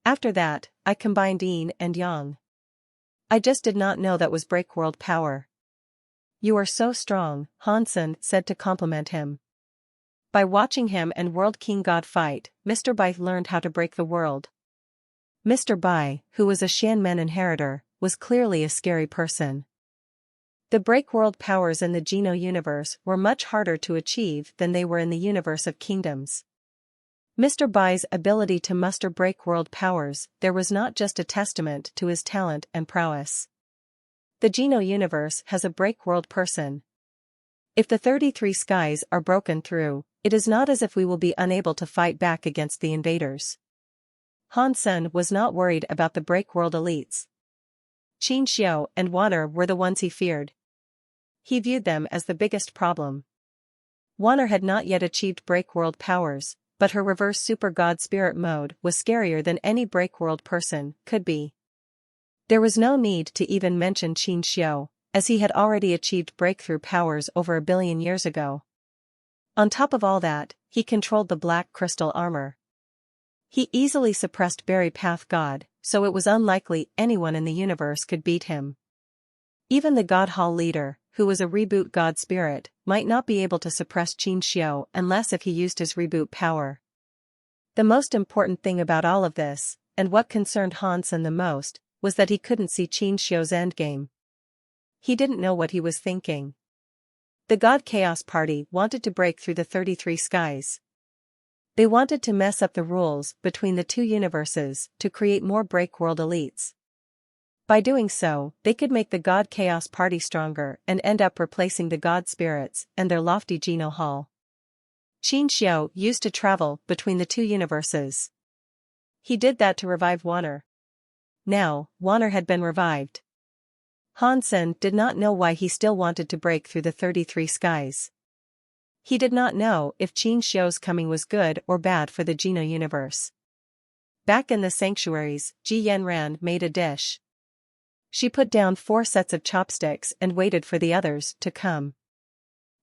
After that, I combined yin and yang. I just did not know that was break world power. You are so strong, Hansen said to compliment him. By watching him and World King God fight, Mr. Bai learned how to break the world. Mr. Bai, who was a Shanmen inheritor, was clearly a scary person. The break world powers in the Geno universe were much harder to achieve than they were in the universe of kingdoms. Mr. Bai's ability to muster break world powers there was not just a testament to his talent and prowess. The Geno universe has a break world person. If the 33 skies are broken through, it is not as if we will be unable to fight back against the invaders. Hansen was not worried about the break world elites. Qin Xiu and Wanner were the ones he feared. He viewed them as the biggest problem. Wanner had not yet achieved break world powers, but her reverse super god spirit mode was scarier than any break world person could be. There was no need to even mention Qin Xiu, as he had already achieved breakthrough powers over 1 billion years ago. On top of all that, he controlled the black crystal armor. He easily suppressed Berry Path God, so it was unlikely anyone in the universe could beat him. Even the God Hall leader, who was a reboot god spirit, might not be able to suppress Qin Xiu unless if he used his reboot power. The most important thing about all of this, and what concerned Hansen the most, was that he couldn't see Qin Xiu's endgame. He didn't know what he was thinking. The God Chaos Party wanted to break through the 33 skies. They wanted to mess up the rules between the two universes to create more break-world elites. By doing so, they could make the God Chaos Party stronger and end up replacing the God Spirits and their lofty Geno Hall. Qin Xiu used to travel between the two universes. He did that to revive Wanner. Now, Wanner had been revived. Hansen did not know why he still wanted to break through the 33 skies. He did not know if Qin Xiu's coming was good or bad for the Geno universe. Back in the sanctuaries, Ji Yanran made a dish. She put down 4 sets of chopsticks and waited for the others to come.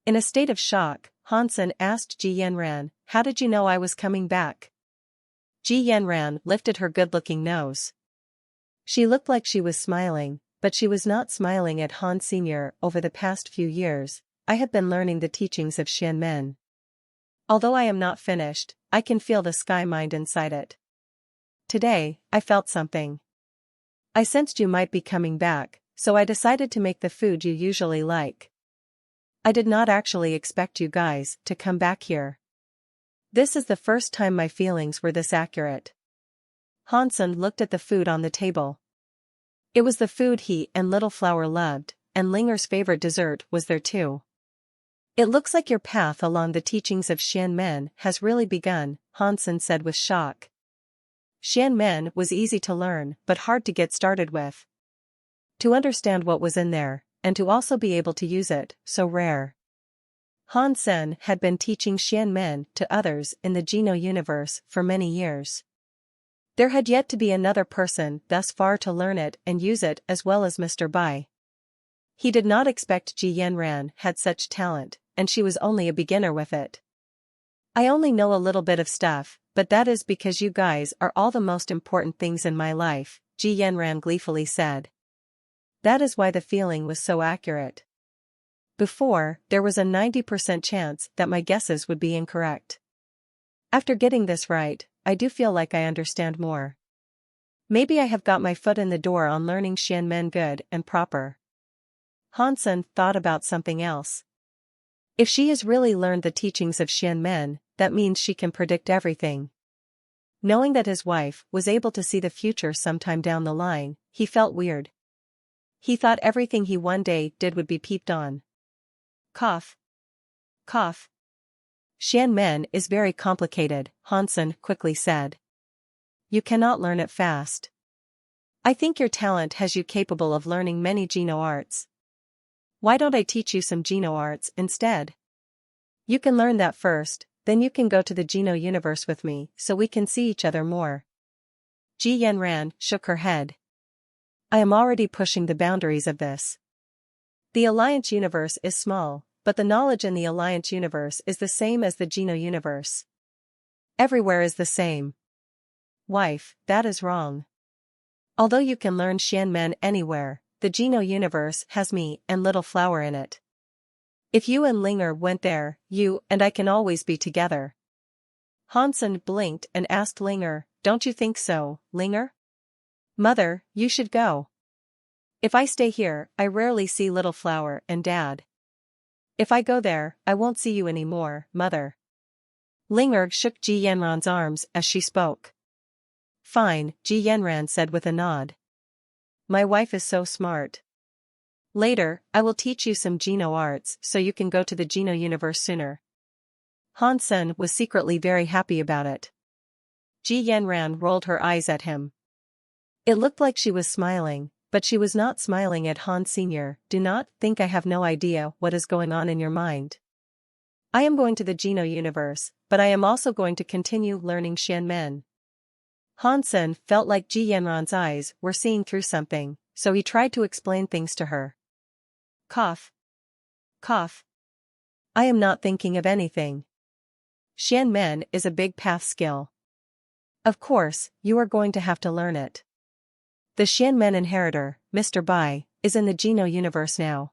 In a state of shock, Hansen asked Ji Yanran, "How did you know I was coming back?" Ji Yanran lifted her good-looking nose. She looked like she was smiling, but she was not smiling at Han Sr. Over the past few years, I have been learning the teachings of Shan Men. Although I am not finished, I can feel the sky mind inside it. Today, I felt something. I sensed you might be coming back, so I decided to make the food you usually like. I did not actually expect you guys to come back here. This is the first time my feelings were this accurate. Hansen looked at the food on the table. It was the food he and Little Flower loved, and Linger's favorite dessert was there too. It looks like your path along the teachings of Shan Men has really begun, Hansen said with shock. Shan Men was easy to learn but hard to get started with. To understand what was in there, and to also be able to use it, so rare. Hansen had been teaching Shan Men to others in the Geno universe for many years. There had yet to be another person thus far to learn it and use it as well as Mr. Bai. He did not expect Ji Yanran had such talent, and she was only a beginner with it. I only know a little bit of stuff, but that is because you guys are all the most important things in my life, Ji Yanran gleefully said. That is why the feeling was so accurate. Before, there was a 90% chance that my guesses would be incorrect. After getting this right, I do feel like I understand more. Maybe I have got my foot in the door on learning Xianmen good and proper. Hansen thought about something else. If she has really learned the teachings of Xianmen, that means she can predict everything. Knowing that his wife was able to see the future sometime down the line, he felt weird. He thought everything he one day did would be peeped on. Cough. Cough. Xianmen is very complicated, Hansen quickly said. You cannot learn it fast. I think your talent has you capable of learning many Geno arts. Why don't I teach you some Geno arts instead? You can learn that first, then you can go to the Geno universe with me so we can see each other more. Ji Yanran shook her head. I am already pushing the boundaries of this. The Alliance universe is small, but the knowledge in the Alliance universe is the same as the Geno universe. Everywhere is the same. Wife, that is wrong. Although you can learn Xianmen anywhere, the Geno universe has me and Little Flower in it. If you and Linger went there, you and I can always be together. Hansen blinked and asked Linger, don't you think so, Linger? Mother, you should go. If I stay here, I rarely see Little Flower and Dad. If I go there, I won't see you anymore, Mother. Linger shook Ji Yanran's arms as she spoke. Fine, Ji Yanran said with a nod. My wife is so smart. Later, I will teach you some Geno arts so you can go to the Geno universe sooner. Hansen was secretly very happy about it. Ji Yanran rolled her eyes at him. It looked like she was smiling, but she was not smiling at Han Sr. Do not think I have no idea what is going on in your mind. I am going to the Geno universe, but I am also going to continue learning Xianmen. Hansen felt like Ji Yanran's eyes were seeing through something, so he tried to explain things to her. Cough. Cough. I am not thinking of anything. Xianmen is a big path skill. Of course, you are going to have to learn it. The Xianmen inheritor, Mr. Bai, is in the Geno universe now.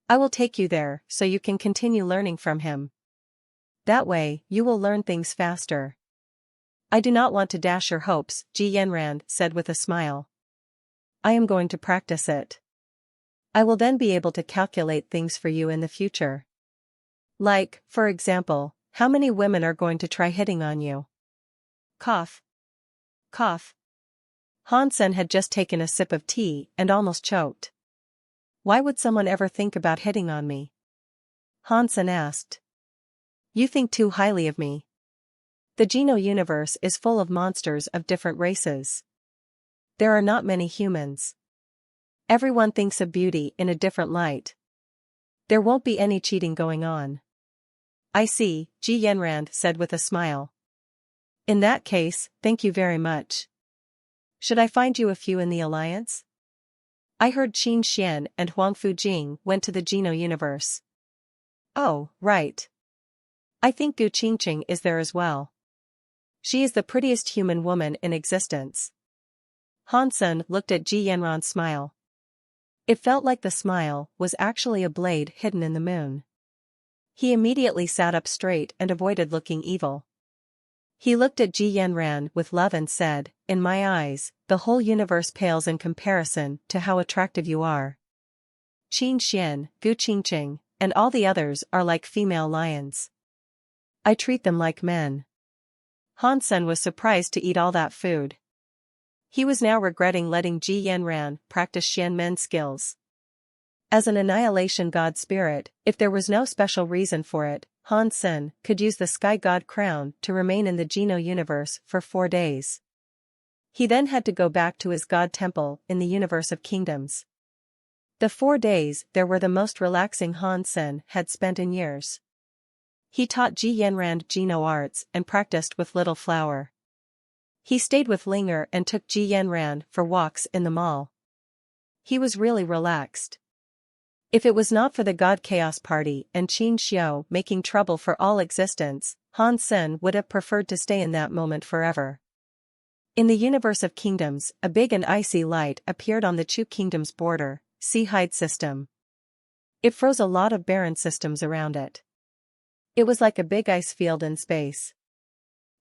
I will take you there so you can continue learning from him. That way, you will learn things faster. I do not want to dash your hopes, Ji Yanran said with a smile. I am going to practice it. I will then be able to calculate things for you in the future. Like, for example, how many women are going to try hitting on you? Cough. Cough. Hansen had just taken a sip of tea and almost choked. Why would someone ever think about hitting on me? Hansen asked. You think too highly of me. The Geno universe is full of monsters of different races. There are not many humans. Everyone thinks of beauty in a different light. There won't be any cheating going on. I see, Ji Yanran said with a smile. In that case, thank you very much. Should I find you a few in the Alliance? I heard Qin Xian and Huang Fujing went to the Geno universe. Oh, right. I think Gu Qingqing is there as well. She is the prettiest human woman in existence. Hansen looked at Ji Yanran's smile. It felt like the smile was actually a blade hidden in the moon. He immediately sat up straight and avoided looking evil. He looked at Ji Yanran with love and said, in my eyes, the whole universe pales in comparison to how attractive you are. Qin Xian, Gu Qingqing, and all the others are like female lions. I treat them like men. Hansen was surprised to eat all that food. He was now regretting letting Ji Yanran practice Xianmen skills. As an annihilation god spirit, if there was no special reason for it, Hansen could use the Sky God crown to remain in the Geno universe for 4 days. He then had to go back to his god temple in the universe of kingdoms. The 4 days there were the most relaxing Hansen had spent in years. He taught Ji Yanran Geno arts and practiced with Little Flower. He stayed with Linger and took Ji Yanran for walks in the mall. He was really relaxed. If it was not for the God Chaos Party and Qin Xiao making trouble for all existence, Hansen would have preferred to stay in that moment forever. In the universe of kingdoms, a big and icy light appeared on the Chu Kingdom's border, Sea-Hide system. It froze a lot of barren systems around it. It was like a big ice field in space.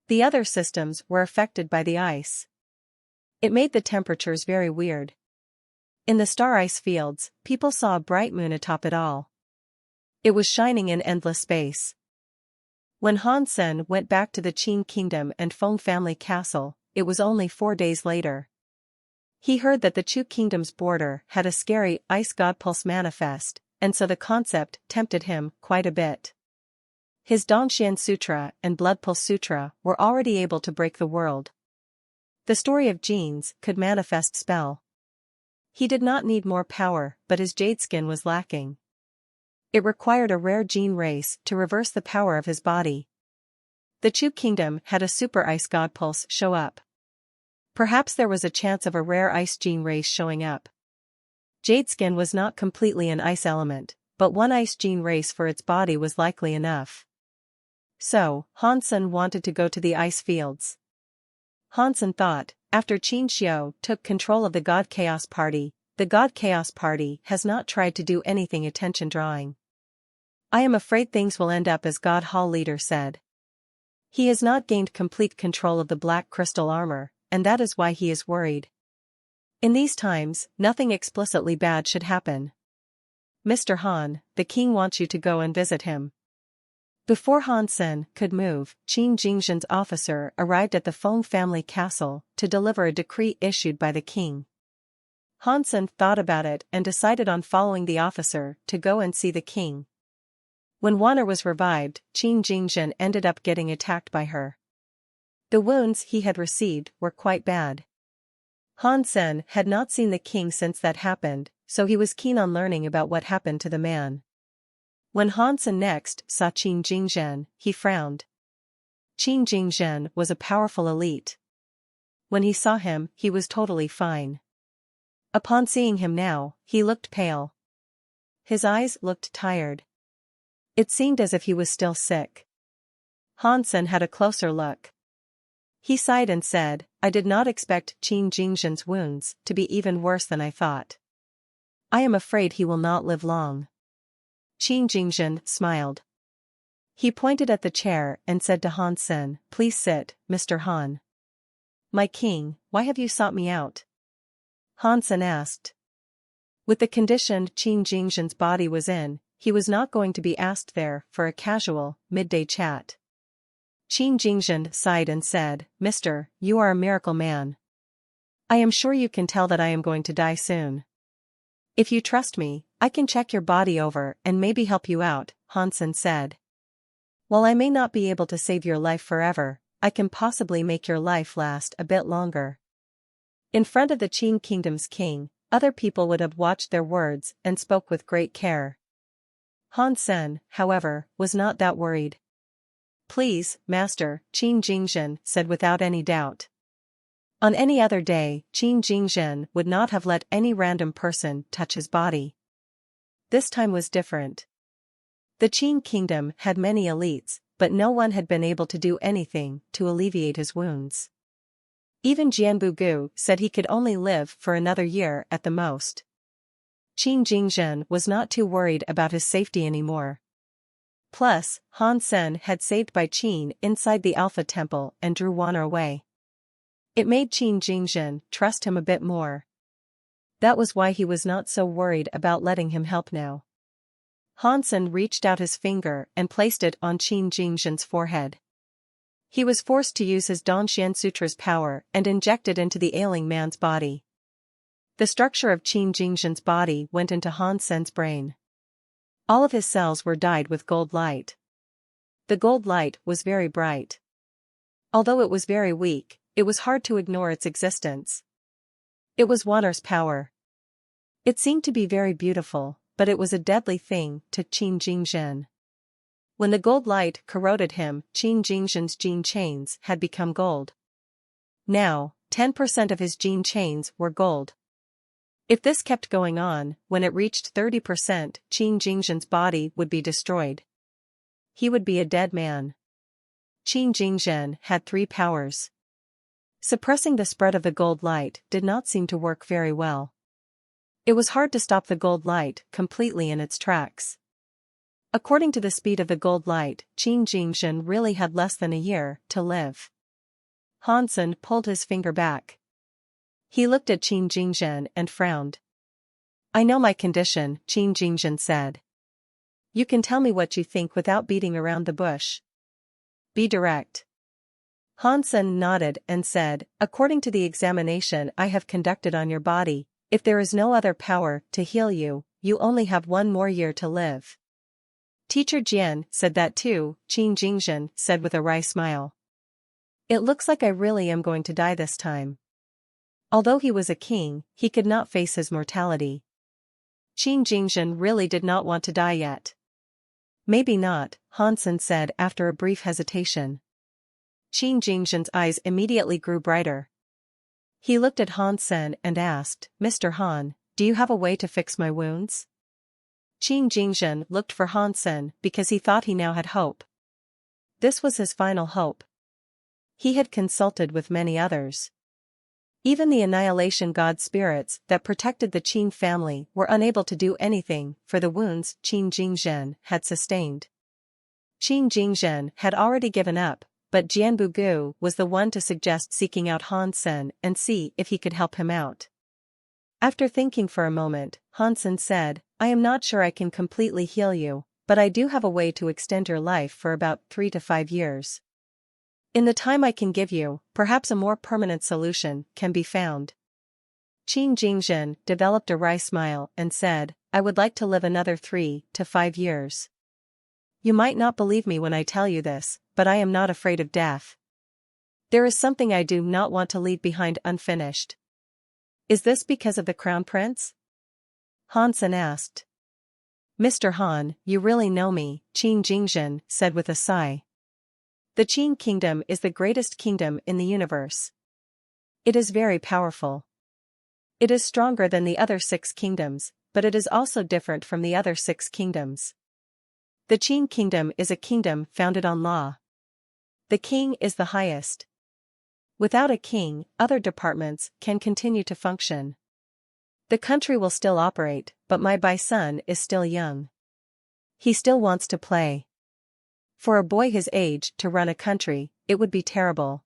The other systems were affected by the ice. It made the temperatures very weird. In the star ice fields, people saw a bright moon atop it all. It was shining in endless space. When Han Sen went back to the Qin kingdom and Feng family castle, it was only 4 days later. He heard that the Chu kingdom's border had a scary ice god pulse manifest, and so the concept tempted him quite a bit. His Dongxian Sutra and Blood Pulse Sutra were already able to break the world. The story of genes could manifest spell. He did not need more power, but his jade skin was lacking. It required a rare gene race to reverse the power of his body. The Chu kingdom had a super ice god pulse show up. Perhaps there was a chance of a rare ice gene race showing up. Jade skin was not completely an ice element, but one ice gene race for its body was likely enough. So, Han Sen wanted to go to the ice fields. Han Sen thought, after Qin Xiu took control of the God Chaos Party, the God Chaos Party has not tried to do anything attention-drawing. I am afraid things will end up as God Hall leader said. He has not gained complete control of the black crystal armor, and that is why he is worried. In these times, nothing explicitly bad should happen. Mr. Han, the king wants you to go and visit him. Before Han Sen could move, Qin Jingzhen's officer arrived at the Feng family castle to deliver a decree issued by the king. Han Sen thought about it and decided on following the officer to go and see the king. When Wanner was revived, Qin Jingzhen ended up getting attacked by her. The wounds he had received were quite bad. Han Sen had not seen the king since that happened, so he was keen on learning about what happened to the man. When Han Sen next saw Qin Jingzhen, he frowned. Qin Jingzhen was a powerful elite. When he saw him, he was totally fine. Upon seeing him now, he looked pale. His eyes looked tired. It seemed as if he was still sick. Han Sen had a closer look. He sighed and said, I did not expect Qin Jingzhen's wounds to be even worse than I thought. I am afraid he will not live long. Qin Jingzhen smiled. He pointed at the chair and said to Han Sen, Please sit, Mr. Han. My king, why have you sought me out? Han Sen asked. With the condition Qin Jingzhen's body was in, he was not going to be asked there for a casual, midday chat. Qin Jingzhen sighed and said, Mister, you are a miracle man. I am sure you can tell that I am going to die soon. If you trust me, I can check your body over and maybe help you out, Han Sen said. While I may not be able to save your life forever, I can possibly make your life last a bit longer. In front of the Qin kingdom's king, other people would have watched their words and spoke with great care. Han Sen, however, was not that worried. Please, master, Qin Jingzhen said without any doubt. On any other day, Qin Jingzhen would not have let any random person touch his body. This time was different. The Qin kingdom had many elites, but no one had been able to do anything to alleviate his wounds. Even Jianbu Gu said he could only live for another year at the most. Qin Jingzhen was not too worried about his safety anymore. Plus, Han Sen had saved by Qin inside the Alpha Temple and drew Wanner away. It made Qin Jingzhen trust him a bit more. That was why he was not so worried about letting him help now. Han Sen reached out his finger and placed it on Qin Jingzhen's forehead. He was forced to use his Dongxian Sutra's power and inject it into the ailing man's body. The structure of Qin Jingzhen's body went into Han Sen's brain. All of his cells were dyed with gold light. The gold light was very bright. Although it was very weak, it was hard to ignore its existence. It was Wanner's power. It seemed to be very beautiful, but it was a deadly thing to Qin Jingzhen. When the gold light corroded him, Qin Jingzhen's gene chains had become gold. Now, 10% of his gene chains were gold. If this kept going on, when it reached 30%, Qin Jingzhen's body would be destroyed. He would be a dead man. Qin Jingzhen had 3 powers. Suppressing the spread of the gold light did not seem to work very well. It was hard to stop the gold light completely in its tracks. According to the speed of the gold light, Qin Jingzhen really had less than a year to live. Han Sen pulled his finger back. He looked at Qin Jingzhen and frowned. I know my condition, Qin Jingzhen said. You can tell me what you think without beating around the bush. Be direct. Han Sen nodded and said, according to the examination I have conducted on your body, if there is no other power to heal you, you only have 1 more year to live. Teacher Jian said that too, Qin Jingzhen said with a wry smile. It looks like I really am going to die this time. Although he was a king, he could not face his mortality. Qin Jingzhen really did not want to die yet. Maybe not, Han Sen said after a brief hesitation. Qin Jingzhen's eyes immediately grew brighter. He looked at Han Sen and asked, Mr. Han, do you have a way to fix my wounds? Qin Jingzhen looked for Han Sen because he thought he now had hope. This was his final hope. He had consulted with many others. Even the annihilation god spirits that protected the Qin family were unable to do anything for the wounds Qin Jingzhen had sustained. Qin Jingzhen had already given up, but Jianbu Gu was the one to suggest seeking out Han Sen and see if he could help him out. After thinking for a moment, Han Sen said, I am not sure I can completely heal you, but I do have a way to extend your life for about 3 to 5 years. In the time I can give you, perhaps a more permanent solution can be found. Qin Jingzhen developed a wry smile and said, I would like to live another 3 to 5 years. You might not believe me when I tell you this, but I am not afraid of death. There is something I do not want to leave behind unfinished. Is this because of the crown prince? Han Sen asked. Mr. Han, you really know me, Qin Jingzhen said with a sigh. The Qin kingdom is the greatest kingdom in the universe. It is very powerful. It is stronger than the other 6 kingdoms, but it is also different from the other 6 kingdoms. The Qin kingdom is a kingdom founded on law. The king is the highest. Without a king, other departments can continue to function. The country will still operate, but my son is still young. He still wants to play. For a boy his age to run a country, it would be terrible.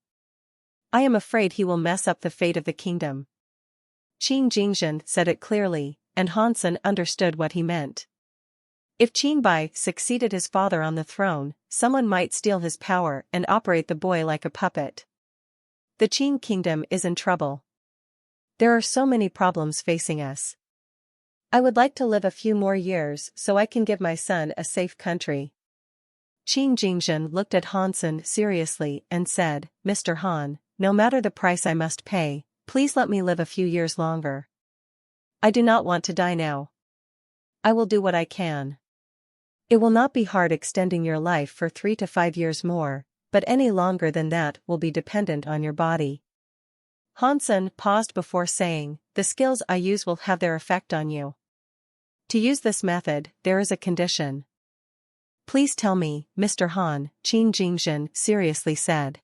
I am afraid he will mess up the fate of the kingdom. Qin Jingzhen said it clearly, and Han Sen understood what he meant. If Qin Bai succeeded his father on the throne, someone might steal his power and operate the boy like a puppet. The Qin kingdom is in trouble. There are so many problems facing us. I would like to live a few more years so I can give my son a safe country. Qin Jingzhen looked at Han Sen seriously and said, Mr. Han, no matter the price I must pay, please let me live a few years longer. I do not want to die now. I will do what I can. It will not be hard extending your life for 3 to 5 years more, but any longer than that will be dependent on your body. Han Sen paused before saying, the skills I use will have their effect on you. To use this method, there is a condition. Please tell me, Mr. Han, Qin Jingzhen seriously said.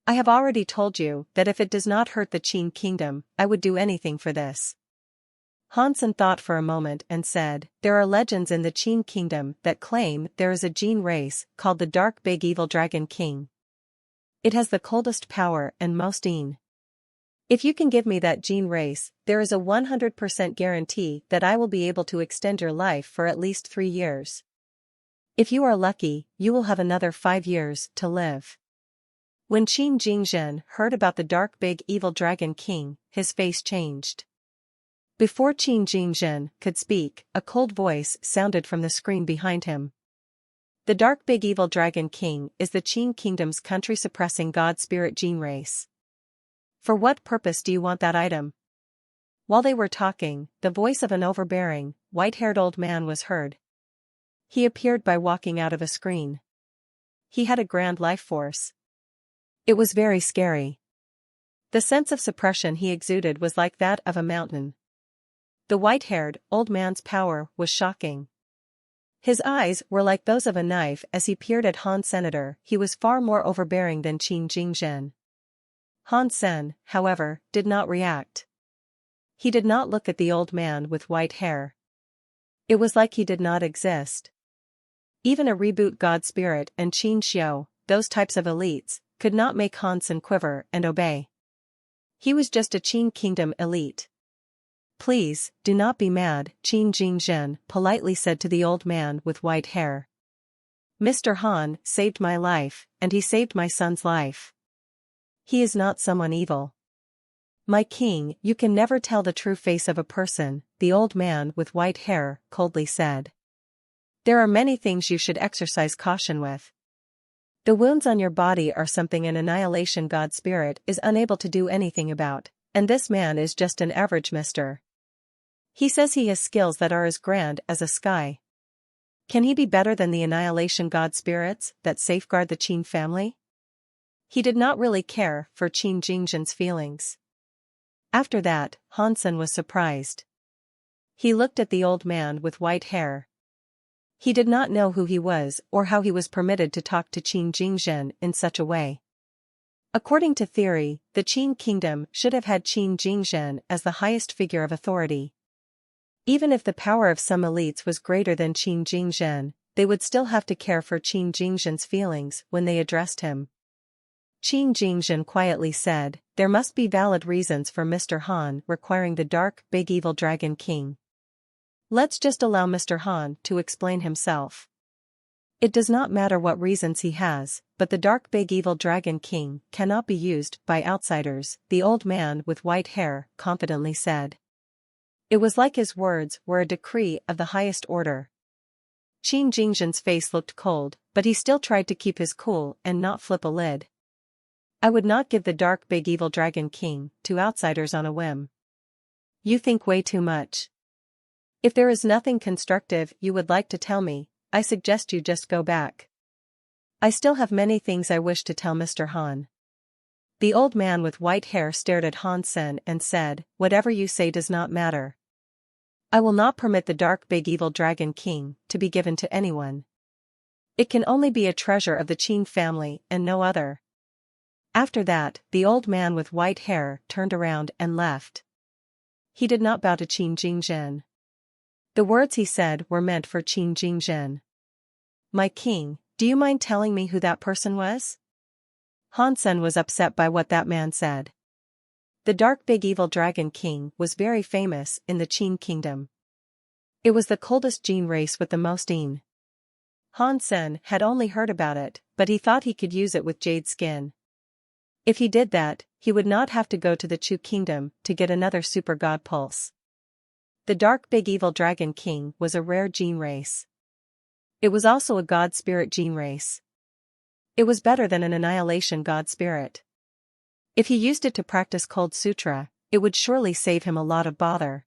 I have already told you that if it does not hurt the Qin kingdom, I would do anything for this. Han Sen thought for a moment and said, there are legends in the Qin kingdom that claim there is a gene race called the Dark Big Evil Dragon King. It has the coldest power and most Een. If you can give me that gene race, there is a 100% guarantee that I will be able to extend your life for at least 3 years. If you are lucky, you will have another 5 years to live. When Qin Jingzhen heard about the Dark Big Evil Dragon King, his face changed. Before Qin Jingzhen could speak, a cold voice sounded from the screen behind him. The Dark Big Evil Dragon King is the Qin kingdom's country-suppressing god spirit gene race. For what purpose do you want that item? While they were talking, the voice of an overbearing, white-haired old man was heard. He appeared by walking out of a screen. He had a grand life force. It was very scary. The sense of suppression he exuded was like that of a mountain. The white-haired, old man's power was shocking. His eyes were like those of a knife as he peered at Han Senator. He was far more overbearing than Qin Jingzhen. Han Sen, however, did not react. He did not look at the old man with white hair. It was like he did not exist. Even a reboot god spirit and Qin Xiao, those types of elites, could not make Han Sen quiver and obey. He was just a Qin Kingdom elite. Please, do not be mad, Qin Jingzhen politely said to the old man with white hair. Mr. Han saved my life, and he saved my son's life. He is not someone evil. My king, you can never tell the true face of a person, the old man with white hair coldly said. There are many things you should exercise caution with. The wounds on your body are something an annihilation god spirit is unable to do anything about, and this man is just an average mister. He says he has skills that are as grand as a sky. Can he be better than the annihilation god spirits that safeguard the Qin family? He did not really care for Qin Jingzhen's feelings. After that, Han Sen was surprised. He looked at the old man with white hair. He did not know who he was or how he was permitted to talk to Qin Jingzhen in such a way. According to theory, the Qin kingdom should have had Qin Jingzhen as the highest figure of authority. Even if the power of some elites was greater than Qin Jingzhen, they would still have to care for Qin Jingzhen's feelings when they addressed him. Qin Jingzhen quietly said, there must be valid reasons for Mr. Han requiring the dark, big evil dragon king. Let's just allow Mr. Han to explain himself. It does not matter what reasons he has, but the dark big evil dragon king cannot be used by outsiders, the old man with white hair confidently said. It was like his words were a decree of the highest order. Qin Jingzhen's face looked cold, but he still tried to keep his cool and not flip a lid. I would not give the dark big evil dragon king to outsiders on a whim. You think way too much. If there is nothing constructive you would like to tell me, I suggest you just go back. I still have many things I wish to tell Mr. Han. The old man with white hair stared at Han Sen and said, whatever you say does not matter. I will not permit the dark big evil dragon king to be given to anyone. It can only be a treasure of the Qin family and no other. After that, the old man with white hair turned around and left. He did not bow to Qin Jingzhen. The words he said were meant for Qin Jingzhen. My king, do you mind telling me who that person was? Han Sen was upset by what that man said. The dark big evil dragon king was very famous in the Qin kingdom. It was the coldest gene race with the most Qin. Han Sen had only heard about it, but he thought he could use it with jade skin. If he did that, he would not have to go to the Chu kingdom to get another super god pulse. The dark big evil dragon king was a rare gene race. It was also a god spirit gene race. It was better than an annihilation god spirit. If he used it to practice Cold Sutra, it would surely save him a lot of bother.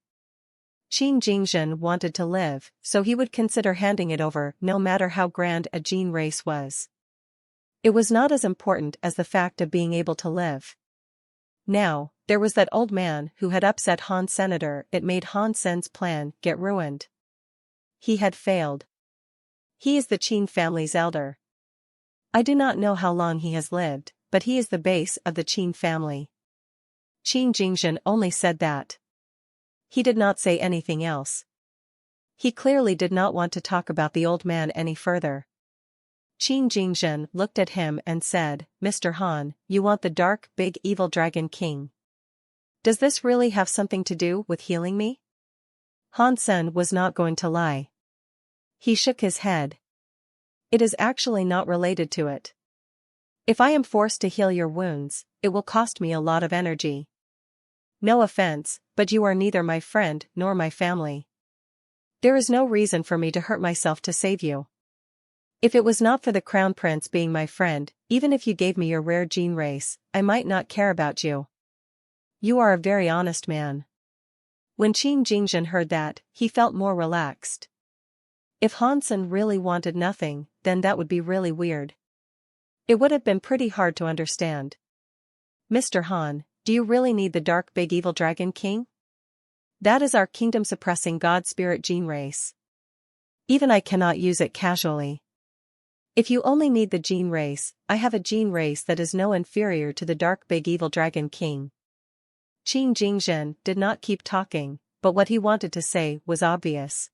Qin Jingzhen wanted to live, so he would consider handing it over no matter how grand a gene race was. It was not as important as the fact of being able to live. Now, there was that old man who had upset Han Senator. It made Han Sen's plan get ruined. He had failed. He is the Qin family's elder. I do not know how long he has lived, but he is the base of the Qin family. Qin Jingzhen only said that. He did not say anything else. He clearly did not want to talk about the old man any further. Qin Jingzhen looked at him and said, Mr. Han, you want the dark, big evil dragon king. Does this really have something to do with healing me? Han Sen was not going to lie. He shook his head. It is actually not related to it. If I am forced to heal your wounds, it will cost me a lot of energy. No offense, but you are neither my friend nor my family. There is no reason for me to hurt myself to save you. If it was not for the crown prince being my friend, even if you gave me your rare gene race, I might not care about you. You are a very honest man. When Qin Jingzhen heard that, he felt more relaxed. If Han Sen really wanted nothing, then that would be really weird. It would have been pretty hard to understand. Mr. Han, do you really need the dark big evil dragon king? That is our kingdom-suppressing god spirit gene race. Even I cannot use it casually. If you only need the gene race, I have a gene race that is no inferior to the dark big evil dragon king. Qin Jingzhen did not keep talking, but what he wanted to say was obvious.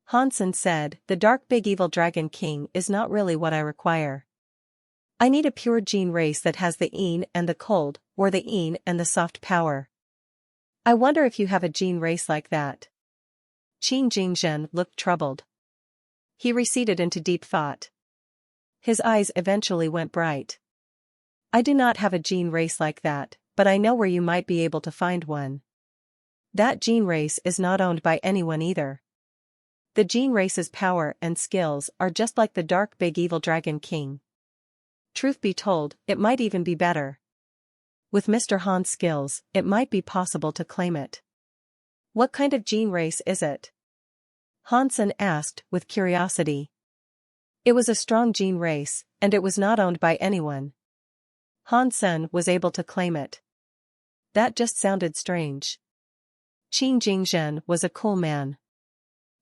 Han Sen said, the dark big evil dragon king is not really what I require. I need a pure gene race that has the yin and the cold, or the yin and the soft power. I wonder if you have a gene race like that. Qin Jingzhen looked troubled. He receded into deep thought. His eyes eventually went bright. I do not have a gene race like that, but I know where you might be able to find one. That gene race is not owned by anyone either. The gene race's power and skills are just like the dark big evil dragon king. Truth be told, it might even be better. With Mr. Han's skills, it might be possible to claim it. What kind of gene race is it? Hansen asked with curiosity. It was a strong gene race, and it was not owned by anyone. Hansen was able to claim it. That just sounded strange. Qin Jingzhen was a cool man.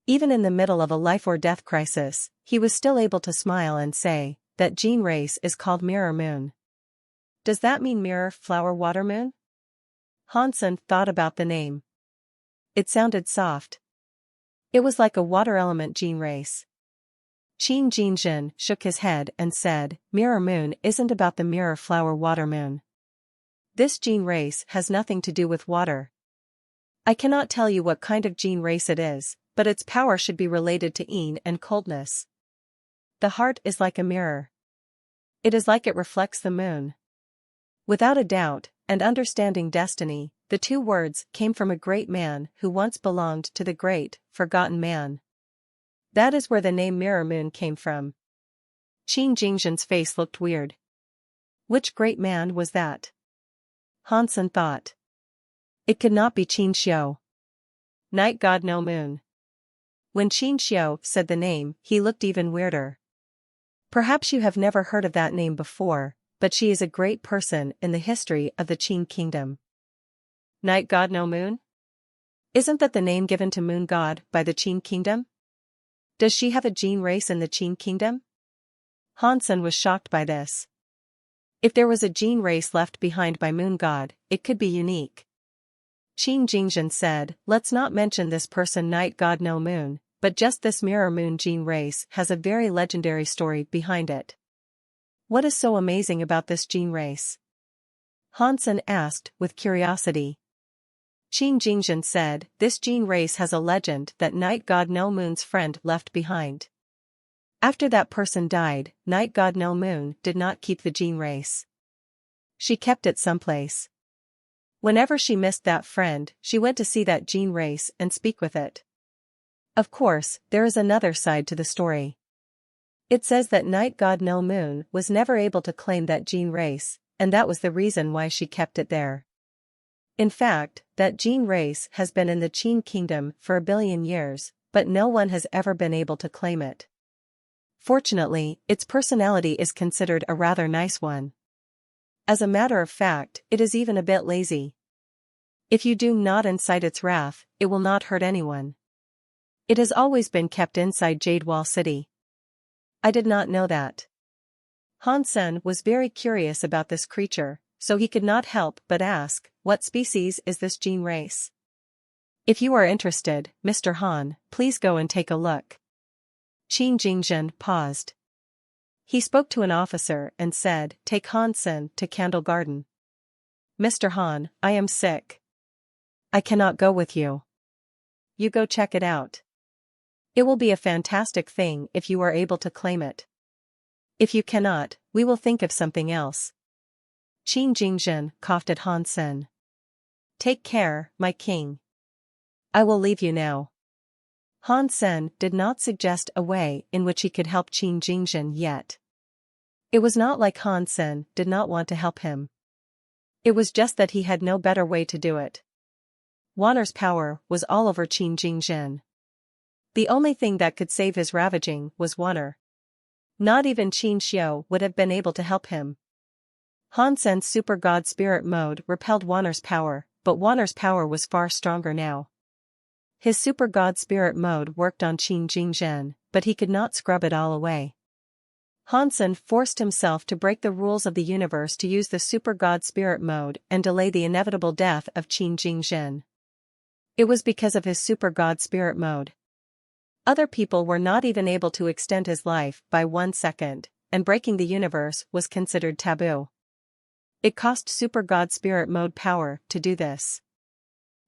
Even in the middle of a life-or-death crisis, he was still able to smile and say, that gene race is called Mirror Moon. Does that mean Mirror Flower Water Moon? Hansen thought about the name. It sounded soft. It was like a water element gene race. Qin Jingzhen shook his head and said, Mirror Moon isn't about the Mirror Flower Water Moon. This gene race has nothing to do with water. I cannot tell you what kind of gene race it is, but its power should be related to yin and coldness. The heart is like a mirror. It is like it reflects the moon. Without a doubt, and understanding destiny, the two words came from a great man who once belonged to the great, forgotten man. That is where the name Mirror Moon came from. Qin Jingzhen's face looked weird. Which great man was that? Hansen thought. It could not be Qin Xiu. Night God no moon. When Qin Xiu said the name, he looked even weirder. Perhaps you have never heard of that name before, but she is a great person in the history of the Qin kingdom. Night God no moon? Isn't that the name given to Moon God by the Qin kingdom? Does she have a gene race in the Qin kingdom? Hansen was shocked by this. If there was a gene race left behind by Moon God, it could be unique. Qin Jingzhen said, let's not mention this person Night God no moon, but just this Mirror Moon gene race has a very legendary story behind it. What is so amazing about this gene race? Hansen asked with curiosity. Qin Jingzhen said, this gene race has a legend that Night God no moon's friend left behind. After that person died, Night God no moon did not keep the gene race. She kept it someplace. Whenever she missed that friend, she went to see that gene race and speak with it. Of course, there is another side to the story. It says that Night God no moon was never able to claim that gene race, and that was the reason why she kept it there. In fact, that gene race has been in the Qin kingdom for 1 billion years, but no one has ever been able to claim it. Fortunately, its personality is considered a rather nice one. As a matter of fact, it is even a bit lazy. If you do not incite its wrath, it will not hurt anyone. It has always been kept inside Jade Wall City. I did not know that. Hansen was very curious about this creature, so he could not help but ask, what species is this gene race? If you are interested, Mr. Han, please go and take a look. Qin Jingzhen paused. He spoke to an officer and said, take Hansen to Candle Garden. Mr. Han, I am sick. I cannot go with you. You go check it out. It will be a fantastic thing if you are able to claim it. If you cannot, we will think of something else. Qin Jingzhen coughed at Hansen. Take care, my king. I will leave you now. Hansen did not suggest a way in which he could help Qin Jingzhen yet. It was not like Hansen did not want to help him. It was just that he had no better way to do it. Wanner's power was all over Qin Jingzhen. The only thing that could save his ravaging was Wanner. Not even Qin Xiu would have been able to help him. Hansen's super god spirit mode repelled Wanner's power, but Wanner's power was far stronger now. His super god spirit mode worked on Qin Jingzhen, but he could not scrub it all away. Hansen forced himself to break the rules of the universe to use the super god spirit mode and delay the inevitable death of Qin Jingzhen. It was because of his super god spirit mode. Other people were not even able to extend his life by 1 second, and breaking the universe was considered taboo. It cost Super God Spirit Mode power to do this.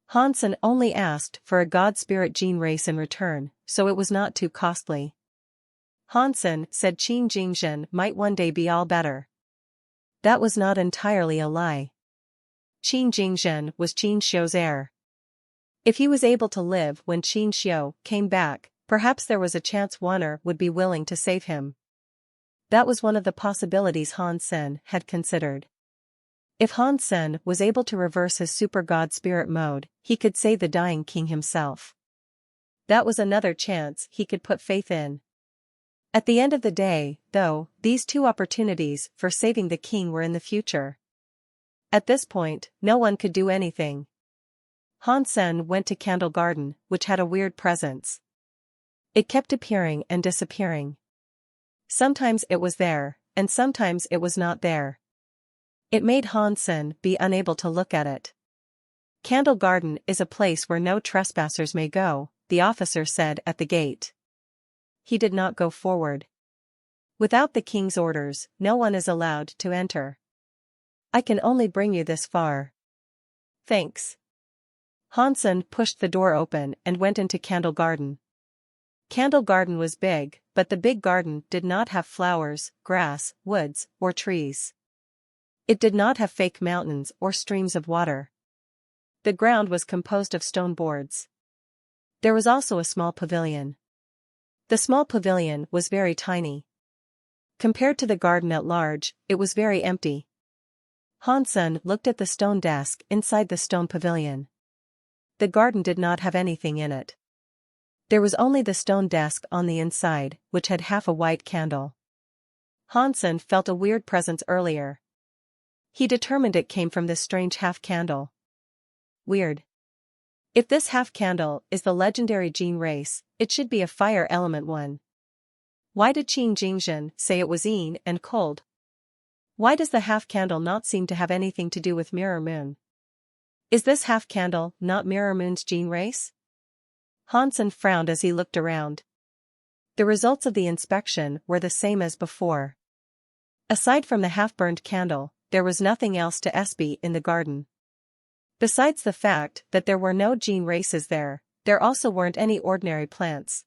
Hansen only asked for a God Spirit gene race in return, so it was not too costly. Hansen said Qin Jingzhen might one day be all better. That was not entirely a lie. Qin Jingzhen was Qin Xiu's heir. If he was able to live when Qin Xiu came back, perhaps there was a chance Wanner would be willing to save him. That was one of the possibilities Hansen had considered. If Hansen was able to reverse his Super God Spirit Mode, he could save the dying king himself. That was another chance he could put faith in. At the end of the day, though, these two opportunities for saving the king were in the future. At this point, no one could do anything. Hansen went to Candle Garden, which had a weird presence. It kept appearing and disappearing. Sometimes it was there, and sometimes it was not there. It made Hansen be unable to look at it. Candle Garden is a place where no trespassers may go, the officer said at the gate. He did not go forward. Without the king's orders, no one is allowed to enter. I can only bring you this far. Thanks. Hansen pushed the door open and went into Candle Garden. Candle Garden was big, but the big garden did not have flowers, grass, woods, or trees. It did not have fake mountains or streams of water. The ground was composed of stone boards. There was also a small pavilion. The small pavilion was very tiny. Compared to the garden at large, it was very empty. Hansen looked at the stone desk inside the stone pavilion. The garden did not have anything in it. There was only the stone desk on the inside, which had half a white candle. Hansen felt a weird presence earlier. He determined it came from this strange half-candle. Weird. If this half-candle is the legendary gene race, it should be a fire element one. Why did Qin Jingzhen say it was yin and cold? Why does the half-candle not seem to have anything to do with Mirror Moon? Is this half-candle not Mirror Moon's gene race? Hansen frowned as he looked around. The results of the inspection were the same as before. Aside from the half-burned candle, there was nothing else to SB in the garden. Besides the fact that there were no gene races there also weren't any ordinary plants.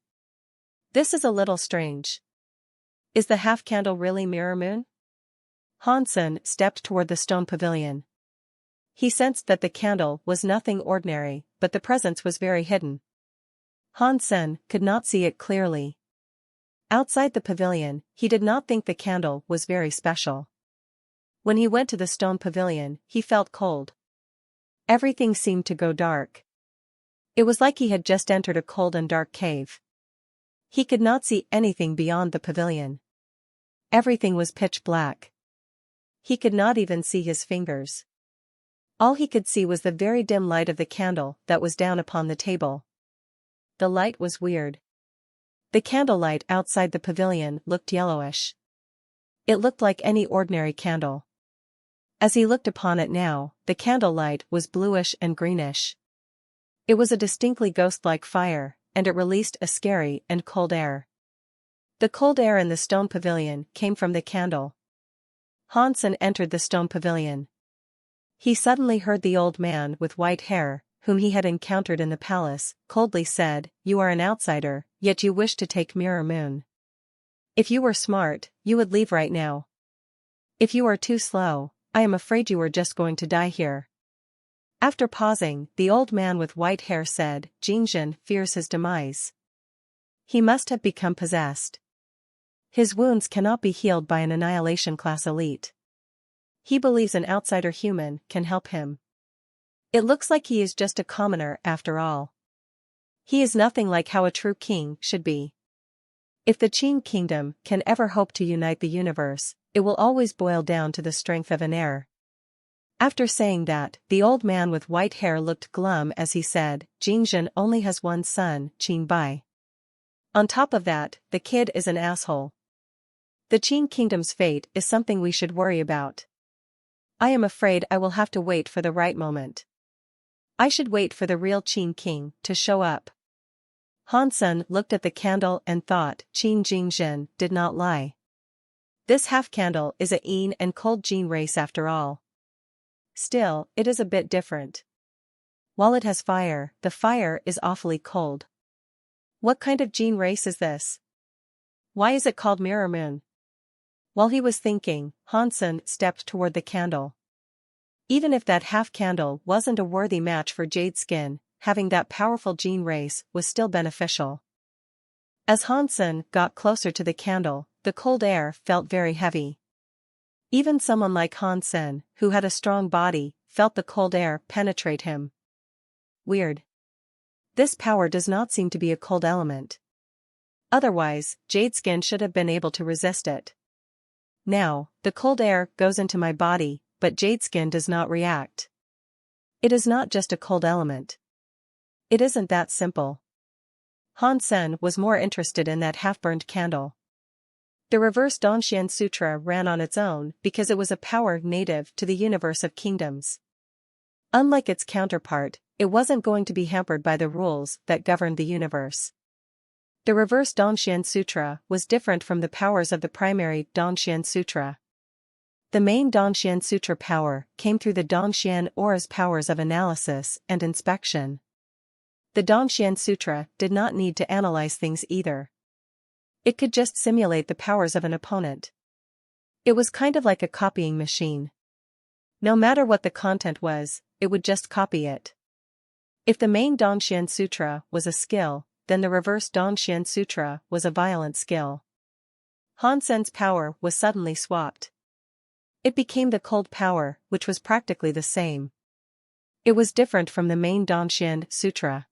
This is a little strange. Is the half-candle really Mirror Moon? Hansen stepped toward the stone pavilion. He sensed that the candle was nothing ordinary, but the presence was very hidden. Hansen could not see it clearly. Outside the pavilion, he did not think the candle was very special. When he went to the stone pavilion, he felt cold. Everything seemed to go dark. It was like he had just entered a cold and dark cave. He could not see anything beyond the pavilion. Everything was pitch black. He could not even see his fingers. All he could see was the very dim light of the candle that was down upon the table. The light was weird. The candlelight outside the pavilion looked yellowish. It looked like any ordinary candle. As he looked upon it now, the candlelight was bluish and greenish. It was a distinctly ghost-like fire, and it released a scary and cold air. The cold air in the stone pavilion came from the candle. Hansen entered the stone pavilion. He suddenly heard the old man with white hair, whom he had encountered in the palace, coldly said, "You are an outsider, yet you wish to take Mirror Moon. If you were smart, you would leave right now. If you are too slow, I am afraid you are just going to die here." After pausing, the old man with white hair said, "Jingzhen fears his demise. He must have become possessed. His wounds cannot be healed by an annihilation class elite. He believes an outsider human can help him. It looks like he is just a commoner after all. He is nothing like how a true king should be. If the Qin kingdom can ever hope to unite the universe, it will always boil down to the strength of an heir." After saying that, the old man with white hair looked glum as he said, "Jingzhen only has one son, Qin Bai. On top of that, the kid is an asshole. The Qin kingdom's fate is something we should worry about. I am afraid I will have to wait for the right moment. I should wait for the real Qin king to show up." Hansen looked at the candle and thought, Qin Jingzhen did not lie. This half-candle is a yin and cold gene race after all. Still, it is a bit different. While it has fire, the fire is awfully cold. What kind of gene race is this? Why is it called mirror moon? While he was thinking, Hansen stepped toward the candle. Even if that half-candle wasn't a worthy match for Jade Skin, having that powerful gene race was still beneficial. As Hansen got closer to the candle, the cold air felt very heavy. Even someone like Hansen, who had a strong body, felt the cold air penetrate him. Weird. This power does not seem to be a cold element. Otherwise, Jade Skin should have been able to resist it. Now, the cold air goes into my body, but Jade Skin does not react. It is not just a cold element. It isn't that simple. Hansen was more interested in that half-burned candle. The reverse Dongxian Sutra ran on its own because it was a power native to the universe of kingdoms. Unlike its counterpart, it wasn't going to be hampered by the rules that governed the universe. The reverse Dongxian Sutra was different from the powers of the primary Dongxian Sutra. The main Dongxian Sutra power came through the Dongxian Aura's powers of analysis and inspection. The Dongxian Sutra did not need to analyze things either. It could just simulate the powers of an opponent. It was kind of like a copying machine. No matter what the content was, it would just copy it. If the main Dongxian Sutra was a skill, then the reverse Dongxian Sutra was a violent skill. Hansen's power was suddenly swapped. It became the cold power, which was practically the same. It was different from the main Dongxian Sutra.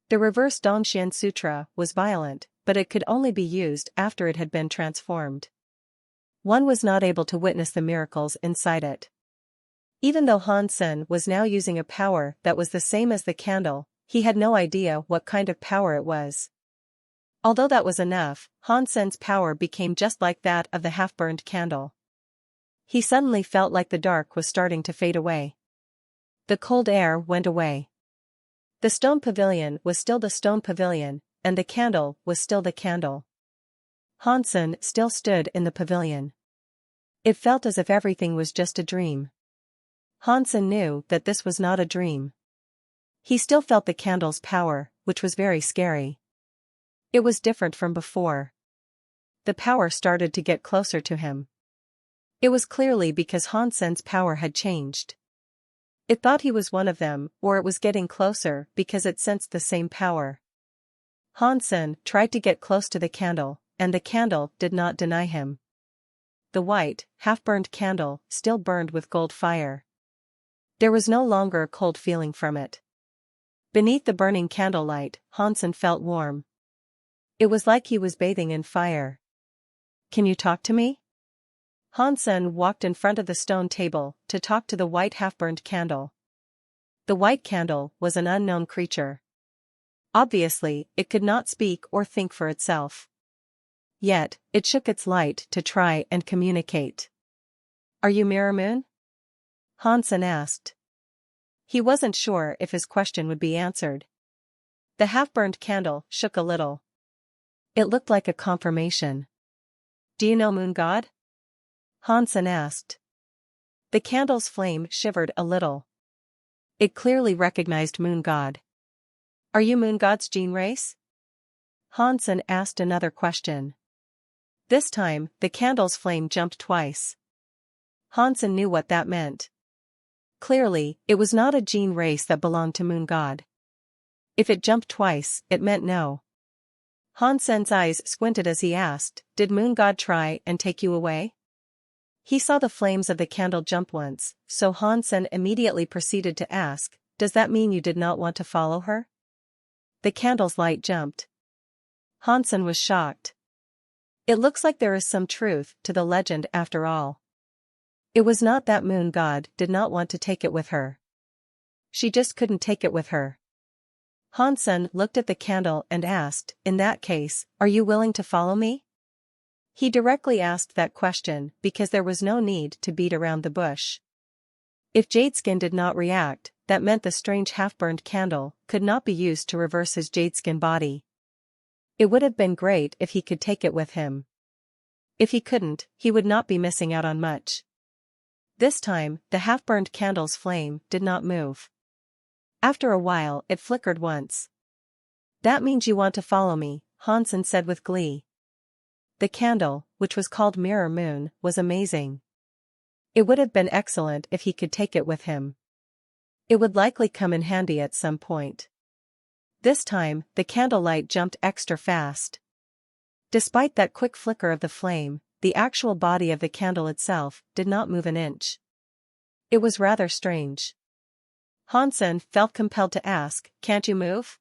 The reverse Dongxian Sutra was violent, but it could only be used after it had been transformed. One was not able to witness the miracles inside it. Even though Hansen was now using a power that was the same as the candle, he had no idea what kind of power it was. Although that was enough, Hansen's power became just like that of the half-burned candle. He suddenly felt like the dark was starting to fade away. The cold air went away. The stone pavilion was still the stone pavilion, and the candle was still the candle. Hansen still stood in the pavilion. It felt as if everything was just a dream. Hansen knew that this was not a dream. He still felt the candle's power, which was very scary. It was different from before. The power started to get closer to him. It was clearly because Hansen's power had changed. It thought he was one of them, or it was getting closer because it sensed the same power. Hansen tried to get close to the candle, and the candle did not deny him. The white, half-burned candle still burned with gold fire. There was no longer a cold feeling from it. Beneath the burning candlelight, Hansen felt warm. It was like he was bathing in fire. "Can you talk to me?" Hansen walked in front of the stone table to talk to the white half-burned candle. The white candle was an unknown creature. Obviously, it could not speak or think for itself. Yet, it shook its light to try and communicate. "Are you Mirror Moon?" Hansen asked. He wasn't sure if his question would be answered. The half-burned candle shook a little. It looked like a confirmation. "Do you know Moon God?" Hansen asked. The candle's flame shivered a little. It clearly recognized Moon God. "Are you Moon God's gene race?" Hansen asked another question. This time, the candle's flame jumped twice. Hansen knew what that meant. Clearly, it was not a gene race that belonged to Moon God. If it jumped twice, it meant no. Hansen's eyes squinted as he asked, "Did Moon God try and take you away?" He saw the flames of the candle jump once, so Hansen immediately proceeded to ask, "Does that mean you did not want to follow her?" The candle's light jumped. Hansen was shocked. It looks like there is some truth to the legend after all. It was not that Moon God did not want to take it with her. She just couldn't take it with her. Hansen looked at the candle and asked, "In that case, are you willing to follow me?" He directly asked that question because there was no need to beat around the bush. If Jadeskin did not react, that meant the strange half-burned candle could not be used to reverse his Jadeskin body. It would have been great if he could take it with him. If he couldn't, he would not be missing out on much. This time, the half-burned candle's flame did not move. After a while, it flickered once. "That means you want to follow me," Hansen said with glee. The candle, which was called Mirror Moon, was amazing. It would have been excellent if he could take it with him. It would likely come in handy at some point. This time, the candlelight jumped extra fast. Despite that quick flicker of the flame, the actual body of the candle itself did not move an inch. It was rather strange. Hansen felt compelled to ask, "Can't you move?"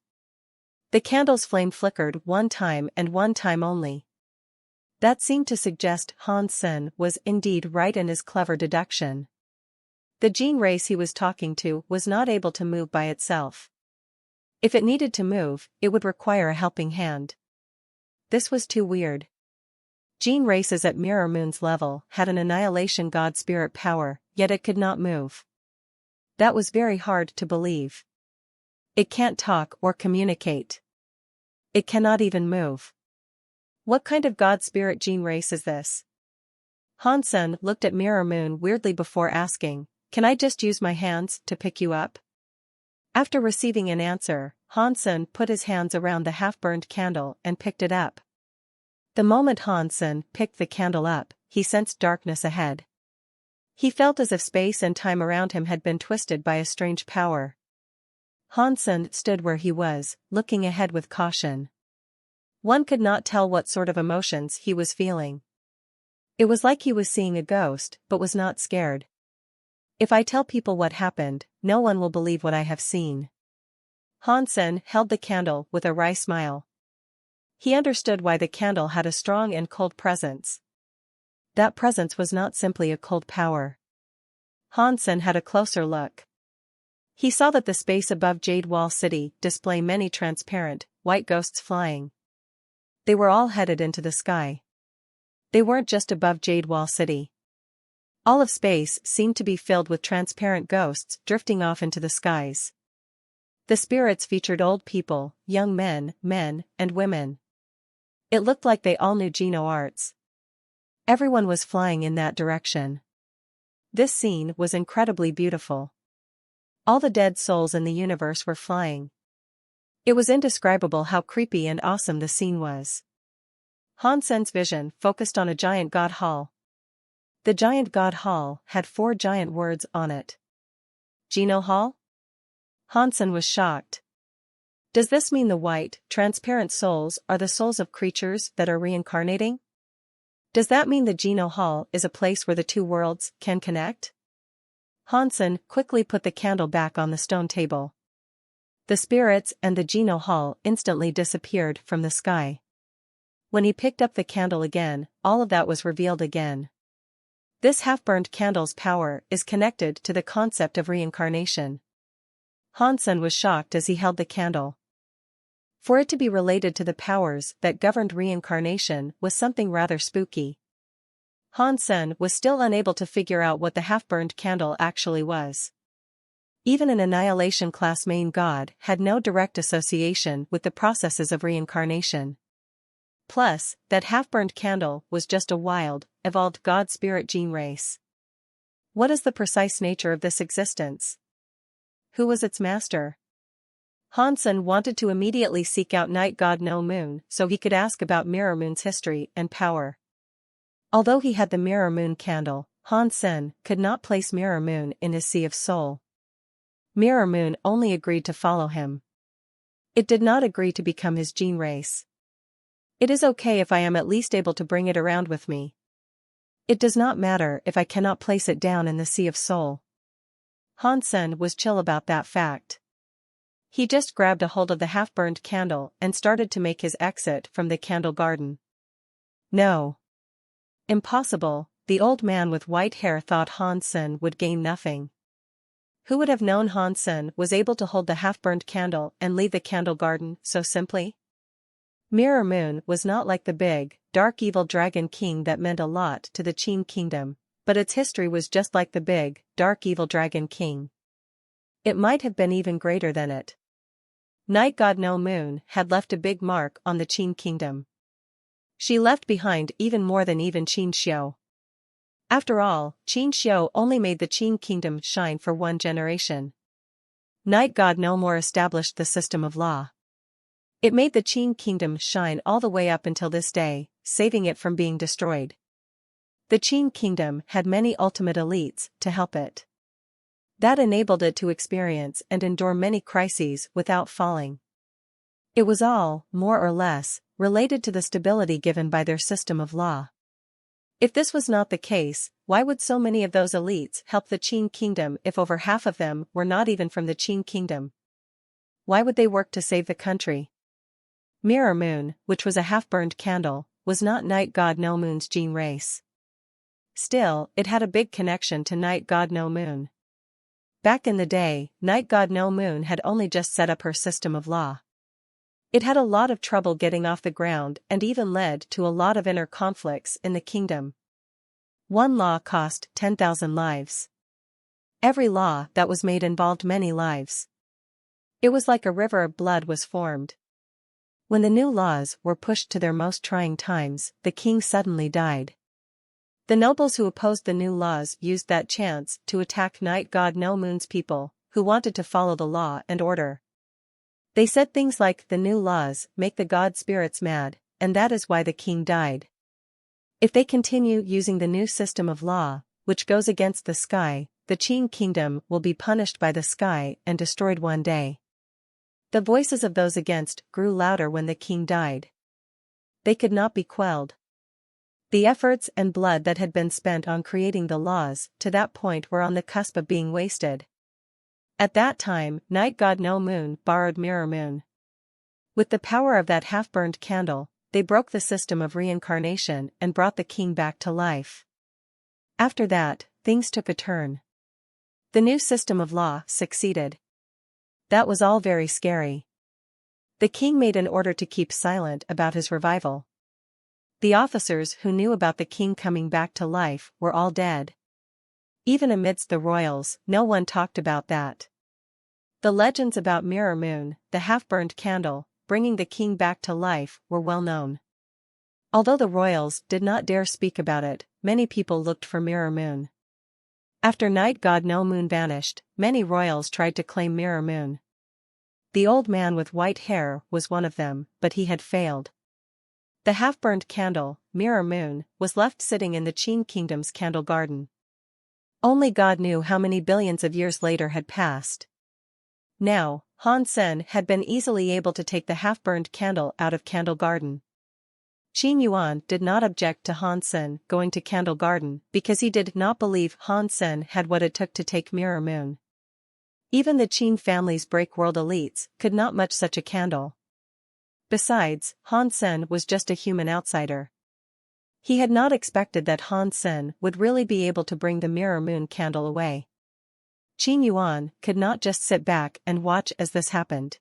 The candle's flame flickered one time and one time only. That seemed to suggest Hansen was indeed right in his clever deduction. The gene race he was talking to was not able to move by itself. If it needed to move, it would require a helping hand. This was too weird. Gene races at Mirror Moon's level had an annihilation god spirit power, yet it could not move. That was very hard to believe. It can't talk or communicate. It cannot even move. What kind of god spirit gene race is this? Hansen looked at Mirror Moon weirdly before asking, "Can I just use my hands to pick you up?" After receiving an answer, Hansen put his hands around the half-burned candle and picked it up. The moment Hansen picked the candle up, he sensed darkness ahead. He felt as if space and time around him had been twisted by a strange power. Hansen stood where he was, looking ahead with caution. One could not tell what sort of emotions he was feeling. It was like he was seeing a ghost, but was not scared. "If I tell people what happened, no one will believe what I have seen." Hansen held the candle with a wry smile. He understood why the candle had a strong and cold presence. That presence was not simply a cold power. Hansen had a closer look. He saw that the space above Jade Wall City displayed many transparent, white ghosts flying. They were all headed into the sky. They weren't just above Jade Wall City. All of space seemed to be filled with transparent ghosts drifting off into the skies. The spirits featured old people, young men, and women. It looked like they all knew Geno arts. Everyone was flying in that direction. This scene was incredibly beautiful. All the dead souls in the universe were flying. It was indescribable how creepy and awesome the scene was. Hansen's vision focused on a giant god hall. The giant god hall had 4 giant words on it. Geno Hall? Hansen was shocked. Does this mean the white, transparent souls are the souls of creatures that are reincarnating? Does that mean the Geno Hall is a place where the two worlds can connect? Hansen quickly put the candle back on the stone table. The spirits and the Geno Hall instantly disappeared from the sky. When he picked up the candle again, all of that was revealed again. This half-burned candle's power is connected to the concept of reincarnation. Hansen was shocked as he held the candle. For it to be related to the powers that governed reincarnation was something rather spooky. Hansen was still unable to figure out what the half-burned candle actually was. Even an annihilation-class main god had no direct association with the processes of reincarnation. Plus, that half-burned candle was just a wild, evolved god-spirit gene race. What is the precise nature of this existence? Who was its master? Hansen wanted to immediately seek out Night God No Moon so he could ask about Mirror Moon's history and power. Although he had the Mirror Moon candle, Hansen could not place Mirror Moon in his sea of soul. Mirror Moon only agreed to follow him. It did not agree to become his gene race. "It is okay if I am at least able to bring it around with me. It does not matter if I cannot place it down in the sea of soul." Hansen was chill about that fact. He just grabbed a hold of the half-burned candle and started to make his exit from the candle garden. No. Impossible, the old man with white hair thought Hansen would gain nothing. Who would have known Hansen was able to hold the half-burned candle and leave the candle garden so simply? Mirror Moon was not like the big, dark evil dragon king that meant a lot to the Qin kingdom, but its history was just like the big, dark evil dragon king. It might have been even greater than it. Night God No Moon had left a big mark on the Qin kingdom. She left behind even more than even Qin Xiu. After all, Qin Xiu only made the Qin kingdom shine for one generation. Night God no more established the system of law. It made the Qin kingdom shine all the way up until this day, saving it from being destroyed. The Qin kingdom had many ultimate elites to help it. That enabled it to experience and endure many crises without falling. It was all, more or less, related to the stability given by their system of law. If this was not the case, why would so many of those elites help the Qin kingdom if over half of them were not even from the Qin kingdom? Why would they work to save the country? Mirror Moon, which was a half-burned candle, was not Night God No Moon's gene race. Still, it had a big connection to Night God No Moon. Back in the day, Night God No Moon had only just set up her system of law. It had a lot of trouble getting off the ground and even led to a lot of inner conflicts in the kingdom. One law cost 10,000 lives. Every law that was made involved many lives. It was like a river of blood was formed. When the new laws were pushed to their most trying times, the king suddenly died. The nobles who opposed the new laws used that chance to attack Night God No Moon's people, who wanted to follow the law and order. They said things like the new laws make the god spirits mad, and that is why the king died. If they continue using the new system of law, which goes against the sky, the Qin kingdom will be punished by the sky and destroyed one day. The voices of those against grew louder when the king died. They could not be quelled. The efforts and blood that had been spent on creating the laws to that point were on the cusp of being wasted. At that time, Night God No Moon borrowed Mirror Moon. With the power of that half-burned candle, they broke the system of reincarnation and brought the king back to life. After that, things took a turn. The new system of law succeeded. That was all very scary. The king made an order to keep silent about his revival. The officers who knew about the king coming back to life were all dead. Even amidst the royals, no one talked about that. The legends about Mirror Moon, the half-burned candle, bringing the king back to life, were well known. Although the royals did not dare speak about it, many people looked for Mirror Moon. After Night God No Moon vanished, many royals tried to claim Mirror Moon. The old man with white hair was one of them, but he had failed. The half-burned candle, Mirror Moon, was left sitting in the Qin kingdom's candle garden. Only God knew how many billions of years later had passed. Now, Han Sen had been easily able to take the half-burned candle out of Candle Garden. Qin Yuan did not object to Han Sen going to Candle Garden because he did not believe Han Sen had what it took to take Mirror Moon. Even the Qin family's break-world elites could not match such a candle. Besides, Han Sen was just a human outsider. He had not expected that Han Sen would really be able to bring the Mirror Moon candle away. Qin Yuan could not just sit back and watch as this happened.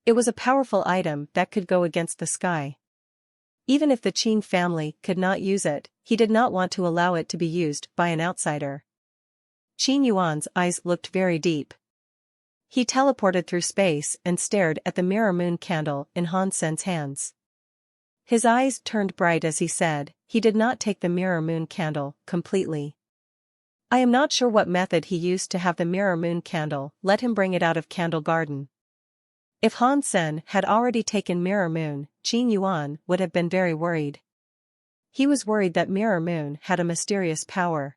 It was a powerful item that could go against the sky. Even if the Qin family could not use it, he did not want to allow it to be used by an outsider. Qin Yuan's eyes looked very deep. He teleported through space and stared at the Mirror Moon candle in Han Sen's hands. His eyes turned bright as he said, he did not take the Mirror Moon candle completely. I am not sure what method he used to have the Mirror Moon candle let him bring it out of Candle Garden. If Han Sen had already taken Mirror Moon, Qin Yuan would have been very worried. He was worried that Mirror Moon had a mysterious power.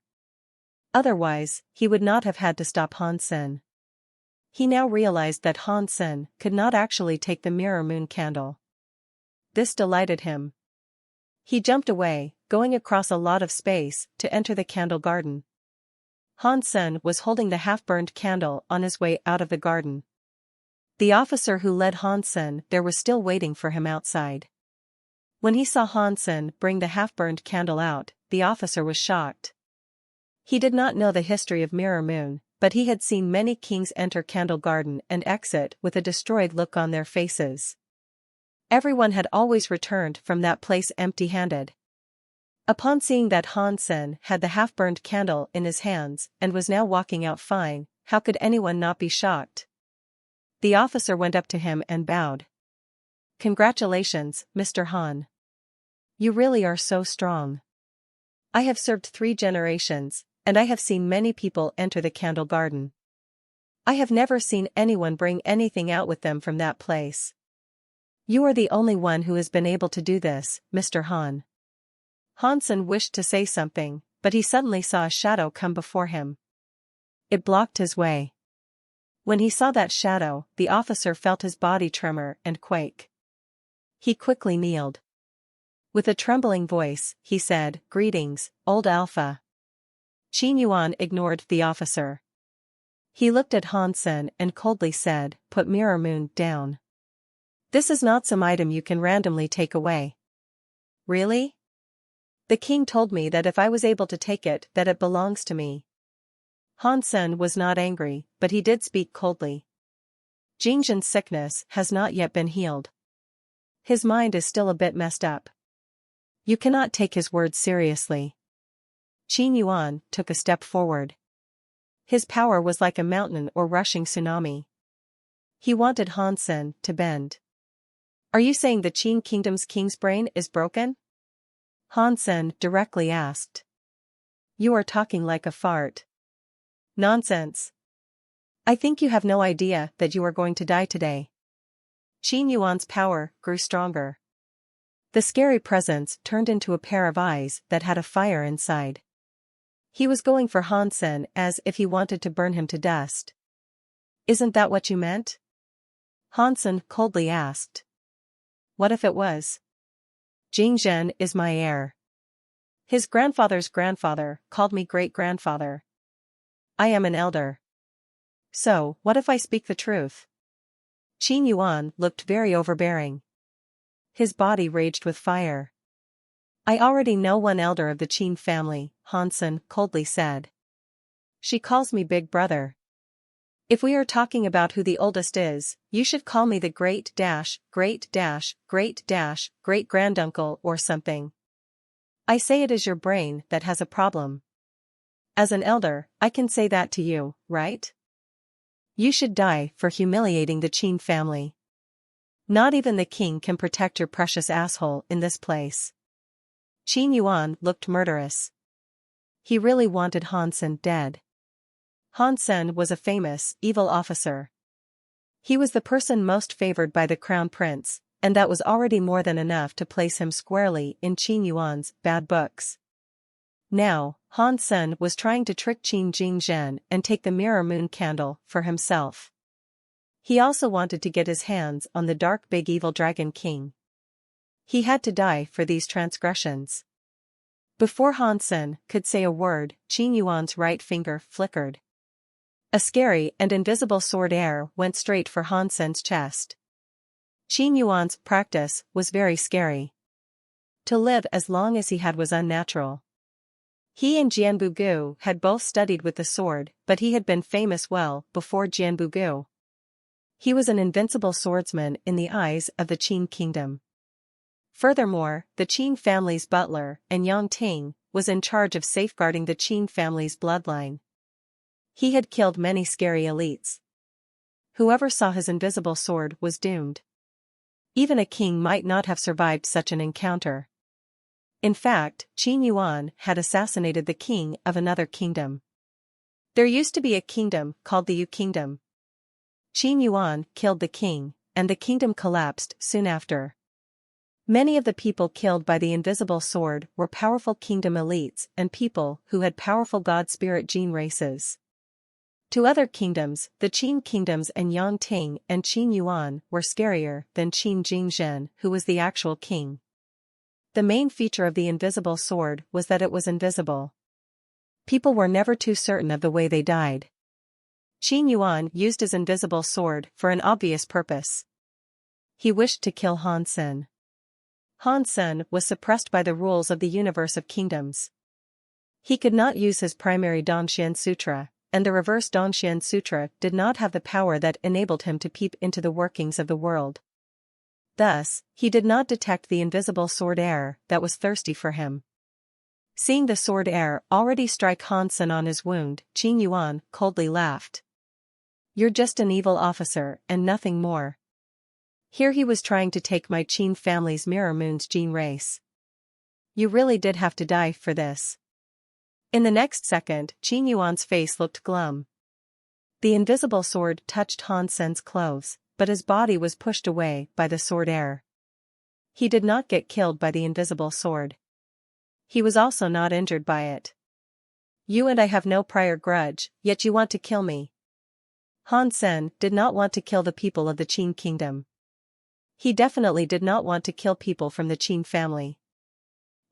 Otherwise, he would not have had to stop Han Sen. He now realized that Han Sen could not actually take the Mirror Moon candle. This delighted him. He jumped away, going across a lot of space to enter the Candle Garden. Han Sen was holding the half-burned candle on his way out of the garden. The officer who led Han Sen there was still waiting for him outside. When he saw Han Sen bring the half-burned candle out, the officer was shocked. He did not know the history of Mirror Moon, but he had seen many kings enter Candle Garden and exit with a destroyed look on their faces. Everyone had always returned from that place empty-handed. Upon seeing that Han Sen had the half-burned candle in his hands and was now walking out fine, how could anyone not be shocked? The officer went up to him and bowed. "Congratulations, Mr. Han. You really are so strong. I have served 3 generations, and I have seen many people enter the candle garden. I have never seen anyone bring anything out with them from that place. You are the only one who has been able to do this, Mr. Han. Hansen wished to say something, but he suddenly saw a shadow come before him. It blocked his way. When he saw that shadow, the officer felt his body tremor and quake. He quickly kneeled. With a trembling voice, he said, "Greetings, old Alpha." Qin Yuan ignored the officer. He looked at Hansen and coldly said, "Put Mirror Moon down. This is not some item you can randomly take away." "Really? The king told me that if I was able to take it, that it belongs to me." Hansen was not angry, but he did speak coldly. Jingzhen's sickness has not yet been healed. His mind is still a bit messed up. You cannot take his words seriously. Qin Yuan took a step forward. His power was like a mountain or rushing tsunami. He wanted Hansen to bend. "Are you saying the Qin Kingdom's king's brain is broken?" Hansen directly asked. "You are talking like a fart." "Nonsense. I think you have no idea that you are going to die today." Qin Yuan's power grew stronger. The scary presence turned into a pair of eyes that had a fire inside. He was going for Hansen as if he wanted to burn him to dust. "Isn't that what you meant?" Hansen coldly asked. "What if it was? Jingzhen is my heir. His grandfather's grandfather called me great-grandfather. I am an elder. So, what if I speak the truth?" Qin Yuan looked very overbearing. His body raged with fire. "I already know one elder of the Qin family," Hansen coldly said. "She calls me Big Brother. If we are talking about who the oldest is, you should call me the great-great-great-granduncle or something. I say it is your brain that has a problem. As an elder, I can say that to you, right? You should die for humiliating the Qin family. Not even the king can protect your precious asshole in this place." Qin Yuan looked murderous. He really wanted Hansen dead. Hansen was a famous, evil officer. He was the person most favored by the crown prince, and that was already more than enough to place him squarely in Qin Yuan's bad books. Now, Hansen was trying to trick Qin Jingzhen and take the Mirror Moon candle for himself. He also wanted to get his hands on the dark big evil dragon king. He had to die for these transgressions. Before Hansen could say a word, Qin Yuan's right finger flickered. A scary and invisible sword air went straight for Hansen's chest. Qin Yuan's practice was very scary. To live as long as he had was unnatural. He and Jianbugu had both studied with the sword, but he had been famous well before Jianbugu. He was an invincible swordsman in the eyes of the Qin kingdom. Furthermore, the Qin family's butler, and Yang Ting, was in charge of safeguarding the Qin family's bloodline. He had killed many scary elites. Whoever saw his invisible sword was doomed. Even a king might not have survived such an encounter. In fact, Qin Yuan had assassinated the king of another kingdom. There used to be a kingdom called the Yu Kingdom. Qin Yuan killed the king, and the kingdom collapsed soon after. Many of the people killed by the invisible sword were powerful kingdom elites and people who had powerful god spirit gene races. To other kingdoms, the Qin kingdoms and Yang Ting and Qin Yuan were scarier than Qin Jingzhen, who was the actual king. The main feature of the invisible sword was that it was invisible. People were never too certain of the way they died. Qin Yuan used his invisible sword for an obvious purpose. He wished to kill Hansen. Hansen was suppressed by the rules of the universe of kingdoms. He could not use his primary Dongxian Sutra, and the reverse Dongxian Sutra did not have the power that enabled him to peep into the workings of the world. Thus, he did not detect the invisible sword air that was thirsty for him. Seeing the sword air already strike Hansen on his wound, Qin Yuan coldly laughed. "You're just an evil officer and nothing more." Here he was trying to take my Qin family's Mirror Moon's gene race. You really did have to die for this. In the next second, Qin Yuan's face looked glum. The invisible sword touched Han Sen's clothes, but his body was pushed away by the sword air. He did not get killed by the invisible sword. He was also not injured by it. You and I have no prior grudge, yet you want to kill me. Han Sen did not want to kill the people of the Qin kingdom. He definitely did not want to kill people from the Qin family.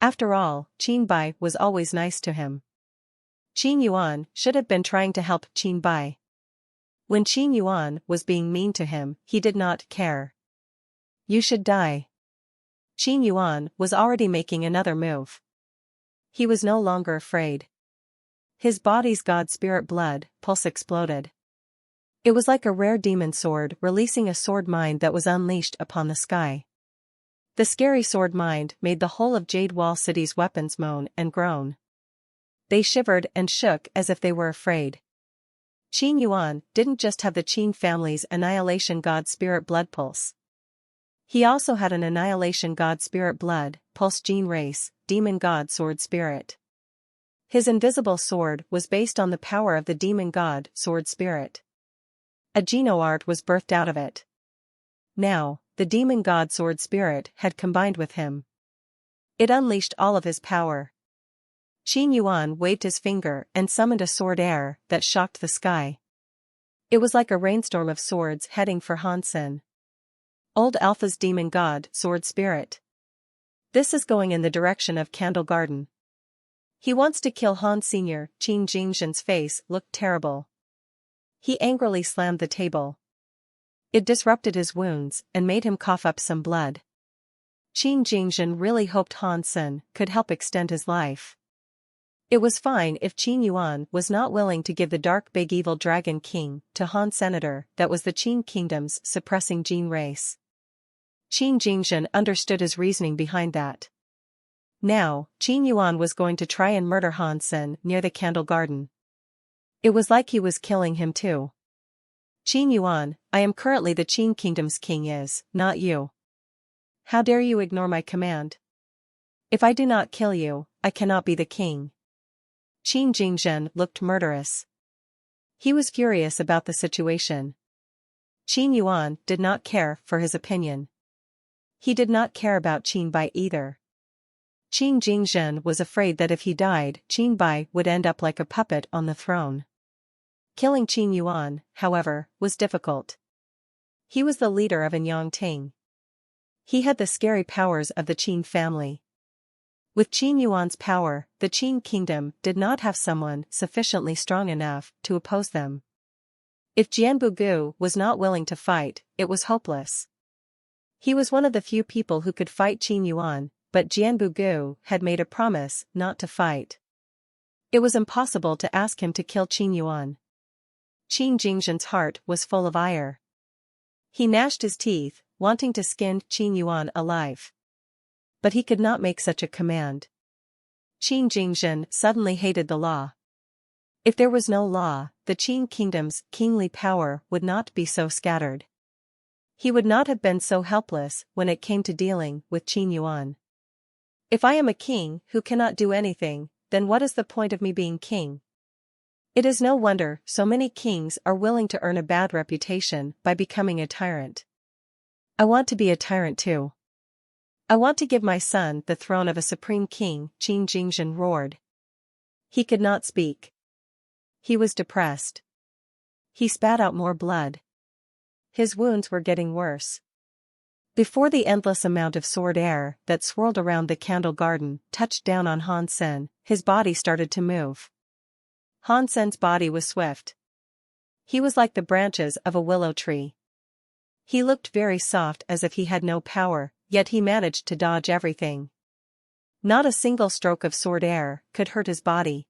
After all, Qin Bai was always nice to him. Qin Yuan should have been trying to help Qin Bai. When Qin Yuan was being mean to him, he did not care. You should die. Qin Yuan was already making another move. He was no longer afraid. His body's god spirit blood pulse exploded. It was like a rare demon sword releasing a sword mind that was unleashed upon the sky. The scary sword mind made the whole of Jade Wall City's weapons moan and groan. They shivered and shook as if they were afraid. Qin Yuan didn't just have the Qin family's Annihilation God Spirit Blood Pulse. He also had an Annihilation God Spirit Blood Pulse Gene Race, Demon God Sword Spirit. His invisible sword was based on the power of the Demon God Sword Spirit. A Geno-art was birthed out of it. Now, the Demon God Sword Spirit had combined with him. It unleashed all of his power. Qin Yuan waved his finger and summoned a sword air that shocked the sky. It was like a rainstorm of swords heading for Han Sen. Old Alpha's Demon God Sword Spirit. This is going in the direction of Candle Garden. He wants to kill Han Sr. Qin Jingzhen's face looked terrible. He angrily slammed the table. It disrupted his wounds and made him cough up some blood. Qin Jingzhen really hoped Han Sen could help extend his life. It was fine if Qin Yuan was not willing to give the dark big evil dragon king to Han Senator that was the Qin kingdom's suppressing gene race. Qin Jingzhen understood his reasoning behind that. Now, Qin Yuan was going to try and murder Han Sen near the Candle Garden. It was like he was killing him too. Qin Yuan, I am currently the Qin kingdom's king not you. How dare you ignore my command? If I do not kill you, I cannot be the king. Qin Jingzhen looked murderous. He was furious about the situation. Qin Yuan did not care for his opinion. He did not care about Qin Bai either. Qin Jingzhen was afraid that if he died, Qin Bai would end up like a puppet on the throne. Killing Qin Yuan, however, was difficult. He was the leader of Anyang Ting. He had the scary powers of the Qin family. With Qin Yuan's power, the Qin kingdom did not have someone sufficiently strong enough to oppose them. If Jianbu Gu was not willing to fight, it was hopeless. He was one of the few people who could fight Qin Yuan, but Jianbu Gu had made a promise not to fight. It was impossible to ask him to kill Qin Yuan. Qin Jingzhen's heart was full of ire. He gnashed his teeth, wanting to skin Qin Yuan alive. But he could not make such a command. Qin Jingzhen suddenly hated the law. If there was no law, the Qin kingdom's kingly power would not be so scattered. He would not have been so helpless when it came to dealing with Qin Yuan. If I am a king who cannot do anything, then what is the point of me being king? It is no wonder so many kings are willing to earn a bad reputation by becoming a tyrant. I want to be a tyrant too. I want to give my son the throne of a supreme king, Qin Jingzhen roared. He could not speak. He was depressed. He spat out more blood. His wounds were getting worse. Before the endless amount of sword air that swirled around the Candle Garden touched down on Han Sen, his body started to move. Han Sen's body was swift. He was like the branches of a willow tree. He looked very soft as if he had no power, yet he managed to dodge everything. Not a single stroke of sword air could hurt his body.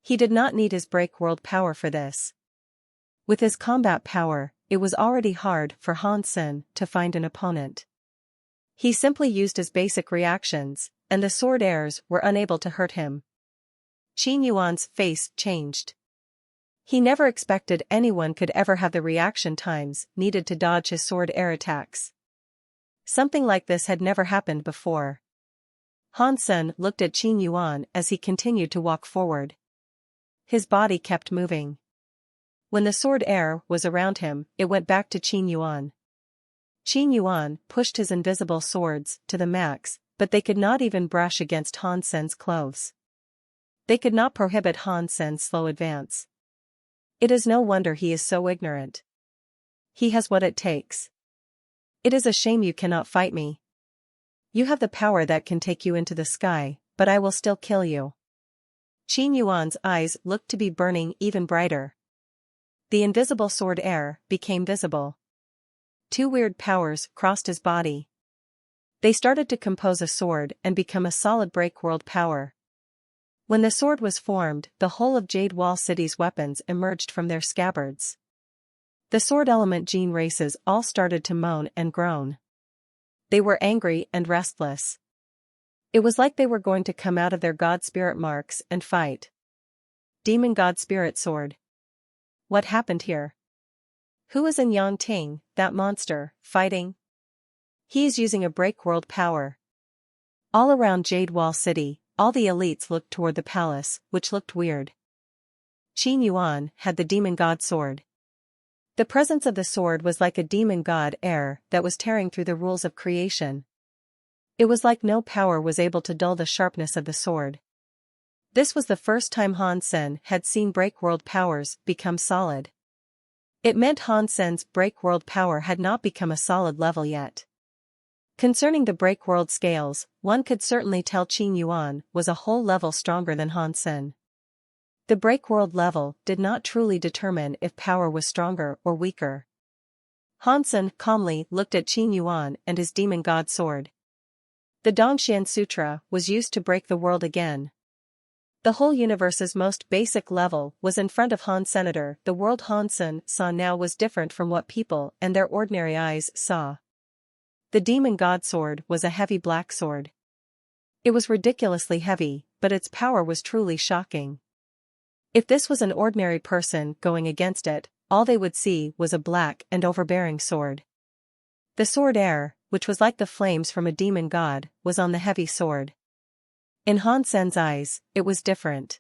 He did not need his break world power for this. With his combat power, it was already hard for Han Sen to find an opponent. He simply used his basic reactions, and the sword airs were unable to hurt him. Qin Yuan's face changed. He never expected anyone could ever have the reaction times needed to dodge his sword air attacks. Something like this had never happened before. Han Sen looked at Qin Yuan as he continued to walk forward. His body kept moving. When the sword air was around him, it went back to Qin Yuan. Qin Yuan pushed his invisible swords to the max, but they could not even brush against Han Sen's clothes. They could not prohibit Han Sen's slow advance. It is no wonder he is so ignorant. He has what it takes. It is a shame you cannot fight me. You have the power that can take you into the sky, but I will still kill you. Qin Yuan's eyes looked to be burning even brighter. The invisible sword air became visible. Two weird powers crossed his body. They started to compose a sword and become a solid break-world power. When the sword was formed, the whole of Jade Wall City's weapons emerged from their scabbards. The sword element gene races all started to moan and groan. They were angry and restless. It was like they were going to come out of their god spirit marks and fight. Demon God Spirit Sword. What happened here? Who is in Yang Ting, that monster, fighting? He is using a break-world power. All around Jade Wall City, all the elites looked toward the palace, which looked weird. Qin Yuan had the demon god sword. The presence of the sword was like a demon god air that was tearing through the rules of creation. It was like no power was able to dull the sharpness of the sword. This was the first time Han Sen had seen break-world powers become solid. It meant Han Sen's break-world power had not become a solid level yet. Concerning the break-world scales, one could certainly tell Qin Yuan was a whole level stronger than Han Sen. The break-world level did not truly determine if power was stronger or weaker. Han Sen calmly looked at Qin Yuan and his demon god sword. The Dongxian Sutra was used to break the world again. The whole universe's most basic level was in front of Han Senator. The world Han Sen saw now was different from what people and their ordinary eyes saw. The demon god sword was a heavy black sword. It was ridiculously heavy, but its power was truly shocking. If this was an ordinary person going against it, all they would see was a black and overbearing sword. The sword air, which was like the flames from a demon god, was on the heavy sword. In Han Sen's eyes, it was different.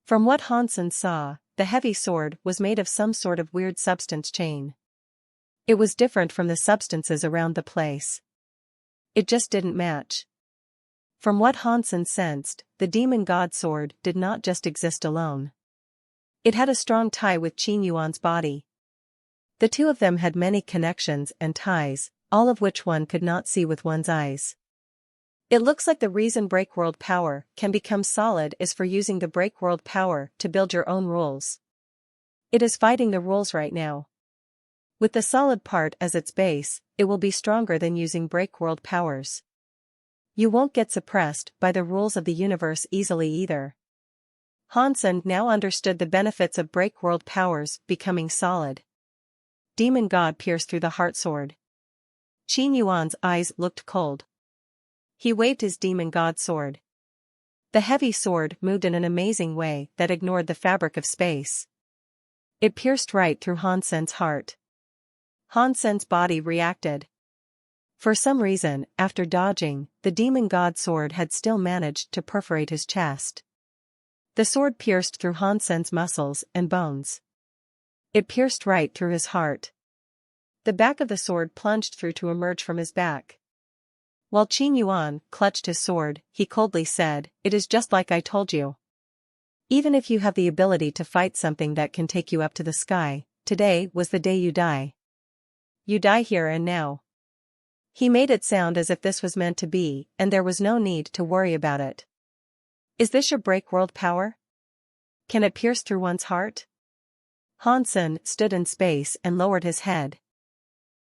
From what Han Sen saw, the heavy sword was made of some sort of weird substance chain. It was different from the substances around the place. It just didn't match. From what Han Sen sensed, the demon god sword did not just exist alone. It had a strong tie with Qin Yuan's body. The two of them had many connections and ties, all of which one could not see with one's eyes. It looks like the reason break-world power can become solid is for using the break-world power to build your own rules. It is fighting the rules right now. With the solid part as its base, it will be stronger than using break-world powers. You won't get suppressed by the rules of the universe easily either. Han Sen now understood the benefits of break-world powers becoming solid. Demon God pierced through the heart sword. Qin Yuan's eyes looked cold. He waved his demon god sword. The heavy sword moved in an amazing way that ignored the fabric of space. It pierced right through Han Sen's heart. Han Sen's body reacted. For some reason, after dodging, the demon god sword had still managed to perforate his chest. The sword pierced through Han Sen's muscles and bones. It pierced right through his heart. The back of the sword plunged through to emerge from his back. While Qin Yuan clutched his sword, he coldly said, "It is just like I told you. Even if you have the ability to fight something that can take you up to the sky, today was the day you die. You die here and now." He made it sound as if this was meant to be, and there was no need to worry about it. Is this your break-world power? Can it pierce through one's heart? Han Sen stood in space and lowered his head.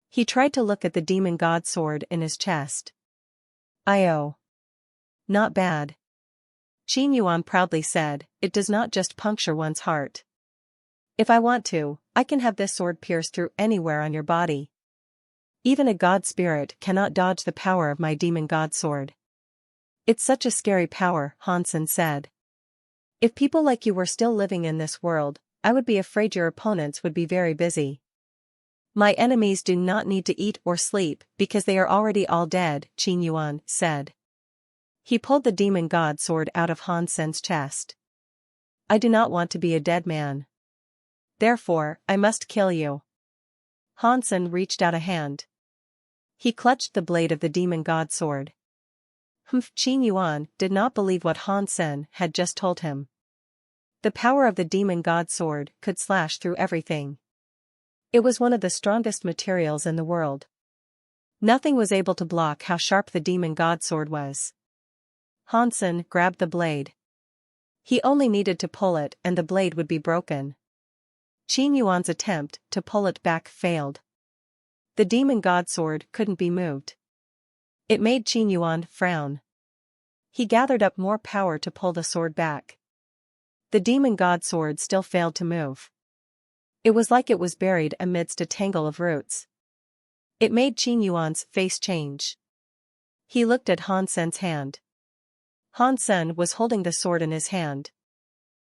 He tried to look at the demon god sword in his chest. "Oh. Not bad." Qin Yuan proudly said, "It does not just puncture one's heart. If I want to, I can have this sword pierce through anywhere on your body. Even a god spirit cannot dodge the power of my demon god sword." "It's such a scary power," Han Sen said. "If people like you were still living in this world, I would be afraid your opponents would be very busy." "My enemies do not need to eat or sleep because they are already all dead," Qin Yuan said. He pulled the demon god sword out of Han Sen's chest. I do not want to be a dead man. Therefore, I must kill you. Han Sen reached out a hand. He clutched the blade of the demon god sword. Qin Yuan did not believe what Han Sen had just told him. The power of the demon god sword could slash through everything. It was one of the strongest materials in the world. Nothing was able to block how sharp the demon god sword was. Han Sen grabbed the blade. He only needed to pull it and the blade would be broken. Qin Yuan's attempt to pull it back failed. The demon god sword couldn't be moved. It made Qin Yuan frown. He gathered up more power to pull the sword back. The demon god sword still failed to move. It was like it was buried amidst a tangle of roots. It made Qin Yuan's face change. He looked at Han Sen's hand. Han Sen was holding the sword in his hand.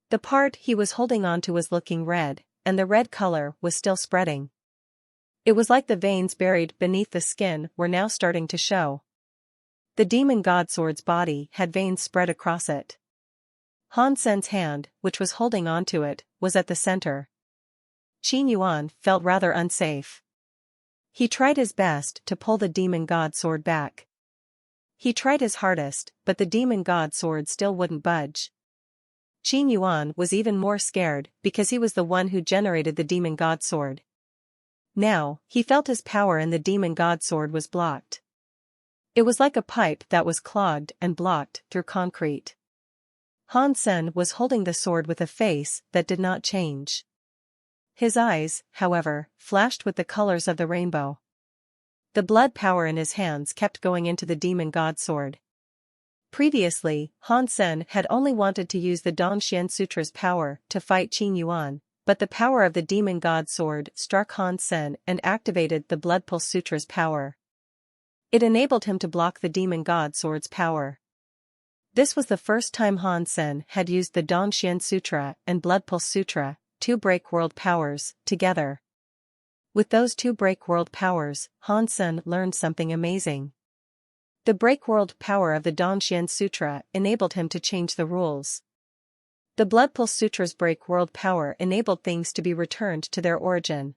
The part he was holding onto was looking red, and the red color was still spreading. It was like the veins buried beneath the skin were now starting to show. The demon god sword's body had veins spread across it. Han Sen's hand, which was holding onto it, was at the center. Qin Yuan felt rather unsafe. He tried his best to pull the demon god sword back. He tried his hardest, but the demon god sword still wouldn't budge. Qin Yuan was even more scared because he was the one who generated the demon god sword. Now, he felt his power in the demon god sword was blocked. It was like a pipe that was clogged and blocked through concrete. Han Sen was holding the sword with a face that did not change. His eyes, however, flashed with the colors of the rainbow. The blood power in his hands kept going into the demon god sword. Previously, Han Sen had only wanted to use the Dongxian Sutra's power to fight Qin Yuan, but the power of the demon god sword struck Han Sen and activated the Blood Pulse Sutra's power. It enabled him to block the demon god sword's power. This was the first time Han Sen had used the Dongxian Sutra and Blood Pulse Sutra, two break-world powers, together. With those two break-world powers, Han Sen learned something amazing. The break-world power of the Dongxian Sutra enabled him to change the rules. The Blood Pulse Sutra's break-world power enabled things to be returned to their origin.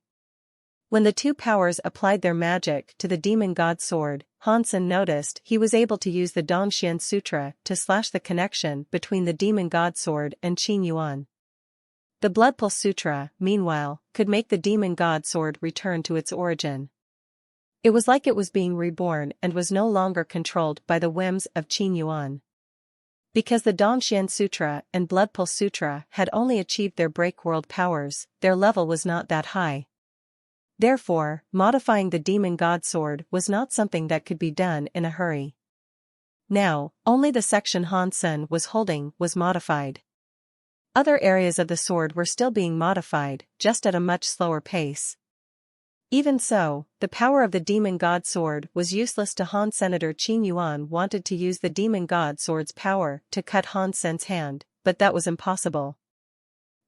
When the two powers applied their magic to the demon god sword, Han Sen noticed he was able to use the Dongxian Sutra to slash the connection between the demon god sword and Qin Yuan. The Blood Pulse Sutra, meanwhile, could make the demon god sword return to its origin. It was like it was being reborn and was no longer controlled by the whims of Qin Yuan. Because the Dongxian Sutra and Blood Pulse Sutra had only achieved their break-world powers, their level was not that high. Therefore, modifying the demon god sword was not something that could be done in a hurry. Now, only the section Han Sen was holding was modified. Other areas of the sword were still being modified, just at a much slower pace. Even so, the power of the demon god sword was useless to Han. Senator Qin Yuan wanted to use the demon god sword's power to cut Han Sen's hand, but that was impossible.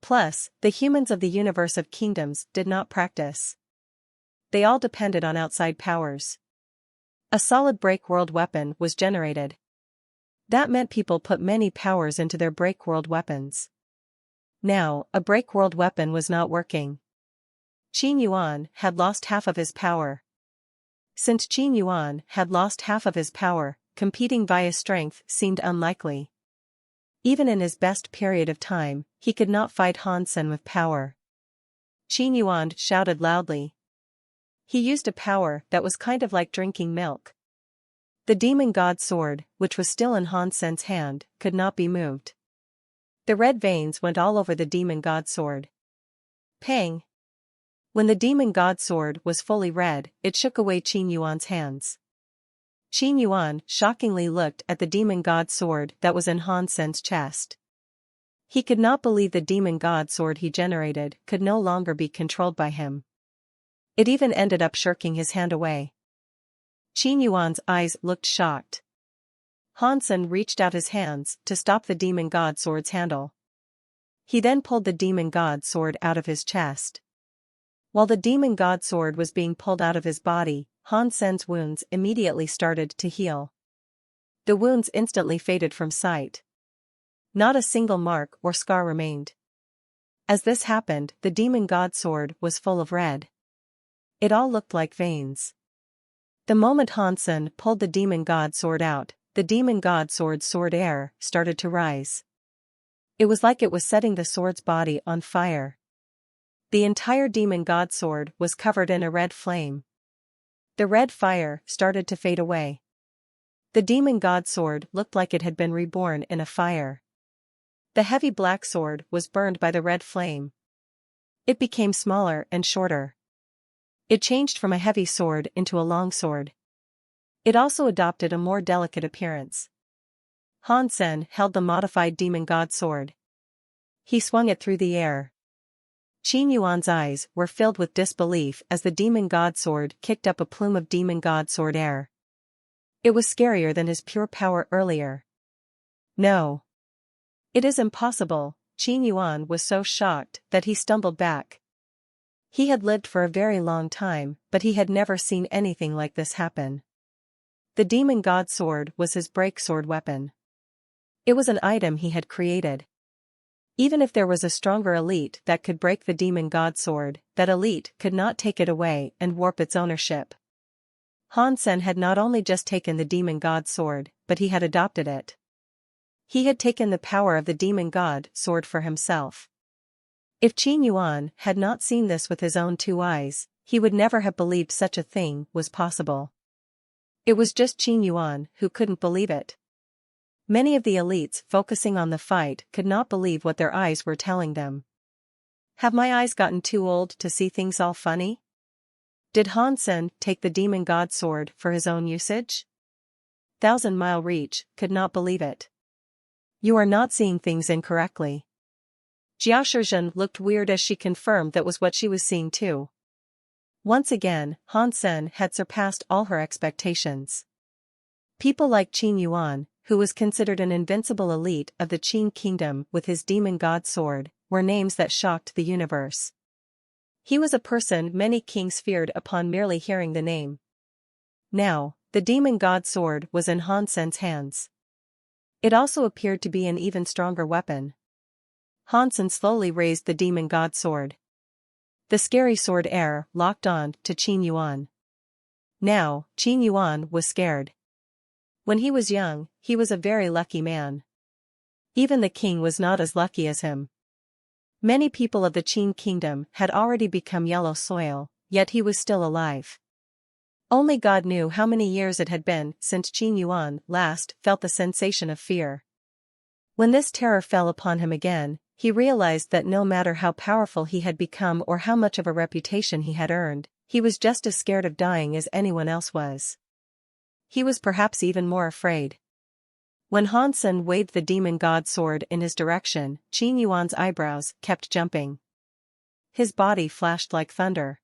Plus, the humans of the universe of kingdoms did not practice. They all depended on outside powers. A solid break-world weapon was generated. That meant people put many powers into their break-world weapons. Now, a break-world weapon was not working. Qin Yuan had lost half of his power. Since Qin Yuan had lost half of his power, competing via strength seemed unlikely. Even in his best period of time, he could not fight Han Sen with power. Qin Yuan shouted loudly. He used a power that was kind of like drinking milk. The demon god sword, which was still in Han Sen's hand, could not be moved. The red veins went all over the demon god sword. Pang! When the demon god sword was fully red, it shook away Qin Yuan's hands. Qin Yuan shockingly looked at the demon god sword that was in Han Sen's chest. He could not believe the demon god sword he generated could no longer be controlled by him. It even ended up shirking his hand away. Qin Yuan's eyes looked shocked. Han Sen reached out his hands to stop the demon god sword's handle. He then pulled the demon god sword out of his chest. While the demon god sword was being pulled out of his body, Han Sen's wounds immediately started to heal. The wounds instantly faded from sight. Not a single mark or scar remained. As this happened, the demon god sword was full of red. It all looked like veins. The moment Hansen pulled the demon god sword out, the demon god sword's sword air started to rise. It was like it was setting the sword's body on fire. The entire demon god sword was covered in a red flame. The red fire started to fade away. The demon god sword looked like it had been reborn in a fire. The heavy black sword was burned by the red flame. It became smaller and shorter. It changed from a heavy sword into a long sword. It also adopted a more delicate appearance. Hansen held the modified demon god sword. He swung it through the air. Qin Yuan's eyes were filled with disbelief as the demon god sword kicked up a plume of demon god sword air. It was scarier than his pure power earlier. No. It is impossible. Qin Yuan was so shocked that he stumbled back. He had lived for a very long time, but he had never seen anything like this happen. The demon god sword was his break sword weapon. It was an item he had created. Even if there was a stronger elite that could break the demon god sword, that elite could not take it away and warp its ownership. Hansen had not only just taken the demon god sword, but he had adopted it. He had taken the power of the demon god sword for himself. If Qin Yuan had not seen this with his own two eyes, he would never have believed such a thing was possible. It was just Qin Yuan who couldn't believe it. Many of the elites focusing on the fight could not believe what their eyes were telling them. Have my eyes gotten too old to see things all funny? Did Hansen take the demon god sword for his own usage? 1,000-mile reach could not believe it. You are not seeing things incorrectly. Jia Shizhen looked weird as she confirmed that was what she was seeing too. Once again, Hansen had surpassed all her expectations. People like Qin Yuan, who was considered an invincible elite of the Qin kingdom with his demon god sword, were names that shocked the universe. He was a person many kings feared upon merely hearing the name. Now, the demon god sword was in Hansen's hands. It also appeared to be an even stronger weapon. Hansen slowly raised the demon god sword. The scary sword air locked on to Qin Yuan. Now, Qin Yuan was scared. When he was young, he was a very lucky man. Even the king was not as lucky as him. Many people of the Qin kingdom had already become yellow soil, yet he was still alive. Only God knew how many years it had been since Qin Yuan last felt the sensation of fear. When this terror fell upon him again, he realized that no matter how powerful he had become or how much of a reputation he had earned, he was just as scared of dying as anyone else was. He was perhaps even more afraid. When Hansen waved the demon god sword in his direction, Qin Yuan's eyebrows kept jumping. His body flashed like thunder.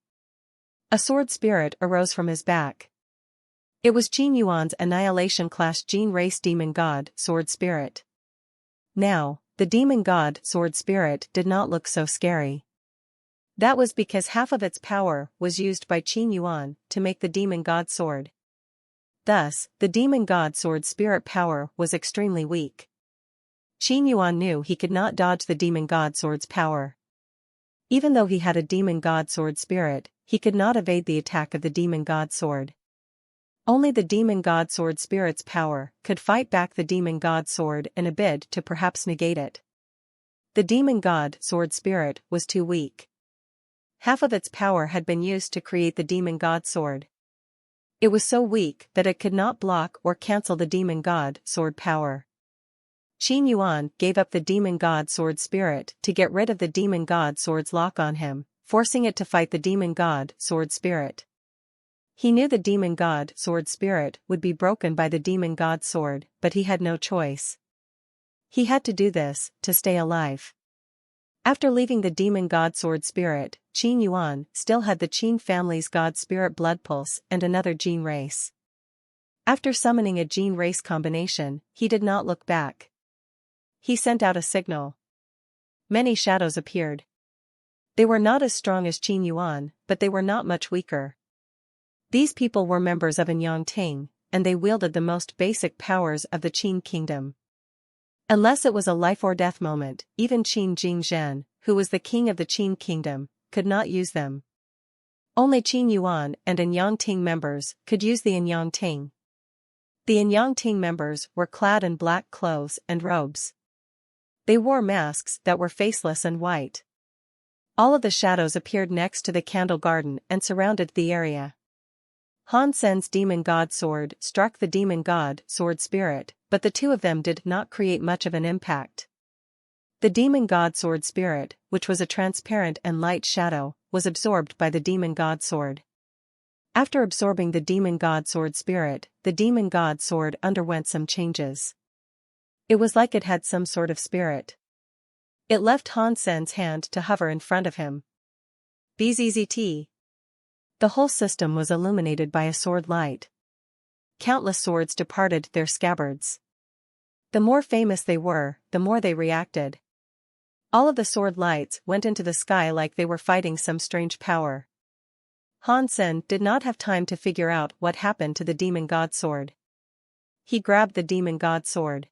A sword spirit arose from his back. It was Qin Yuan's Annihilation-class Gene Race Demon God Sword Spirit. Now, the Demon God Sword Spirit did not look so scary. That was because half of its power was used by Qin Yuan to make the Demon God Sword. Thus, the Demon God Sword Spirit power was extremely weak. Qin Yuan knew he could not dodge the Demon God Sword's power. Even though he had a Demon God Sword Spirit, he could not evade the attack of the Demon God Sword. Only the Demon God Sword Spirit's power could fight back the Demon God Sword in a bid to perhaps negate it. The Demon God Sword Spirit was too weak. Half of its power had been used to create the Demon God Sword. It was so weak that it could not block or cancel the Demon God Sword power. Qin Yuan gave up the Demon God Sword Spirit to get rid of the Demon God Sword's lock on him, forcing it to fight the Demon God Sword Spirit. He knew the Demon God Sword Spirit would be broken by the Demon God Sword, but he had no choice. He had to do this to stay alive. After leaving the Demon God Sword Spirit, Qin Yuan still had the Qin family's God Spirit Blood Pulse and another gene race. After summoning a gene race combination, he did not look back. He sent out a signal. Many shadows appeared. They were not as strong as Qin Yuan, but they were not much weaker. These people were members of An Yang Ting, and they wielded the most basic powers of the Qin kingdom. Unless it was a life-or-death moment, even Qin Jingzhen, who was the king of the Qin kingdom, could not use them. Only Qin Yuan and Anyang Ting members could use the Anyang Ting. The Anyang Ting members were clad in black clothes and robes. They wore masks that were faceless and white. All of the shadows appeared next to the candle garden and surrounded the area. Han Sen's demon god sword struck the demon god sword spirit, but the two of them did not create much of an impact. The demon god sword spirit, which was a transparent and light shadow, was absorbed by the demon god sword. After absorbing the demon god sword spirit, the demon god sword underwent some changes. It was like it had some sort of spirit. It left Han Sen's hand to hover in front of him. Bzzzt. The whole system was illuminated by a sword light. Countless swords departed their scabbards. The more famous they were, the more they reacted. All of the sword lights went into the sky like they were fighting some strange power. Han Sen did not have time to figure out what happened to the demon god sword. He grabbed the demon god sword.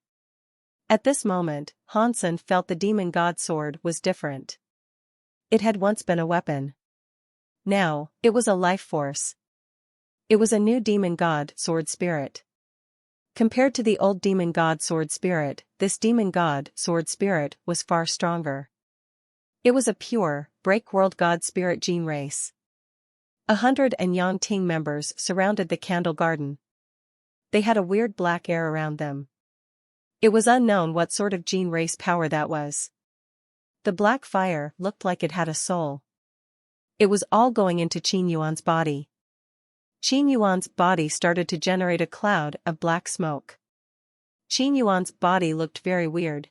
At this moment, Han Sen felt the demon god sword was different. It had once been a weapon. Now, it was a life force. It was a new demon god sword spirit. Compared to the old demon god sword spirit, this demon god sword spirit was far stronger. It was a pure, break-world god spirit gene race. 100 Anyang Ting members surrounded the candle garden. They had a weird black air around them. It was unknown what sort of gene race power that was. The black fire looked like it had a soul. It was all going into Qin Yuan's body. Qin Yuan's body started to generate a cloud of black smoke. Qin Yuan's body looked very weird.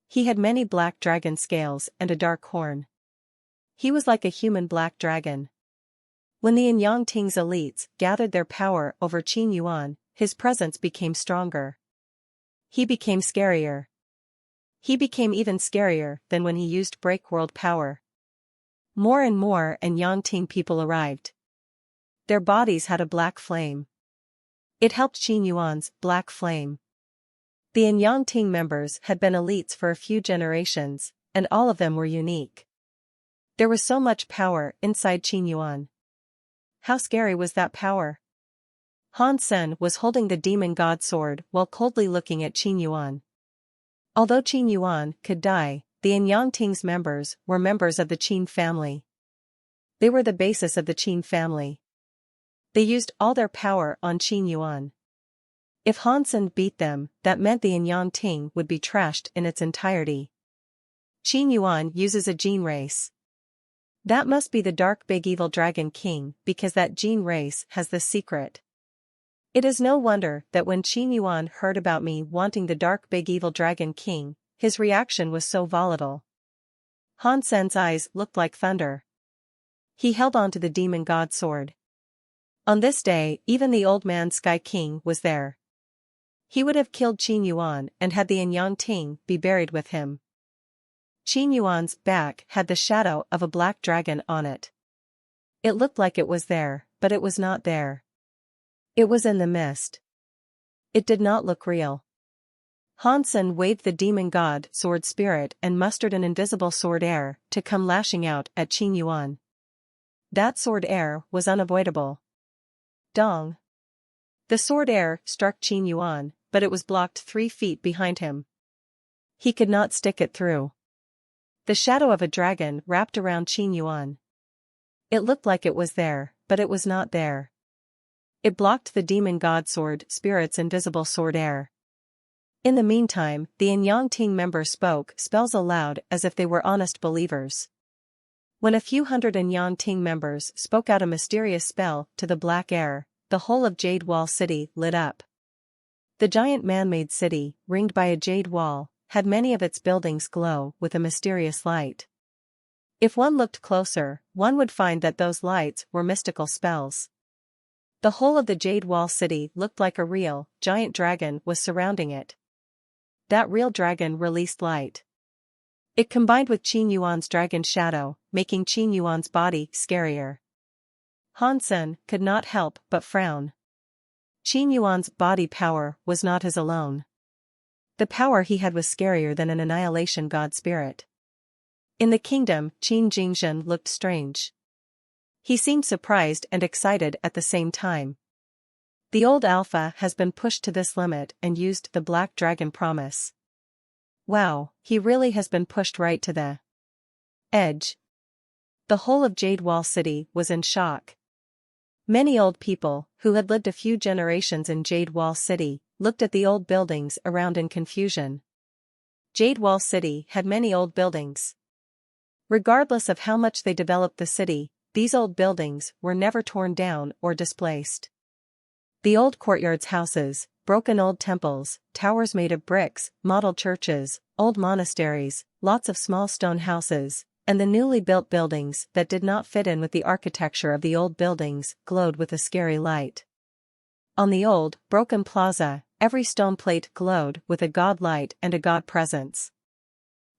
He had many black dragon scales and a dark horn. He was like a human black dragon. When the Anyang Ting's elites gathered their power over Qin Yuan, his presence became stronger. He became scarier. He became even scarier than when he used break-world power. More and more Anyang Ting people arrived. Their bodies had a black flame. It helped Qin Yuan's black flame. The Anyang Ting members had been elites for a few generations, and all of them were unique. There was so much power inside Qin Yuan. How scary was that power? Han Sen was holding the demon god sword while coldly looking at Qin Yuan. Although Qin Yuan could die, the Anyang Ting's members were members of the Qin family. They were the basis of the Qin family. They used all their power on Qin Yuan. If Han Sen beat them, that meant the Anyang Ting would be trashed in its entirety. Qin Yuan uses a gene race. That must be the dark big evil dragon king, because that gene race has the secret. It is no wonder that when Qin Yuan heard about me wanting the dark big evil dragon king, his reaction was so volatile. Han Sen's eyes looked like thunder. He held on to the demon god sword. On this day, even the old man Sky King was there. He would have killed Qin Yuan and had the Anyang Ting be buried with him. Qin Yuan's back had the shadow of a black dragon on it. It looked like it was there, but it was not there. It was in the mist. It did not look real. Han Sen waved the demon god sword spirit and mustered an invisible sword air to come lashing out at Qin Yuan. That sword air was unavoidable. Dong. The sword air struck Qin Yuan, but it was blocked 3 feet behind him. He could not stick it through. The shadow of a dragon wrapped around Qin Yuan. It looked like it was there, but it was not there. It blocked the demon god sword spirit's invisible sword air. In the meantime, the Anyang Ting members spoke spells aloud as if they were honest believers. When a few hundred Anyang Ting members spoke out a mysterious spell to the black air, the whole of Jade Wall City lit up. The giant man-made city, ringed by a jade wall, had many of its buildings glow with a mysterious light. If one looked closer, one would find that those lights were mystical spells. The whole of the Jade Wall City looked like a real, giant dragon was surrounding it. That real dragon released light. It combined with Qin Yuan's dragon shadow, making Qin Yuan's body scarier. Han Sen could not help but frown. Qin Yuan's body power was not his alone. The power he had was scarier than an annihilation god spirit. In the kingdom, Qin Jingzhen looked strange. He seemed surprised and excited at the same time. The old alpha has been pushed to this limit and used the Black Dragon promise. Wow, he really has been pushed right to the edge. The whole of Jade Wall City was in shock. Many old people, who had lived a few generations in Jade Wall City, looked at the old buildings around in confusion. Jade Wall City had many old buildings. Regardless of how much they developed the city, these old buildings were never torn down or displaced. The old courtyards, houses, broken old temples, towers made of bricks, model churches, old monasteries, lots of small stone houses, and the newly built buildings that did not fit in with the architecture of the old buildings glowed with a scary light. On the old, broken plaza, every stone plate glowed with a god light and a god presence.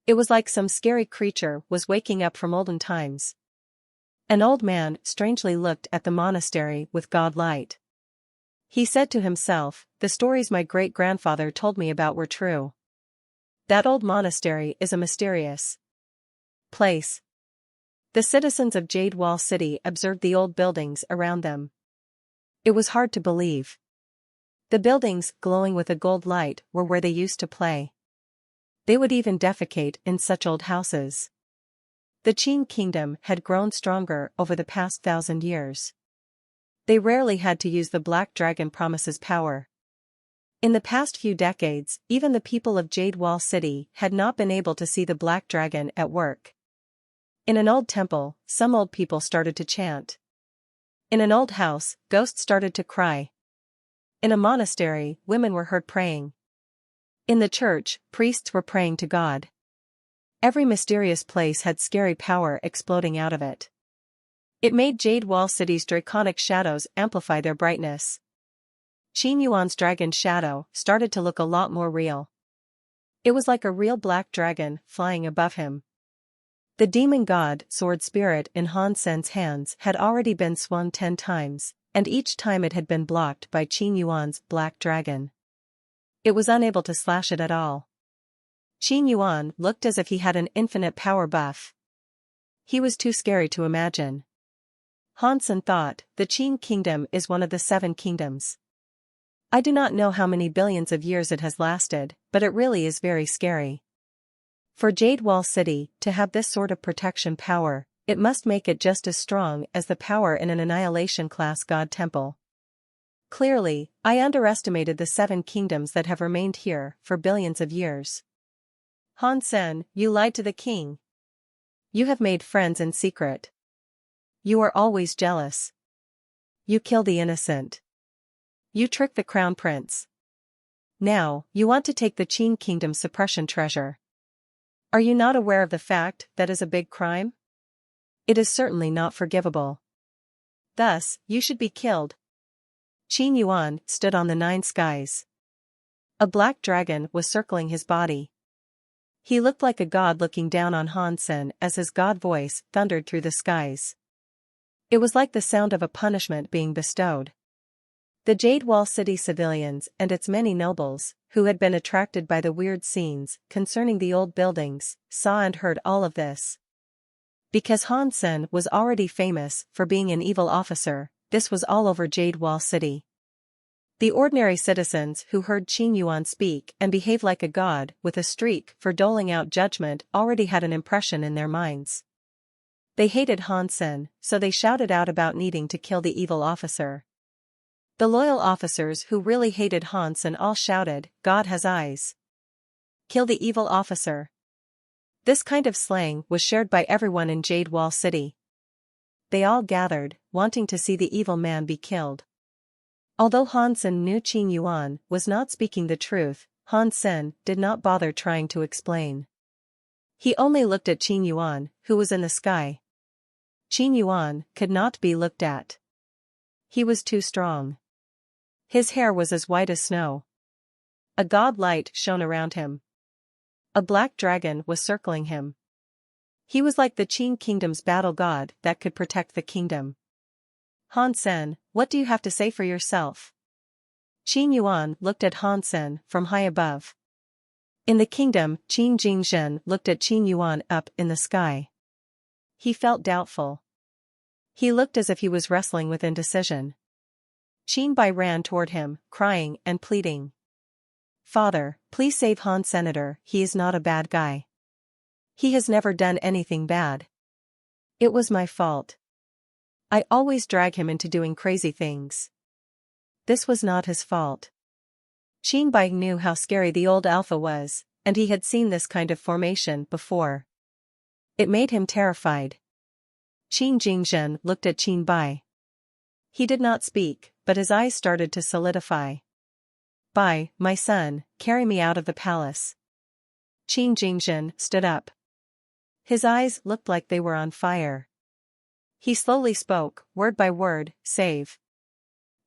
It was like some scary creature was waking up from olden times. An old man strangely looked at the monastery with god light. He said to himself, "The stories my great-grandfather told me about were true. That old monastery is a mysterious place." The citizens of Jade Wall City observed the old buildings around them. It was hard to believe. The buildings, glowing with a gold light, were where they used to play. They would even defecate in such old houses. The Qin kingdom had grown stronger over the past 1,000 years. They rarely had to use the Black Dragon promise's power. In the past few decades, even the people of Jade Wall City had not been able to see the Black Dragon at work. In an old temple, some old people started to chant. In an old house, ghosts started to cry. In a monastery, women were heard praying. In the church, priests were praying to God. Every mysterious place had scary power exploding out of it. It made Jade Wall City's draconic shadows amplify their brightness. Qin Yuan's dragon shadow started to look a lot more real. It was like a real black dragon flying above him. The demon god sword spirit in Han Sen's hands had already been swung 10 times, and each time it had been blocked by Qin Yuan's black dragon. It was unable to slash it at all. Qin Yuan looked as if he had an infinite power buff. He was too scary to imagine. Han Sen thought, the Qin kingdom is one of the 7 kingdoms. I do not know how many billions of years it has lasted, but it really is very scary. For Jade Wall City to have this sort of protection power, it must make it just as strong as the power in an annihilation-class god temple. Clearly, I underestimated the 7 kingdoms that have remained here for billions of years. Han Sen, you lied to the king. You have made friends in secret. You are always jealous. You kill the innocent. You trick the crown prince. Now, you want to take the Qin kingdom's suppression treasure. Are you not aware of the fact that is a big crime? It is certainly not forgivable. Thus, you should be killed. Qin Yuan stood on the 9 skies. A black dragon was circling his body. He looked like a god looking down on Han Sen as his god voice thundered through the skies. It was like the sound of a punishment being bestowed. The Jade Wall City civilians and its many nobles, who had been attracted by the weird scenes concerning the old buildings, saw and heard all of this. Because Han Sen was already famous for being an evil officer, this was all over Jade Wall City. The ordinary citizens who heard Qin Yuan speak and behave like a god with a streak for doling out judgment already had an impression in their minds. They hated Han Sen, so they shouted out about needing to kill the evil officer. The loyal officers who really hated Han Sen all shouted, "God has eyes. Kill the evil officer." This kind of slang was shared by everyone in Jade Wall City. They all gathered, wanting to see the evil man be killed. Although Han Sen knew Qin Yuan was not speaking the truth, Han Sen did not bother trying to explain. He only looked at Qin Yuan, who was in the sky. Qin Yuan could not be looked at. He was too strong. His hair was as white as snow. A god light shone around him. A black dragon was circling him. He was like the Qin kingdom's battle god that could protect the kingdom. Han Sen, what do you have to say for yourself? Qin Yuan looked at Han Sen from high above. In the kingdom, Qin Jingzhen looked at Qin Yuan up in the sky. He felt doubtful. He looked as if he was wrestling with indecision. Qin Bai ran toward him, crying and pleading. Father, please save Han Senator, he is not a bad guy. He has never done anything bad. It was my fault. I always drag him into doing crazy things. This was not his fault. Qin Bai knew how scary the old Alpha was, and he had seen this kind of formation before. It made him terrified. Qin Jingzhen looked at Qin Bai. He did not speak, but his eyes started to solidify. Bai, my son, carry me out of the palace. Qin Jingzhen stood up. His eyes looked like they were on fire. He slowly spoke, word by word, save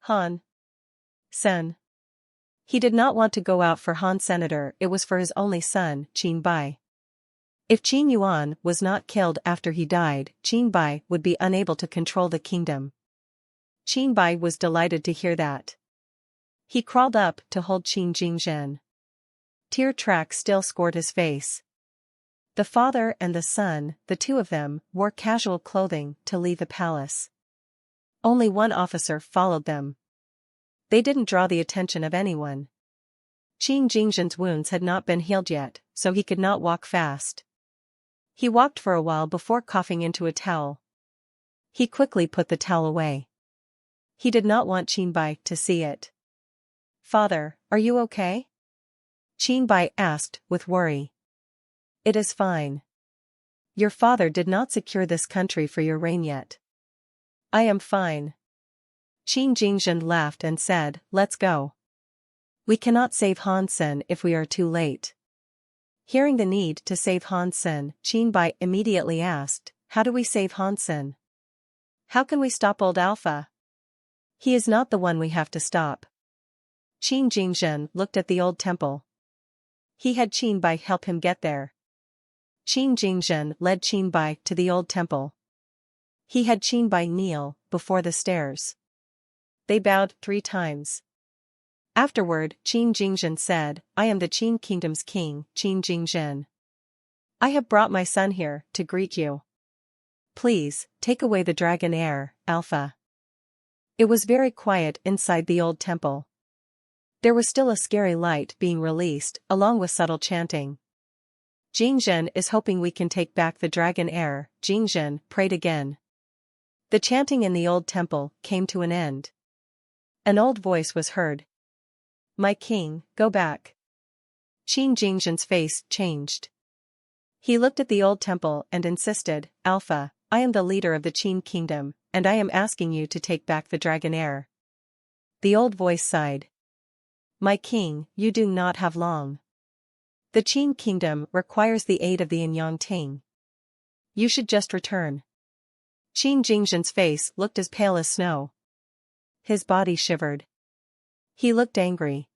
Han Sen. He did not want to go out for Han Senator, it was for his only son, Qin Bai. If Qin Yuan was not killed after he died, Qin Bai would be unable to control the kingdom. Qin Bai was delighted to hear that. He crawled up to hold Qin Jingzhen. Tear tracks still scored his face. The father and the son, the two of them, wore casual clothing to leave the palace. Only one officer followed them. They didn't draw the attention of anyone. Qin Jingzhen's wounds had not been healed yet, so he could not walk fast. He walked for a while before coughing into a towel. He quickly put the towel away. He did not want Qin Bai to see it. Father, are you okay? Qin Bai asked with worry. It is fine. Your father did not secure this country for your reign yet. I am fine. Qin Jingzhen laughed and said, let's go. We cannot save Han Sen if we are too late. Hearing the need to save Han Sen, Qin Bai immediately asked, how do we save Han Sen? How can we stop old Alpha? He is not the one we have to stop. Qin Jingzhen looked at the old temple. He had Qin Bai help him get there. Qin Jingzhen led Qin Bai to the old temple. He had Qin Bai kneel before the stairs. They bowed 3 times. Afterward, Qin Jingzhen said, I am the Qin kingdom's king, Qin Jingzhen. I have brought my son here to greet you. Please, take away the dragon heir, Alpha. It was very quiet inside the old temple. There was still a scary light being released, along with subtle chanting. Jingzhen is hoping we can take back the dragon heir, Jingzhen prayed again. The chanting in the old temple came to an end. An old voice was heard. My king, go back. Qin Jingzhen's face changed. He looked at the old temple and insisted, Alpha, I am the leader of the Qin kingdom, and I am asking you to take back the dragon heir. The old voice sighed. My king, you do not have long. The Qin kingdom requires the aid of the Anyang Ting. You should just return. Qin Jingzhen's face looked as pale as snow. His body shivered. He looked angry.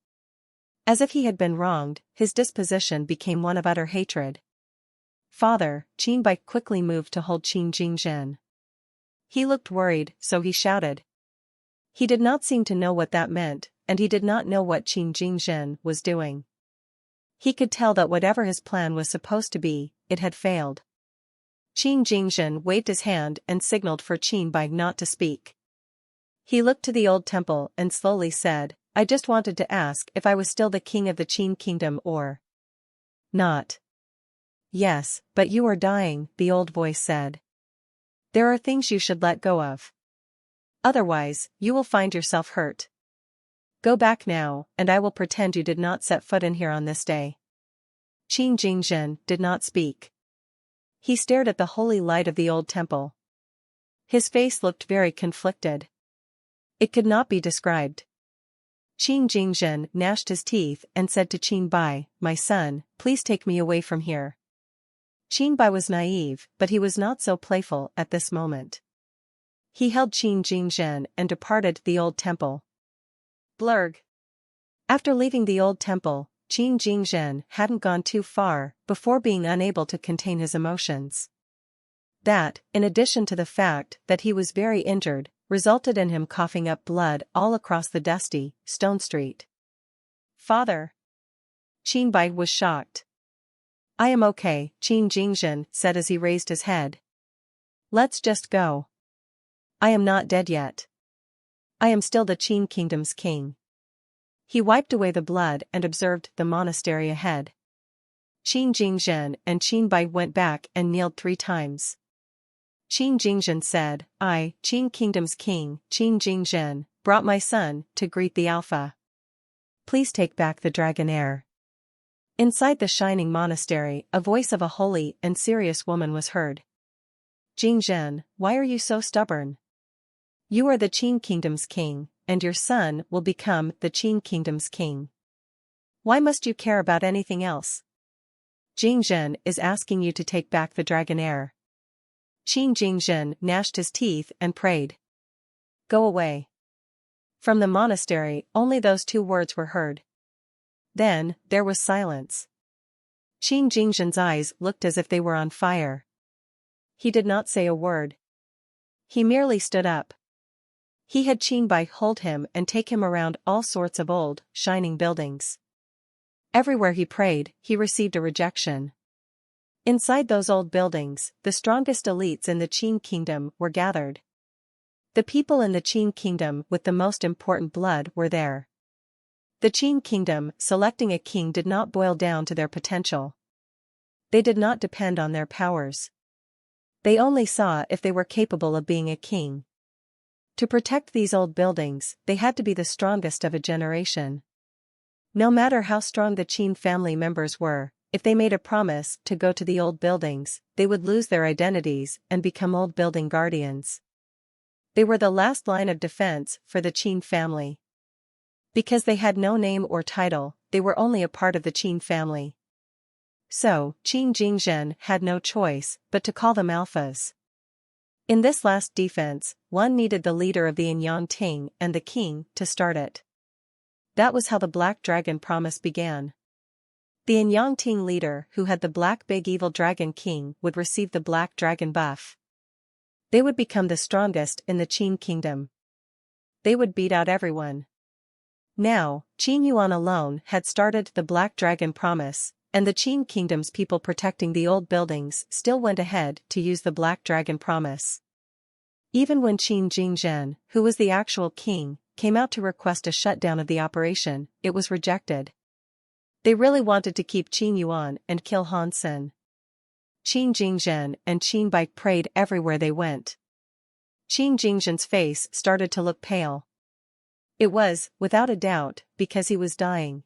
As if he had been wronged, his disposition became one of utter hatred. Father, Qin Bai quickly moved to hold Qin Jingzhen. He looked worried, so he shouted. He did not seem to know what that meant, and he did not know what Qin Jingzhen was doing. He could tell that whatever his plan was supposed to be, it had failed. Qin Jingzhen waved his hand and signaled for Qin Bai not to speak. He looked to the old temple and slowly said, I just wanted to ask if I was still the king of the Qin kingdom or not. Yes, but you are dying, the old voice said. There are things you should let go of. Otherwise, you will find yourself hurt. Go back now, and I will pretend you did not set foot in here on this day. Qin Jingzhen did not speak. He stared at the holy light of the old temple. His face looked very conflicted. It could not be described. Qin Jingzhen gnashed his teeth and said to Qin Bai, my son, please take me away from here. Qin Bai was naive, but he was not so playful at this moment. He held Qin Jingzhen and departed the old temple. Blurg. After leaving the old temple, Qin Jingzhen hadn't gone too far before being unable to contain his emotions. That, in addition to the fact that he was very injured, resulted in him coughing up blood all across the dusty, stone street. "Father!" Qin Bai was shocked. "I am okay," Qin Jingzhen said as he raised his head. "Let's just go. I am not dead yet. I am still the Qin Kingdom's king." He wiped away the blood and observed the monastery ahead. Qin Jingzhen and Qin Bai went back and kneeled 3 times. Qin Jingzhen said, "I, Qin Kingdom's king, Qin Jingzhen, brought my son to greet the Alpha. Please take back the dragon heir." Inside the shining monastery, a voice of a holy and serious woman was heard. "Jingzhen, why are you so stubborn? You are the Qin Kingdom's king, and your son will become the Qin Kingdom's king. Why must you care about anything else? Jingzhen is asking you to take back the dragon heir." Qin Jingzhen gnashed his teeth and prayed. "Go away." From the monastery, only those 2 words were heard. Then, there was silence. Qin Jingzhen's eyes looked as if they were on fire. He did not say a word. He merely stood up. He had Qin Bai hold him and take him around all sorts of old, shining buildings. Everywhere he prayed, he received a rejection. Inside those old buildings, the strongest elites in the Qin Kingdom were gathered. The people in the Qin Kingdom with the most important blood were there. The Qin Kingdom selecting a king did not boil down to their potential. They did not depend on their powers. They only saw if they were capable of being a king. To protect these old buildings, they had to be the strongest of a generation. No matter how strong the Qin family members were, if they made a promise to go to the old buildings, they would lose their identities and become old building guardians. They were the last line of defense for the Qin family. Because they had no name or title, they were only a part of the Qin family. So, Qin Jingzhen had no choice but to call them alphas. In this last defense, one needed the leader of the Inyang Ting and the king to start it. That was how the Black Dragon promise began. The Inyang Ting leader who had the Black Big Evil Dragon King would receive the Black Dragon buff. They would become the strongest in the Qin Kingdom. They would beat out everyone. Now, Qin Yuan alone had started the Black Dragon promise, and the Qin Kingdom's people protecting the old buildings still went ahead to use the Black Dragon promise. Even when Qin Jingzhen, who was the actual king, came out to request a shutdown of the operation, it was rejected. They really wanted to keep Qin Yuan and kill Han Sen. Qin Jingzhen and Qin Bai prayed everywhere they went. Qin Jingzhen's face started to look pale. It was, without a doubt, because he was dying.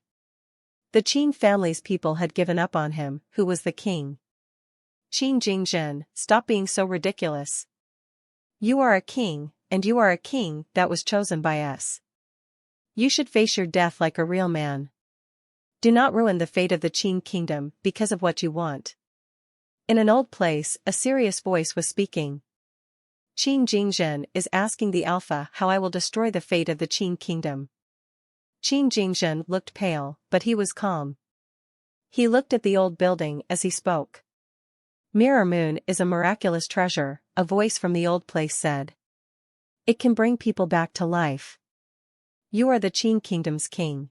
The Qin family's people had given up on him, who was the king. Qin Jingzhen, stop being so ridiculous. You are a king, and you are a king that was chosen by us. You should face your death like a real man. Do not ruin the fate of the Qin Kingdom because of what you want. In an old place, a serious voice was speaking. Qin Jingzhen is asking the Alpha how I will destroy the fate of the Qin Kingdom. Qin Jingzhen looked pale, but he was calm. He looked at the old building as he spoke. Mirror Moon is a miraculous treasure, a voice from the old place said. It can bring people back to life. You are the Qin Kingdom's king.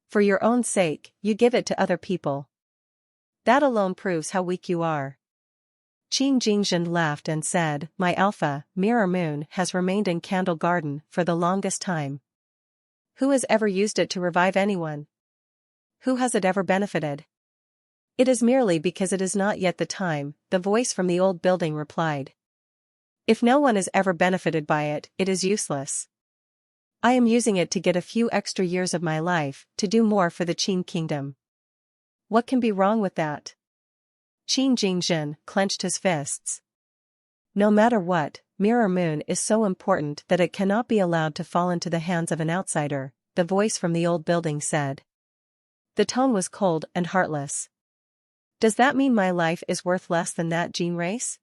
For your own sake, you give it to other people. That alone proves how weak you are. Qin Jingzhen laughed and said, My Alpha, Mirror Moon has remained in Candle Garden for the longest time. Who has ever used it to revive anyone? Who has it ever benefited? It is merely because it is not yet the time, the voice from the old building replied. If no one has ever benefited by it, it is useless. I am using it to get a few extra years of my life, to do more for the Qin Kingdom. What can be wrong with that? Qin Jingzhen clenched his fists. No matter what, Mirror Moon is so important that it cannot be allowed to fall into the hands of an outsider, the voice from the old building said. The tone was cold and heartless. Does that mean my life is worth less than that gene race?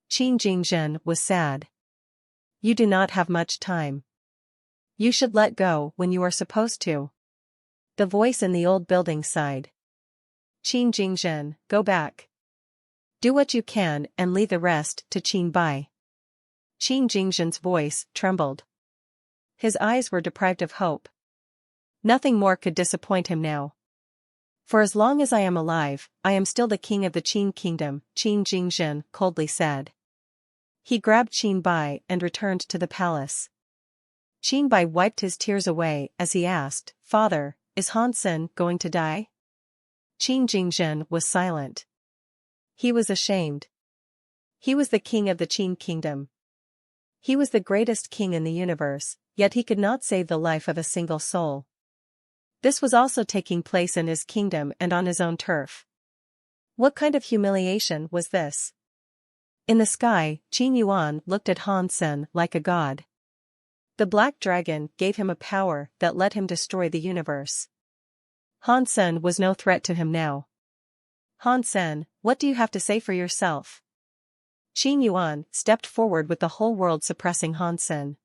Qin Jingzhen was sad. You do not have much time. You should let go when you are supposed to. The voice in the old building sighed. Qin Jingzhen, go back. Do what you can and leave the rest to Qin Bai. Qin Jingzhen's voice trembled. His eyes were deprived of hope. Nothing more could disappoint him now. For as long as I am alive, I am still the king of the Qin kingdom, Qin Jingzhen coldly said. He grabbed Qin Bai and returned to the palace. Qin Bai wiped his tears away as he asked, "Father, is Han Sen going to die?" Qin Jingzhen was silent. He was ashamed. He was the king of the Qin kingdom. He was the greatest king in the universe, yet he could not save the life of a single soul. This was also taking place in his kingdom and on his own turf. What kind of humiliation was this? In the sky, Qin Yuan looked at Han Sen like a god. The black dragon gave him a power that let him destroy the universe. Han Sen was no threat to him now. Han Sen, what do you have to say for yourself? Qin Yuan stepped forward with the whole world suppressing Han Sen.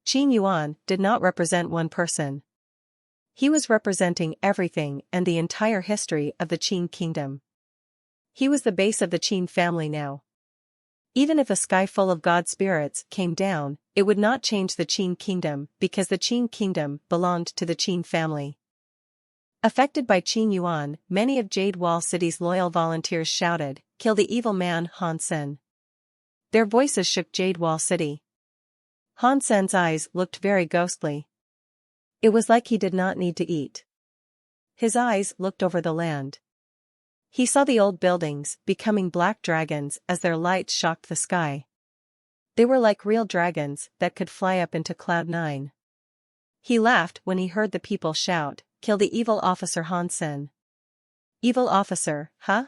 Qin Yuan did not represent one person. He was representing everything and the entire history of the Qin kingdom. He was the base of the Qin family now. Even if a sky full of god spirits came down, it would not change the Qin kingdom because the Qin kingdom belonged to the Qin family. Affected by Qin Yuan, many of Jade Wall City's loyal volunteers shouted, "Kill the evil man Han Sen." Their voices shook Jade Wall City. Han Sen's eyes looked very ghostly. It was like he did not need to eat. His eyes looked over the land. He saw the old buildings becoming black dragons as their lights shocked the sky. They were like real dragons that could fly up into Cloud 9. He laughed when he heard the people shout, "Kill the evil officer Han Sen." Evil officer, huh?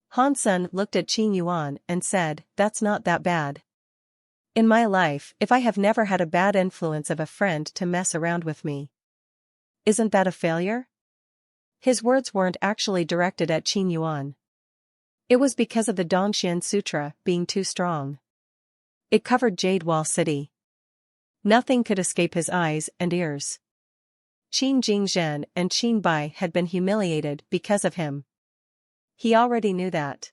Han Sen looked at Qin Yuan and said, "That's not that bad. In my life, if I have never had a bad influence of a friend to mess around with me. Isn't that a failure?" His words weren't actually directed at Qin Yuan. It was because of the Dongxian Sutra being too strong. It covered Jade Wall City. Nothing could escape his eyes and ears. Qin Jingzhen and Qin Bai had been humiliated because of him. He already knew that.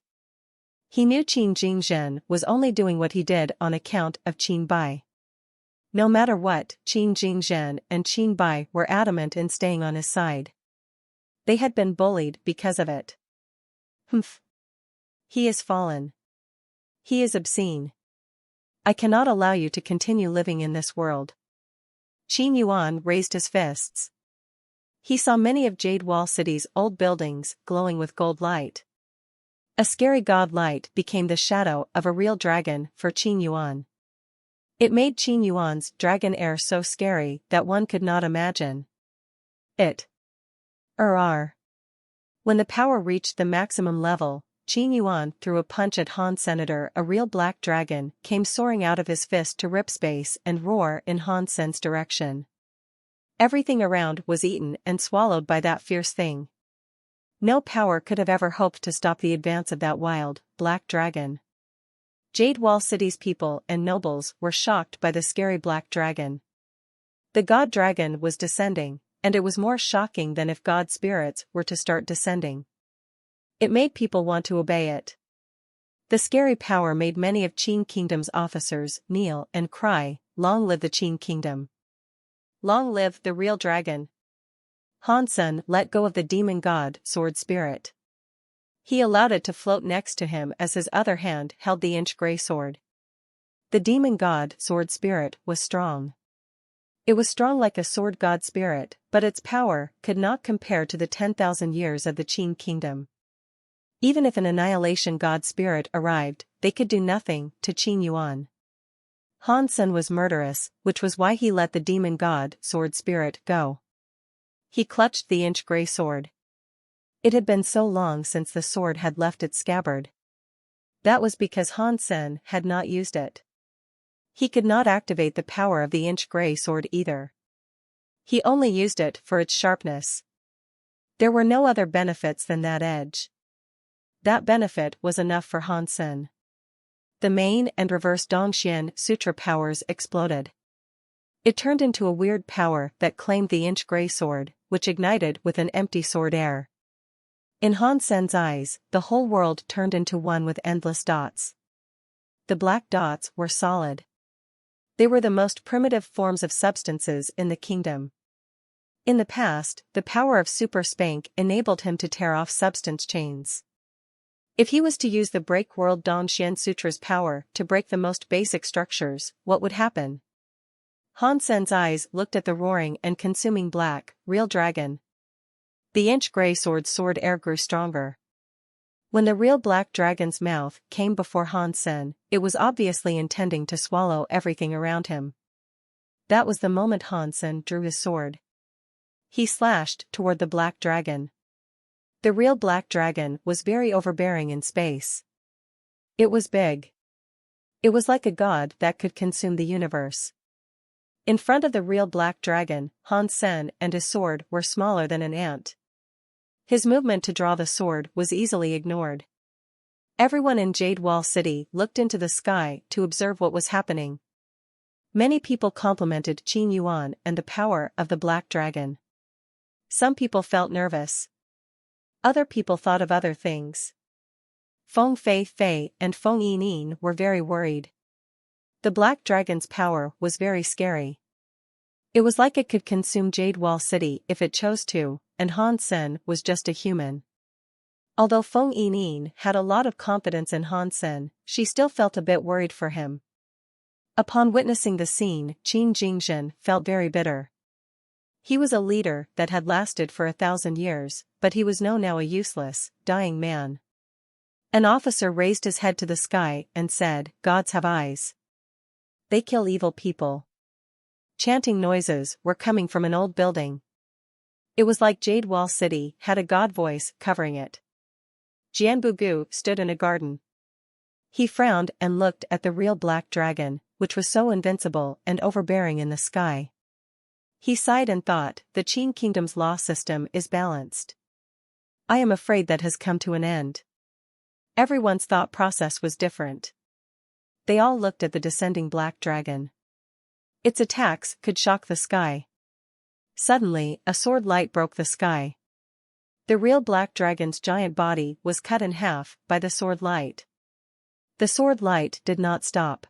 He knew Qin Jingzhen was only doing what he did on account of Qin Bai. No matter what, Qin Jingzhen and Qin Bai were adamant in staying on his side. They had been bullied because of it. Humph. He is fallen. He is obscene. I cannot allow you to continue living in this world. Qin Yuan raised his fists. He saw many of Jade Wall City's old buildings glowing with gold light. A scary god light became the shadow of a real dragon for Qin Yuan. It made Qin Yuan's dragon air so scary that one could not imagine it. When the power reached the maximum level, Qin Yuan threw a punch at Han Senator. A real black dragon came soaring out of his fist to rip space and roar in Han Sen's direction. Everything around was eaten and swallowed by that fierce thing. No power could have ever hoped to stop the advance of that wild, black dragon. Jade Wall City's people and nobles were shocked by the scary black dragon. The god dragon was descending, and it was more shocking than if god spirits were to start descending. It made people want to obey it. The scary power made many of Qin Kingdom's officers kneel and cry, "Long live the Qin Kingdom! Long live the real dragon!" Han Sen let go of the demon god sword spirit. He allowed it to float next to him as his other hand held the inch-gray sword. The demon god sword spirit was strong. It was strong like a sword god spirit, but its power could not compare to the 10,000 years of the Qin kingdom. Even if an annihilation god spirit arrived, they could do nothing to Qin Yuan. Han Sen was murderous, which was why he let the demon god sword spirit go. He clutched the inch-gray sword. It had been so long since the sword had left its scabbard. That was because Han Sen had not used it. He could not activate the power of the inch-gray sword either. He only used it for its sharpness. There were no other benefits than that edge. That benefit was enough for Han Sen. The main and reverse Dongxian Sutra powers exploded. It turned into a weird power that claimed the inch-gray sword, which ignited with an empty sword air. In Han Sen's eyes, the whole world turned into one with endless dots. the black dots were solid. They were the most primitive forms of substances in the kingdom. In the past, the power of Super Spank enabled him to tear off substance chains. If he was to use the Break World Dongxian Sutra's power to break the most basic structures, what would happen? Han Sen's eyes looked at the roaring and consuming black, real dragon. The inch-gray sword air grew stronger. When the real black dragon's mouth came before Han Sen, it was obviously intending to swallow everything around him. That was the moment Han Sen drew his sword. He slashed toward the black dragon. The real black dragon was very overbearing in space. It was big. It was like a god that could consume the universe. In front of the real black dragon, Han Sen and his sword were smaller than an ant. His movement to draw the sword was easily ignored. Everyone in Jade Wall City looked into the sky to observe what was happening. Many people complimented Qin Yuan and the power of the black dragon. Some people felt nervous. Other people thought of other things. Feng Fei and Feng Yining were very worried. The black dragon's power was very scary. It was like it could consume Jade Wall City if it chose to, and Han Sen was just a human. Although Feng Yining had a lot of confidence in Han Sen, she still felt a bit worried for him. Upon witnessing the scene, Qin Jingzhen felt very bitter. He was a leader that had lasted for 1,000 years, but he was now a useless, dying man. An officer raised his head to the sky and said, "Gods have eyes. They kill evil people." Chanting noises were coming from an old building. It was like Jade Wall City had a god voice covering it. Jianbugu stood in a garden. He frowned and looked at the real black dragon, which was so invincible and overbearing in the sky. He sighed and thought, the Qin Kingdom's law system is balanced. I am afraid that has come to an end. Everyone's thought process was different. They all looked at the descending black dragon. Its attacks could shock the sky. Suddenly, a sword light broke the sky. The real black dragon's giant body was cut in half by the sword light. The sword light did not stop.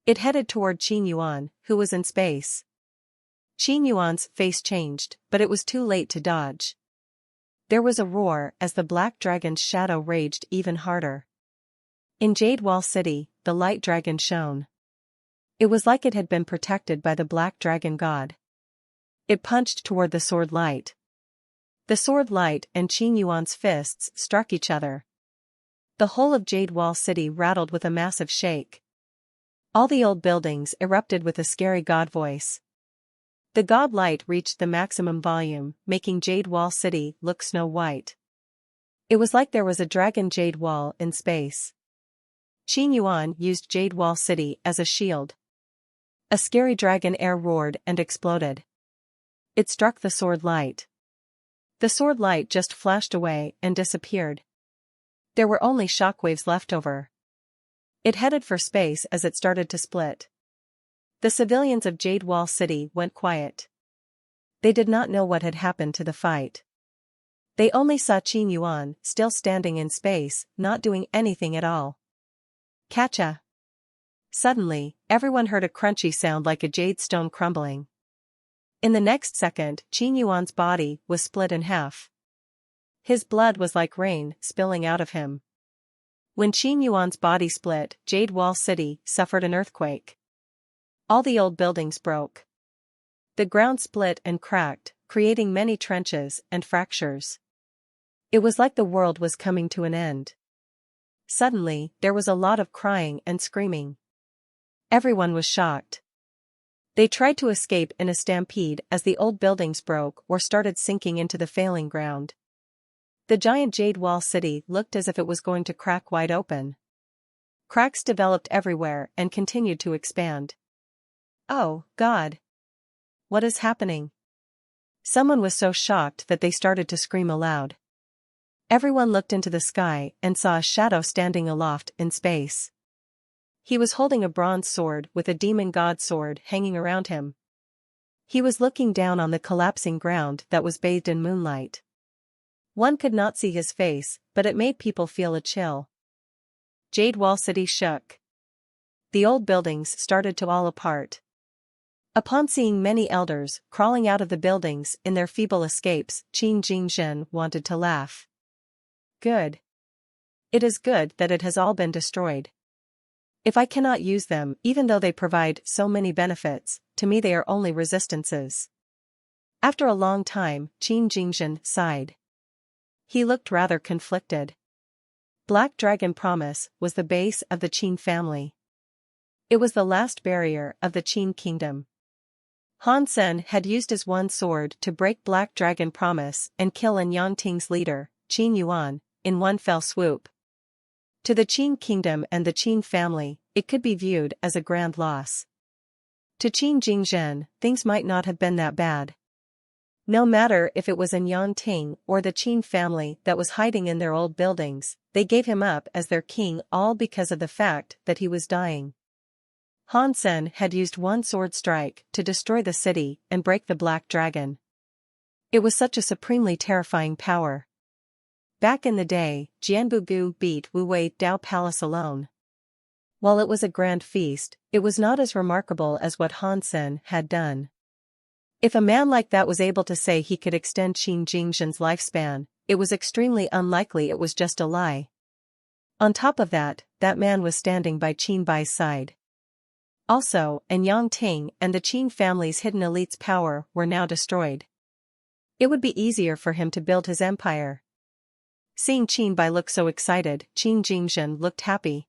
It headed toward Qin Yuan, who was in space. Qin Yuan's face changed, but it was too late to dodge. There was a roar as the black dragon's shadow raged even harder. In Jade Wall City, the light dragon shone. It was like it had been protected by the black dragon god. It punched toward the sword light. The sword light and Qin Yuan's fists struck each other. The whole of Jade Wall City rattled with a massive shake. All the old buildings erupted with a scary god voice. The god light reached the maximum volume, making Jade Wall City look snow white. It was like there was a dragon jade wall in space. Qin Yuan used Jade Wall City as a shield. A scary dragon air roared and exploded. It struck the sword light. The sword light just flashed away and disappeared. There were only shockwaves left over. It headed for space as it started to split. The civilians of Jade Wall City went quiet. They did not know what had happened to the fight. They only saw Qin Yuan still standing in space, not doing anything at all. Catcha! Suddenly, everyone heard a crunchy sound like a jade stone crumbling. In the next second, Qin Yuan's body was split in half. His blood was like rain spilling out of him. When Qin Yuan's body split, Jade Wall City suffered an earthquake. All the old buildings broke. The ground split and cracked, creating many trenches and fractures. It was like the world was coming to an end. Suddenly, there was a lot of crying and screaming. Everyone was shocked. They tried to escape in a stampede as the old buildings broke or started sinking into the failing ground. The giant Jade Wall City looked as if it was going to crack wide open. Cracks developed everywhere and continued to expand. Oh, God! What is happening? Someone was so shocked that they started to scream aloud. Everyone looked into the sky and saw a shadow standing aloft in space. He was holding a bronze sword with a demon god sword hanging around him. He was looking down on the collapsing ground that was bathed in moonlight. One could not see his face, but it made people feel a chill. Jade Wall City shook. the old buildings started to fall apart. Upon seeing many elders crawling out of the buildings in their feeble escapes, Qin Jingzhen wanted to laugh. Good. It is good that it has all been destroyed. If I cannot use them, even though they provide so many benefits, to me they are only resistances. After a long time, Qin Jingzhen sighed. He looked rather conflicted. Black Dragon Promise was the base of the Qin family. It was the last barrier of the Qin kingdom. Han Sen had used his one sword to break Black Dragon Promise and kill Yangting's leader, Qin Yuan, in one fell swoop. To the Qin kingdom and the Qin family, it could be viewed as a grand loss. To Qin Jingzhen, things might not have been that bad. No matter if it was Yangting or the Qin family that was hiding in their old buildings, they gave him up as their king all because of the fact that he was dying. Han Sen had used one sword strike to destroy the city and break the Black Dragon. It was such a supremely terrifying power. Back in the day, Jianbugu beat Wu Wei Dao Palace alone. While it was a grand feast, it was not as remarkable as what Han Sen had done. If a man like that was able to say he could extend Qin Jingzhen's lifespan, it was extremely unlikely it was just a lie. On top of that, that man was standing by Qin Bai's side. Also, Yangting and the Qin family's hidden elite's power were now destroyed. It would be easier for him to build his empire. Seeing Qin Bai look so excited, Qin Jingzhen looked happy.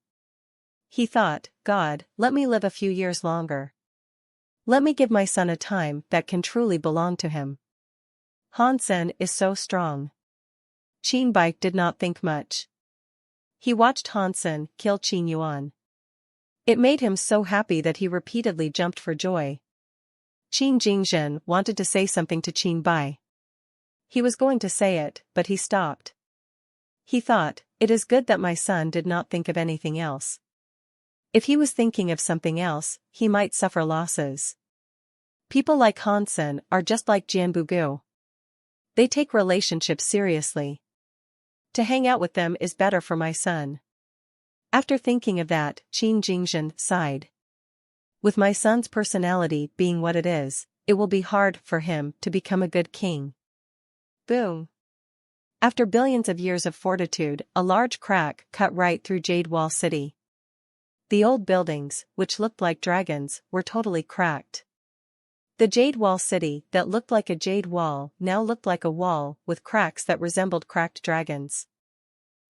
He thought, God, let me live a few years longer. Let me give my son a time that can truly belong to him. Han Sen is so strong. Qin Bai did not think much. He watched Han Sen kill Qin Yuan. It made him so happy that he repeatedly jumped for joy. Qin Jingzhen wanted to say something to Qin Bai. He was going to say it, but he stopped. He thought, it is good that my son did not think of anything else. If he was thinking of something else, he might suffer losses. People like Han Sen are just like Jianbugu. They take relationships seriously. To hang out with them is better for my son. After thinking of that, Qin Jingzhen sighed. With my son's personality being what it is, it will be hard for him to become a good king. Boom. After billions of years of fortitude, a large crack cut right through Jade Wall City. The old buildings, which looked like dragons, were totally cracked. The Jade Wall City that looked like a jade wall now looked like a wall with cracks that resembled cracked dragons.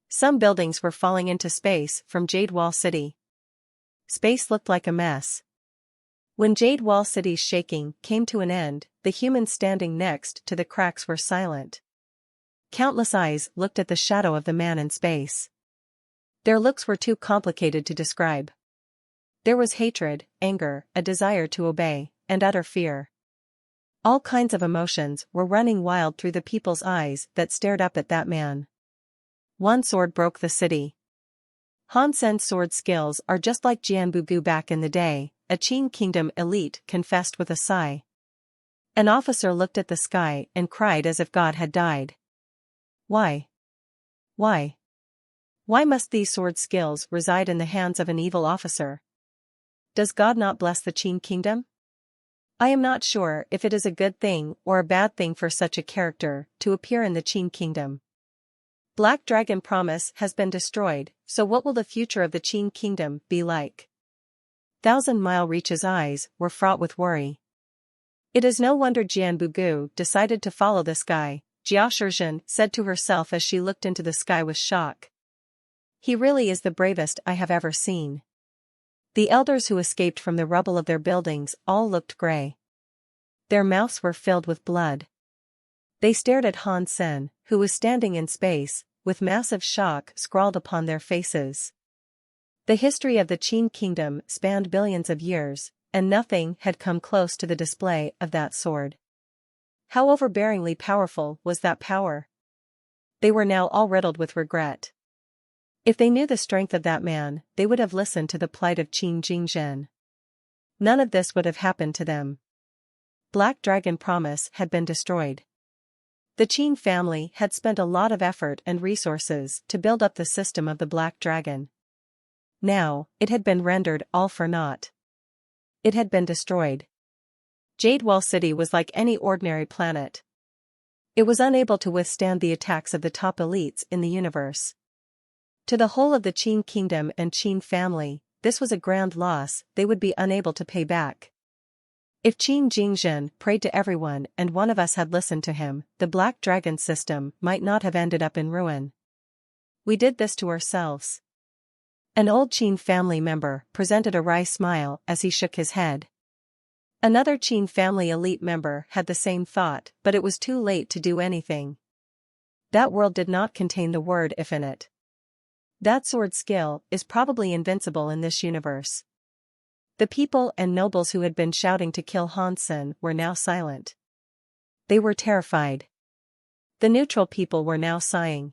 Some buildings were falling into space from Jade Wall City. Space looked like a mess. When Jade Wall City's shaking came to an end, the humans standing next to the cracks were silent. Countless eyes looked at the shadow of the man in space. Their looks were too complicated to describe. There was hatred, anger, a desire to obey, and utter fear. All kinds of emotions were running wild through the people's eyes that stared up at that man. One sword broke the city. Han Sen's sword skills are just like Jianbugu back in the day, a Qin kingdom elite confessed with a sigh. An officer looked at the sky and cried as if God had died. Why? Why? Why must these sword skills reside in the hands of an evil officer? Does God not bless the Qin kingdom? I am not sure if it is a good thing or a bad thing for such a character to appear in the Qin kingdom. Black Dragon Promise has been destroyed, so what will the future of the Qin kingdom be like? Thousand Mile Reach's eyes were fraught with worry. It is no wonder Jianbugu decided to follow this guy, Jia Shizhen said to herself as she looked into the sky with shock. He really is the bravest I have ever seen. The elders who escaped from the rubble of their buildings all looked gray. Their mouths were filled with blood. They stared at Han Sen, who was standing in space, with massive shock scrawled upon their faces. The history of the Qin kingdom spanned billions of years, and nothing had come close to the display of that sword. How overbearingly powerful was that power? They were now all riddled with regret. If they knew the strength of that man, they would have listened to the plight of Qin Jingzhen. None of this would have happened to them. Black Dragon Promise had been destroyed. The Qin family had spent a lot of effort and resources to build up the system of the Black Dragon. Now, it had been rendered all for naught. It had been destroyed. Jadewall City was like any ordinary planet. It was unable to withstand the attacks of the top elites in the universe. To the whole of the Qin kingdom and Qin family, this was a grand loss they would be unable to pay back. If Qin Jingzhen prayed to everyone and one of us had listened to him, the Black Dragon system might not have ended up in ruin. We did this to ourselves. An old Qin family member presented a wry smile as he shook his head. Another Qin family elite member had the same thought, but it was too late to do anything. That world did not contain the word if in it. That sword skill is probably invincible in this universe. The people and nobles who had been shouting to kill Han Sen were now silent. They were terrified. The neutral people were now sighing.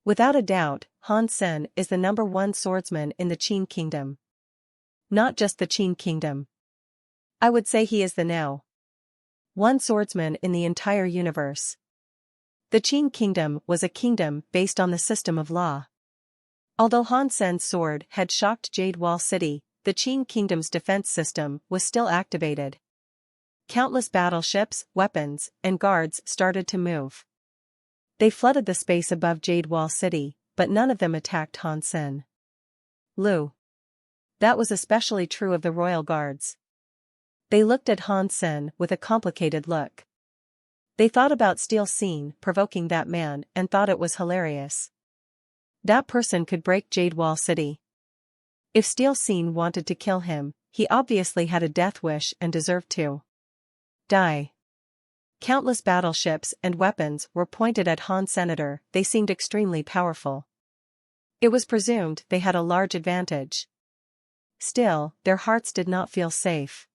Without a doubt, Han Sen is the #1 swordsman in the Qin kingdom. Not just the Qin kingdom. I would say he is the #1 swordsman in the entire universe. The Qin kingdom was a kingdom based on the system of law. Although Han Sen's sword had shocked Jadewall City, the Qin kingdom's defense system was still activated. Countless battleships, weapons, and guards started to move. They flooded the space above Jadewall City, but none of them attacked Han Sen. Lu. That was especially true of the royal guards. They looked at Han Sen with a complicated look. They thought about Steel Scene provoking that man and thought it was hilarious. That person could break Jadewall City. If Steel Scene wanted to kill him, he obviously had a death wish and deserved to die. Countless battleships and weapons were pointed at Han Senator. They seemed extremely powerful. It was presumed they had a large advantage. Still, their hearts did not feel safe.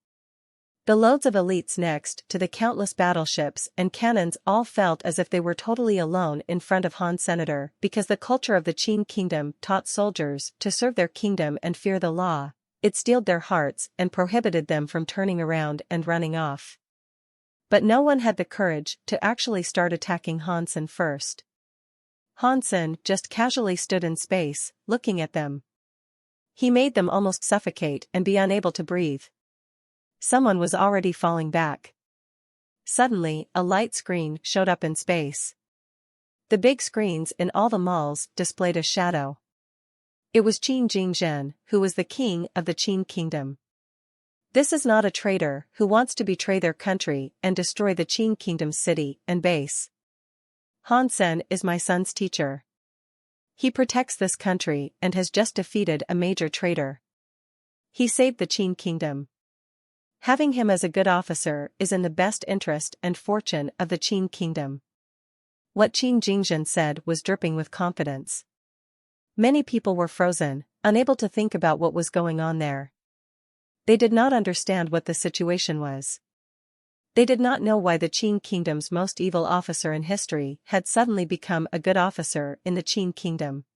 The loads of elites next to the countless battleships and cannons all felt as if they were totally alone in front of Han Senator because the culture of the Qin kingdom taught soldiers to serve their kingdom and fear the law. It steeled their hearts and prohibited them from turning around and running off. But no one had the courage to actually start attacking Han Sen first. Han Sen just casually stood in space, looking at them. He made them almost suffocate and be unable to breathe. Someone was already falling back. Suddenly, a light screen showed up in space. The big screens in all the malls displayed a shadow. It was Qin Jingzhen, who was the king of the Qin kingdom. This is not a traitor who wants to betray their country and destroy the Qin kingdom's city and base. Han Sen is my son's teacher. He protects this country and has just defeated a major traitor. He saved the Qin kingdom. Having him as a good officer is in the best interest and fortune of the Qin kingdom. What Qin Jingzhen said was dripping with confidence. Many people were frozen, unable to think about what was going on there. They did not understand what the situation was. They did not know why the Qin kingdom's most evil officer in history had suddenly become a good officer in the Qin kingdom.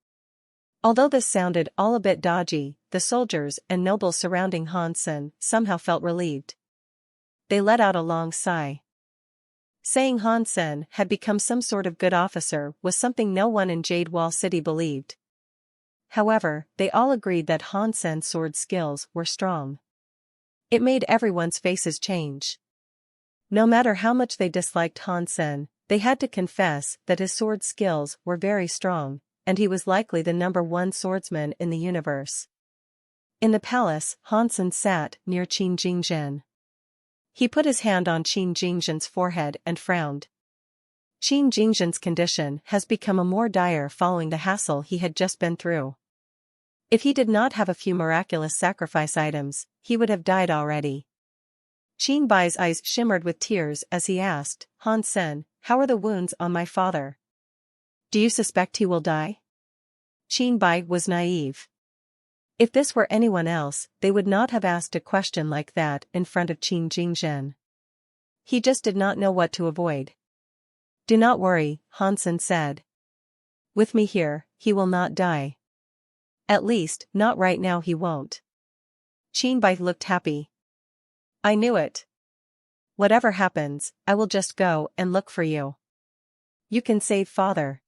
Although this sounded all a bit dodgy, the soldiers and nobles surrounding Han Sen somehow felt relieved. They let out a long sigh. Saying Han Sen had become some sort of good officer was something no one in Jadewall City believed. However, they all agreed that Han Sen's sword skills were strong. It made everyone's faces change. No matter how much they disliked Han Sen, they had to confess that his sword skills were very strong, and he was likely the #1 swordsman in the universe. In the palace, Han Sen sat near Qin Jingzhen. He put his hand on Qin Jingzhen's forehead and frowned. Qin Jingzhen's condition has become a more dire following the hassle he had just been through. If he did not have a few miraculous sacrifice items, he would have died already. Qin Bai's eyes shimmered with tears as he asked, Han Sen, how are the wounds on my father? Do you suspect he will die? Qin Bai was naive. If this were anyone else, they would not have asked a question like that in front of Qin Jingzhen. He just did not know what to avoid. Do not worry, Han Sen said. With me here, he will not die. At least, not right now he won't. Qin Bai looked happy. I knew it. Whatever happens, I will just go and look for you. You can save father.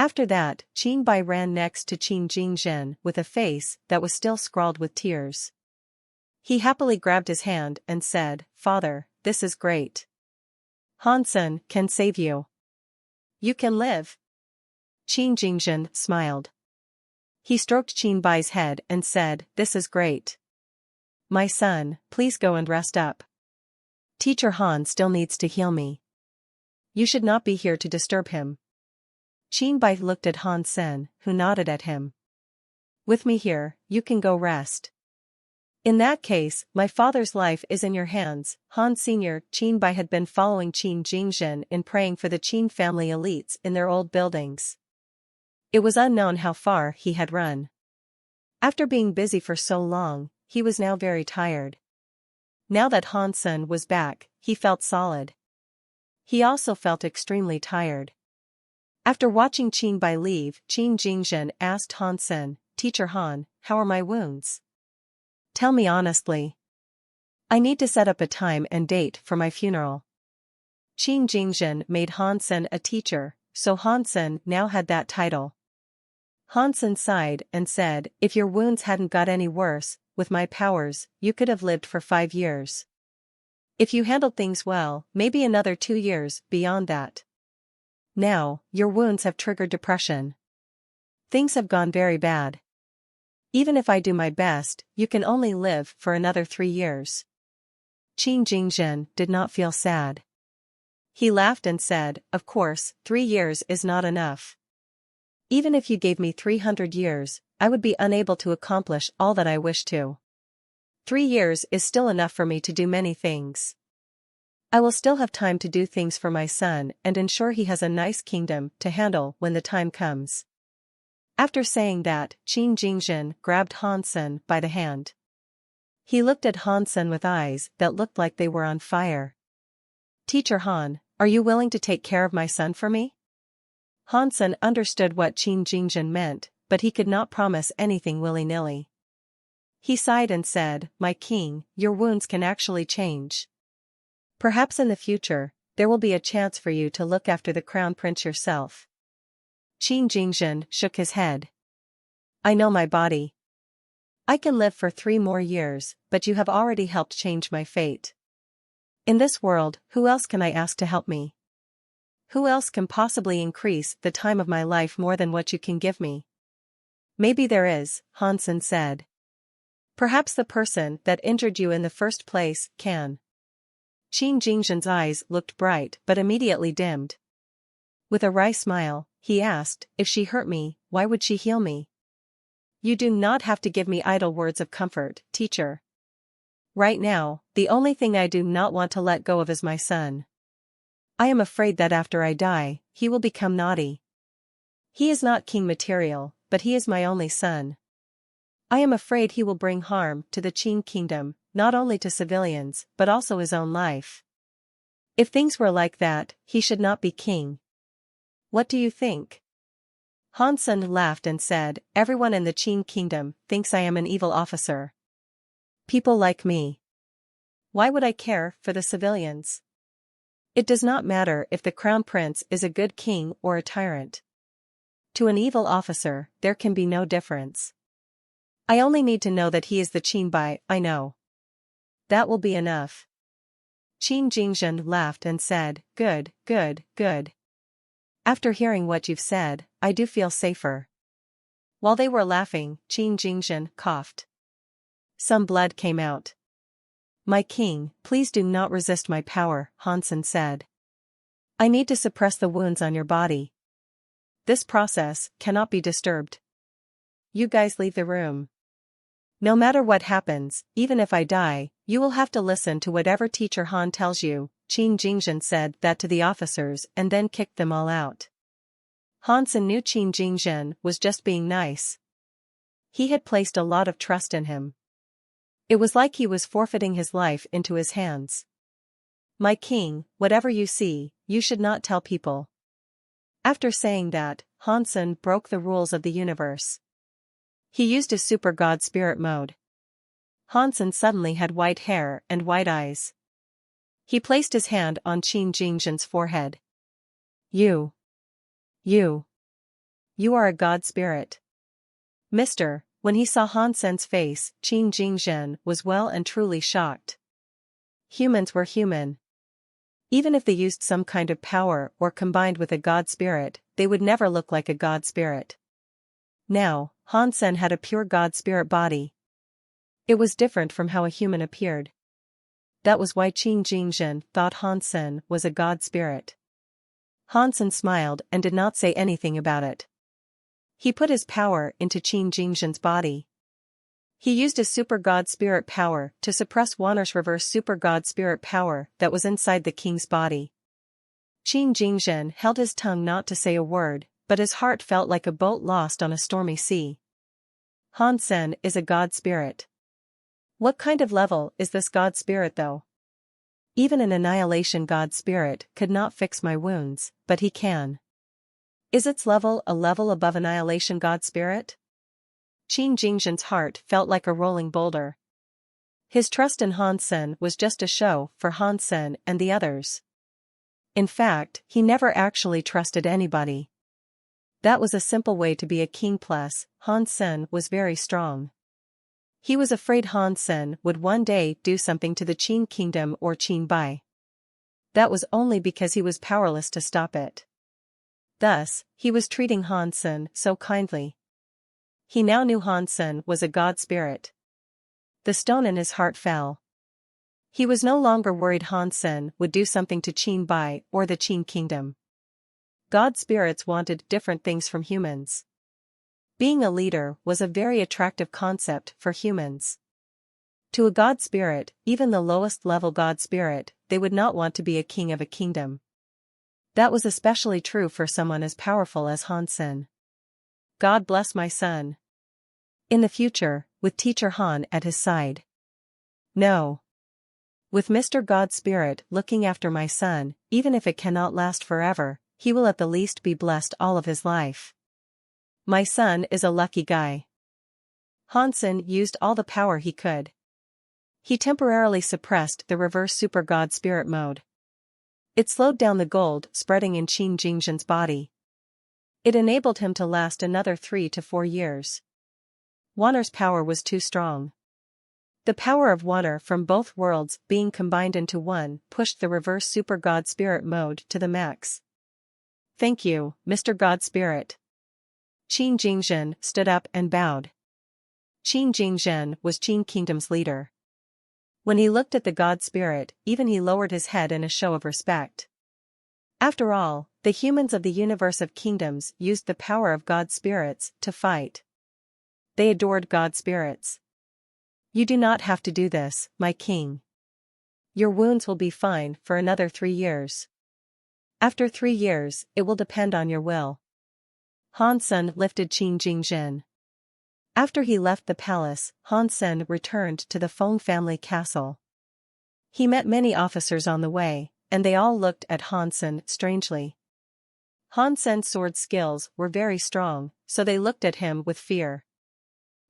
After that, Qin Bai ran next to Qin Jingzhen with a face that was still scrawled with tears. He happily grabbed his hand and said, "Father, this is great. Hansen can save you. You can live." Qin Jingzhen smiled. He stroked Qin Bai's head and said, "This is great. My son, please go and rest up. Teacher Han still needs to heal me. You should not be here to disturb him." Qin Bai looked at Han Sen, who nodded at him. "With me here, you can go rest." "In that case, my father's life is in your hands." Han Sr. Qin Bai had been following Qin Jingzhen in praying for the Qin family elites in their old buildings. It was unknown how far he had run. After being busy for so long, he was now very tired. Now that Han Sen was back, he felt solid. He also felt extremely tired. After watching Qin Bai leave, Qin Jingzhen asked Han Sen, "Teacher Han, how are my wounds? Tell me honestly. I need to set up a time and date for my funeral." Qin Jingzhen made Han Sen a teacher, so Han Sen now had that title. Han Sen sighed and said, "If your wounds hadn't got any worse, with my powers, you could have lived for 5 years. If you handled things well, maybe another 2 years beyond that. Now, your wounds have triggered depression. Things have gone very bad. Even if I do my best, you can only live for another 3 years." Qin Jingzhen did not feel sad. He laughed and said, "Of course, 3 years is not enough. Even if you gave me 300 years, I would be unable to accomplish all that I wish to. 3 years is still enough for me to do many things. I will still have time to do things for my son and ensure he has a nice kingdom to handle when the time comes." After saying that, Qin Jingzhen grabbed Han Sen by the hand. He looked at Han Sen with eyes that looked like they were on fire. "Teacher Han, are you willing to take care of my son for me?" Han Sen understood what Qin Jingzhen meant, but he could not promise anything willy-nilly. He sighed and said, "My king, your wounds can actually change. Perhaps in the future, there will be a chance for you to look after the crown prince yourself." Qin Jingzhen shook his head. "I know my body. I can live for 3 more years, but you have already helped change my fate. In this world, who else can I ask to help me? Who else can possibly increase the time of my life more than what you can give me?" "Maybe there is," Han Sen said. "Perhaps the person that injured you in the first place can." Qin Jingzhen's eyes looked bright but immediately dimmed. With a wry smile, he asked, "If she hurt me, why would she heal me?" "You do not have to give me idle words of comfort, teacher. Right now, the only thing I do not want to let go of is my son. I am afraid that after I die, he will become naughty. He is not king material, but he is my only son. I am afraid he will bring harm to the Qin kingdom, not only to civilians, but also his own life. If things were like that, he should not be king. What do you think?" Han Sen laughed and said, "Everyone in the Qin kingdom thinks I am an evil officer. People like me. Why would I care for the civilians? It does not matter if the crown prince is a good king or a tyrant. To an evil officer, there can be no difference. I only need to know that he is the Qin Bai I know. That will be enough." Qin Jingzhen laughed and said, "Good, good, good. After hearing what you've said, I do feel safer." While they were laughing, Qin Jingzhen coughed. Some blood came out. "My king, please do not resist my power," Han Sen said. "I need to suppress the wounds on your body. This process cannot be disturbed. You guys leave the room. No matter what happens, even if I die, you will have to listen to whatever Teacher Han tells you." Qin Jingzhen said that to the officers and then kicked them all out. Han Sen knew Qin Jingzhen was just being nice. He had placed a lot of trust in him. It was like he was forfeiting his life into his hands. "My king, whatever you see, you should not tell people." After saying that, Han Sen broke the rules of the universe. He used his super god spirit mode. Han Sen suddenly had white hair and white eyes. He placed his hand on Qin Jingzhen's forehead. You. you are a god spirit. Mr. When he saw Han Sen's face, Qin Jingzhen was well and truly shocked. Humans were human. Even if they used some kind of power or combined with a god spirit, they would never look like a god spirit. Now, Han Sen had a pure god spirit body. It was different from how a human appeared. That was why Qin Jingzhen thought Han Sen was a god spirit. Han Sen smiled and did not say anything about it. He put his power into Qin Jingzhen's body. He used his super god spirit power to suppress Wanner's reverse super god spirit power that was inside the king's body. Qin Jingzhen held his tongue not to say a word, but his heart felt like a boat lost on a stormy sea. Han Sen is a god spirit. What kind of level is this god spirit though? Even an annihilation god spirit could not fix my wounds, but he can. Is its level a level above annihilation god spirit? Qin Jingzhen's heart felt like a rolling boulder. His trust in Han Sen was just a show for Han Sen and the others. In fact, he never actually trusted anybody. That was a simple way to be a king. Plus, Han Sen was very strong. He was afraid Han Sen would one day do something to the Qin kingdom or Qin Bai. That was only because he was powerless to stop it. Thus, he was treating Han Sen so kindly. He now knew Han Sen was a god spirit. The stone in his heart fell. He was no longer worried Han Sen would do something to Qin Bai or the Qin kingdom. God spirits wanted different things from humans. Being a leader was a very attractive concept for humans. To a god spirit, even the lowest level god spirit, they would not want to be a king of a kingdom. That was especially true for someone as powerful as Han Sen. God bless my son. In the future, with Teacher Han at his side. No. With Mr. God Spirit looking after my son, even if it cannot last forever, he will at the least be blessed all of his life. My son is a lucky guy. Han Sen used all the power he could. He temporarily suppressed the reverse super god spirit mode. It slowed down the gold spreading in Qin Jingzhen's body. It enabled him to last another 3 to 4 years. Wanner's power was too strong. The power of Wanner from both worlds being combined into one pushed the reverse super god spirit mode to the max. Thank you, Mr. God Spirit. Qin Jingzhen stood up and bowed. Qin Jingzhen was Qin Kingdom's leader. When he looked at the god spirit, even he lowered his head in a show of respect. After all, the humans of the universe of kingdoms used the power of god spirits to fight. They adored god spirits. You do not have to do this, my king. Your wounds will be fine for another 3 years. After 3 years, it will depend on your will. Han Sen lifted Qin Jingzhen. After he left the palace, Han Sen returned to the Feng family castle. He met many officers on the way, and they all looked at Han Sen strangely. Han Sen's sword skills were very strong, so they looked at him with fear.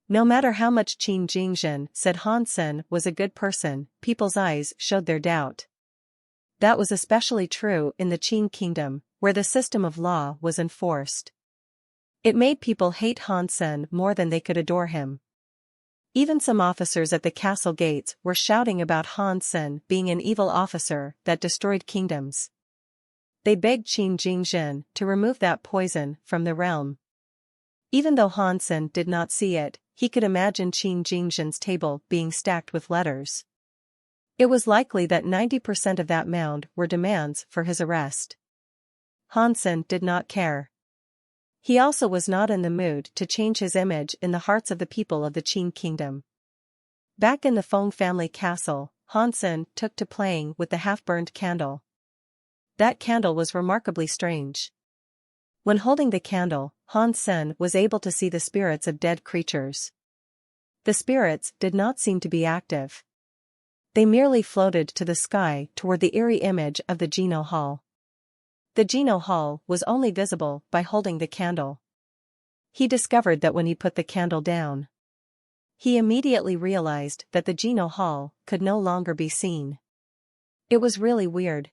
No matter how much Qin Jingzhen said Han Sen was a good person, people's eyes showed their doubt. That was especially true in the Qin kingdom, where the system of law was enforced. It made people hate Han Sen more than they could adore him. Even some officers at the castle gates were shouting about Han Sen being an evil officer that destroyed kingdoms. They begged Qin Jingzhen to remove that poison from the realm. Even though Han Sen did not see it, he could imagine Qin Jingzhen's table being stacked with letters. It was likely that 90% of that mound were demands for his arrest. Han Sen did not care. He also was not in the mood to change his image in the hearts of the people of the Qin kingdom. Back in the Feng family castle, Han Sen took to playing with the half-burned candle. That candle was remarkably strange. When holding the candle, Han Sen was able to see the spirits of dead creatures. The spirits did not seem to be active. They merely floated to the sky toward the eerie image of the Geno Hall. The Geno Hall was only visible by holding the candle. He discovered that when he put the candle down, he immediately realized that the Geno Hall could no longer be seen. It was really weird.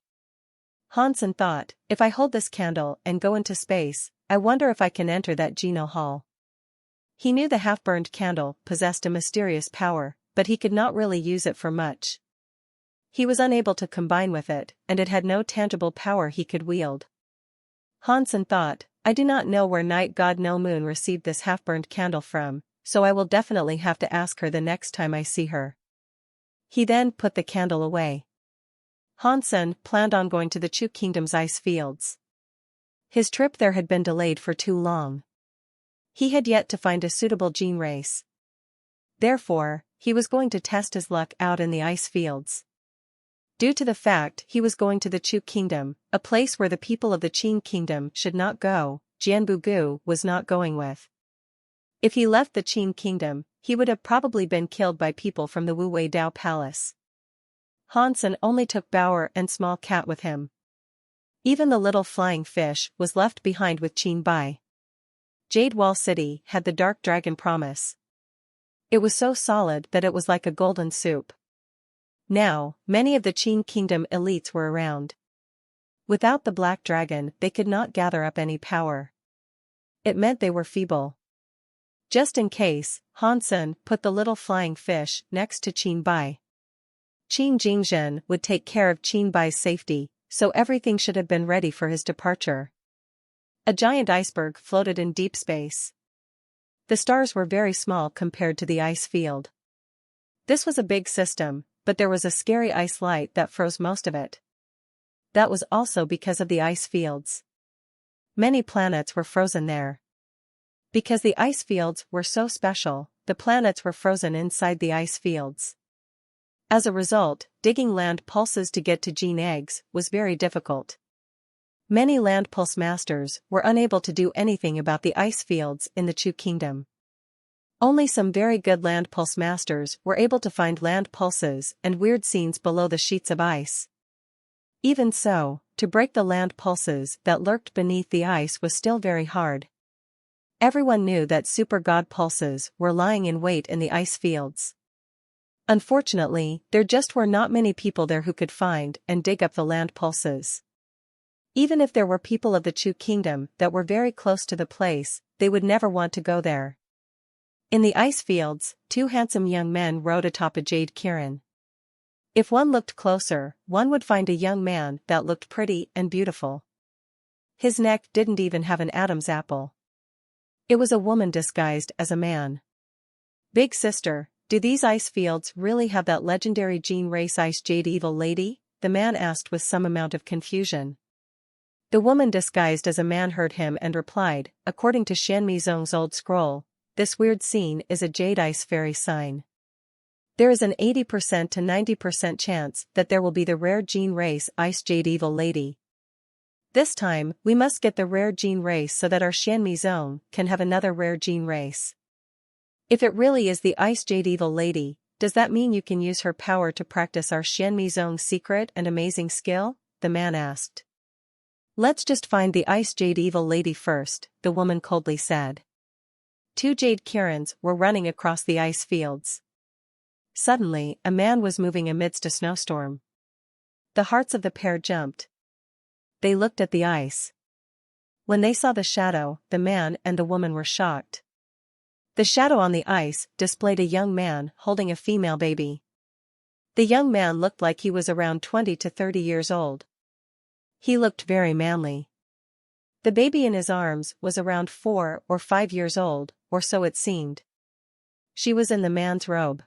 Han Sen thought, if I hold this candle and go into space, I wonder if I can enter that Geno hall. He knew the half-burned candle possessed a mysterious power, but he could not really use it for much. He was unable to combine with it, and it had no tangible power he could wield. Hansen thought, I do not know where night god No Moon received this half-burned candle from, so I will definitely have to ask her the next time I see her. He then put the candle away. Hansen planned on going to the Chu Kingdom's ice fields. His trip there had been delayed for too long. He had yet to find a suitable gene race. Therefore, he was going to test his luck out in the ice fields. Due to the fact he was going to the Chu Kingdom, a place where the people of the Qin Kingdom should not go, Jianbugu was not going with. If he left the Qin Kingdom, he would have probably been killed by people from the Wu Wei Dao Palace. Hansen only took Bauer and Small Cat with him. Even the little flying fish was left behind with Qin Bai. Jade Wall City had the Dark Dragon promise. It was so solid that it was like a golden soup. Now, many of the Qin Kingdom elites were around. Without the Black Dragon, they could not gather up any power. It meant they were feeble. Just in case, Hansen put the little flying fish next to Qin Bai. Qin Jingzhen would take care of Qin Bai's safety, so everything should have been ready for his departure. A giant iceberg floated in deep space. The stars were very small compared to the ice field. This was a big system, but there was a scary ice light that froze most of it. That was also because of the ice fields. Many planets were frozen there. Because the ice fields were so special, the planets were frozen inside the ice fields. As a result, digging land pulses to get to gene eggs was very difficult. Many land pulse masters were unable to do anything about the ice fields in the Chu Kingdom. Only some very good land pulse masters were able to find land pulses and weird scenes below the sheets of ice. Even so, to break the land pulses that lurked beneath the ice was still very hard. Everyone knew that super god pulses were lying in wait in the ice fields. Unfortunately, there just were not many people there who could find and dig up the land pulses. Even if there were people of the Chu Kingdom that were very close to the place, they would never want to go there. In the ice fields, two handsome young men rode atop a jade kirin. If one looked closer, one would find a young man that looked pretty and beautiful. His neck didn't even have an Adam's apple. It was a woman disguised as a man. Big sister, do these ice fields really have that legendary gene race Ice Jade Evil Lady? The man asked with some amount of confusion. The woman disguised as a man heard him and replied, according to Shanmi Zong's old scroll, this weird scene is a jade ice fairy sign. There is an 80% to 90% chance that there will be the rare gene race Ice Jade Evil Lady. This time, we must get the rare gene race so that our Shanmi Zong can have another rare gene race. If it really is the Ice Jade Evil Lady, does that mean you can use her power to practice our Shanmi Zong's secret and amazing skill? The man asked. Let's just find the Ice Jade Evil Lady first, the woman coldly said. Two jade kirins were running across the ice fields. Suddenly, a man was moving amidst a snowstorm. The hearts of the pair jumped. They looked at the ice. When they saw the shadow, the man and the woman were shocked. The shadow on the ice displayed a young man holding a female baby. The young man looked like he was around 20 to 30 years old. He looked very manly. The baby in his arms was around 4 or 5 years old, or so it seemed. She was in the man's robe.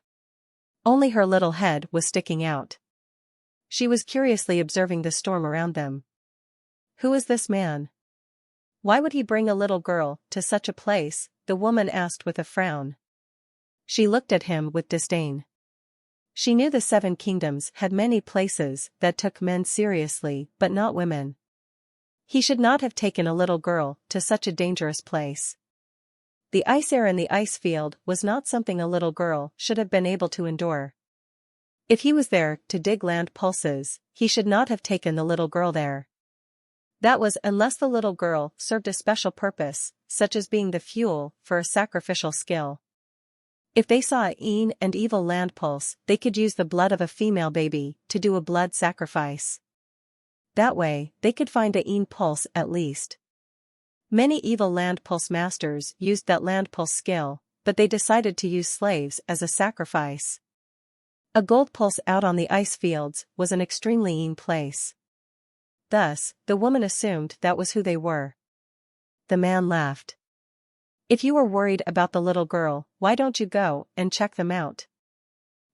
Only her little head was sticking out. She was curiously observing the storm around them. Who is this man? Why would he bring a little girl to such a place? The woman asked with a frown. She looked at him with disdain. She knew the 7 kingdoms had many places that took men seriously but not women. He should not have taken a little girl to such a dangerous place. The ice air in the ice field was not something a little girl should have been able to endure. If he was there to dig land pulses, he should not have taken the little girl there. That was unless the little girl served a special purpose, such as being the fuel for a sacrificial skill. If they saw an and evil land pulse, they could use the blood of a female baby to do a blood sacrifice. That way, they could find an pulse at least. Many evil land pulse masters used that land pulse skill, but they decided to use slaves as a sacrifice. A gold pulse out on the ice fields was an extremely mean place. Thus, the woman assumed that was who they were. The man laughed. If you were worried about the little girl, why don't you go and check them out?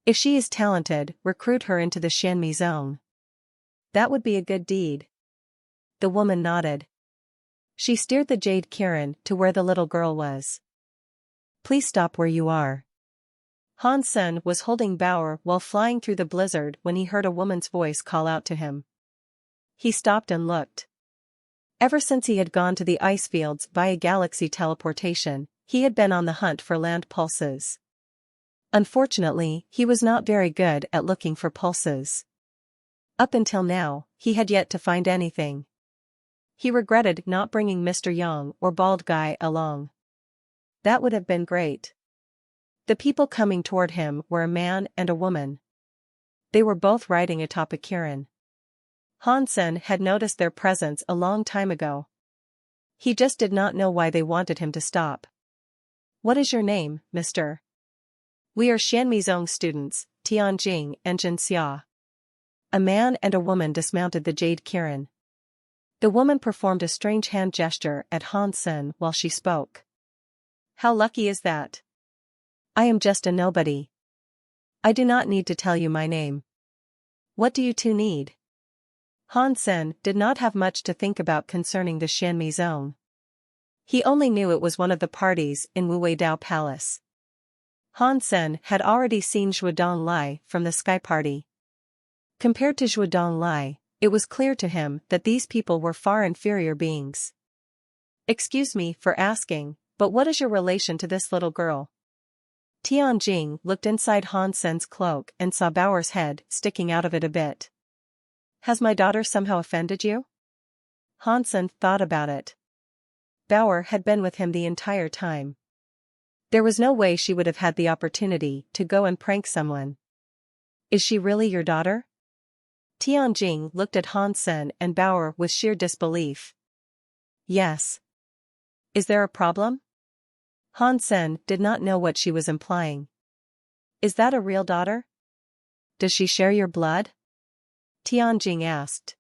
If she is talented, recruit her into the Shanmi zone. That would be a good deed. The woman nodded. She steered the Jade Kirin to where the little girl was. Please stop where you are. Han Sen was holding Bauer while flying through the blizzard when he heard a woman's voice call out to him. He stopped and looked. Ever since he had gone to the ice fields via galaxy teleportation, he had been on the hunt for land pulses. Unfortunately, he was not very good at looking for pulses. Up until now, he had yet to find anything. He regretted not bringing Mr. Yang or Bald Guy along. That would have been great. The people coming toward him were a man and a woman. They were both riding atop a Kirin. Han Sen had noticed their presence a long time ago. He just did not know why they wanted him to stop. What is your name, mister? We are Shanmizong students, Tianjing and Jinxia. A man and a woman dismounted the Jade Kirin. The woman performed a strange hand gesture at Han Sen while she spoke. How lucky is that? I am just a nobody. I do not need to tell you my name. What do you two need? Han Sen did not have much to think about concerning the Shanmi zone. He only knew it was one of the parties in Wu Weidao Palace. Han Sen had already seen Zhuodong Lai from the Sky Party. Compared to Zhuodong Lai, it was clear to him that these people were far inferior beings. Excuse me for asking, but what is your relation to this little girl? Tianjing looked inside Han Sen's cloak and saw Bauer's head sticking out of it a bit. Has my daughter somehow offended you? Han Sen thought about it. Bauer had been with him the entire time. There was no way she would have had the opportunity to go and prank someone. Is she really your daughter? Tianjing looked at Han Sen and Bauer with sheer disbelief. Yes. Is there a problem? Han Sen did not know what she was implying. Is that a real daughter? Does she share your blood? Tianjing asked.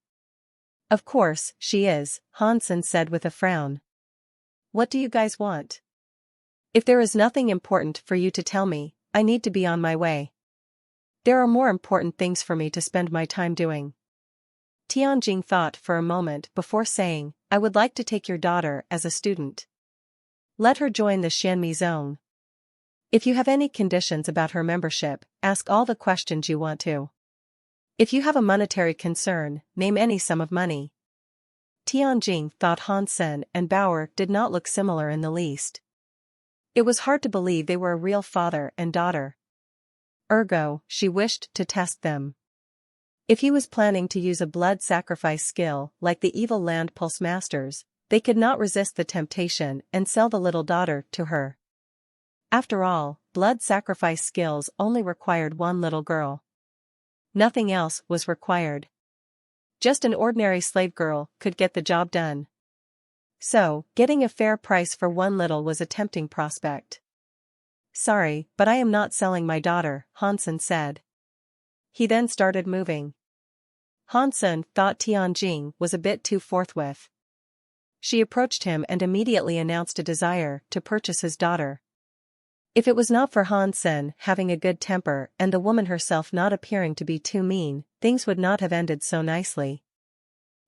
Of course, she is, Han Sen said with a frown. What do you guys want? If there is nothing important for you to tell me, I need to be on my way. There are more important things for me to spend my time doing. Tianjing thought for a moment before saying, I would like to take your daughter as a student. Let her join the Shanmi zone. If you have any conditions about her membership, ask all the questions you want to. If you have a monetary concern, name any sum of money. Tianjing thought Han Sen and Bauer did not look similar in the least. It was hard to believe they were a real father and daughter. Ergo, she wished to test them. If he was planning to use a blood sacrifice skill like the evil land pulse masters, they could not resist the temptation and sell the little daughter to her. After all, blood sacrifice skills only required one little girl. Nothing else was required. Just an ordinary slave girl could get the job done. So, getting a fair price for one little was a tempting prospect. Sorry, but I am not selling my daughter, Han Sen said. He then started moving. Han Sen thought Tianjing was a bit too forthwith. She approached him and immediately announced a desire to purchase his daughter. If it was not for Han Sen having a good temper and the woman herself not appearing to be too mean, things would not have ended so nicely.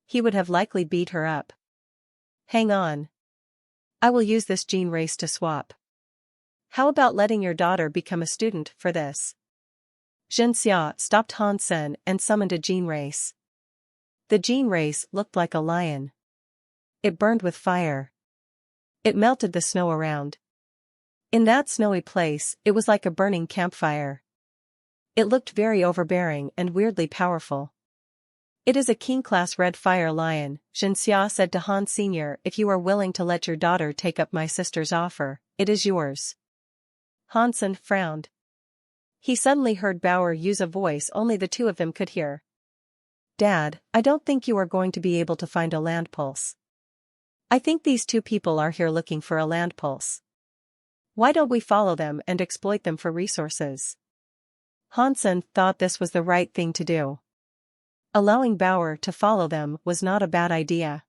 He would have likely beat her up. Hang on. I will use this gene race to swap. How about letting your daughter become a student for this? Jinxia stopped Han Sen and summoned a gene race. The gene race looked like a lion. It burned with fire. It melted the snow around. In that snowy place, it was like a burning campfire. It looked very overbearing and weirdly powerful. It is a king-class red fire lion, Jinxia said to Han Sr. If you are willing to let your daughter take up my sister's offer, it is yours. Han Sen frowned. He suddenly heard Bauer use a voice only the two of them could hear. Dad, I don't think you are going to be able to find a land pulse. I think these two people are here looking for a land pulse. Why don't we follow them and exploit them for resources? Hansen thought this was the right thing to do. Allowing Bauer to follow them was not a bad idea.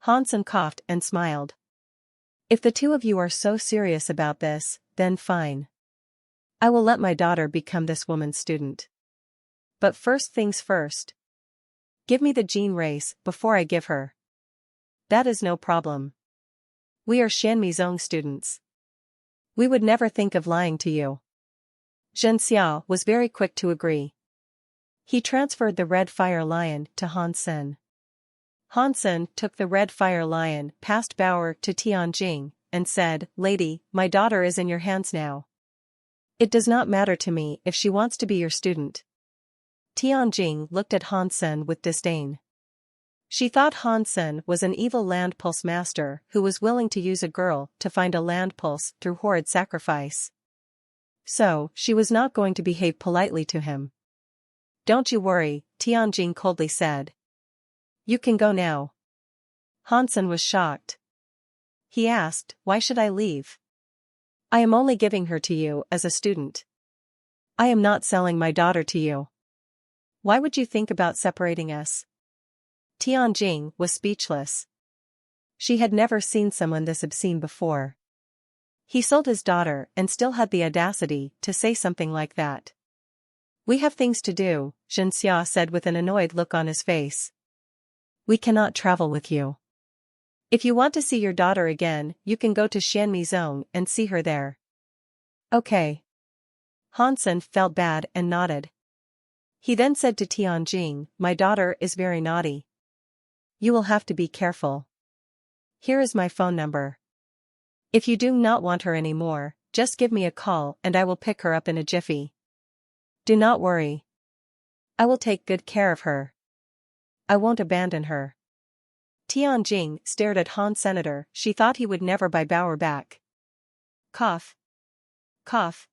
Hansen coughed and smiled. If the two of you are so serious about this, then fine. I will let my daughter become this woman's student. But first things first. Give me the gene race before I give her. That is no problem. We are Shanmizong students. We would never think of lying to you. Zhen Xiao was very quick to agree. He transferred the red fire lion to Hansen. Hansen took the red fire lion past Bauer to Tianjing, and said, "Lady, my daughter is in your hands now. It does not matter to me if she wants to be your student." Tianjing looked at Hansen with disdain. She thought Hansen was an evil land pulse master who was willing to use a girl to find a land pulse through horrid sacrifice. So, she was not going to behave politely to him. "Don't you worry," Tianjing coldly said. "You can go now." Hansen was shocked. He asked, "Why should I leave? I am only giving her to you as a student. I am not selling my daughter to you. Why would you think about separating us?" Tianjing was speechless. She had never seen someone this obscene before. He sold his daughter and still had the audacity to say something like that. "We have things to do," Zhen Xia said with an annoyed look on his face. "We cannot travel with you. If you want to see your daughter again, you can go to Shanmizong and see her there." "Okay." Hansen felt bad and nodded. He then said to Tianjing, "My daughter is very naughty. You will have to be careful. Here is my phone number. If you do not want her anymore, just give me a call and I will pick her up in a jiffy. Do not worry. I will take good care of her. I won't abandon her." Tianjing stared at Han Senator. She thought he would never buy Bauer back. Cough. Cough.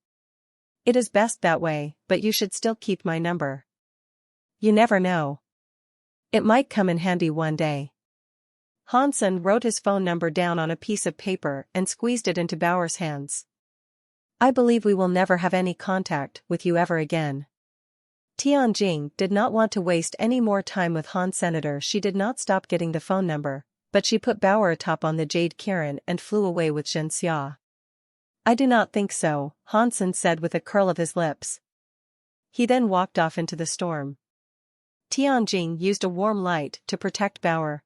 "It is best that way, but you should still keep my number. You never know. It might come in handy one day." Hansen wrote his phone number down on a piece of paper and squeezed it into Bauer's hands. "I believe we will never have any contact with you ever again." Tianjing did not want to waste any more time with Han Senator. She did not stop getting the phone number, but she put Bauer atop on the jade Kirin and flew away with Zhen Xia. "I do not think so," Hansen said with a curl of his lips. He then walked off into the storm. Tianjing used a warm light to protect Bauer.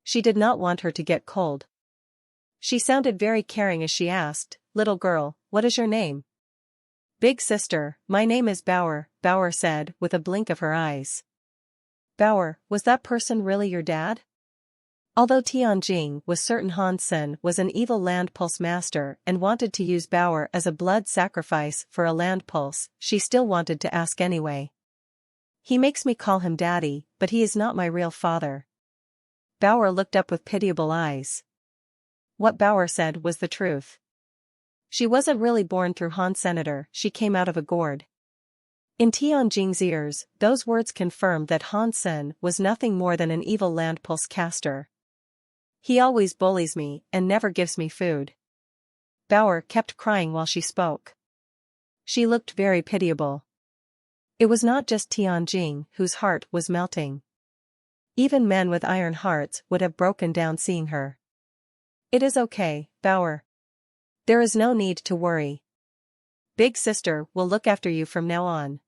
She did not want her to get cold. She sounded very caring as she asked, "Little girl, what is your name?" "Big sister, my name is Bauer," Bauer said with a blink of her eyes. "Bauer, was that person really your dad?" Although Tianjing was certain Hansen was an evil land pulse master and wanted to use Bauer as a blood sacrifice for a land pulse, she still wanted to ask anyway. "He makes me call him daddy, but he is not my real father." Bauer looked up with pitiable eyes. What Bauer said was the truth. She wasn't really born through Han Senator, she came out of a gourd. In Tianjing's ears, those words confirmed that Hansen was nothing more than an evil land pulse caster. "He always bullies me and never gives me food." Bauer kept crying while she spoke. She looked very pitiable. It was not just Tianjing whose heart was melting. Even men with iron hearts would have broken down seeing her. "It is okay, Bauer. There is no need to worry. Big sister will look after you from now on.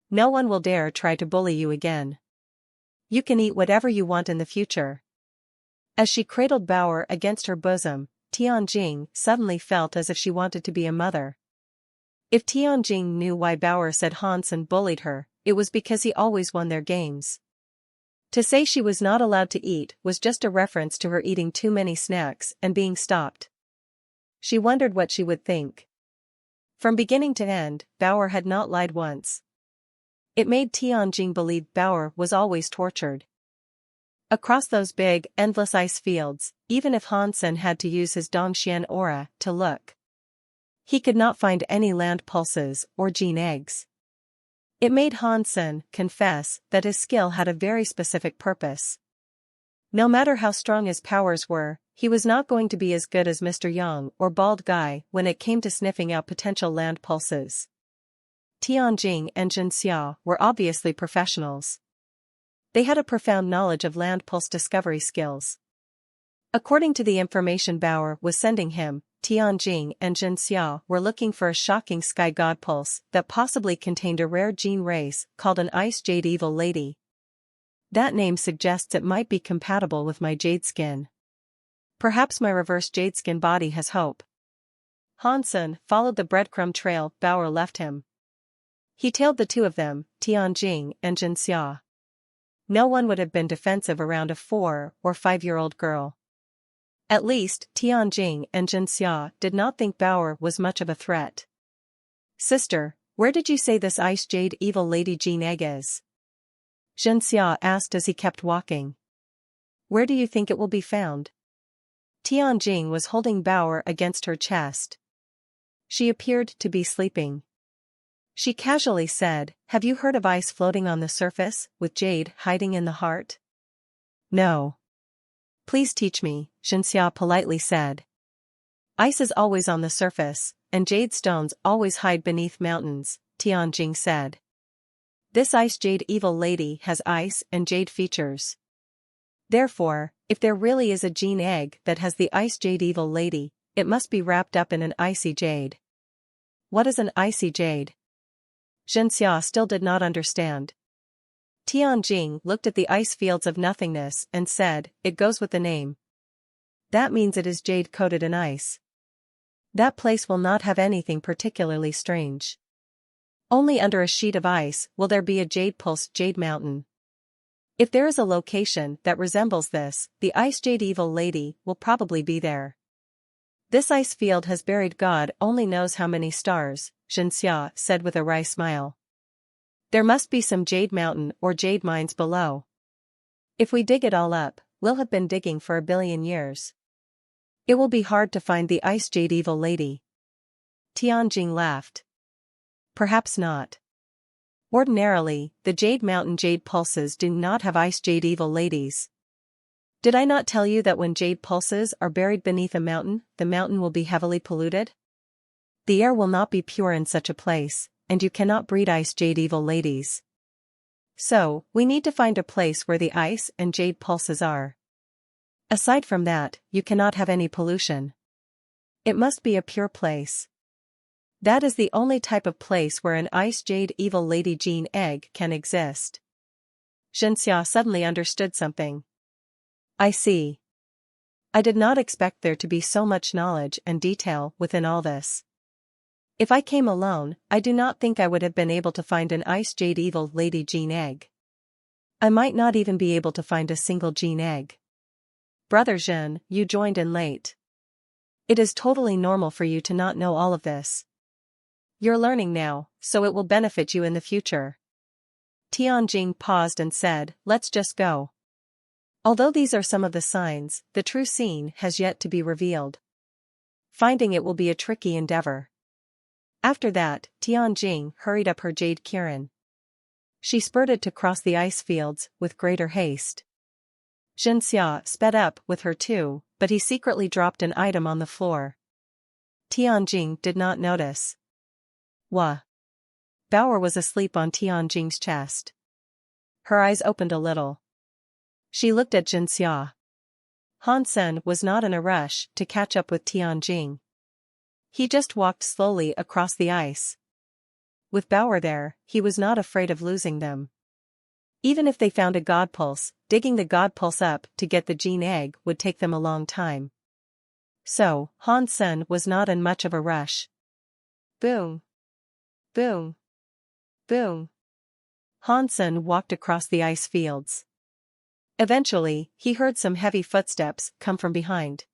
No one will dare try to bully you again. You can eat whatever you want in the future." As she cradled Bauer against her bosom, Tianjing suddenly felt as if she wanted to be a mother. If Tianjing knew why Bauer said Hansen bullied her, it was because he always won their games. To say she was not allowed to eat was just a reference to her eating too many snacks and being stopped. She wondered what she would think. From beginning to end, Bauer had not lied once. It made Tianjing believe Bauer was always tortured. Across those big, endless ice fields, even if Hansen had to use his Dongxian aura to look, he could not find any land pulses or gene eggs. It made Hansen confess that his skill had a very specific purpose. No matter how strong his powers were, he was not going to be as good as Mr. Yang or Bald Guy when it came to sniffing out potential land pulses. Tianjing and Jinxia were obviously professionals. They had a profound knowledge of land pulse discovery skills. According to the information Bauer was sending him, Tianjing and Jinxia were looking for a shocking sky god pulse that possibly contained a rare gene race called an Ice Jade Evil Lady. That name suggests it might be compatible with my jade skin. Perhaps my reverse jade skin body has hope. Hansen followed the breadcrumb trail Bauer left him. He tailed the two of them, Tianjing and Jinxia. No one would have been defensive around a 4 or 5-year-old girl. At least, Tianjing and Jinxia did not think Bauer was much of a threat. Sister, where did you say this Ice Jade Evil Lady gene egg is? Jinxia asked as he kept walking. Where do you think it will be found? Tianjing was holding Bauer against her chest. She appeared to be sleeping. She casually said, have you heard of ice floating on the surface, with jade hiding in the heart? No. Please teach me, Jinxia politely said. Ice is always on the surface, and jade stones always hide beneath mountains, Tianjing said. This Ice Jade Evil Lady has ice and jade features. Therefore, if there really is a gene egg that has the Ice Jade Evil Lady, it must be wrapped up in an icy jade. What is an icy jade? Jinxia still did not understand. Tianjing looked at the ice fields of nothingness and said, it goes with the name. That means it is jade coated in ice. That place will not have anything particularly strange. Only under a sheet of ice will there be a jade pulse jade mountain. If there is a location that resembles this, the Ice Jade Evil Lady will probably be there. This ice field has buried God only knows how many stars, Jinxia said with a wry smile. There must be some jade mountain or jade mines below. If we dig it all up, we'll have been digging for 1 billion years. It will be hard to find the Ice Jade Evil Lady. Tianjing laughed. Perhaps not. Ordinarily, the Jade Mountain jade pulses do not have Ice Jade Evil Ladies. Did I not tell you that when jade pulses are buried beneath a mountain, the mountain will be heavily polluted? The air will not be pure in such a place, and you cannot breed Ice Jade Evil Ladies. So, we need to find a place where the ice and jade pulses are. Aside from that, you cannot have any pollution. It must be a pure place. That is the only type of place where an Ice Jade Evil Lady gene egg can exist. Jinxia suddenly understood something. I see. I did not expect there to be so much knowledge and detail within all this. If I came alone, I do not think I would have been able to find an Ice Jade Evil Lady gene egg. I might not even be able to find a single gene egg. Brother Jin, you joined in late. It is totally normal for you to not know all of this. You're learning now, so it will benefit you in the future. Tianjing paused and said, let's just go. Although these are some of the signs, the true scene has yet to be revealed. Finding it will be a tricky endeavor. After that, Tianjing hurried up her jade Kirin. She spurted to cross the ice fields with greater haste. Jinxia sped up with her too, but he secretly dropped an item on the floor. Tianjing did not notice. Wah. Bauer was asleep on Tianjing's chest. Her eyes opened a little. She looked at Jinxia. Hansen was not in a rush to catch up with Tianjing. He just walked slowly across the ice. With Bauer there, he was not afraid of losing them. Even if they found a god pulse, digging the god pulse up to get the gene egg would take them a long time. So, Hansen was not in much of a rush. Boom. Boom. Boom. Hansen walked across the ice fields. Eventually, he heard some heavy footsteps come from behind.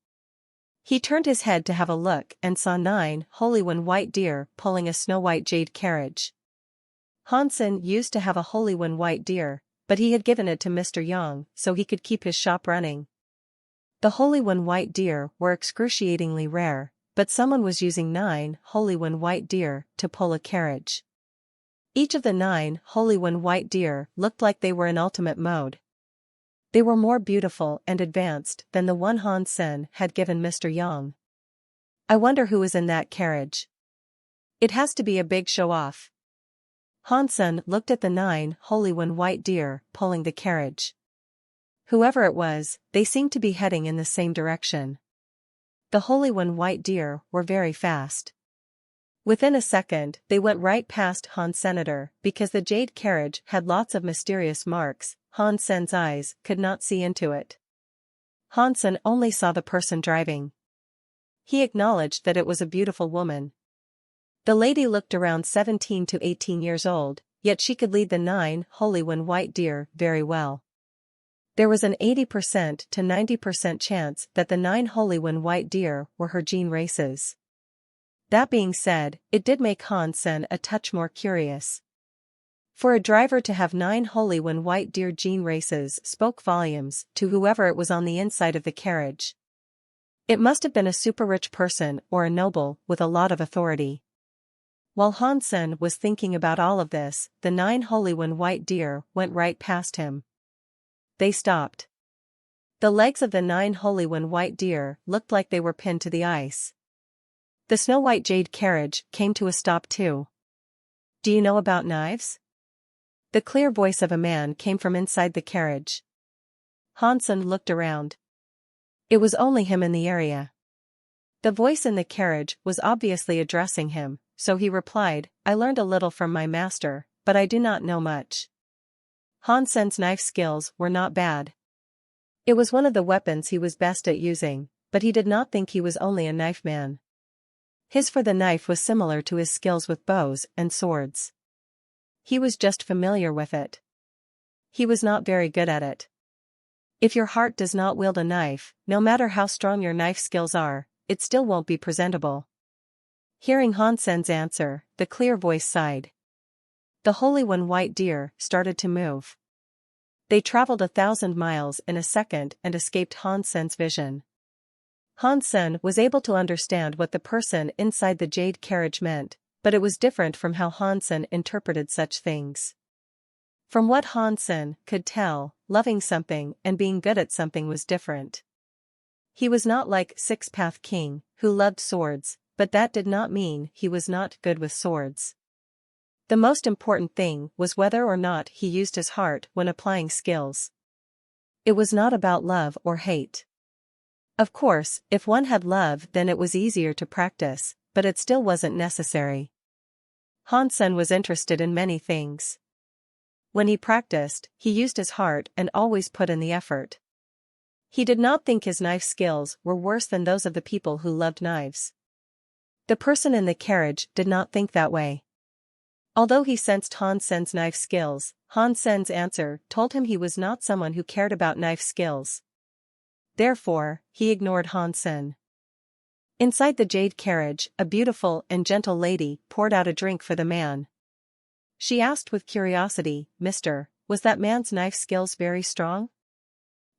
He turned his head to have a look and saw 9 Holywen white deer pulling a snow-white jade carriage. Hansen used to have a Holywen white deer, but he had given it to Mr. Yang so he could keep his shop running. The Holywen white deer were excruciatingly rare, but someone was using 9 Holywen white deer to pull a carriage. Each of the 9 Holywen white deer looked like they were in ultimate mode. They were more beautiful and advanced than the one Han Sen had given Mr. Yang. I wonder who is in that carriage. It has to be a big show-off. Han Sen looked at the 9 holy one white deer pulling the carriage. Whoever it was, they seemed to be heading in the same direction. The holy one white deer were very fast. Within a second, they went right past Han Senator, because the jade carriage had lots of mysterious marks. Han Sen's eyes could not see into it. Han Sen only saw the person driving. He acknowledged that it was a beautiful woman. The lady looked around 17 to 18 years old, yet she could lead the 9 holy one white deer very well. There was an 80% to 90% chance that the 9 holy one white deer were her gene races. That being said, it did make Han Sen a touch more curious. For a driver to have 9 holy one white deer gene races spoke volumes to whoever it was on the inside of the carriage. It must have been a super rich person or a noble with a lot of authority. While Han Sen was thinking about all of this, the 9 holy one white deer went right past him. They stopped. The legs of the 9 holy one white deer looked like they were pinned to the ice. The snow-white jade carriage came to a stop too. Do you know about knives? The clear voice of a man came from inside the carriage. Han Sen looked around. It was only him in the area. The voice in the carriage was obviously addressing him, so he replied, I learned a little from my master, but I do not know much. Han Sen's knife skills were not bad. It was one of the weapons he was best at using, but he did not think he was only a knife man. His for the knife was similar to his skills with bows and swords. He was just familiar with it. He was not very good at it. If your heart does not wield a knife, no matter how strong your knife skills are, it still won't be presentable. Hearing Han Sen's answer, the clear voice sighed. The holy one white deer started to move. They traveled 1,000 miles in a second and escaped Han Sen's vision. Han Sen was able to understand what the person inside the jade carriage meant, but it was different from how Han Sen interpreted such things. From what Han Sen could tell, loving something and being good at something was different. He was not like Six-Path King, who loved swords, but that did not mean he was not good with swords. The most important thing was whether or not he used his heart when applying skills. It was not about love or hate. Of course, if one had love then it was easier to practice, but it still wasn't necessary. Han Sen was interested in many things. When he practiced, he used his heart and always put in the effort. He did not think his knife skills were worse than those of the people who loved knives. The person in the carriage did not think that way. Although he sensed Han Sen's knife skills, Han Sen's answer told him he was not someone who cared about knife skills. Therefore, he ignored Han Sen. Inside the jade carriage, a beautiful and gentle lady poured out a drink for the man. She asked with curiosity, Mister, was that man's knife skills very strong?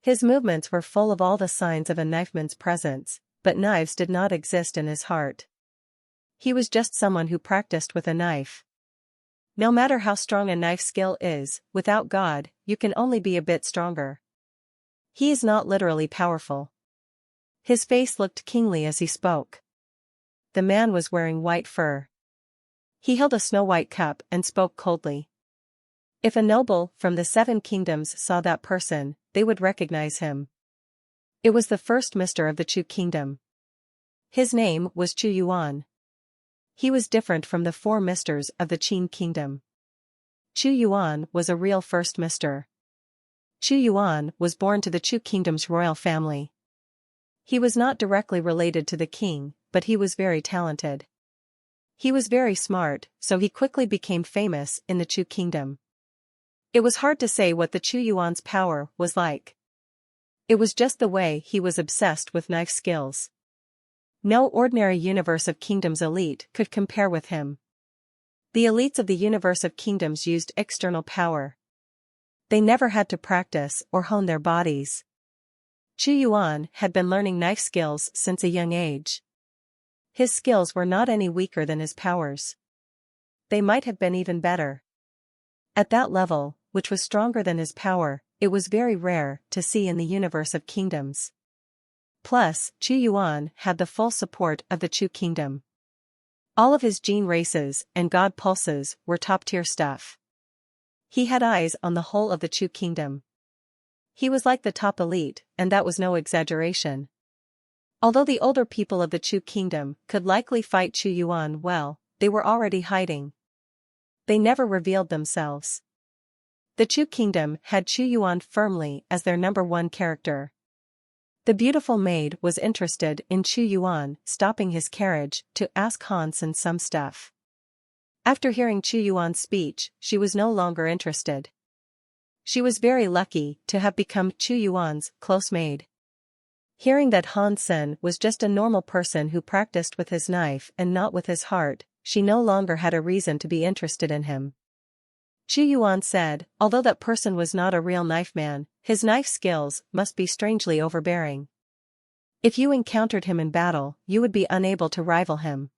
His movements were full of all the signs of a knifeman's presence, but knives did not exist in his heart. He was just someone who practiced with a knife. No matter how strong a knife skill is, without God, you can only be a bit stronger. He is not literally powerful. His face looked kingly as he spoke. The man was wearing white fur. He held a snow-white cup and spoke coldly. If a noble from the 7 kingdoms saw that person, they would recognize him. It was the first Mister of the Chu kingdom. His name was Chu Yuan. He was different from the 4 misters of the Qin kingdom. Chu Yuan was a real first mister. Chu Yuan was born to the Chu kingdom's royal family. He was not directly related to the king, but he was very talented. He was very smart, so he quickly became famous in the Chu kingdom. It was hard to say what the Chu Yuan's power was like. It was just the way he was obsessed with knife skills. No ordinary universe of kingdoms elite could compare with him. The elites of the universe of kingdoms used external power. They never had to practice or hone their bodies. Chu Yuan had been learning knife skills since a young age. His skills were not any weaker than his powers. They might have been even better. At that level, which was stronger than his power, it was very rare to see in the universe of kingdoms. Plus, Chu Yuan had the full support of the Chu kingdom. All of his gene races and god pulses were top-tier stuff. He had eyes on the whole of the Chu kingdom. He was like the top elite, and that was no exaggeration. Although the older people of the Chu kingdom could likely fight Chu Yuan well, they were already hiding. They never revealed themselves. The Chu kingdom had Chu Yuan firmly as their number one character. The beautiful maid was interested in Chu Yuan, stopping his carriage to ask Han Sen some stuff. After hearing Chu Yuan's speech, she was no longer interested. She was very lucky to have become Chu Yuan's close maid. Hearing that Han Sen was just a normal person who practiced with his knife and not with his heart, she no longer had a reason to be interested in him. Chu Yuan said, although that person was not a real knife man, his knife skills must be strangely overbearing. If you encountered him in battle, you would be unable to rival him.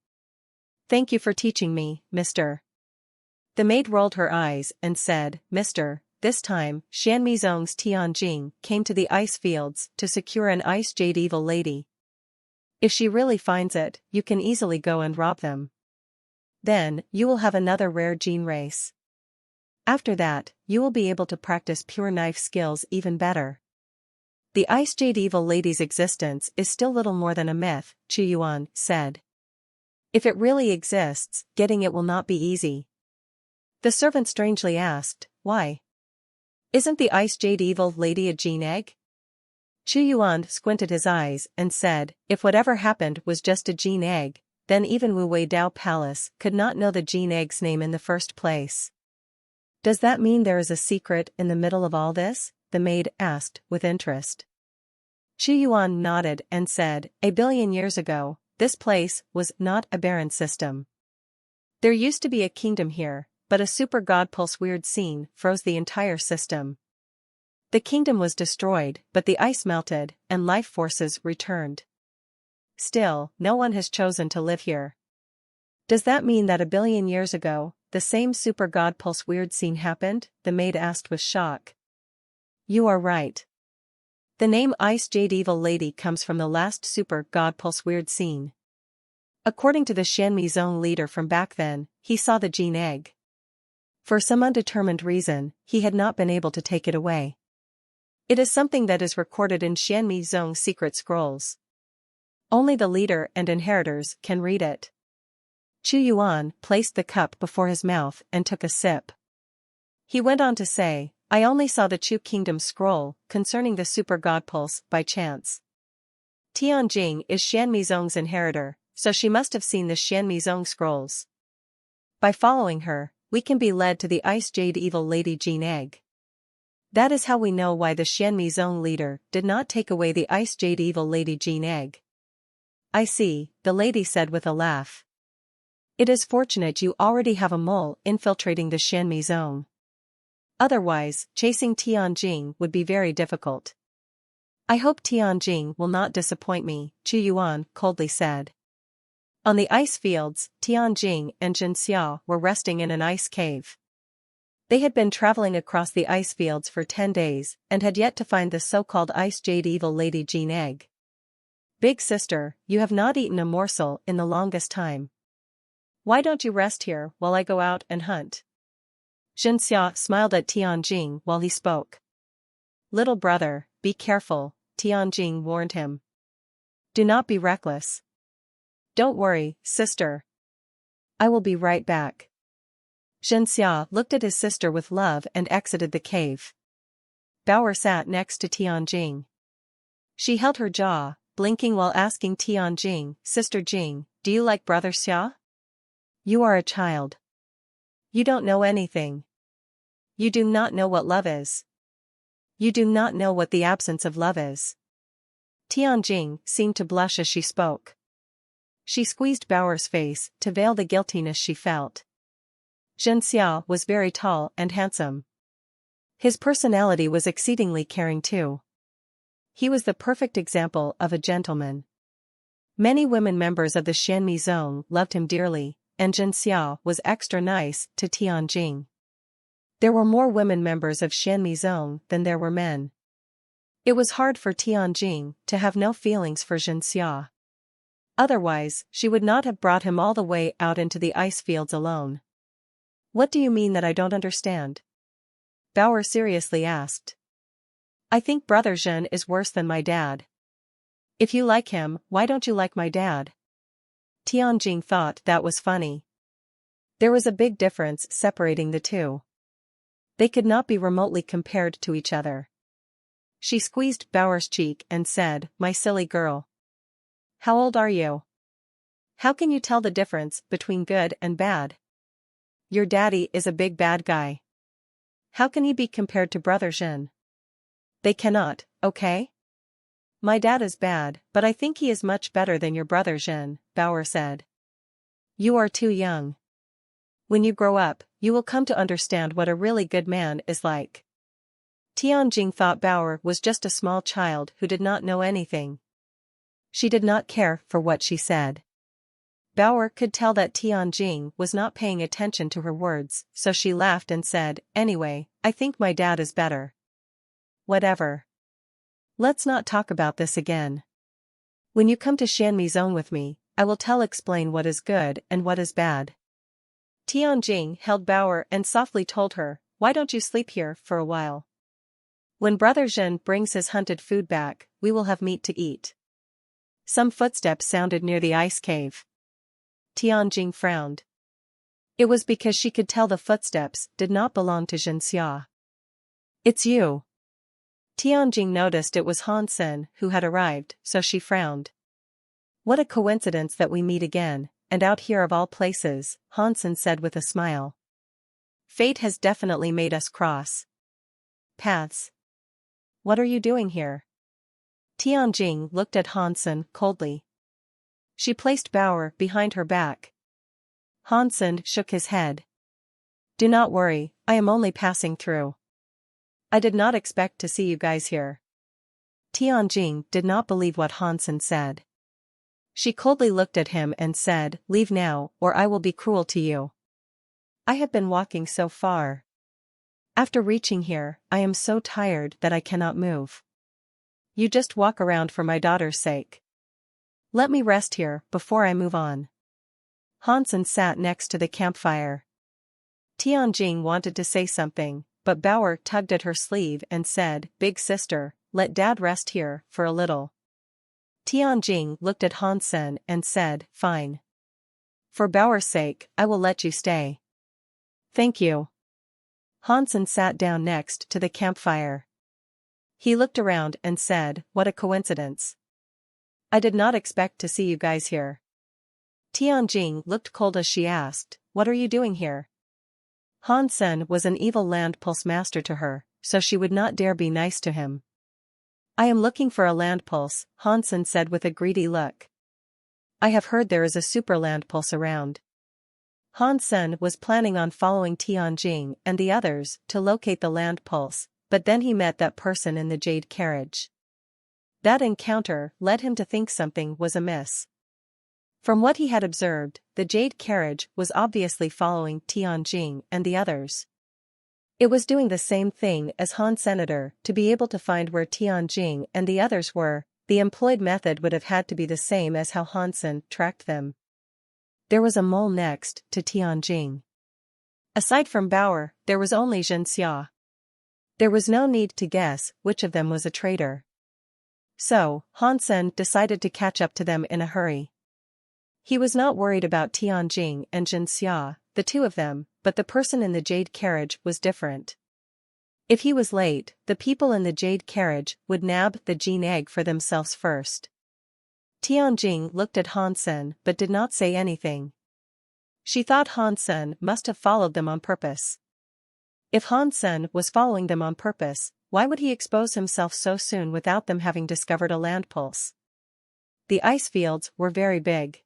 Thank you for teaching me, mister. The maid rolled her eyes and said, Mister, this time, Shan Mizong's Tianjing came to the ice fields to secure an ice jade evil lady. If she really finds it, you can easily go and rob them. Then, you will have another rare gene race. After that, you will be able to practice pure knife skills even better. The Ice Jade Evil Lady's existence is still little more than a myth, Chu Yuan said. If it really exists, getting it will not be easy. The servant strangely asked, why? Isn't the Ice Jade Evil Lady a gene egg? Chu Yuan squinted his eyes and said, if whatever happened was just a gene egg, then even Wu Wei Dao Palace could not know the gene egg's name in the first place. Does that mean there is a secret in the middle of all this? The maid asked with interest. Chu Yuan nodded and said, a billion years ago, this place was not a barren system. There used to be a kingdom here, but a super god pulse weird scene froze the entire system. The kingdom was destroyed, but the ice melted, and life forces returned. Still, no one has chosen to live here. Does that mean that a billion years ago, the same super god pulse weird scene happened? The maid asked with shock. You are right. The name Ice Jade Evil Lady comes from the last super god pulse weird scene. According to the Shanmi Zone leader from back then, he saw the gene egg. For some undetermined reason, he had not been able to take it away. It is something that is recorded in Shanmi Zone's secret scrolls. Only the leader and inheritors can read it. Chu Yuan placed the cup before his mouth and took a sip. He went on to say, I only saw the Chu Kingdom scroll concerning the super god pulse by chance. Tianjing is Shanmi Zong's inheritor, so she must have seen the Shanmi Zong scrolls. By following her, we can be led to the Ice Jade Evil Lady gene egg. That is how we know why the Shanmi Zong leader did not take away the Ice Jade Evil Lady gene egg. I see, the lady said with a laugh. It is fortunate you already have a mole infiltrating the Shanmi Zone. Otherwise, chasing Tianjing would be very difficult. I hope Tianjing will not disappoint me, Chu Yuan coldly said. On the ice fields, Tianjing and Jinxia were resting in an ice cave. They had been traveling across the ice fields for 10 days and had yet to find the so-called Ice Jade Evil Lady gene egg. Big sister, you have not eaten a morsel in the longest time. Why don't you rest here while I go out and hunt? Jinxia smiled at Tianjing while he spoke. Little brother, be careful, Tianjing warned him. Do not be reckless. Don't worry, sister. I will be right back. Jinxia looked at his sister with love and exited the cave. Bauer sat next to Tianjing. She held her jaw, blinking while asking Tianjing, Sister Jing, do you like Brother Xia? You are a child. You don't know anything. You do not know what love is. You do not know what the absence of love is. Tianjing seemed to blush as she spoke. She squeezed Bauer's face to veil the guiltiness she felt. Jinxia was very tall and handsome. His personality was exceedingly caring too. He was the perfect example of a gentleman. Many women members of the Shanmi Zone loved him dearly, and Jinxia was extra nice to Tianjing. There were more women members of Xianmizong than there were men. It was hard for Tianjing to have no feelings for Jinxia. Otherwise, she would not have brought him all the way out into the ice fields alone. What do you mean that I don't understand? Bauer seriously asked. I think Brother Zhen is worse than my dad. If you like him, why don't you like my dad? Tianjing thought that was funny. There was a big difference separating the two. They could not be remotely compared to each other. She squeezed Bauer's cheek and said, My silly girl. How old are you? How can you tell the difference between good and bad? Your daddy is a big bad guy. How can he be compared to Brother Zhen? They cannot, okay? My dad is bad, but I think he is much better than your brother Zhen, Bauer said. You are too young. When you grow up, you will come to understand what a really good man is like. Tianjing thought Bauer was just a small child who did not know anything. She did not care for what she said. Bauer could tell that Tianjing was not paying attention to her words, so she laughed and said, Anyway, I think my dad is better. Whatever. Let's not talk about this again. When you come to Xianmizong with me, I will explain what is good and what is bad. Tianjing held Bauer and softly told her, Why don't you sleep here for a while? When Brother Zhen brings his hunted food back, we will have meat to eat. Some footsteps sounded near the ice cave. Tianjing frowned. It was because she could tell the footsteps did not belong to Jinxia. It's you. Tianjing noticed it was Hansen who had arrived, so she frowned. What a coincidence that we meet again, and out here of all places, Hansen said with a smile. Fate has definitely made us cross paths. What are you doing here? Tianjing looked at Hansen coldly. She placed Bauer behind her back. Hansen shook his head. Do not worry, I am only passing through. I did not expect to see you guys here. Tianjing did not believe what Hansen said. She coldly looked at him and said, Leave now, or I will be cruel to you. I have been walking so far. After reaching here, I am so tired that I cannot move. You just walk around for my daughter's sake. Let me rest here before I move on. Hansen sat next to the campfire. Tianjing wanted to say something, but Bauer tugged at her sleeve and said, Big sister, let Dad rest here for a little. Tianjing looked at Hansen and said, Fine. For Bauer's sake, I will let you stay. Thank you. Hansen sat down next to the campfire. He looked around and said, What a coincidence. I did not expect to see you guys here. Tianjing looked cold as she asked, What are you doing here? Hansen was an evil land pulse master to her, so she would not dare be nice to him. I am looking for a land pulse, Hansen said with a greedy look. I have heard there is a super land pulse around. Hansen was planning on following Tianjing and the others to locate the land pulse, but then he met that person in the jade carriage. That encounter led him to think something was amiss. From what he had observed, the jade carriage was obviously following Tianjing and the others. It was doing the same thing as Han Senator to be able to find where Tianjing and the others were. The employed method would have had to be the same as how Hansen tracked them. There was a mole next to Tianjing. Aside from Bauer, there was only Jinxia. There was no need to guess which of them was a traitor. So, Hansen decided to catch up to them in a hurry. He was not worried about Tianjing and Jinxia, the two of them, but the person in the jade carriage was different. If he was late, the people in the jade carriage would nab the gene egg for themselves first. Tianjing looked at Hansen but did not say anything. She thought Hansen must have followed them on purpose. If Hansen was following them on purpose, why would he expose himself so soon without them having discovered a land pulse? The ice fields were very big.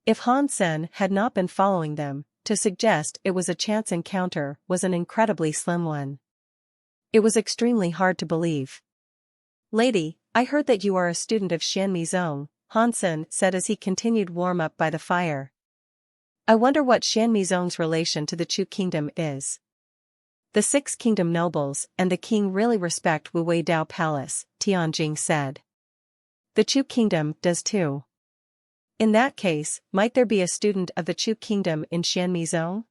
If Hansen had not been following them, to suggest it was a chance encounter was an incredibly slim one. It was extremely hard to believe. Lady, I heard that you are a student of Xianmizong, Hansen said as he continued warm up by the fire. I wonder what Xianmizong's relation to the Chu Kingdom is. The Six Kingdom nobles and the king really respect Wu Wei Dao Palace, Tianjing said. The Chu Kingdom does too. In that case, might there be a student of the Chu Kingdom in Xianmi Zone?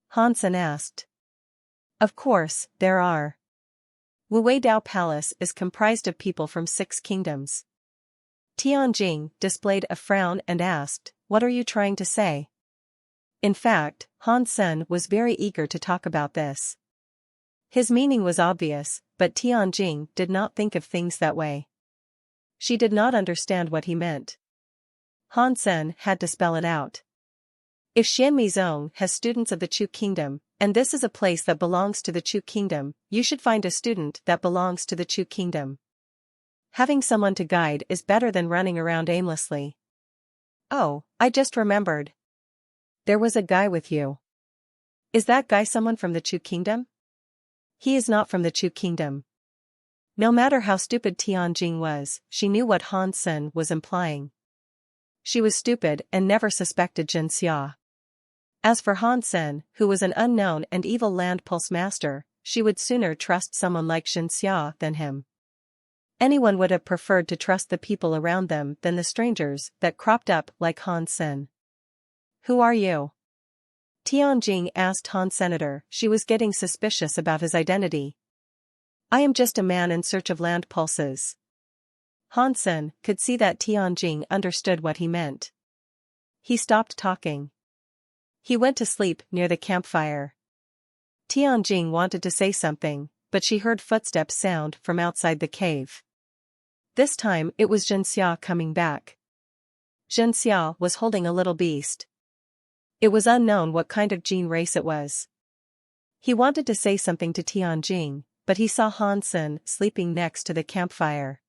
Han Sen asked. Of course, there are. Wu Wei Dao Palace is comprised of people from 6 kingdoms. Tianjing displayed a frown and asked, what are you trying to say? In fact, Han Sen was very eager to talk about this. His meaning was obvious, but Tianjing did not think of things that way. She did not understand what he meant. Han Sen had to spell it out. If Xianmi Zone has students of the Chu Kingdom, and this is a place that belongs to the Chu Kingdom, you should find a student that belongs to the Chu Kingdom. Having someone to guide is better than running around aimlessly. Oh, I just remembered. There was a guy with you. Is that guy someone from the Chu Kingdom? He is not from the Chu Kingdom. No matter how stupid Tianjing was, she knew what Han Sen was implying. She was stupid and never suspected Jin Xia. As for Han Sen, who was an unknown and evil land pulse master, she would sooner trust someone like Jin Xia than him. Anyone would have preferred to trust the people around them than the strangers that cropped up like Han Sen. Who are you? Tianjing asked Han Senator. She was getting suspicious about his identity. I am just a man in search of land pulses. Han Sen could see that Tianjing understood what he meant. He stopped talking. He went to sleep near the campfire. Tianjing wanted to say something, but she heard footsteps sound from outside the cave. This time it was Jin Xia coming back. Jin Xia was holding a little beast. It was unknown what kind of gene race it was. He wanted to say something to Tianjing, but he saw Han Sen sleeping next to the campfire.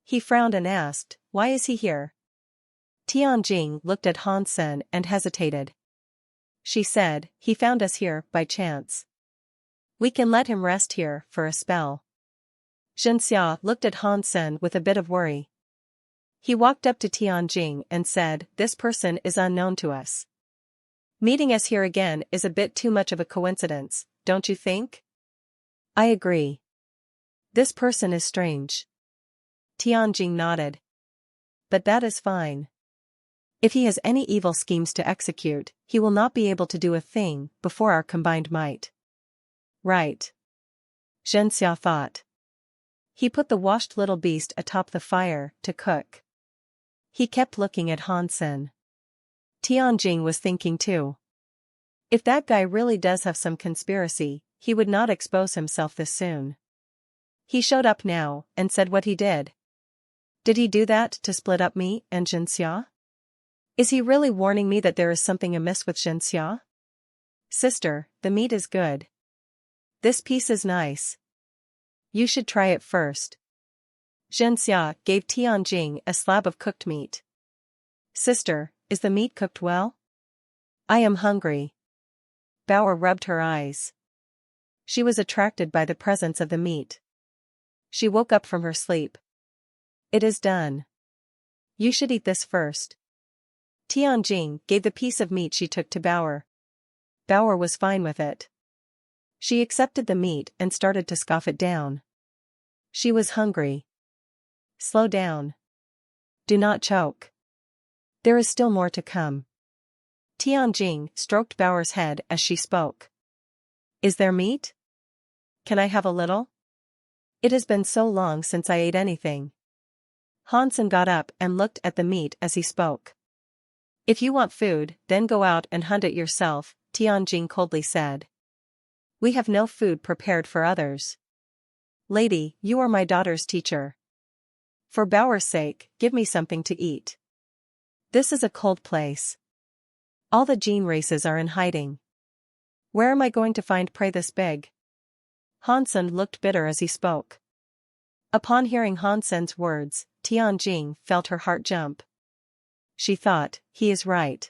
He frowned and asked, why is he here? Tianjing looked at Han Sen and hesitated. She said, he found us here by chance. We can let him rest here for a spell. Jin Xia looked at Han Sen with a bit of worry. He walked up to Tianjing and said, this person is unknown to us. Meeting us here again is a bit too much of a coincidence, don't you think? I agree. This person is strange. Tianjing nodded. But that is fine. If he has any evil schemes to execute, he will not be able to do a thing before our combined might. Right. Jin Xia thought. He put the washed little beast atop the fire to cook. He kept looking at Han Sen. Tianjing was thinking too. If that guy really does have some conspiracy, he would not expose himself this soon. He showed up now and said what he did. Did he do that to split up me and Jin Xia? Is he really warning me that there is something amiss with Jin Xia? Sister, the meat is good. This piece is nice. You should try it first. Jin Xia gave Tianjing a slab of cooked meat. Sister, is the meat cooked well? I am hungry. Bauer rubbed her eyes. She was attracted by the presence of the meat. She woke up from her sleep. It is done. You should eat this first. Tianjing gave the piece of meat she took to Bauer. Bauer was fine with it. She accepted the meat and started to scoff it down. She was hungry. Slow down. Do not choke. There is still more to come. Tianjing stroked Bauer's head as she spoke. Is there meat? Can I have a little? It has been so long since I ate anything. Han Sen got up and looked at the meat as he spoke. If you want food, then go out and hunt it yourself, Tianjing coldly said. We have no food prepared for others. Lady, you are my daughter's teacher. For Bauer's sake, give me something to eat. This is a cold place. All the gene races are in hiding. Where am I going to find prey this big? Han Sen looked bitter as he spoke. Upon hearing Han Sen's words, Tianjing felt her heart jump. She thought, he is right.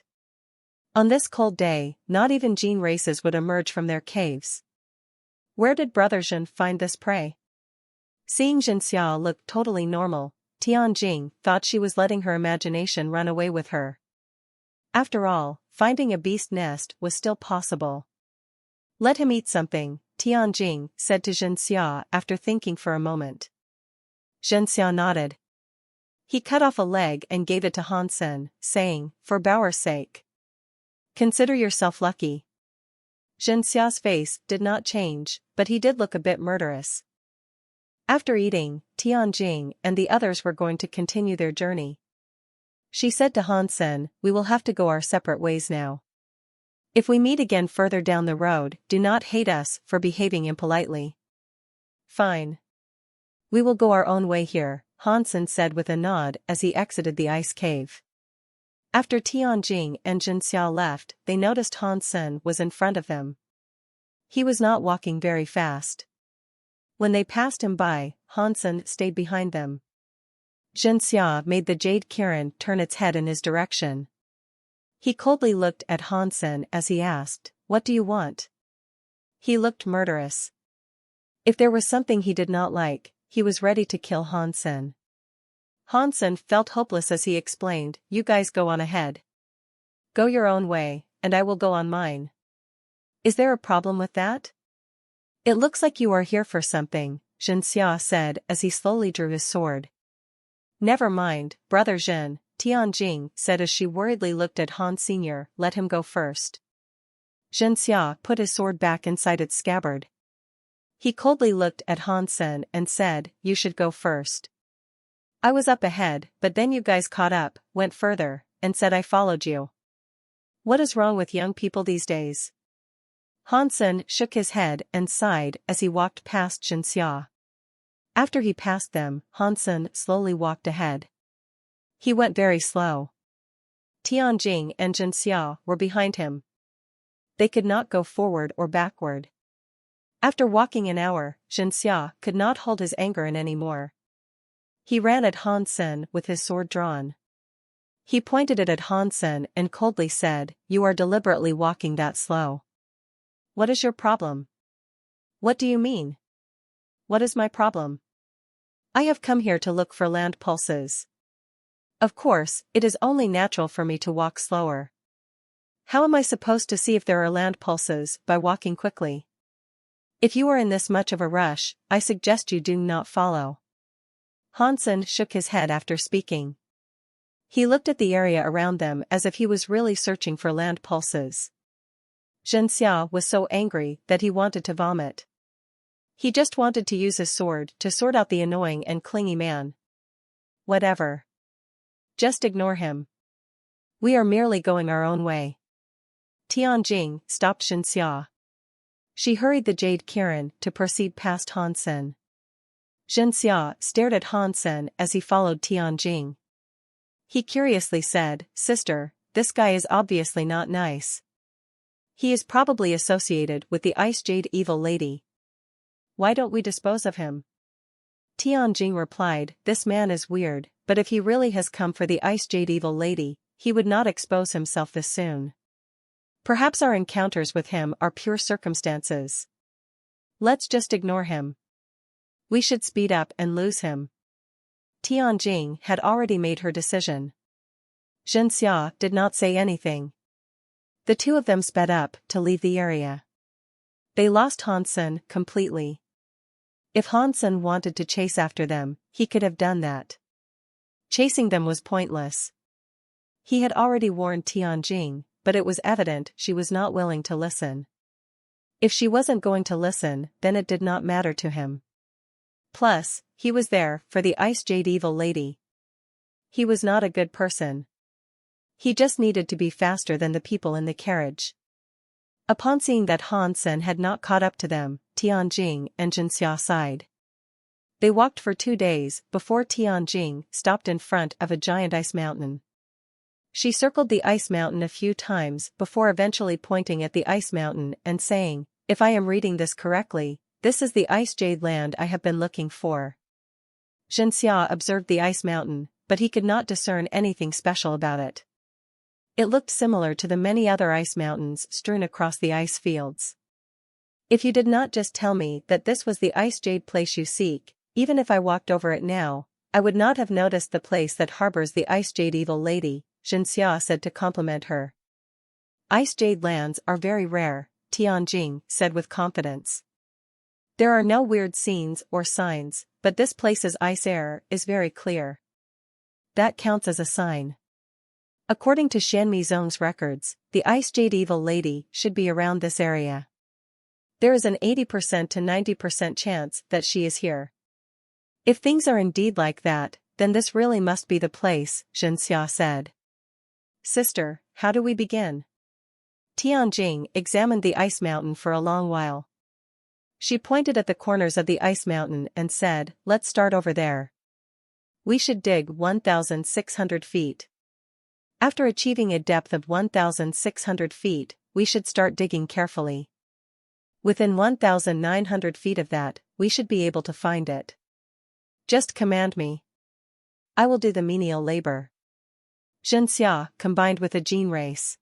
On this cold day, not even gene races would emerge from their caves. Where did Brother Jin find this prey? Seeing Jin Xia look totally normal, Tianjing thought she was letting her imagination run away with her. After all, finding a beast nest was still possible. Let him eat something, Tianjing said to Zhenxia after thinking for a moment. Zhenxia nodded. He cut off a leg and gave it to Hansen, saying, for Bauer's sake. Consider yourself lucky. Zhenxia's face did not change, but he did look a bit murderous. After eating, Tianjing and the others were going to continue their journey. She said to Hansen, we will have to go our separate ways now. If we meet again further down the road, do not hate us for behaving impolitely. Fine. We will go our own way here, Hansen said with a nod as he exited the ice cave. After Tianjing and Zhenxia left, they noticed Hansen was in front of them. He was not walking very fast. When they passed him by, Hansen stayed behind them. Zhenxia made the jade Kirin turn its head in his direction. He coldly looked at Hansen as he asked, what do you want? He looked murderous. If there was something he did not like, he was ready to kill Hansen. Hansen felt hopeless as he explained, you guys go on ahead. Go your own way, and I will go on mine. Is there a problem with that? It looks like you are here for something, Zhenxia said as he slowly drew his sword. Never mind, brother Zhen, Tianjing said as she worriedly looked at Han Sr., let him go first. Zhenxia put his sword back inside its scabbard. He coldly looked at Hansen and said, you should go first. I was up ahead, but then you guys caught up, went further, and said I followed you. What is wrong with young people these days? Hansen shook his head and sighed as he walked past Zhenxia. After he passed them, Hansen slowly walked ahead. He went very slow. Tianjing and Zhenxia were behind him. They could not go forward or backward. After walking an hour, Zhenxia could not hold his anger in any more. He ran at Hansen with his sword drawn. He pointed it at Hansen and coldly said, you are deliberately walking that slow. What is your problem? What do you mean? What is my problem? I have come here to look for land pulses. Of course, it is only natural for me to walk slower. How am I supposed to see if there are land pulses by walking quickly? If you are in this much of a rush, I suggest you do not follow. Hansen shook his head after speaking. He looked at the area around them as if he was really searching for land pulses. Zhenxia was so angry that he wanted to vomit. He just wanted to use his sword to sort out the annoying and clingy man. Whatever. Just ignore him. We are merely going our own way. Tianjing stopped Zhenxia. She hurried the jade Kirin to proceed past Hansen. Zhenxia stared at Hansen as he followed Tianjing. He curiously said, sister, this guy is obviously not nice. He is probably associated with the Ice Jade Evil Lady. Why don't we dispose of him? Tianjing replied, this man is weird, but if he really has come for the Ice Jade Evil Lady, he would not expose himself this soon. Perhaps our encounters with him are pure circumstances. Let's just ignore him. We should speed up and lose him. Tianjing had already made her decision. Zhenxia did not say anything. The two of them sped up to leave the area. They lost Hansen completely. If Hansen wanted to chase after them, he could have done that. Chasing them was pointless. He had already warned Tianjing, but it was evident she was not willing to listen. If she wasn't going to listen, then it did not matter to him. Plus, he was there for the Ice Jade Evil Lady. He was not a good person. He just needed to be faster than the people in the carriage. Upon seeing that Hansen had not caught up to them, Tianjing and Zhenxia sighed. They walked for 2 days before Tianjing stopped in front of a giant ice mountain. She circled the ice mountain a few times before eventually pointing at the ice mountain and saying, if I am reading this correctly, this is the Ice Jade Land I have been looking for. Zhenxia observed the ice mountain, but he could not discern anything special about it. It looked similar to the many other ice mountains strewn across the ice fields. If you did not just tell me that this was the Ice Jade place you seek, even if I walked over it now, I would not have noticed the place that harbors the Ice Jade Evil Lady, Zhenxia said to compliment her. Ice Jade lands are very rare, Tianjing said with confidence. There are no weird scenes or signs, but this place's ice air is very clear. That counts as a sign. According to Shanmizong's records, the Ice Jade Evil Lady should be around this area. There is an 80% to 90% chance that she is here. If things are indeed like that, then this really must be the place, Zhenxia said. Sister, how do we begin? Tianjing examined the ice mountain for a long while. She pointed at the corners of the ice mountain and said, let's start over there. We should dig 1,600 feet. After achieving a depth of 1,600 feet, we should start digging carefully. Within 1,900 feet of that, we should be able to find it. Just command me. I will do the menial labor. Zhenxia combined with a gene race.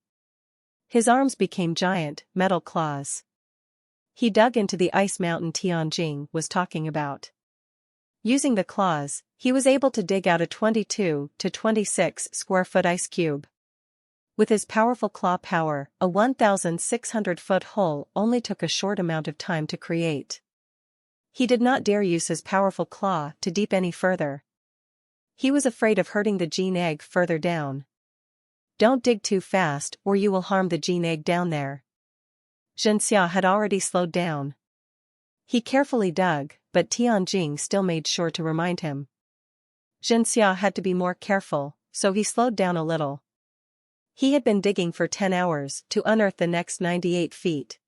His arms became giant, metal claws. He dug into the ice mountain Tianjing was talking about. Using the claws, he was able to dig out a 22 to 26 square foot ice cube. With his powerful claw power, a 1,600-foot hole only took a short amount of time to create. He did not dare use his powerful claw to deep any further. He was afraid of hurting the gene egg further down. Don't dig too fast or you will harm the gene egg down there. Zhenxia had already slowed down. He carefully dug, but Tianjing still made sure to remind him. Zhenxia had to be more careful, so he slowed down a little. He had been digging for 10 hours to unearth the next 98 feet.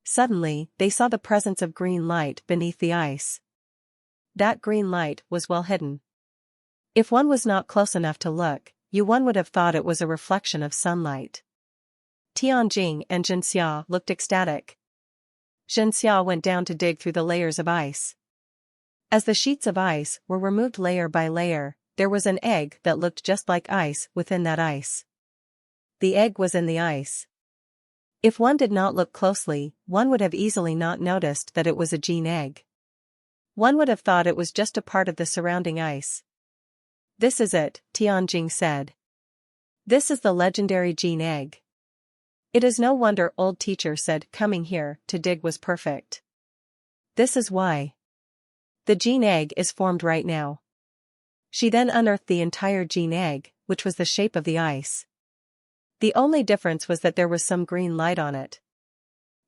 Suddenly, they saw the presence of green light beneath the ice. That green light was well hidden. If one was not close enough to look, one would have thought it was a reflection of sunlight. Tianjing and Zhenxia looked ecstatic. Zhenxia went down to dig through the layers of ice. As the sheets of ice were removed layer by layer, there was an egg that looked just like ice within that ice. The egg was in the ice. If one did not look closely, one would have easily not noticed that it was a gene egg. One would have thought it was just a part of the surrounding ice. This is it, Tianjing said. This is the legendary gene egg. It is no wonder old teacher said coming here to dig was perfect. This is why. The gene egg is formed right now. She then unearthed the entire gene egg, which was the shape of the ice. The only difference was that there was some green light on it.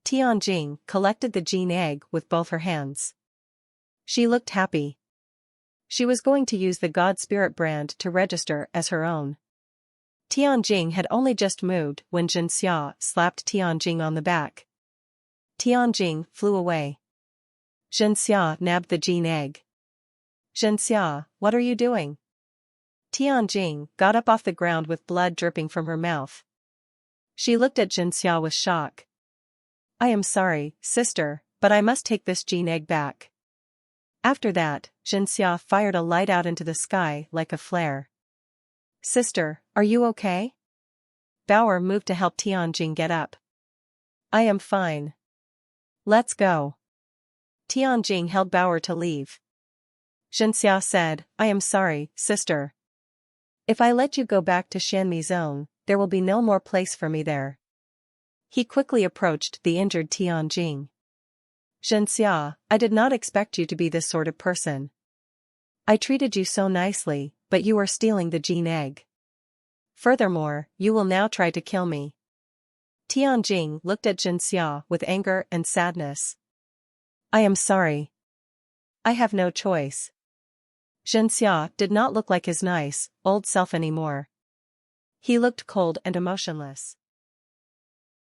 Tianjing collected the gene egg with both her hands. She looked happy. She was going to use the God Spirit brand to register as her own. Tianjing had only just moved when Zhenxia slapped Tianjing on the back. Tianjing flew away. Zhenxia nabbed the gene egg. Zhenxia, what are you doing? Tianjing got up off the ground with blood dripping from her mouth. She looked at Zhenxia with shock. I am sorry, sister, but I must take this gene egg back. After that, Zhenxia fired a light out into the sky like a flare. Sister, are you okay? Bauer moved to help Tianjing get up. I am fine. Let's go. Tianjing held Bauer to leave. Zhenxia said, I am sorry, sister. If I let you go back to Shanmizong, there will be no more place for me there. He quickly approached the injured Tianjing. Zhenxia, I did not expect you to be this sort of person. I treated you so nicely, but you are stealing the gene egg. Furthermore, you will now try to kill me. Tianjing looked at Zhenxia with anger and sadness. I am sorry. I have no choice. Zhenxia did not look like his nice, old self anymore. He looked cold and emotionless.